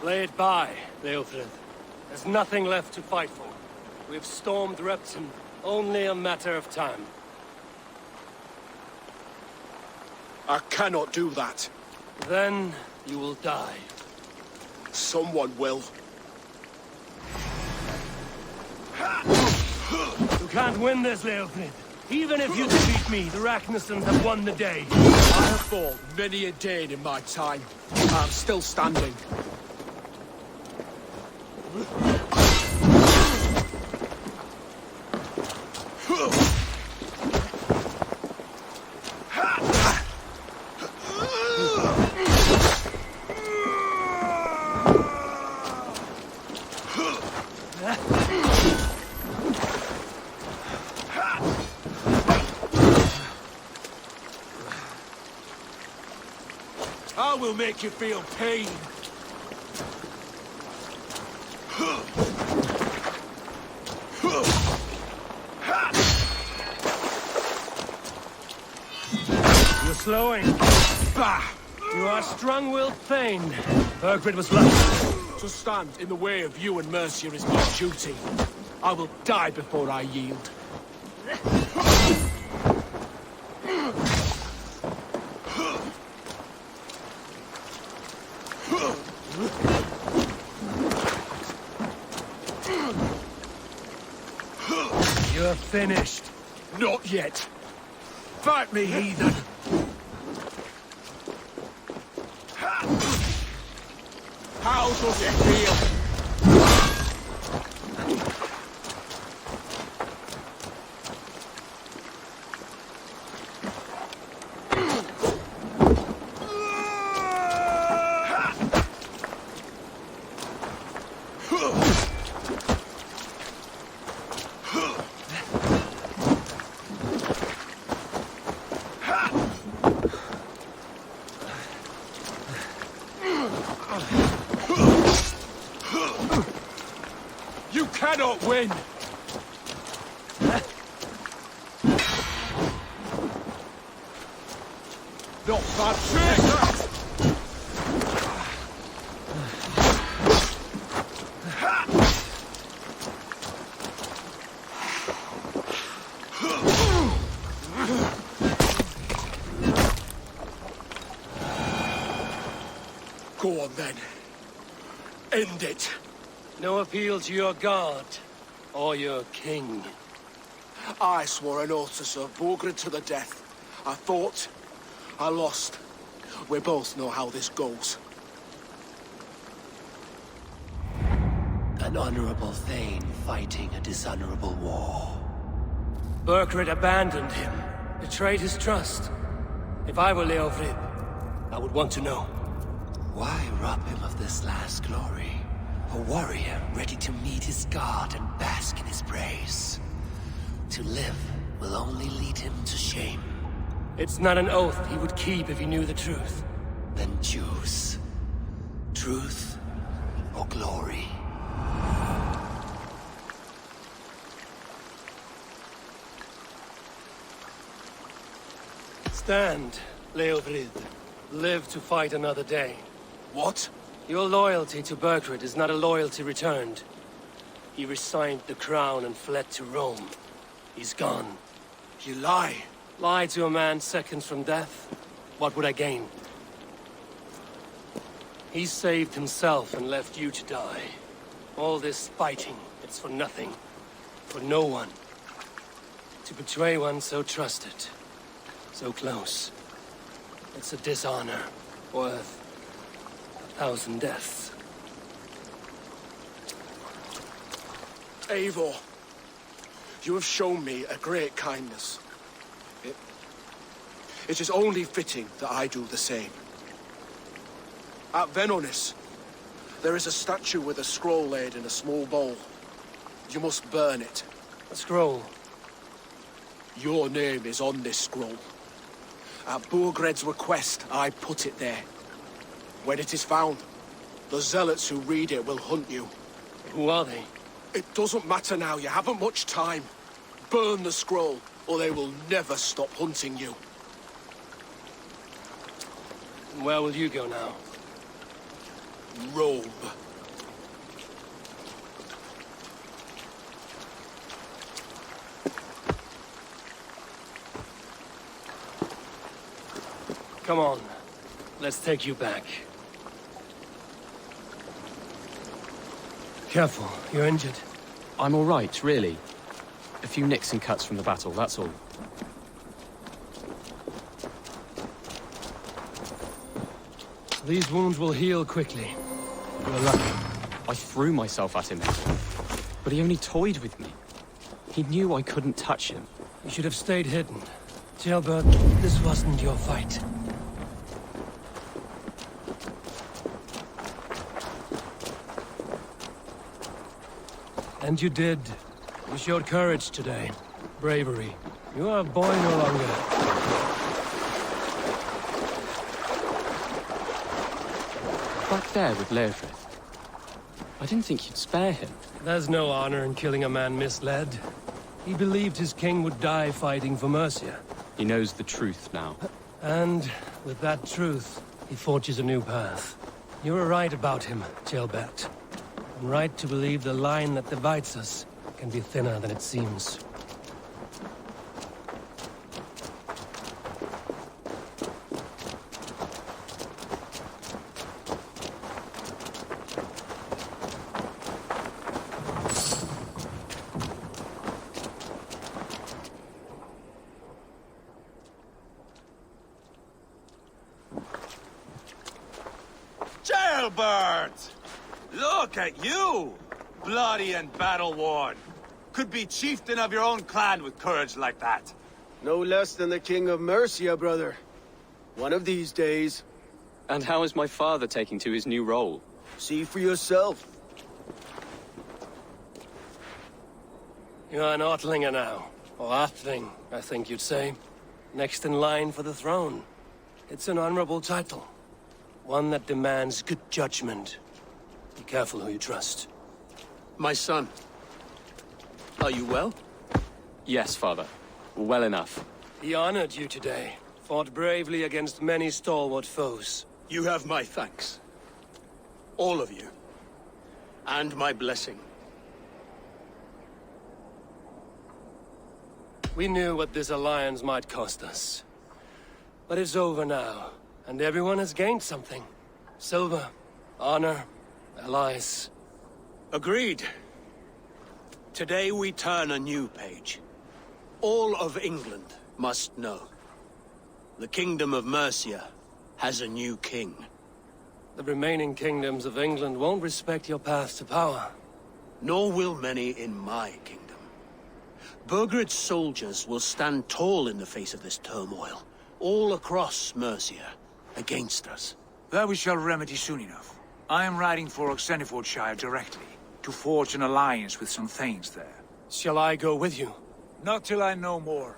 Lay it by, Leofred. There's nothing left to fight for. We've stormed Repton. Only a matter of time. I cannot do that. Then you will die. Someone will. You can't win this, Leofrid. Even if you defeat me, the Ragnarsons have won the day. I have fought many a Dane in my time. I'm still standing. I will make you feel pain. You're slowing. Bah! You are strong-willed Thane. Burgred was lucky. To stand in the way of you and Mercia is my duty. I will die before I yield. You're finished. Not yet. Fight me, heathen! How does it feel? You cannot win! Not bad trick! Go on then. End it. No appeal to your god, or your king. I swore an oath to serve Borgred to the death. I fought. I lost. We both know how this goes. An honorable Thane fighting a dishonorable war. Burgred abandoned him, betrayed his trust. If I were Leofrid, I would want to know. Why rob him of this last glory? A warrior ready to meet his god and bask in his praise. To live will only lead him to shame. It's not an oath he would keep if he knew the truth. Then choose. Truth or glory. Stand, Leofrid. Live to fight another day. What? Your loyalty to Burgred is not a loyalty returned. He resigned the crown and fled to Rome. He's gone. You lie. Lie to a man seconds from death? What would I gain? He saved himself and left you to die. All this fighting, it's for nothing. For no one. To betray one so trusted. So close. It's a dishonor worth 1,000 deaths. Eivor, you have shown me a great kindness. It is only fitting that I do the same. At Venonis, there is a statue with a scroll laid in a small bowl. You must burn it. A scroll? Your name is on this scroll. At Burgred's request, I put it there. When it is found, the zealots who read it will hunt you. Who are they? It doesn't matter now, you haven't much time. Burn the scroll, or they will never stop hunting you. Where will you go now? Rome. Come on. Let's take you back. Careful, you're injured. I'm all right, really. A few nicks and cuts from the battle, that's all. These wounds will heal quickly. You're lucky. I threw myself at him, but he only toyed with me. He knew I couldn't touch him. You should have stayed hidden. Jailbird, this wasn't your fight. And you did. You showed courage today. Bravery. You are a boy no longer. Back there with Leofrid. I didn't think you'd spare him. There's no honor in killing a man misled. He believed his king would die fighting for Mercia. He knows the truth now. And with that truth, he forges a new path. You were right about him, Jailbert. I'm right to believe the line that divides us can be thinner than it seems. Albert! Look at you! Bloody and battle-worn. Could be chieftain of your own clan with courage like that. No less than the King of Mercia, brother. One of these days. And how is my father taking to his new role? See for yourself. You're an Ortlinger now. Or Athling, I think you'd say. Next in line for the throne. It's an honorable title. One that demands good judgment. Be careful who you trust. My son. Are you well? Yes, father. Well enough. He honored you today. Fought bravely against many stalwart foes. You have my thanks. All of you. And my blessing. We knew what this alliance might cost us. But it's over now, and everyone has gained something. Silver, honor, allies. Agreed. Today we turn a new page. All of England must know. The Kingdom of Mercia has a new king. The remaining kingdoms of England won't respect your path to power. Nor will many in my kingdom. Burgred's soldiers will stand tall in the face of this turmoil, all across Mercia, against us. That we shall remedy soon enough. I am riding for Oxenfordshire directly, to forge an alliance with some thanes there. Shall I go with you? Not till I know more.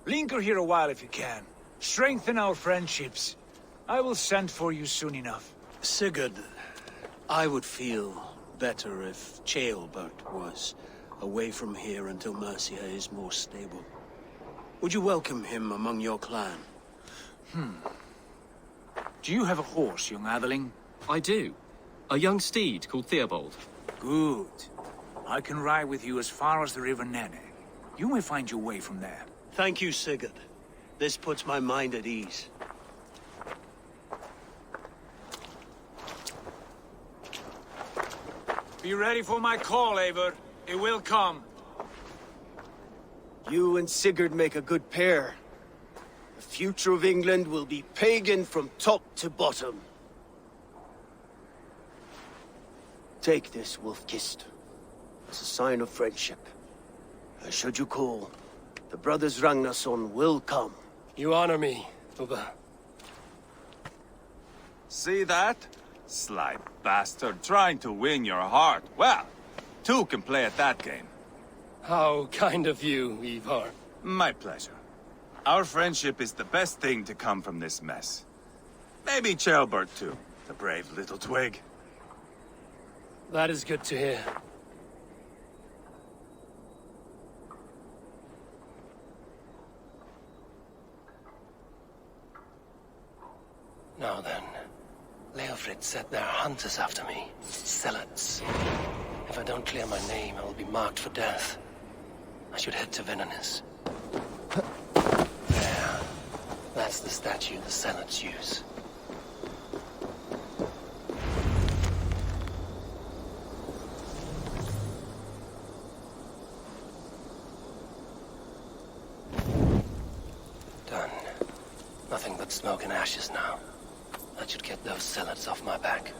Linger here a while if you can. Strengthen our friendships. I will send for you soon enough. Sigurd, I would feel better if Ceolbert was away from here until Mercia is more stable. Would you welcome him among your clan? Do you have a horse, young atheling? I do. A young steed called Theobald. Good. I can ride with you as far as the River Nene. You may find your way from there. Thank you, Sigurd. This puts my mind at ease. Be ready for my call, Eivor. It will come. You and Sigurd make a good pair. The future of England will be pagan from top to bottom. Take this, Wolf-Kissed, as a sign of friendship. Should you call, the brothers Ragnarsson will come. You honor me, Ubba. See that? Sly bastard trying to win your heart. Well, two can play at that game. How kind of you, Ivar. My pleasure. Our friendship is the best thing to come from this mess. Maybe Ceolbert too, the brave little twig. That is good to hear. Now then, Leofrid said there are hunters after me. Zealots. If I don't clear my name, I will be marked for death. I should head to Venenis. There. That's the statue the Zealots use. Done. Nothing but smoke and ashes now. That should get those Zealots off my back.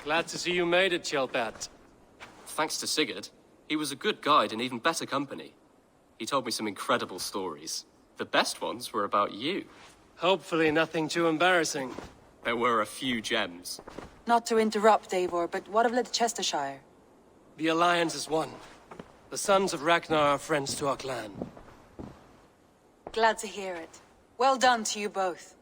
Glad to see you made it, Ceolbert. Thanks to Sigurd. He was a good guide and even better company. He told me some incredible stories. The best ones were about you. Hopefully nothing too embarrassing. There were a few gems. Not to interrupt, Eivor, but what of Leicestershire? The Alliance is one. The sons of Ragnar are friends to our clan. Glad to hear it. Well done to you both.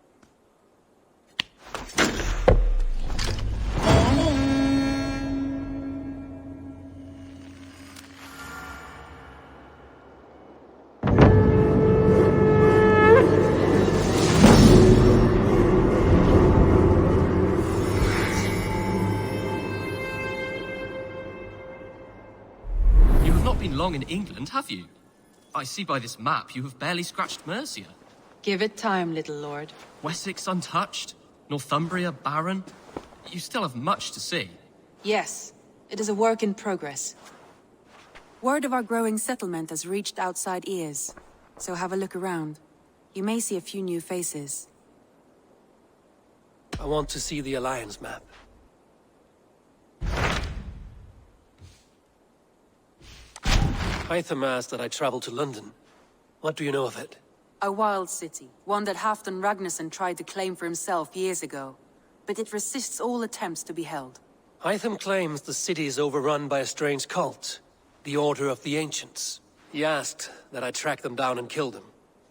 Long in England, have you? I see by this map you have barely scratched Mercia. Give it time, little lord. Wessex untouched? Northumbria barren? You still have much to see. Yes, it is a work in progress. Word of our growing settlement has reached outside ears, so have a look around. You may see a few new faces. I want to see the Alliance map. Hytham asked that I travel to London. What do you know of it? A wild city, one that Halfdan Ragnarsson tried to claim for himself years ago. But it resists all attempts to be held. Hytham claims the city is overrun by a strange cult, the Order of the Ancients. He asked that I track them down and kill them.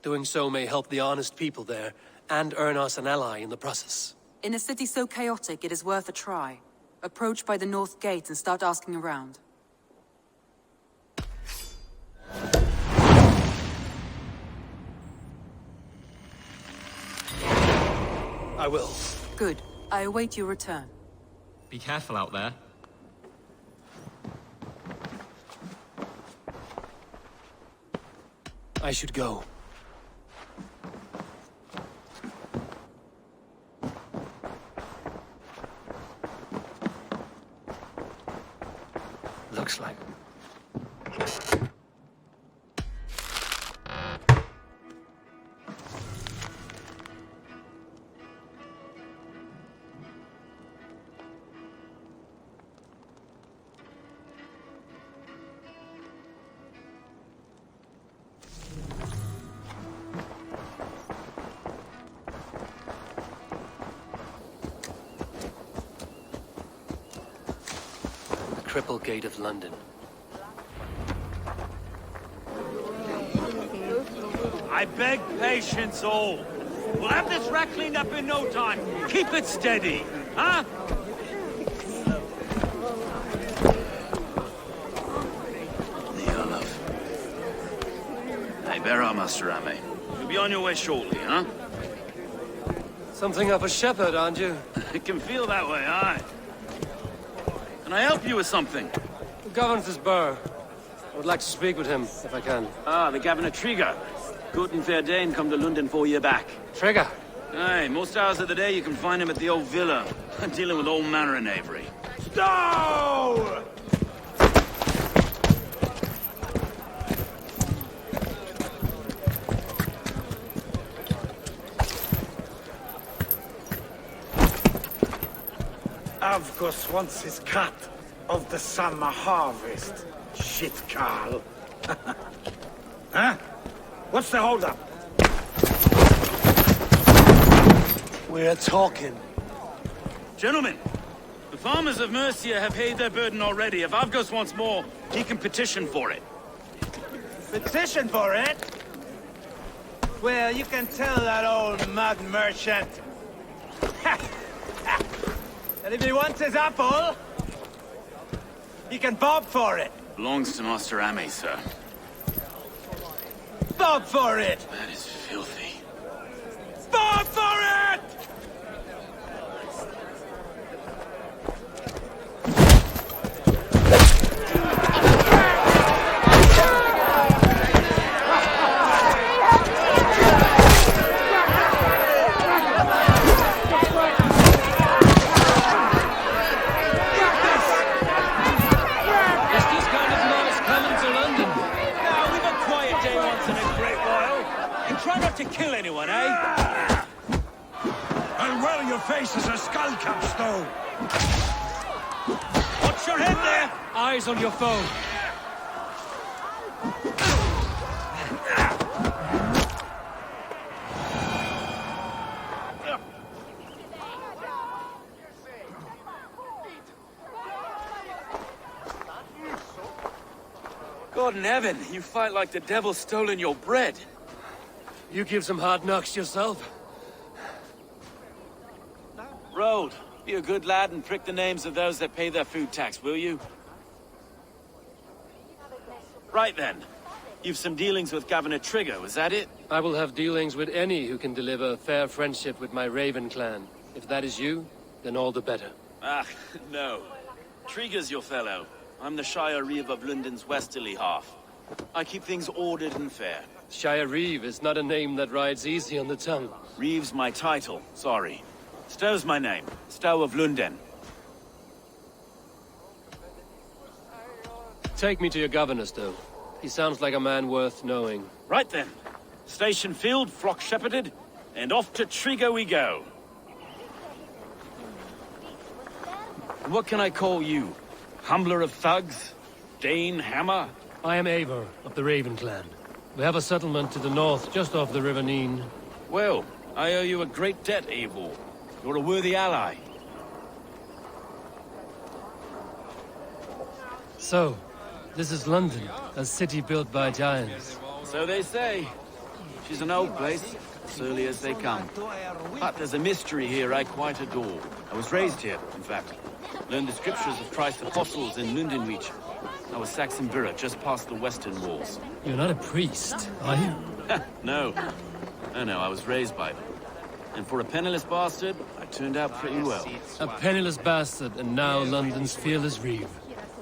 Doing so may help the honest people there, and earn us an ally in the process. In a city so chaotic, it is worth a try. Approach by the North Gate and start asking around. I will. Good. I await your return. Be careful out there. I should go. Looks like... Triple Gate of London. I beg patience, all. We'll have this wreck cleaned up in no time. Keep it steady, huh? Hey, bear up, Master Ame. You'll be on your way shortly, huh? Something of a shepherd, aren't you? It can feel that way, aye. Can I help you with something? Who governs this burgh? I would like to speak with him, if I can. Ah, the Governor Trigger. Good and fair Dane come to London 4 years back. Trigger? Aye, most hours of the day you can find him at the old villa, dealing with all manner of knavery. Stow! Avgos wants his cut of the summer harvest. Shit, Carl. Huh? What's the holdup? We're talking. Gentlemen, the farmers of Mercia have paid their burden already. If Avgos wants more, he can petition for it. Petition for it? Well, you can tell that old mud merchant. And if he wants his apple, he can bob for it. Belongs to Master Ame, sir. Bob for it! That is filthy. Bob for it! To kill anyone, eh? And well, your face is a skull capstone. Watch your head there! Eyes on your foe. God in heaven, you fight like the devil stolen your bread. You give some hard knocks yourself? Road, be a good lad and prick the names of those that pay their food tax, will you? Right then. You've some dealings with Governor Trigger, was that it? I will have dealings with any who can deliver a fair friendship with my Raven clan. If that is you, then all the better. Ah, no. Trigger's your fellow. I'm the Shire Reeve of London's westerly half. I keep things ordered and fair. Shire Reeve is not a name that rides easy on the tongue. Reeve's my title, sorry. Stow's my name. Stow of Lunden. Take me to your governor, Stow. He sounds like a man worth knowing. Right then. Station filled, flock shepherded, and off to Trigo we go. What can I call you? Humbler of thugs? Dane Hammer? I am Eivor of the Raven clan. We have a settlement to the north, just off the River Neen. Well, I owe you a great debt, Eivor. You're a worthy ally. So, this is London, a city built by giants. So they say. She's an old place, surly as they come. But there's a mystery here I quite adore. I was raised here, in fact. Learned the scriptures of Christ's apostles in Lundenreach. I was Saxon Villa, just past the western walls. You're not a priest, are you? No. No, I was raised by them. And for a penniless bastard, I turned out pretty well. A penniless bastard, and now London's fearless Reeve.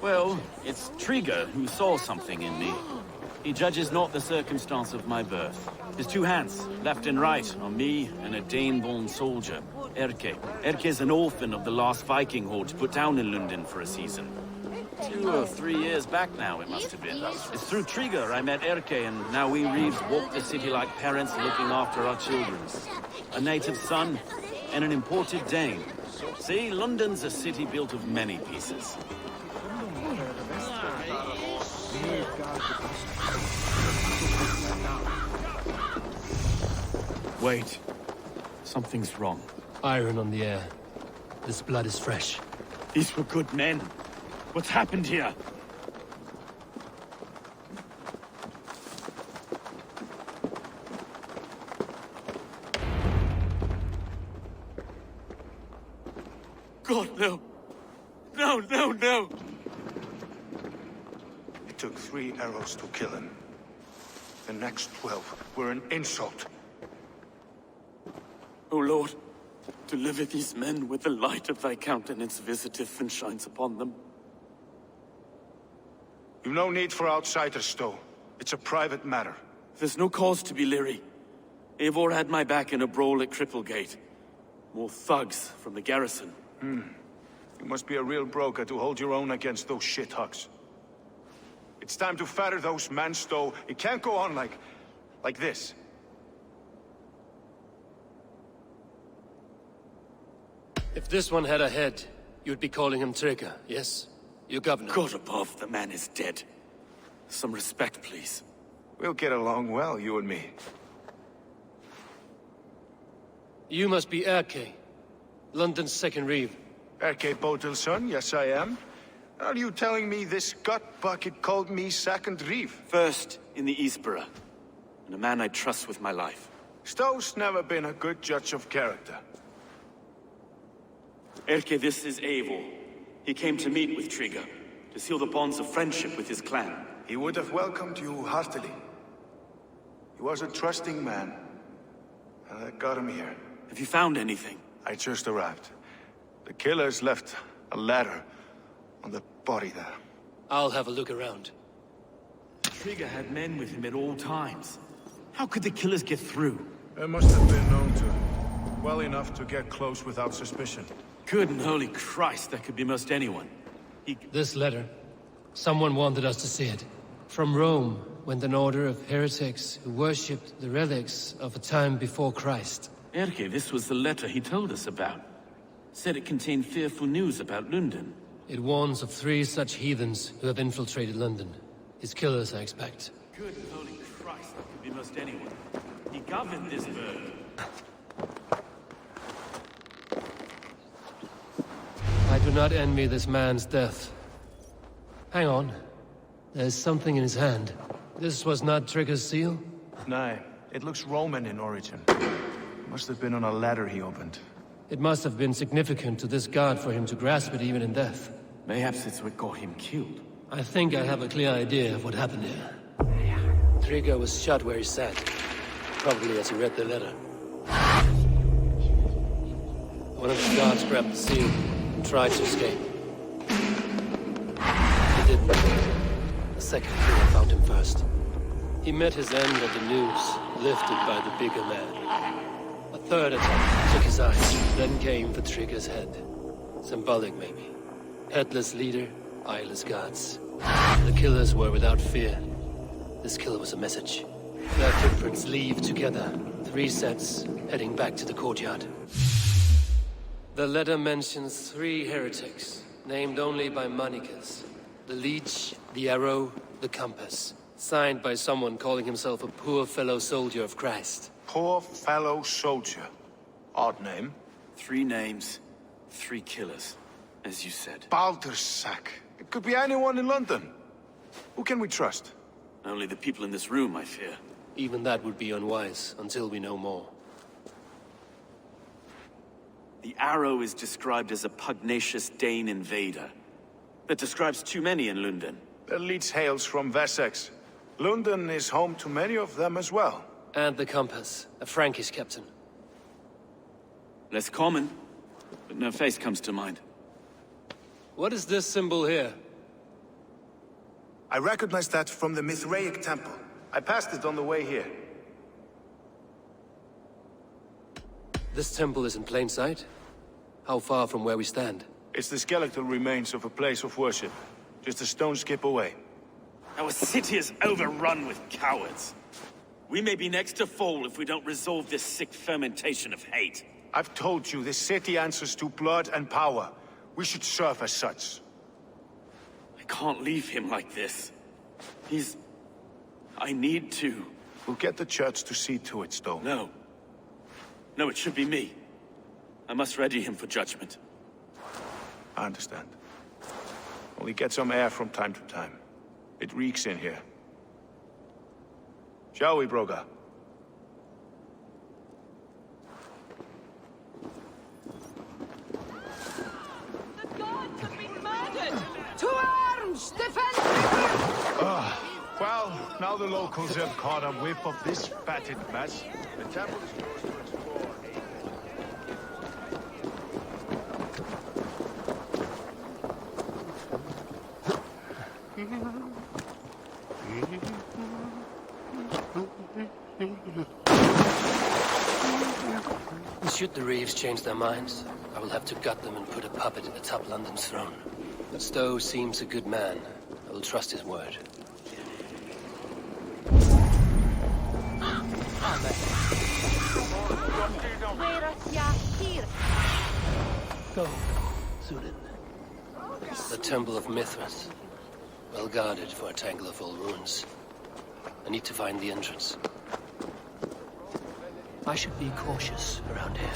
Well, it's Trigo who saw something in me. He judges not the circumstance of my birth. His two hands, left and right, on me and a Dane-born soldier, Erke. Erke's an orphan of the last Viking horde put down in London for a season. 2 or 3 years back now, it must have been. It's through Trigo I met Erke, and now we Reeves walk the city like parents looking after our children. A native son and an imported Dane. See, London's a city built of many pieces. Wait. Something's wrong. Iron on the air. This blood is fresh. These were good men. What's happened here? God, no. No, no, no! It took 3 arrows to kill him. The next 12 were an insult. O Lord, deliver these men with the light of thy countenance visiteth and shines upon them. You've no need for outsiders, Stow. It's a private matter. There's no cause to be leery. Eivor had my back in a brawl at Cripplegate. More thugs from the garrison. You must be a real broker to hold your own against those shithugs. It's time to fetter those men, Stow. It can't go on like this. If this one had a head, you'd be calling him Trigger, yes? Your governor. God above, the man is dead. Some respect, please. We'll get along well, you and me. You must be Erke, London's second Reeve. Erke Botel's son, yes I am. Are you telling me this gut bucket called me second Reeve? First in the Eastborough, and a man I trust with my life. Stow's never been a good judge of character. Erke, this is Eivor. He came to meet with Trigo, to seal the bonds of friendship with his clan. He would have welcomed you heartily. He was a trusting man, and I got him here. Have you found anything? I just arrived. The killers left a ladder on the body there. I'll have a look around. Trigo had men with him at all times. How could the killers get through? They must have been known to him. Well enough to get close without suspicion. Good and holy Christ, that could be most anyone. This letter. Someone wanted us to see it. From Rome went an order of heretics who worshipped the relics of a time before Christ. Erke, this was the letter he told us about. Said it contained fearful news about London. It warns of 3 such heathens who have infiltrated London. His killers, I expect. Good and holy Christ, that could be most anyone. He governed this bird. I do not envy this man's death. Hang on. There's something in his hand. This was not Trigger's seal? No, it looks Roman in origin. Must have been on a ladder he opened. It must have been significant to this god for him to grasp it even in death. Mayhaps it's what got him killed. I think I have a clear idea of what happened here. Trigger was shot where he sat. Probably as he read the letter. One of the guards grabbed the seal and tried to escape. He didn't. The second killer found him first. He met his end at the news, lifted by the bigger man. A third attack took his eyes, then came for Trigger's head. Symbolic, maybe. Headless leader, eyeless gods. The killers were without fear. This killer was a message. Their footprints leave together. 3 sets, heading back to the courtyard. The letter mentions 3 heretics, named only by monikers. The Leech, the Arrow, the Compass. Signed by someone calling himself a poor fellow soldier of Christ. Poor fellow soldier. Odd name. 3 names, 3 killers, as you said. Baldersack. It could be anyone in London. Who can we trust? Only the people in this room, I fear. Even that would be unwise, until we know more. The Arrow is described as a pugnacious Dane invader. That describes too many in London. The Leech hails from Wessex. London is home to many of them as well. And the Compass, a Frankish captain. Less common, but no face comes to mind. What is this symbol here? I recognize that from the Mithraic temple. I passed it on the way here. This temple is in plain sight? How far from where we stand? It's the skeletal remains of a place of worship. Just a stone's skip away. Our city is overrun with cowards. We may be next to fall if we don't resolve this sick fermentation of hate. I've told you, this city answers to blood and power. We should serve as such. I can't leave him like this. I need to. We'll get the church to see to it, Stone. No. No, it should be me. I must ready him for judgment. I understand. Only get some air from time to time. It reeks in here. Shall we, Broga? The gods have been murdered! To arms! Defend! Well, now the locals have caught a whiff of this fatted mess. The temple is closed to explore. Should the Reeves change their minds, I will have to gut them and put a puppet atop London's throne. But Stowe seems a good man. I will trust his word. Go, Sudan. The Temple of Mithras. Well guarded for a tangle of old ruins. I need to find the entrance. I should be cautious around here.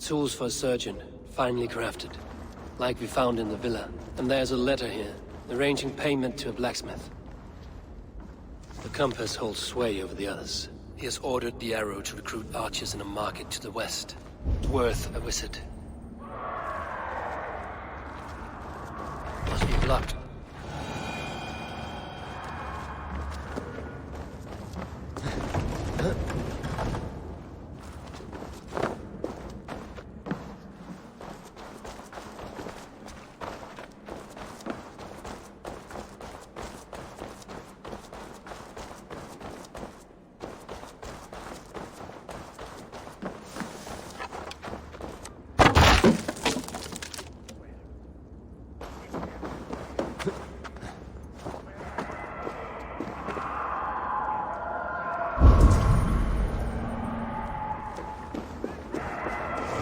Tools for a surgeon, finely crafted. Like we found in the villa. And there's a letter here, arranging payment to a blacksmith. The compass holds sway over the others. He has ordered the arrow to recruit archers in a market to the west. Worth a visit. Must be blocked.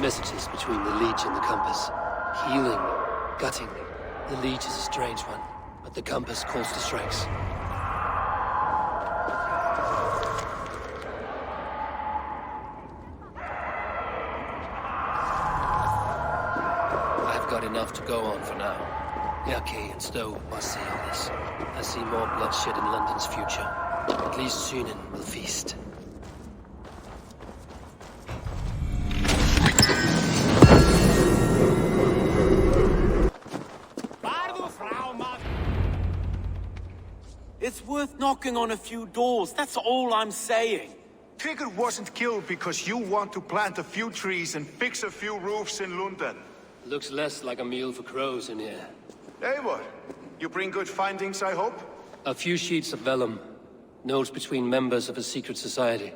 Messages between the Leech and the compass. Healing, gutting. The Leech is a strange one, but the compass calls to strikes. I've got enough to go on for now. Yaki and Stowe must see all this. I see more bloodshed in London's future. At least Sunan will feast. It's worth knocking on a few doors, that's all I'm saying. Trigger wasn't killed because you want to plant a few trees and fix a few roofs in London. Looks less like a meal for crows in here. Hey, what? You bring good findings, I hope? A few sheets of vellum. Notes between members of a secret society.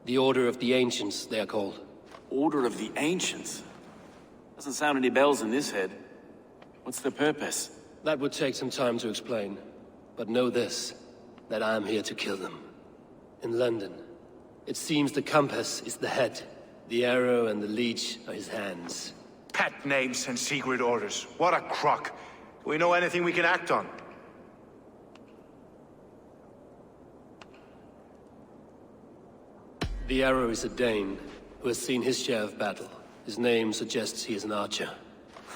The Order of the Ancients, they are called. Order of the Ancients? Doesn't sound any bells in this head. What's the purpose? That would take some time to explain. But know this, that I am here to kill them. In London, it seems the compass is the head. The arrow and the leech are his hands. Pet names and secret orders. What a crock. Do we know anything we can act on? The arrow is a Dane, who has seen his share of battle. His name suggests he is an archer.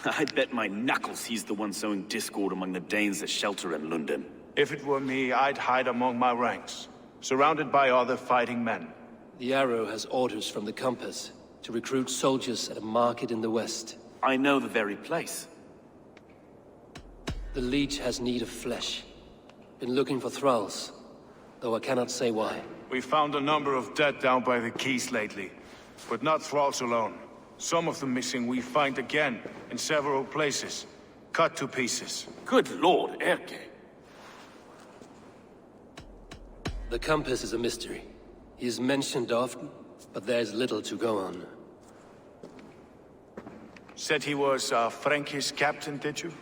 I bet my knuckles he's the one sowing discord among the Danes that shelter in London. If it were me, I'd hide among my ranks, surrounded by other fighting men. The arrow has orders from the compass to recruit soldiers at a market in the west. I know the very place. The leech has need of flesh. Been looking for thralls, though I cannot say why. We found a number of dead down by the quays lately, but not thralls alone. Some of the missing we find again in several places, cut to pieces. Good lord, Erke. The compass is a mystery. He is mentioned often, but there's little to go on. Said he was a Frankish captain, did you?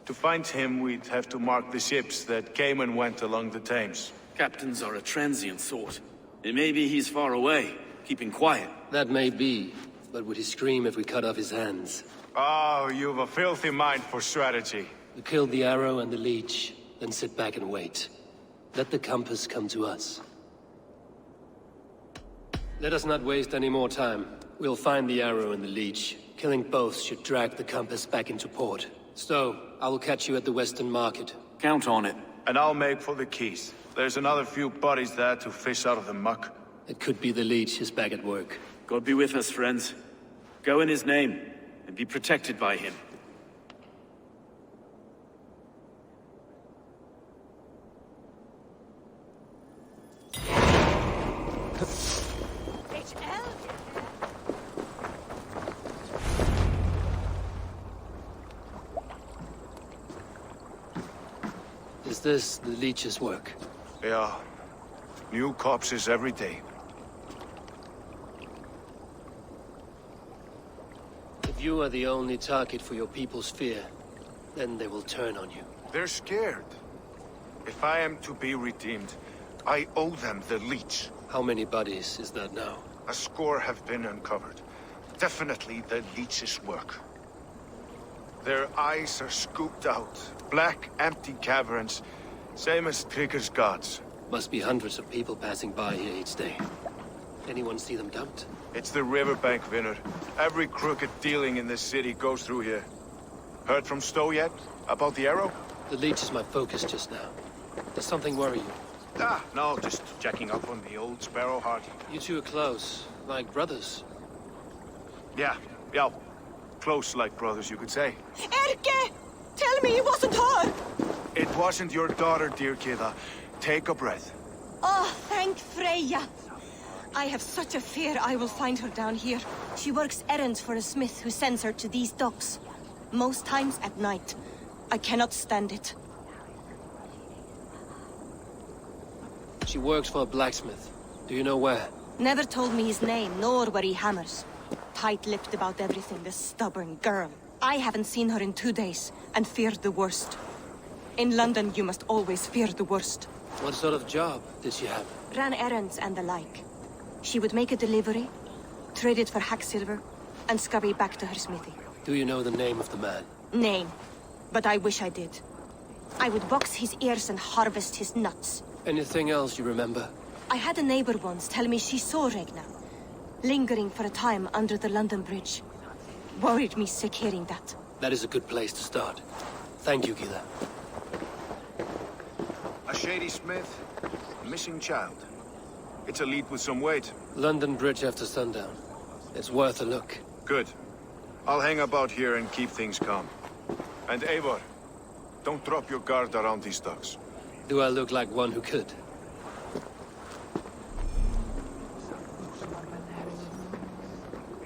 To find him, we'd have to mark the ships that came and went along the Thames. Captains are a transient sort. It may be he's far away, keeping quiet. That may be, but would he scream if we cut off his hands? Oh, you've a filthy mind for strategy. We kill the arrow and the leech, then sit back and wait. Let the compass come to us. Let us not waste any more time. We'll find the arrow and the leech. Killing both should drag the compass back into port. Stowe, I will catch you at the Western Market. Count on it. And I'll make for the quays. There's another few bodies there to fish out of the muck. It could be the leech is back at work. God be with us, friends. Go in his name, and be protected by him. Is this the leech's work? Yeah. New corpses every day. If you are the only target for your people's fear, then they will turn on you. They're scared. If I am to be redeemed, I owe them the leech. How many bodies is that now? A score have been uncovered. Definitely the leech's work. Their eyes are scooped out. Black, empty caverns. Same as Trigger's gods. Must be hundreds of people passing by here each day. Anyone see them dumped? It's the riverbank, Vinner. Every crooked dealing in this city goes through here. Heard from Stowe yet? About the arrow? The leech is my focus just now. Does something worry you? No, just checking up on the old Sparrowheart. You two are close, like brothers. Yeah. Close like brothers, you could say. Erke! Tell me it wasn't her! It wasn't your daughter, dear Kida. Take a breath. Oh, thank Freya. I have such a fear I will find her down here. She works errands for a smith who sends her to these docks. Most times at night. I cannot stand it. She works for a blacksmith. Do you know where? Never told me his name, nor where he hammers. Tight-lipped about everything, the stubborn girl. I haven't seen her in 2 days, and feared the worst. In London, you must always fear the worst. What sort of job did she have? Ran errands and the like. She would make a delivery, trade it for hack silver, and scurry back to her smithy. Do you know the name of the man? Name. But I wish I did. I would box his ears and harvest his nuts. Anything else you remember? I had a neighbor once tell me she saw Regna, lingering for a time under the London Bridge. Worried me sick hearing that. That is a good place to start. Thank you, Gila. A shady smith, a missing child. It's a lead with some weight. London Bridge after sundown. It's worth a look. Good. I'll hang about here and keep things calm. And Eivor, don't drop your guard around these docks. Do I look like one who could?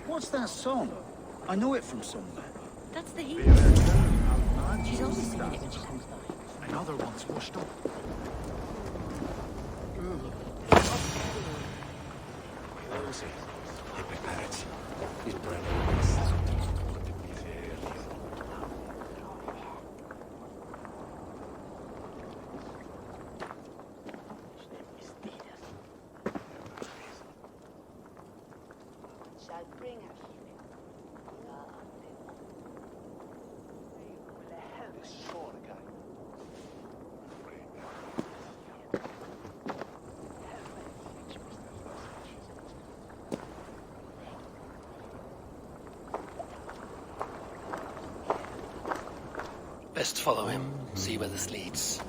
What's that song? I know it from somewhere. That's the heat. She's always singing it when she comes by. Another one's washed up. He's brand Best follow him, see where this leads.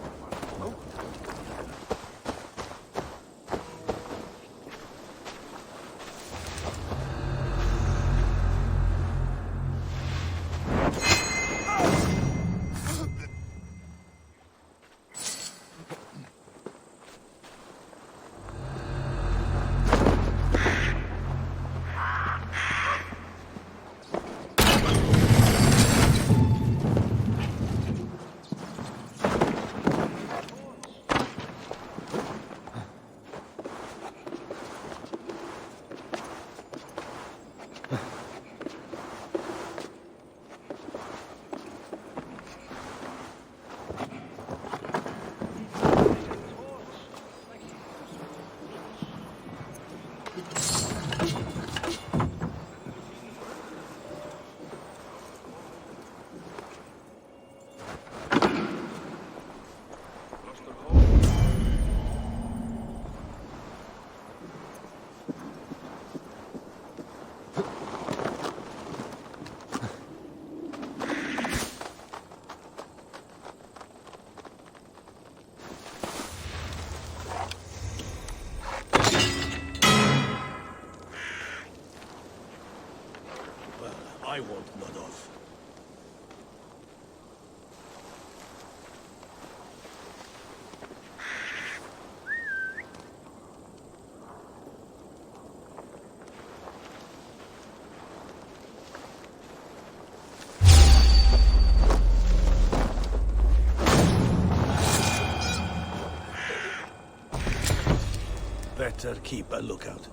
I want none of. Better keep a lookout.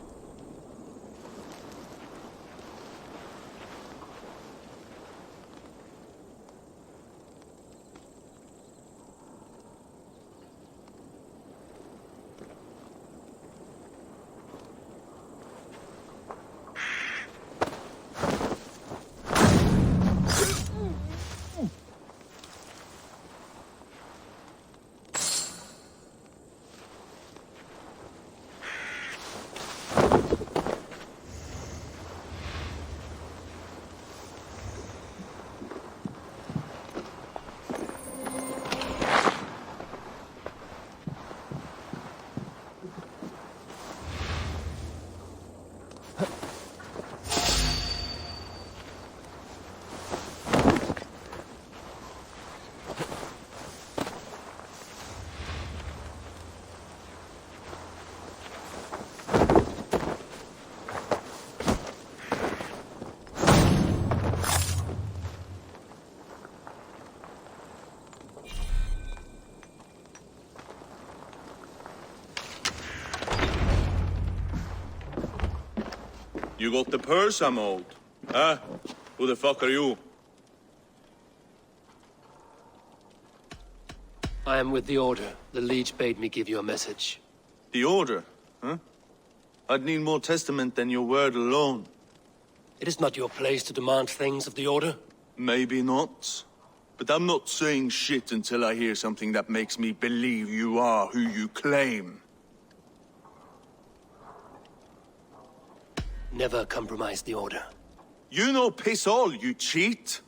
You got the purse, I'm old. Huh? Who the fuck are you? I am with the Order. The Liege bade me give you a message. The Order? Huh? I'd need more testament than your word alone. It is not your place to demand things of the Order. Maybe not. But I'm not saying shit until I hear something that makes me believe you are who you claim. Never compromise the Order. You know piss all, you cheat!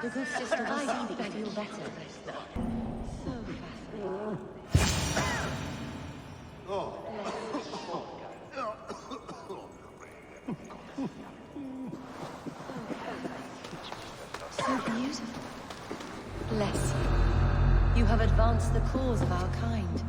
The good sister will see that you feel better. So fascinating. So beautiful. Bless you. You have advanced the cause of our kind.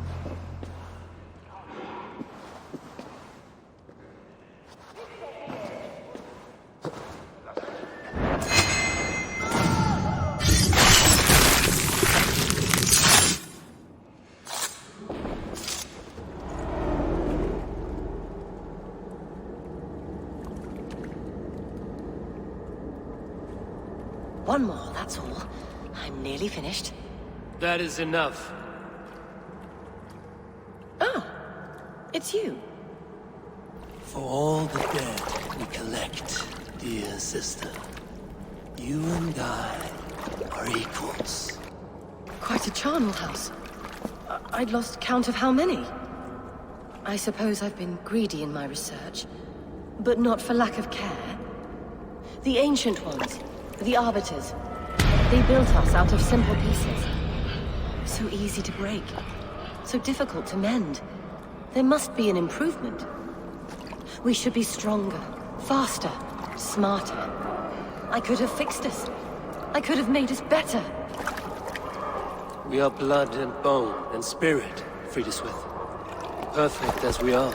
One more, that's all. I'm nearly finished. That is enough. Oh, it's you. For all the dead we collect, dear sister, you and I are equals. Quite a charnel house. I'd lost count of how many. I suppose I've been greedy in my research, but not for lack of care. The ancient ones, the arbiters, they built us out of simple pieces. So easy to break, so difficult to mend. There must be an improvement. We should be stronger, faster, smarter. I could have fixed us. I could have made us better. We are blood and bone and spirit, Friedeswith. Perfect as we are.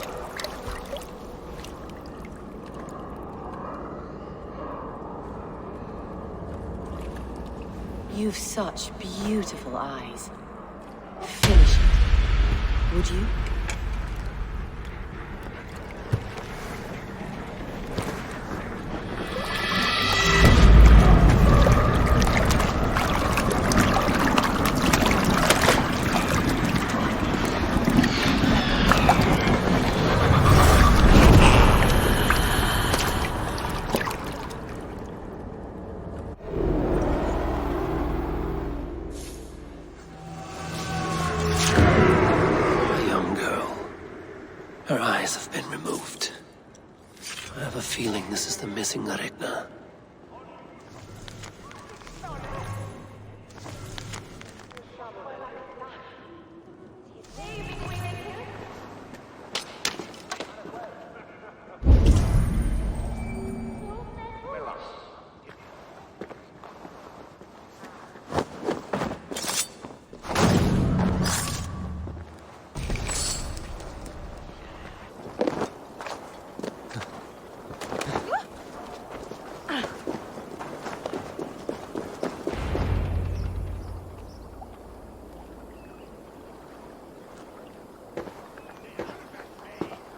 You've such beautiful eyes. Finish it, would you? Her eyes have been removed. I have a feeling this is the missing Ragnar.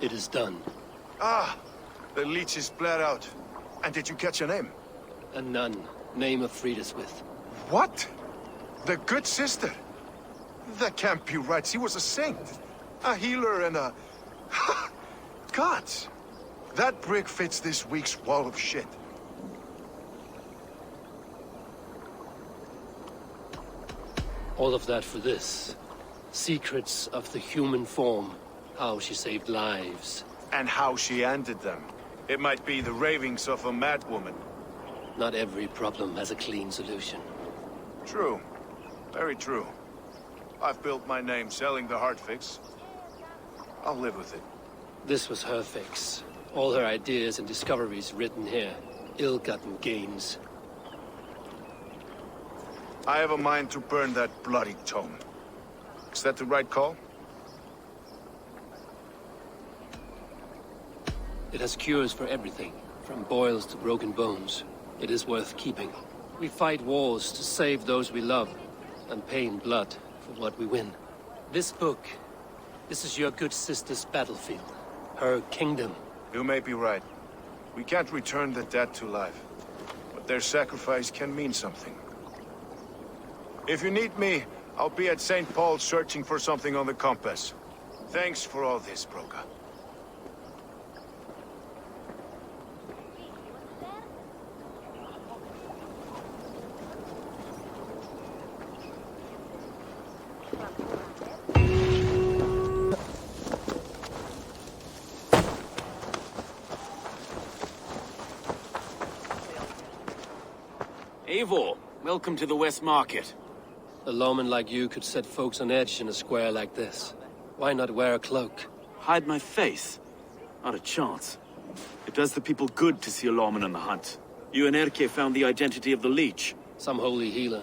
It is done. Ah, The leech is bled out. And did you catch a name? A nun. Name of Friedeswith. What? The good sister? That can't be right. She was a saint. A healer and a... Gods! That brick fits this week's wall of shit. All of that for this. Secrets of the human form. How she saved lives. And how she ended them. It might be the ravings of a madwoman. Not every problem has a clean solution. True. Very true. I've built my name selling the heart fix. I'll live with it. This was her fix. All her ideas and discoveries written here. Ill-gotten gains. I have a mind to burn that bloody tome. Is that the right call? It has cures for everything, from boils to broken bones. It is worth keeping. We fight wars to save those we love, and pay in blood for what we win. This book, this is your good sister's battlefield. Her kingdom. You may be right. We can't return the dead to life. But their sacrifice can mean something. If you need me, I'll be at St. Paul's searching for something on the compass. Thanks for all this, Broca. Eivor, welcome to the West Market. A lawman like you could set folks on edge in a square like this. Why not wear a cloak? Hide my face? Not a chance. It does the people good to see a lawman on the hunt. You and Erke found the identity of the leech. Some holy healer.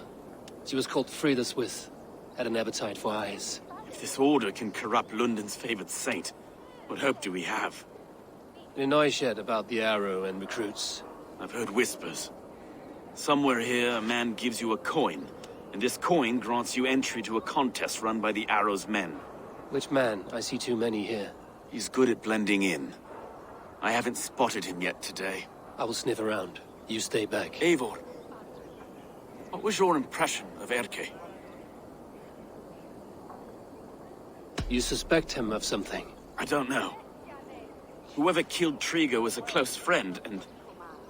She was called Friedeswith. Had an appetite for eyes. If this order can corrupt London's favored saint, what hope do we have? Any noise yet about the arrow and recruits? I've heard whispers. Somewhere here, a man gives you a coin, and this coin grants you entry to a contest run by the Arrow's men. Which man? I see too many here. He's good at blending in. I haven't spotted him yet today. I will sniff around. You stay back. Eivor, what was your impression of Erke? You suspect him of something? I don't know. Whoever killed Trigo was a close friend, and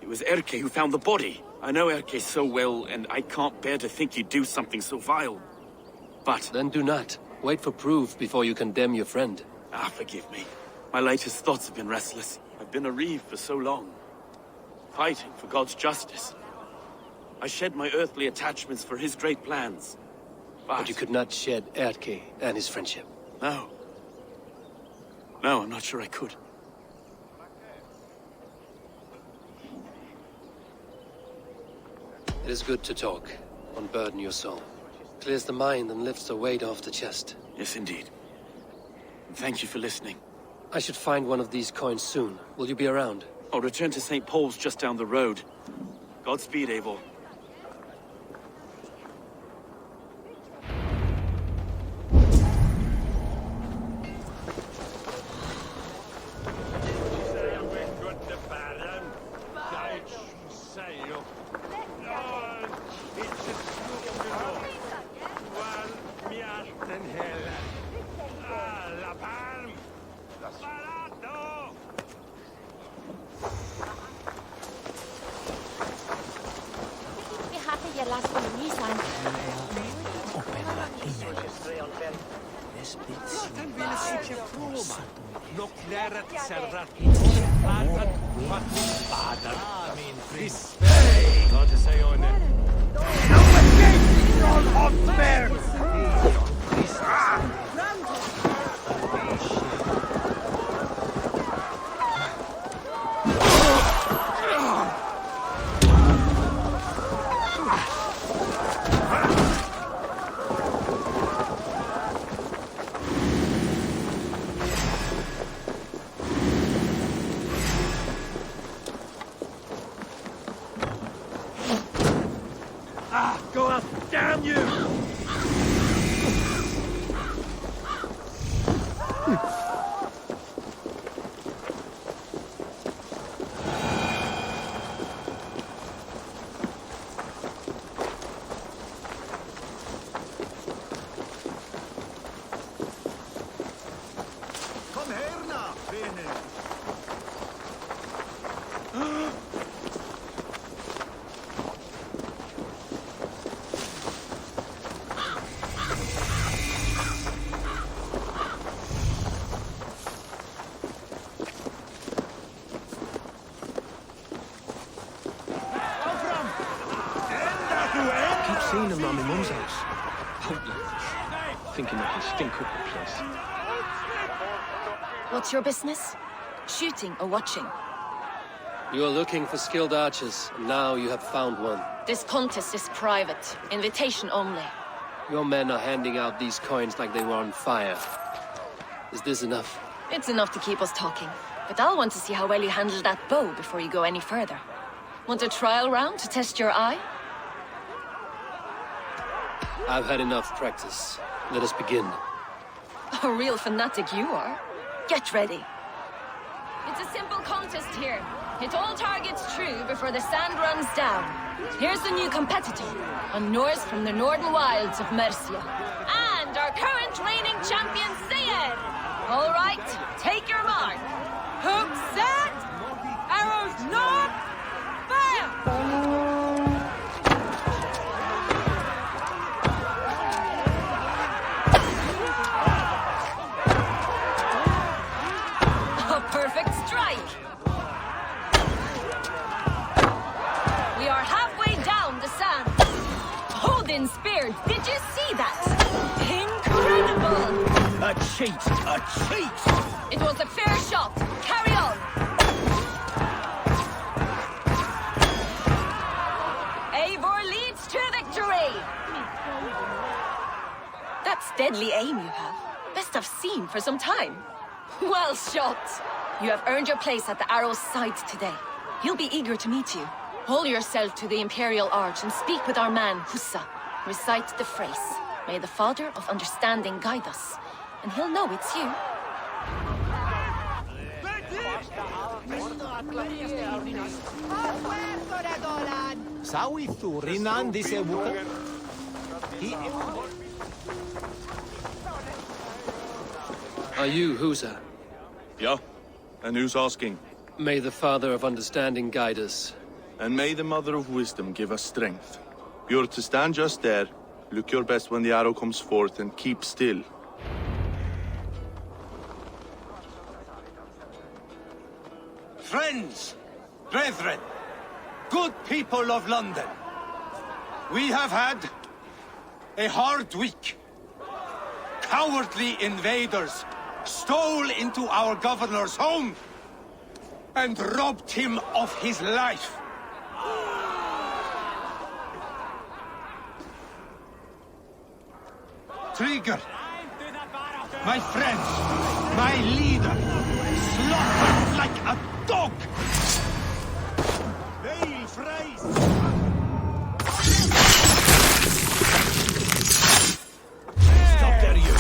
it was Erke who found the body. I know Erke so well, and I can't bear to think he'd do something so vile. But... Then do not. Wait for proof before you condemn your friend. Ah, forgive me. My latest thoughts have been restless. I've been a reeve for so long. Fighting for God's justice. I shed my earthly attachments for his great plans. But you could not shed Erke and his friendship. No. No, I'm not sure I could. It is good to talk. Unburden your soul. Clears the mind and lifts the weight off the chest. Yes, indeed. And thank you for listening. I should find one of these coins soon. Will you be around? I'll return to St. Paul's just down the road. Godspeed, Eivor. seen them around my mum's house. Thinking I can stink up the place. What's your business? Shooting or watching? You are looking for skilled archers, and now you have found one. This contest is private. Invitation only. Your men are handing out these coins like they were on fire. Is this enough? It's enough to keep us talking. But I'll want to see how well you handle that bow before you go any further. Want a trial round to test your eye? I've had enough practice. Let us begin. A real fanatic you are. Get ready. It's a simple contest here. Hit all targets true before the sand runs down. Here's the new competitor, a Norse from the northern wilds of Mercia. And our current reigning champion, Sawyer. All right, take your mark. Hook set! Arrows knocked! Fire! A perfect strike! We are halfway down the sand. Odin speared, did you see that? Incredible! A cheat! A cheat! It was a fair shot. Carry on. Eivor leads to victory. That's deadly aim you have. Best I've seen for some time. Well shot. You have earned your place at the arrow's side today. He'll be eager to meet you. Hold yourself to the Imperial Arch and speak with our man, Hussa. Recite the phrase. May the Father of Understanding guide us. And he'll know it's you. Are you Husa? Yeah. And who's asking? May the Father of Understanding guide us. And may the Mother of Wisdom give us strength. You're to stand just there, look your best when the arrow comes forth, and keep still. Friends, brethren, good people of London, we have had a hard week. Cowardly invaders stole into our governor's home and robbed him of his life. Trigger, my friend, my leader, slaughtered like a dog! Veil phrase! Stop there, you!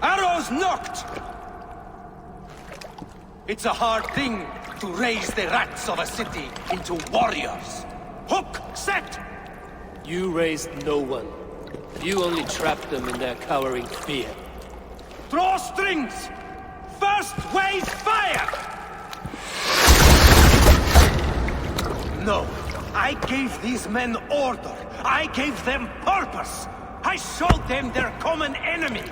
Arrows knocked! It's a hard thing to raise the rats of a city into warriors. Hook, set! You raised no one. You only trapped them in their cowering fear. Draw strings! First wave fire! No, I gave these men order. I gave them purpose. I showed them their common enemy.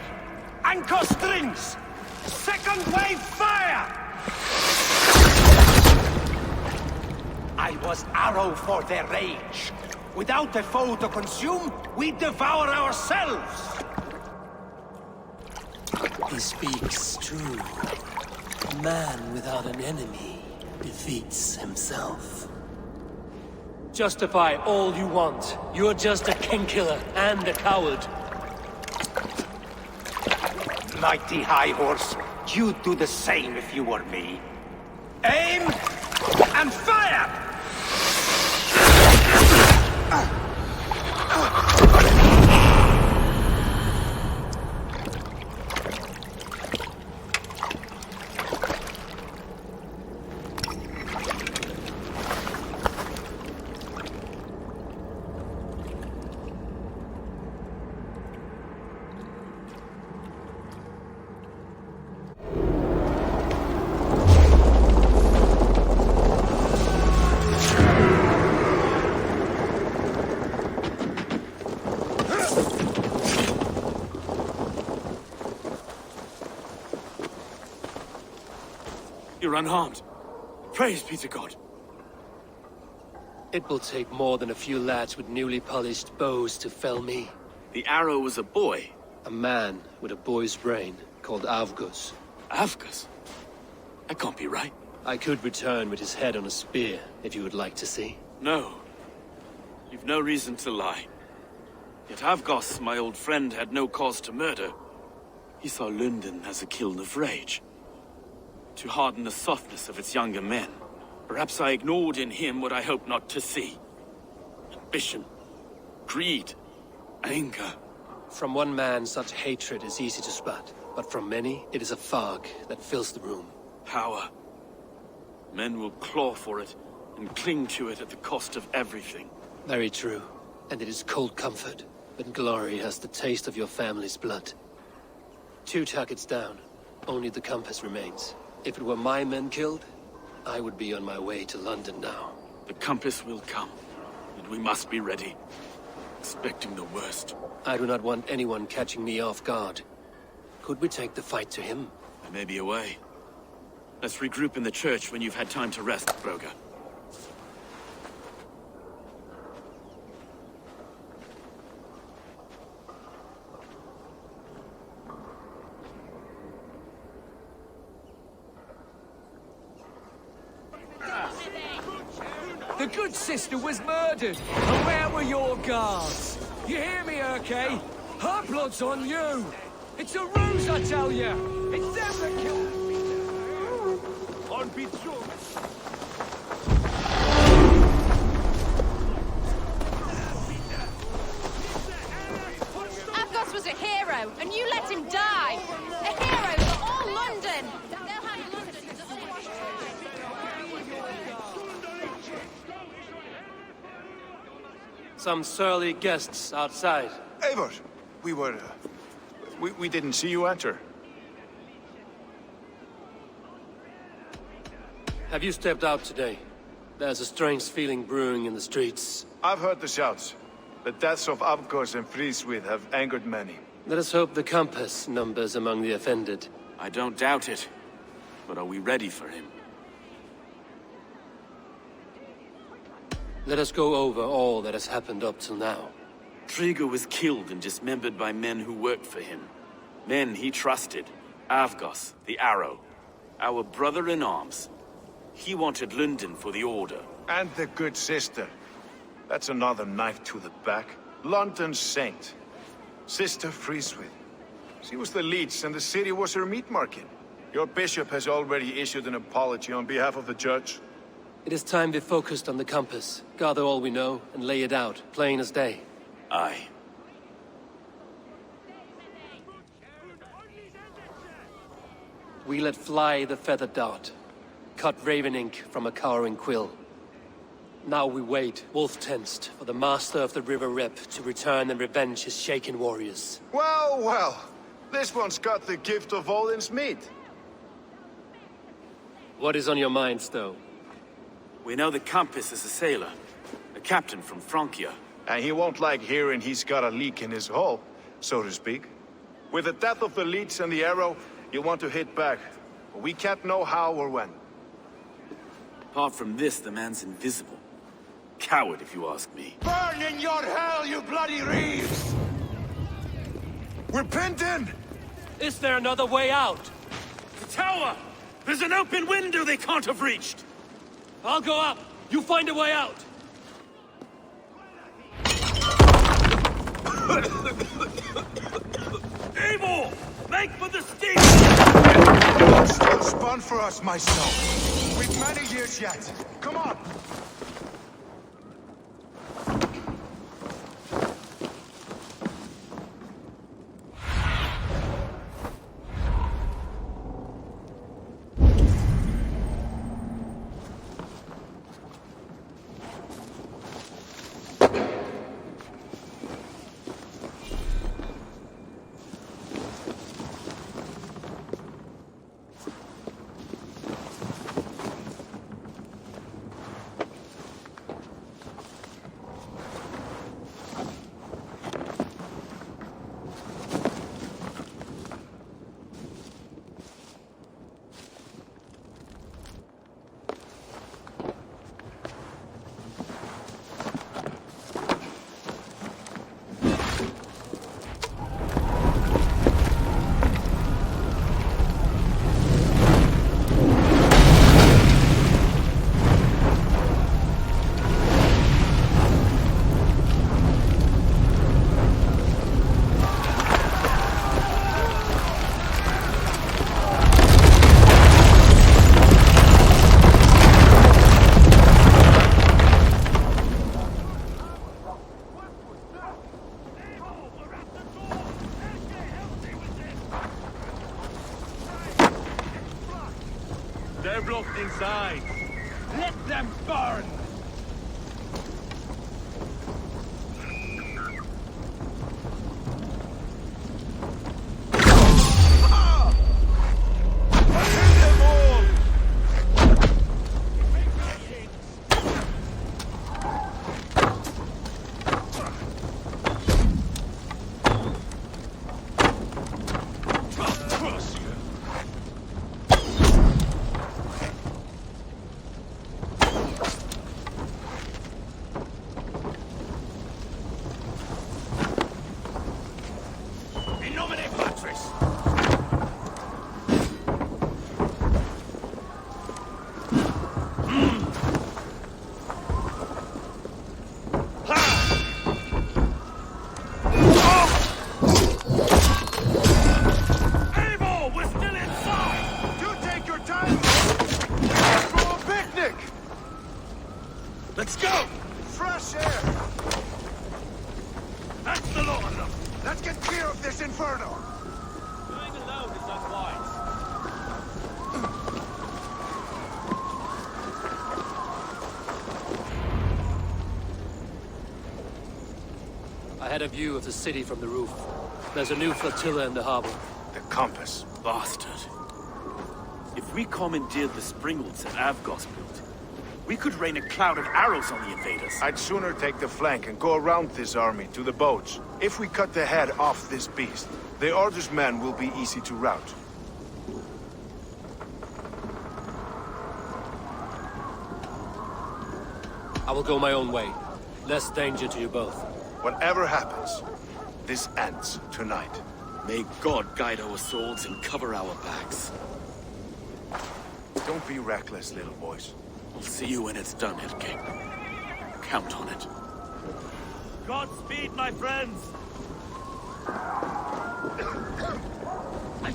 Anchor strings! Second wave fire! I was arrow for their rage. Without a foe to consume, we devour ourselves. He speaks true. A man without an enemy defeats himself. Justify all you want. You're just a king-killer and a coward. Mighty High Horse, you'd do the same if you were me. Aim and fire! unharmed. Praise be to God. It will take more than a few lads with newly polished bows to fell me. The arrow was a boy. A man with a boy's brain, called Avgus. Avgus? That can't be right. I could return with his head on a spear, if you would like to see. No. You've no reason to lie. Yet Avgus, my old friend, had no cause to murder. He saw London as a kiln of rage. To harden the softness of its younger men. Perhaps I ignored in him what I hoped not to see. Ambition, greed, anger. From one man, such hatred is easy to spot, but from many, it is a fog that fills the room. Power. Men will claw for it and cling to it at the cost of everything. Very true. And it is cold comfort, but glory has the taste of your family's blood. 2 targets down. Only the compass remains. If it were my men killed, I would be on my way to London now. The compass will come, and we must be ready. Expecting the worst. I do not want anyone catching me off guard. Could we take the fight to him? There may be a way. Let's regroup in the church when you've had time to rest, Broga. The good sister was murdered. And where were your guards? You hear me, okay? Her blood's on you. It's a ruse, I tell you. It's them that killed her. On Avgus was a hero, and you let him die. A hero for all London. Some surly guests outside. Eivor, we didn't see you enter. Have you stepped out today? There's a strange feeling brewing in the streets. I've heard the shouts. The deaths of Avgus and Frieswith have angered many. Let us hope the compass numbers among the offended. I don't doubt it. But are we ready for him? Let us go over all that has happened up till now. Triga was killed and dismembered by men who worked for him. Men he trusted. Avgus, the Arrow. Our brother-in-arms. He wanted London for the Order. And the good sister. That's another knife to the back. London's saint. Sister Frieswith. She was the leech and the city was her meat market. Your bishop has already issued an apology on behalf of the church. It is time we focused on the compass, gather all we know, and lay it out, plain as day. Aye. We let fly the feathered dart, cut raven ink from a cowering quill. Now we wait, wolf-tensed, for the master of the River Rep to return and revenge his shaken warriors. Well, well. This one's got the gift of Odin's meat. What is on your minds, though? We know the compass is a sailor. A captain from Francia. And he won't like hearing he's got a leak in his hull, so to speak. With the death of the leech and the arrow, you want to hit back. But we can't know how or when. Apart from this, the man's invisible. Coward, if you ask me. Burn in your hell, you bloody reeves! We're pinned in! Is there another way out? The tower! There's an open window they can't have reached! I'll go up! You find a way out! Evil! Make for the steep! Still spun for us, my son. We've many years yet. Come on! Let's go! Fresh air! That's the lot of them! Let's get clear of this inferno! Going alone is unwise. I had a view of the city from the roof. There's a new flotilla in the harbor. The compass. Bastard. If we commandeered the springboards that Avgos built, we could rain a cloud of arrows on the invaders. I'd sooner take the flank and go around this army to the boats. If we cut the head off this beast, the Order's men will be easy to rout. I will go my own way. Less danger to you both. Whatever happens, this ends tonight. May God guide our swords and cover our backs. Don't be reckless, little boys. I'll see you when it's done, King. Count on it. Godspeed, my friends! I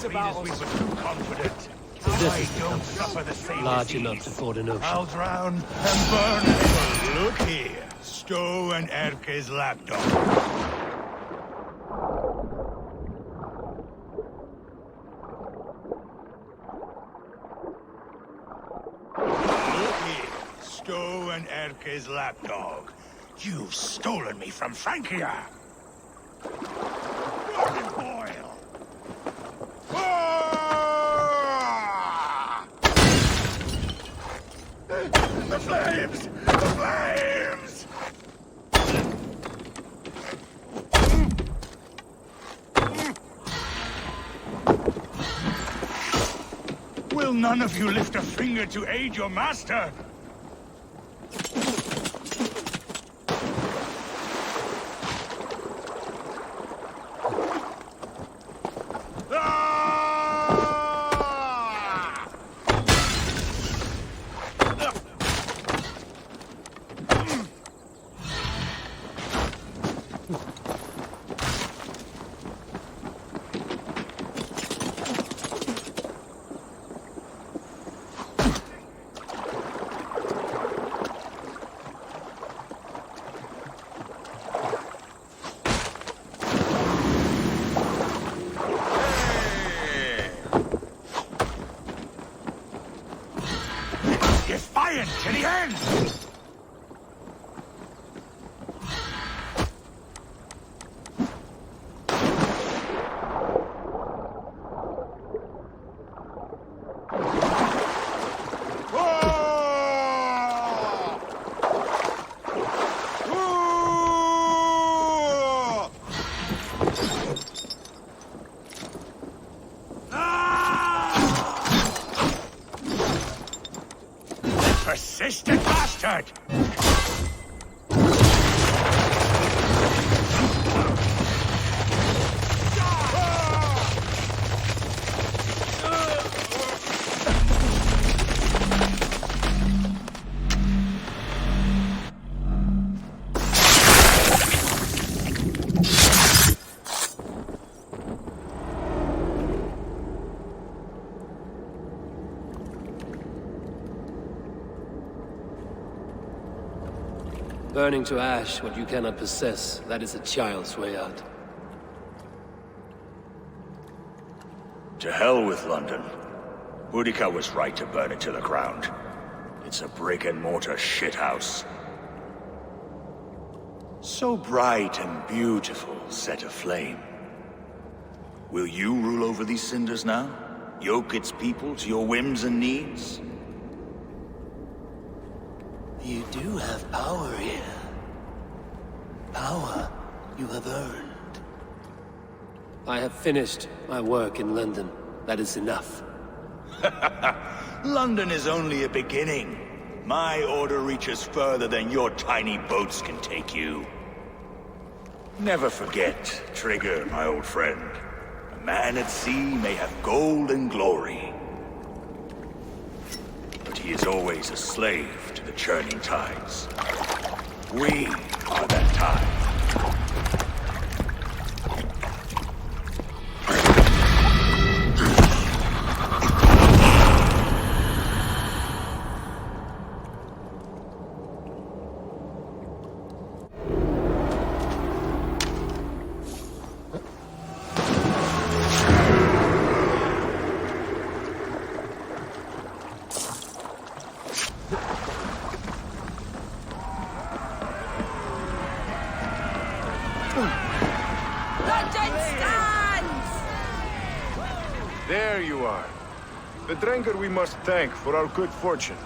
About we were too confident. I don't suffer the same large enough to ford an ocean. I'll drown and burn. Look here, Stowe and Erke's lapdog. Look here, Stowe and Erke's lapdog. You've stolen me from Frankia. Rotten boil. The flames! The flames! Will none of you lift a finger to aid your master? Defiant to the end! Persistent bastard! Burning to ash what you cannot possess, that is a child's way out. To hell with London. Boudica was right to burn it to the ground. It's a brick-and-mortar shithouse. So bright and beautiful, set aflame. Will you rule over these cinders now? Yoke its people to your whims and needs? You do have power here. Power you have earned. I have finished my work in London. That is enough. London is only a beginning. My order reaches further than your tiny boats can take you. Never forget, Trigger, my old friend. A man at sea may have gold and glory, but he is always a slave to the churning tides. We are that tide. There you are. The Drenker we must thank for our good fortune.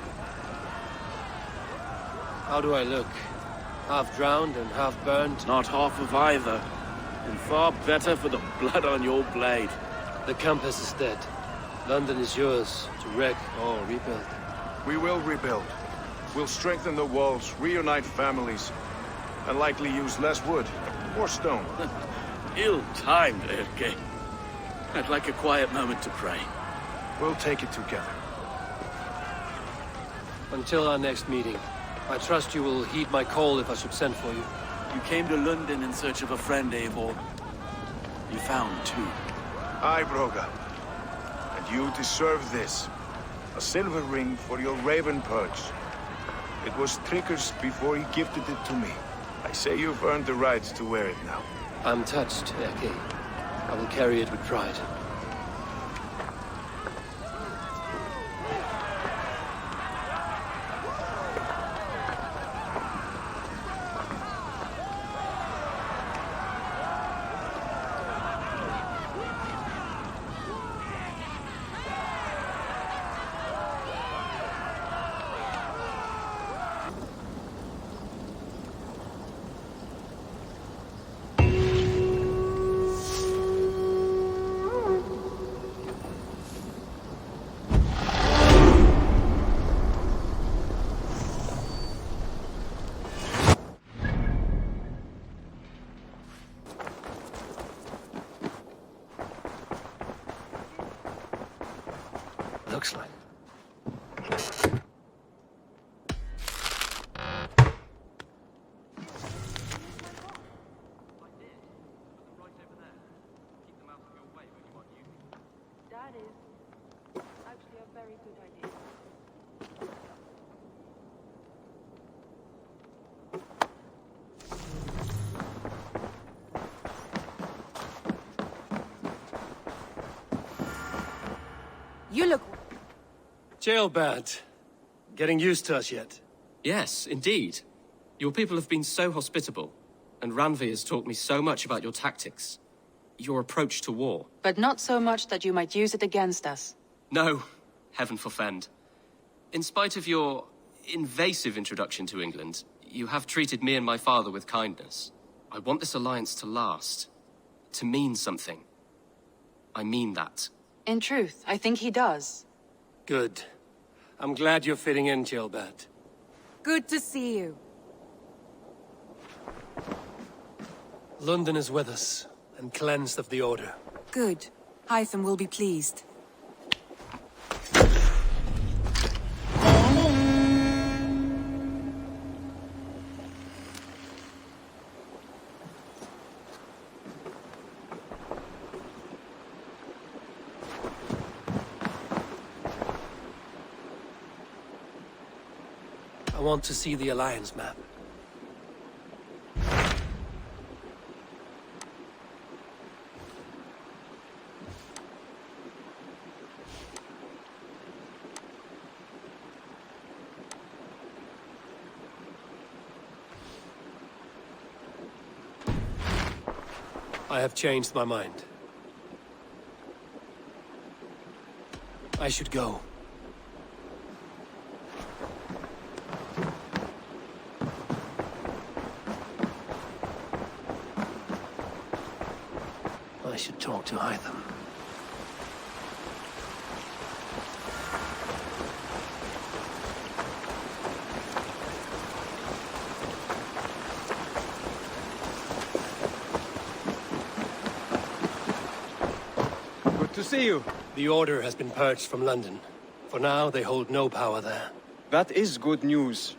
How do I look? Half drowned and half burned? Not half of either. And far better for the blood on your blade. The compass is dead. London is yours, to wreck or rebuild. We will rebuild. We'll strengthen the walls, reunite families, and likely use less wood or stone. Ill-timed, Erke. I'd like a quiet moment to pray. We'll take it together. Until our next meeting, I trust you will heed my call if I should send for you. You came to London in search of a friend, Eivor. You found two. Aye, Broga. And you deserve this. A silver ring for your raven perch. It was Trigger's before he gifted it to me. I say you've earned the right to wear it now. I'm touched, Erke. I will carry it with pride. Looks like. That is actually a very good idea. You look... Jailbird. Getting used to us yet? Yes, indeed. Your people have been so hospitable, and Ranvi has taught me so much about your tactics. Your approach to war. But not so much that you might use it against us. No, heaven forfend. In spite of your invasive introduction to England, you have treated me and my father with kindness. I want this alliance to last, to mean something. I mean that. In truth, I think he does. Good. I'm glad you're fitting in, Jailbird. Good to see you. London is with us, and cleansed of the Order. Good. Hytham will be pleased. I want to see the Alliance map. I have changed my mind. I should go. I should talk to Hytham. Good to see you. The Order has been purged from London. For now, they hold no power there. That is good news.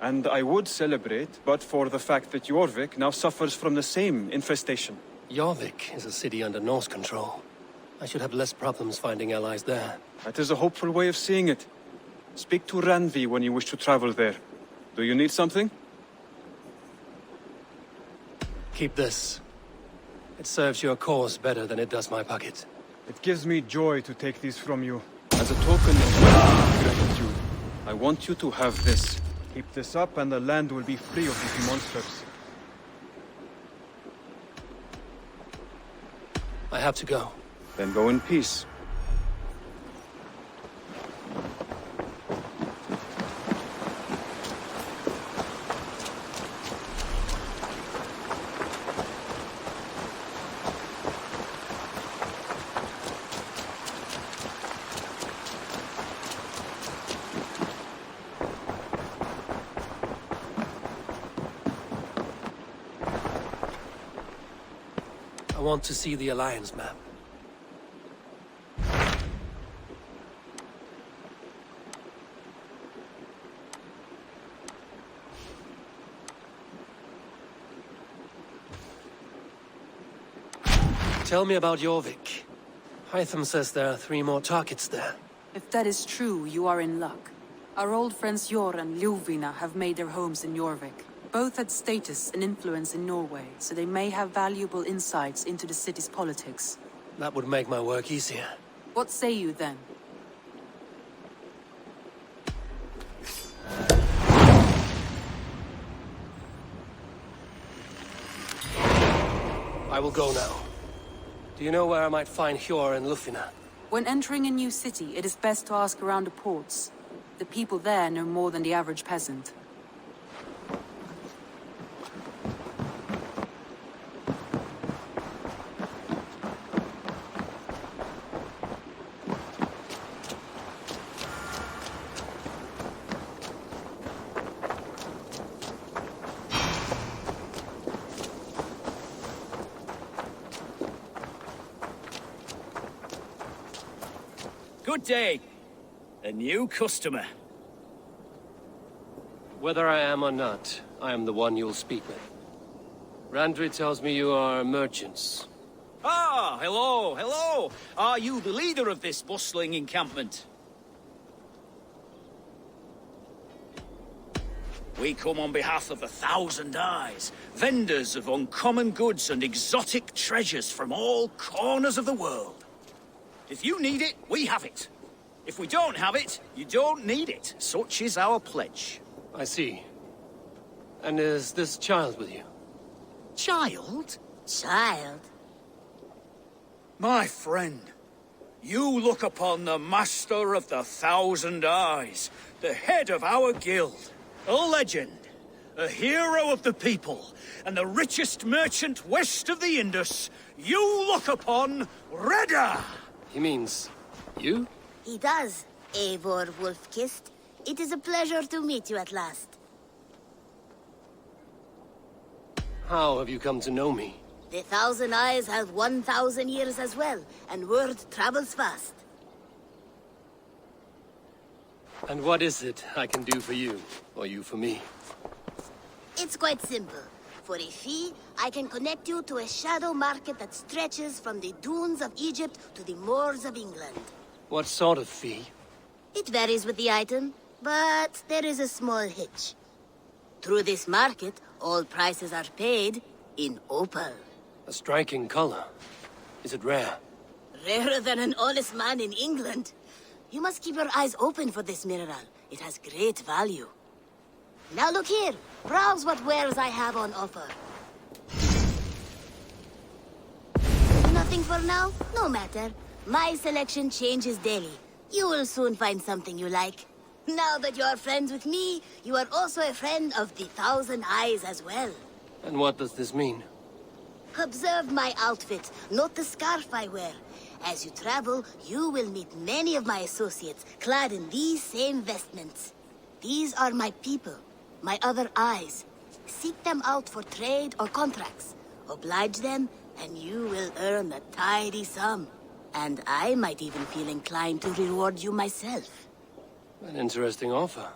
And I would celebrate, but for the fact that Jorvik now suffers from the same infestation. Jorvik is a city under Norse control. I should have less problems finding allies there. That is a hopeful way of seeing it. Speak to Randvi when you wish to travel there. Do you need something? Keep this. It serves your cause better than it does my pocket. It gives me joy to take these from you. As a token of gratitude, I want you to have this. Keep this up and the land will be free of these monsters. I have to go. Then go in peace. I want to see the Alliance map. Tell me about Jorvik. Hytham says there are 3 more targets there. If that is true, you are in luck. Our old friends Jor and Ljuvina have made their homes in Jorvik. Both had status and influence in Norway, so they may have valuable insights into the city's politics. That would make my work easier. What say you then? I will go now. Do you know where I might find Hjor and Ljuvina? When entering a new city, it is best to ask around the ports. The people there know more than the average peasant. Good day. A new customer. Whether I am or not, I am the one you'll speak with. Randvi tells me you are merchants. Ah, hello, hello. Are you the leader of this bustling encampment? We come on behalf of 1,000 Eyes, vendors of uncommon goods and exotic treasures from all corners of the world. If you need it, we have it. If we don't have it, you don't need it. Such is our pledge. I see. And is this child with you? Child? Child? My friend, you look upon the master of the 1,000 Eyes, the head of our guild, a legend, a hero of the people, and the richest merchant west of the Indus. You look upon Redda! He means you? He does, Eivor Wolf-Kissed. It is a pleasure to meet you at last. How have you come to know me? The 1,000 Eyes have 1,000 years as well, and word travels fast. And what is it I can do for you, or you for me? It's quite simple. For a fee, I can connect you to a shadow market that stretches from the dunes of Egypt to the moors of England. What sort of fee? It varies with the item, but there is a small hitch. Through this market, all prices are paid in opal. A striking color. Is it rare? Rarer than an honest man in England. You must keep your eyes open for this mineral. It has great value. Now look here. Browse what wares I have on offer. Nothing for now? No matter. My selection changes daily. You will soon find something you like. Now that you are friends with me, you are also a friend of the 1,000 Eyes as well. And what does this mean? Observe my outfit, not the scarf I wear. As you travel, you will meet many of my associates clad in these same vestments. These are my people, my other eyes. Seek them out for trade or contracts. Oblige them, and you will earn a tidy sum. And I might even feel inclined to reward you myself. An interesting offer.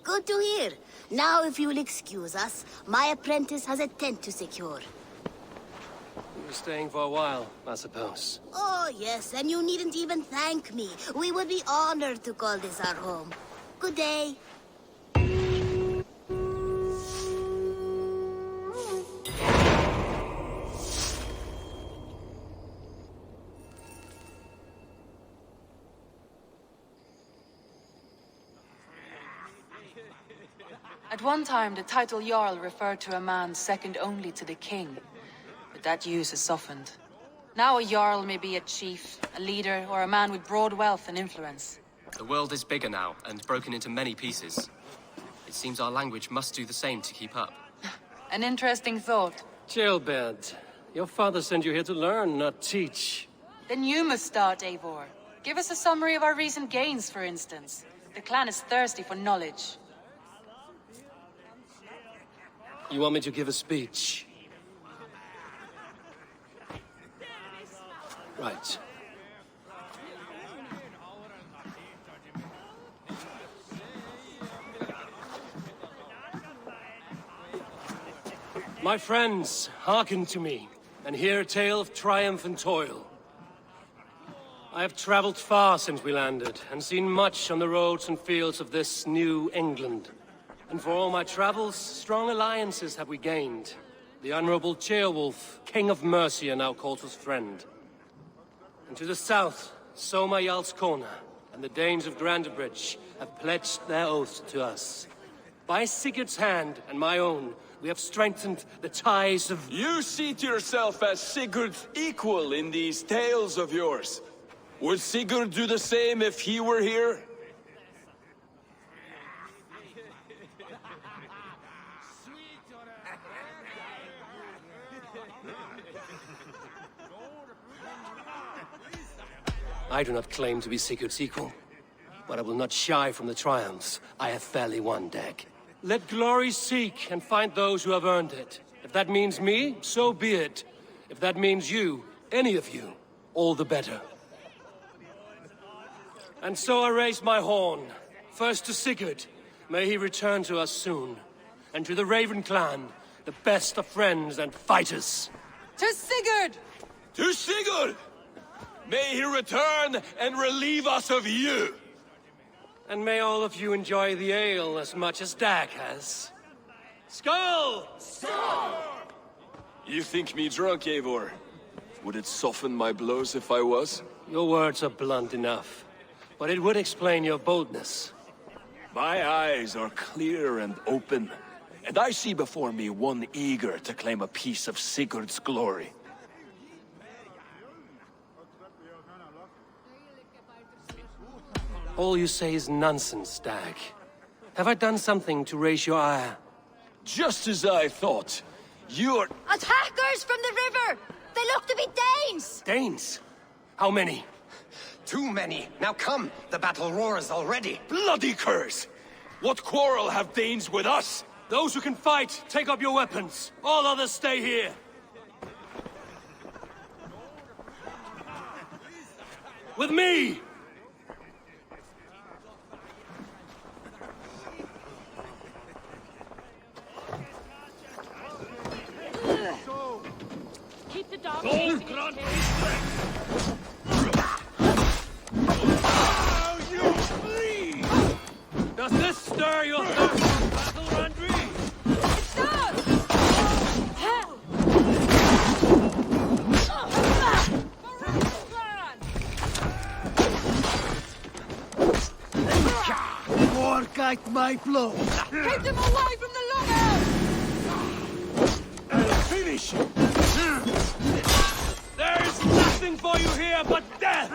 Good to hear. Now, if you'll excuse us, my apprentice has a tent to secure. You're staying for a while, I suppose. Oh, yes, and you needn't even thank me. We would be honored to call this our home. Good day. At one time, the title Jarl referred to a man second only to the king. But that use has softened. Now a Jarl may be a chief, a leader, or a man with broad wealth and influence. The world is bigger now, and broken into many pieces. It seems our language must do the same to keep up. An interesting thought. Jailbird, your father sent you here to learn, not teach. Then you must start, Eivor. Give us a summary of our recent gains, for instance. The clan is thirsty for knowledge. You want me to give a speech? Right. My friends, hearken to me, and hear a tale of triumph and toil. I have traveled far since we landed, and seen much on the roads and fields of this new England. And for all my travels, strong alliances have we gained. The Honorable Ceolwulf, King of Mercia, now calls us friend. And to the south, Soma Jarl's Corner, and the Danes of Grandebridge have pledged their oath to us. By Sigurd's hand and my own, we have strengthened the ties of... You see to yourself as Sigurd's equal in these tales of yours. Would Sigurd do the same if he were here? I do not claim to be Sigurd's equal, but I will not shy from the triumphs I have fairly won, Dag. Let glory seek and find those who have earned it. If that means me, so be it. If that means you, any of you, all the better. And so I raise my horn, first to Sigurd, may he return to us soon, and to the Raven clan, the best of friends and fighters. To Sigurd! To Sigurd! May he return and relieve us of you! And may all of you enjoy the ale as much as Dag has. Skull! Skull! You think me drunk, Eivor? Would it soften my blows if I was? Your words are blunt enough, but it would explain your boldness. My eyes are clear and open, and I see before me one eager to claim a piece of Sigurd's glory. All you say is nonsense, Dag. Have I done something to raise your ire? Just as I thought. You're... Attackers from the river! They look to be Danes! Danes? How many? Too many. Now come, the battle roars already. Bloody curse! What quarrel have Danes with us? Those who can fight, take up your weapons. All others stay here. With me! Keep the dog Does this stir your thirst for battle, Randri? It does! Work out my blow. Keep them away from the longhouse! I'll finish him. There is nothing for you here but death!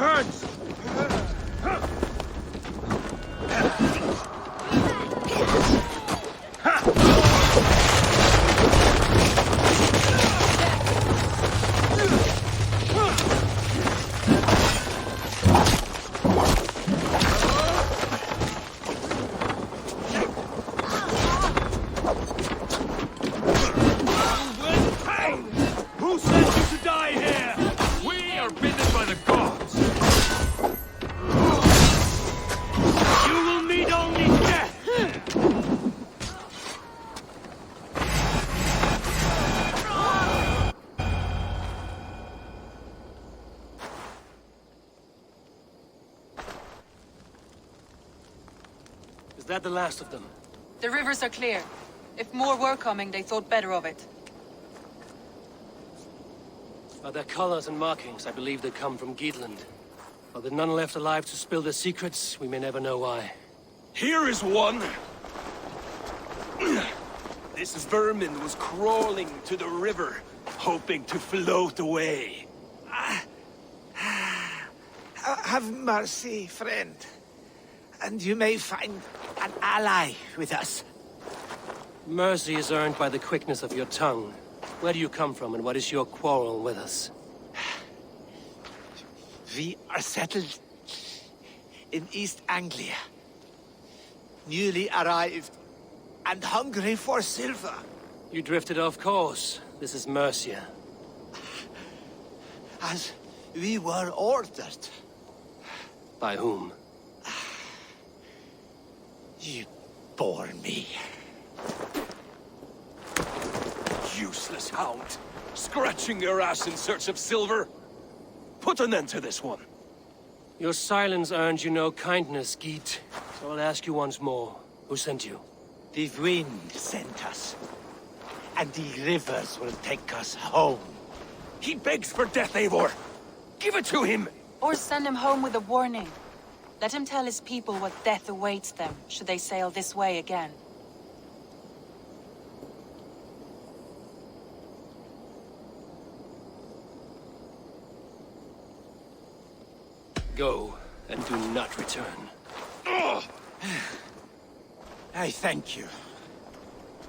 hands! Who sent you to die here? We are bidden by the gods. You will meet only death. Is that the last of them? The rivers are clear. If more were coming, they thought better of it. By their colors and markings, I believe they come from Geatland. While there are none left alive to spill their secrets, we may never know why. Here is one. This vermin was crawling to the river, hoping to float away. Have mercy, friend. And you may find an ally with us. Mercy is earned by the quickness of your tongue. Where do you come from, and what is your quarrel with us? We are settled in East Anglia. Newly arrived and hungry for silver. You drifted off course. This is Mercia. As we were ordered. By whom? You bore me. Useless hound. Scratching your ass in search of silver. Put an end to this one. Your silence earned you no kindness, Geet. So I'll ask you once more. Who sent you? The wind sent us. And the rivers will take us home. He begs for death, Eivor. Give it to him! Or send him home with a warning. Let him tell his people what death awaits them, should they sail this way again. Go, and do not return. I thank you.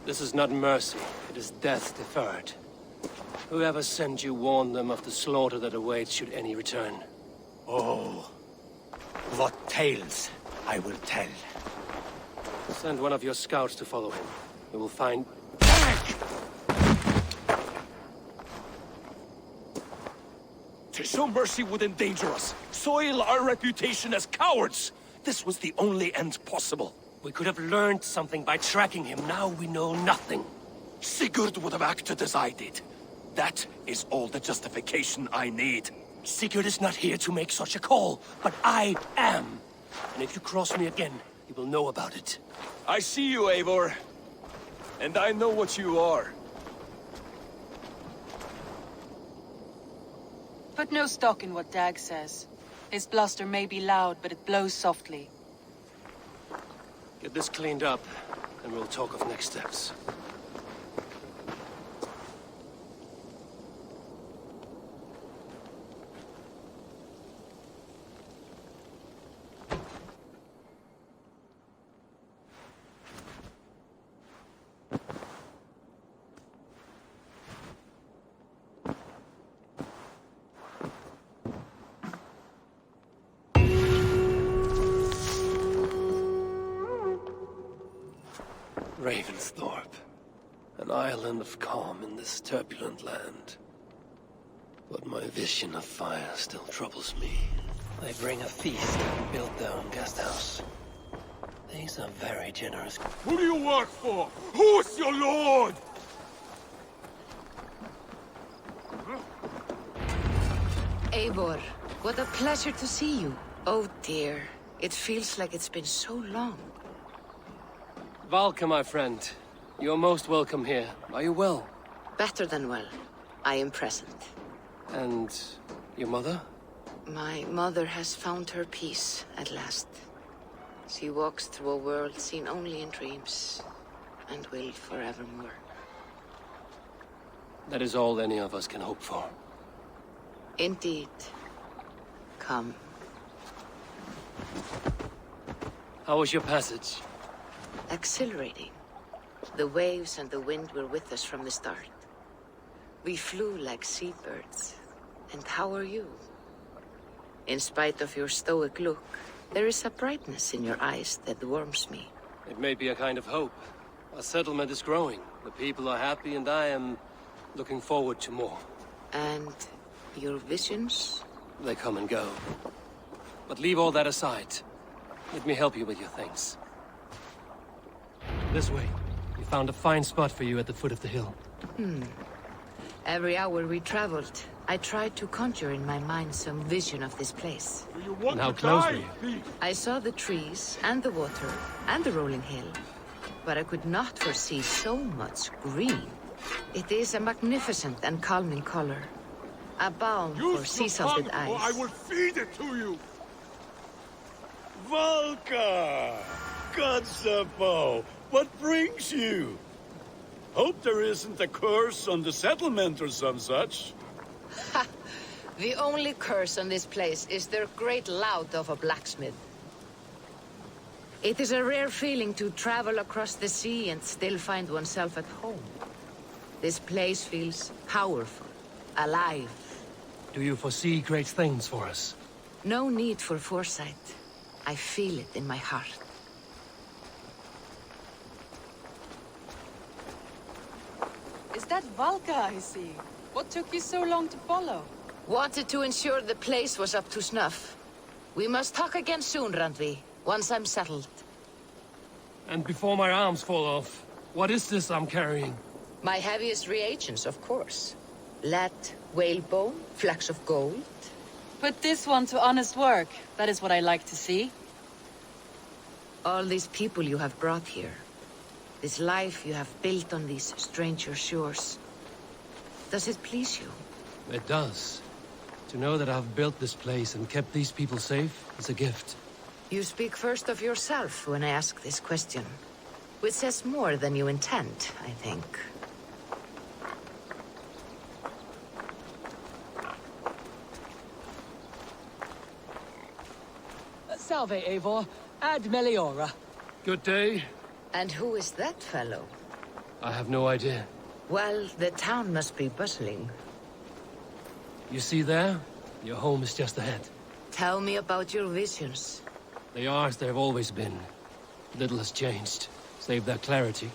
This is not mercy, it is death deferred. Whoever sent you warned them of the slaughter that awaits should any return. Oh, what tales I will tell. Send one of your scouts to follow him. We will find... To show mercy would endanger us, soil our reputation as cowards. This was the only end possible. We could have learned something by tracking him. Now we know nothing. Sigurd would have acted as I did. That is all the justification I need. Sigurd is not here to make such a call, but I am. And if you cross me again, you will know about it. I see you, Eivor. And I know what you are. Put no stock in what Dag says. His bluster may be loud, but it blows softly. Get this cleaned up, and we'll talk of next steps. Ravensthorpe, an island of calm in this turbulent land. But my vision of fire still troubles me. They bring a feast and build their own guest house. These are very generous. Who do you work for? Who's your lord? Eivor, what a pleasure to see you. Oh dear, it feels like it's been so long. Valka, my friend. You're most welcome here. Are you well? Better than well. I am present. And your mother? My mother has found her peace at last. She walks through a world seen only in dreams, and will forevermore. That is all any of us can hope for. Indeed. Come. How was your passage? Exhilarating. The waves and the wind were with us from the start. We flew like seabirds. And how are you? In spite of your stoic look, there is a brightness in your eyes that warms me. It may be a kind of hope. Our settlement is growing. The people are happy and I am looking forward to more. And your visions? They come and go. But leave all that aside. Let me help you with your things. This way. We found a fine spot for you at the foot of the hill. Every hour we traveled, I tried to conjure in my mind some vision of this place. And how close were you? I saw the trees and the water and the rolling hill, but I could not foresee so much green. It is a magnificent and calming color. A balm for sea-salted eyes. Or I will feed it to you! Valka! Kotzebo! What brings you? Hope there isn't a curse on the settlement or some such. Ha! The only curse on this place is their great lout of a blacksmith. It is a rare feeling to travel across the sea and still find oneself at home. This place feels powerful, alive. Do you foresee great things for us? No need for foresight. I feel it in my heart. Is that Valka I see? What took you so long to follow? Wanted to ensure the place was up to snuff. We must talk again soon, Randvi, once I'm settled. And before my arms fall off, what is this I'm carrying? My heaviest reagents, of course. Lead, whalebone, flecks of gold. Put this one to honest work. That is what I like to see. All these people you have brought here. This life you have built on these stranger shores. Does it please you? It does. To know that I've built this place and kept these people safe is a gift. You speak first of yourself when I ask this question. Which says more than you intend, I think. Salve, Eivor. Ad Meliora. Good day. And who is that fellow? I have no idea. Well, the town must be bustling. You see there? Your home is just ahead. Tell me about your visions. They are as they've always been. Little has changed, save their clarity.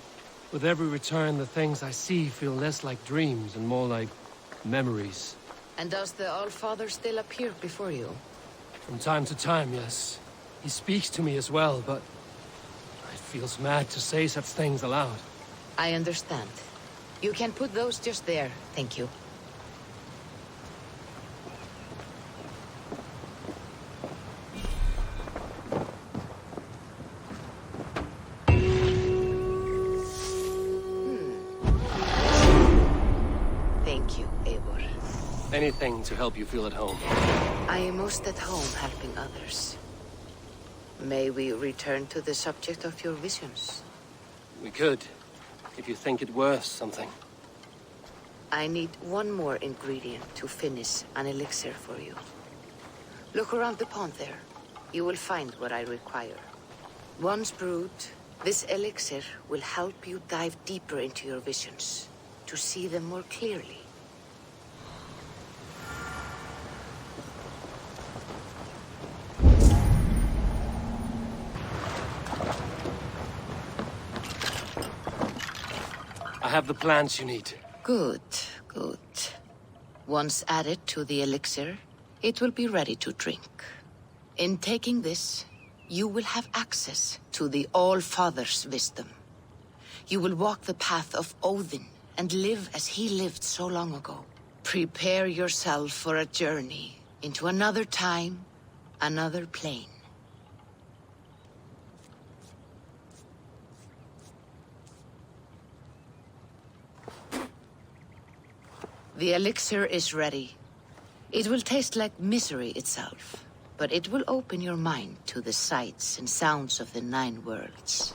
With every return, the things I see feel less like dreams and more like memories. And does the Allfather still appear before you? From time to time, yes. He speaks to me as well, but it feels mad to say such things aloud. I understand. You can put those just there, thank you. Thank you, Eivor. Anything to help you feel at home. I am most at home helping others. May we return to the subject of your visions? We could, if you think it worth something. I need one more ingredient to finish an elixir for you. Look around the pond there. You will find what I require. Once brewed, this elixir will help you dive deeper into your visions, to see them more clearly. I have the plants you need. Good, good. Once added to the elixir, it will be ready to drink. In taking this, you will have access to the All-Father's wisdom. You will walk the path of Odin and live as he lived so long ago. Prepare yourself for a journey into another time, another plane. The elixir is ready. It will taste like misery itself, but it will open your mind to the sights and sounds of the 9 worlds.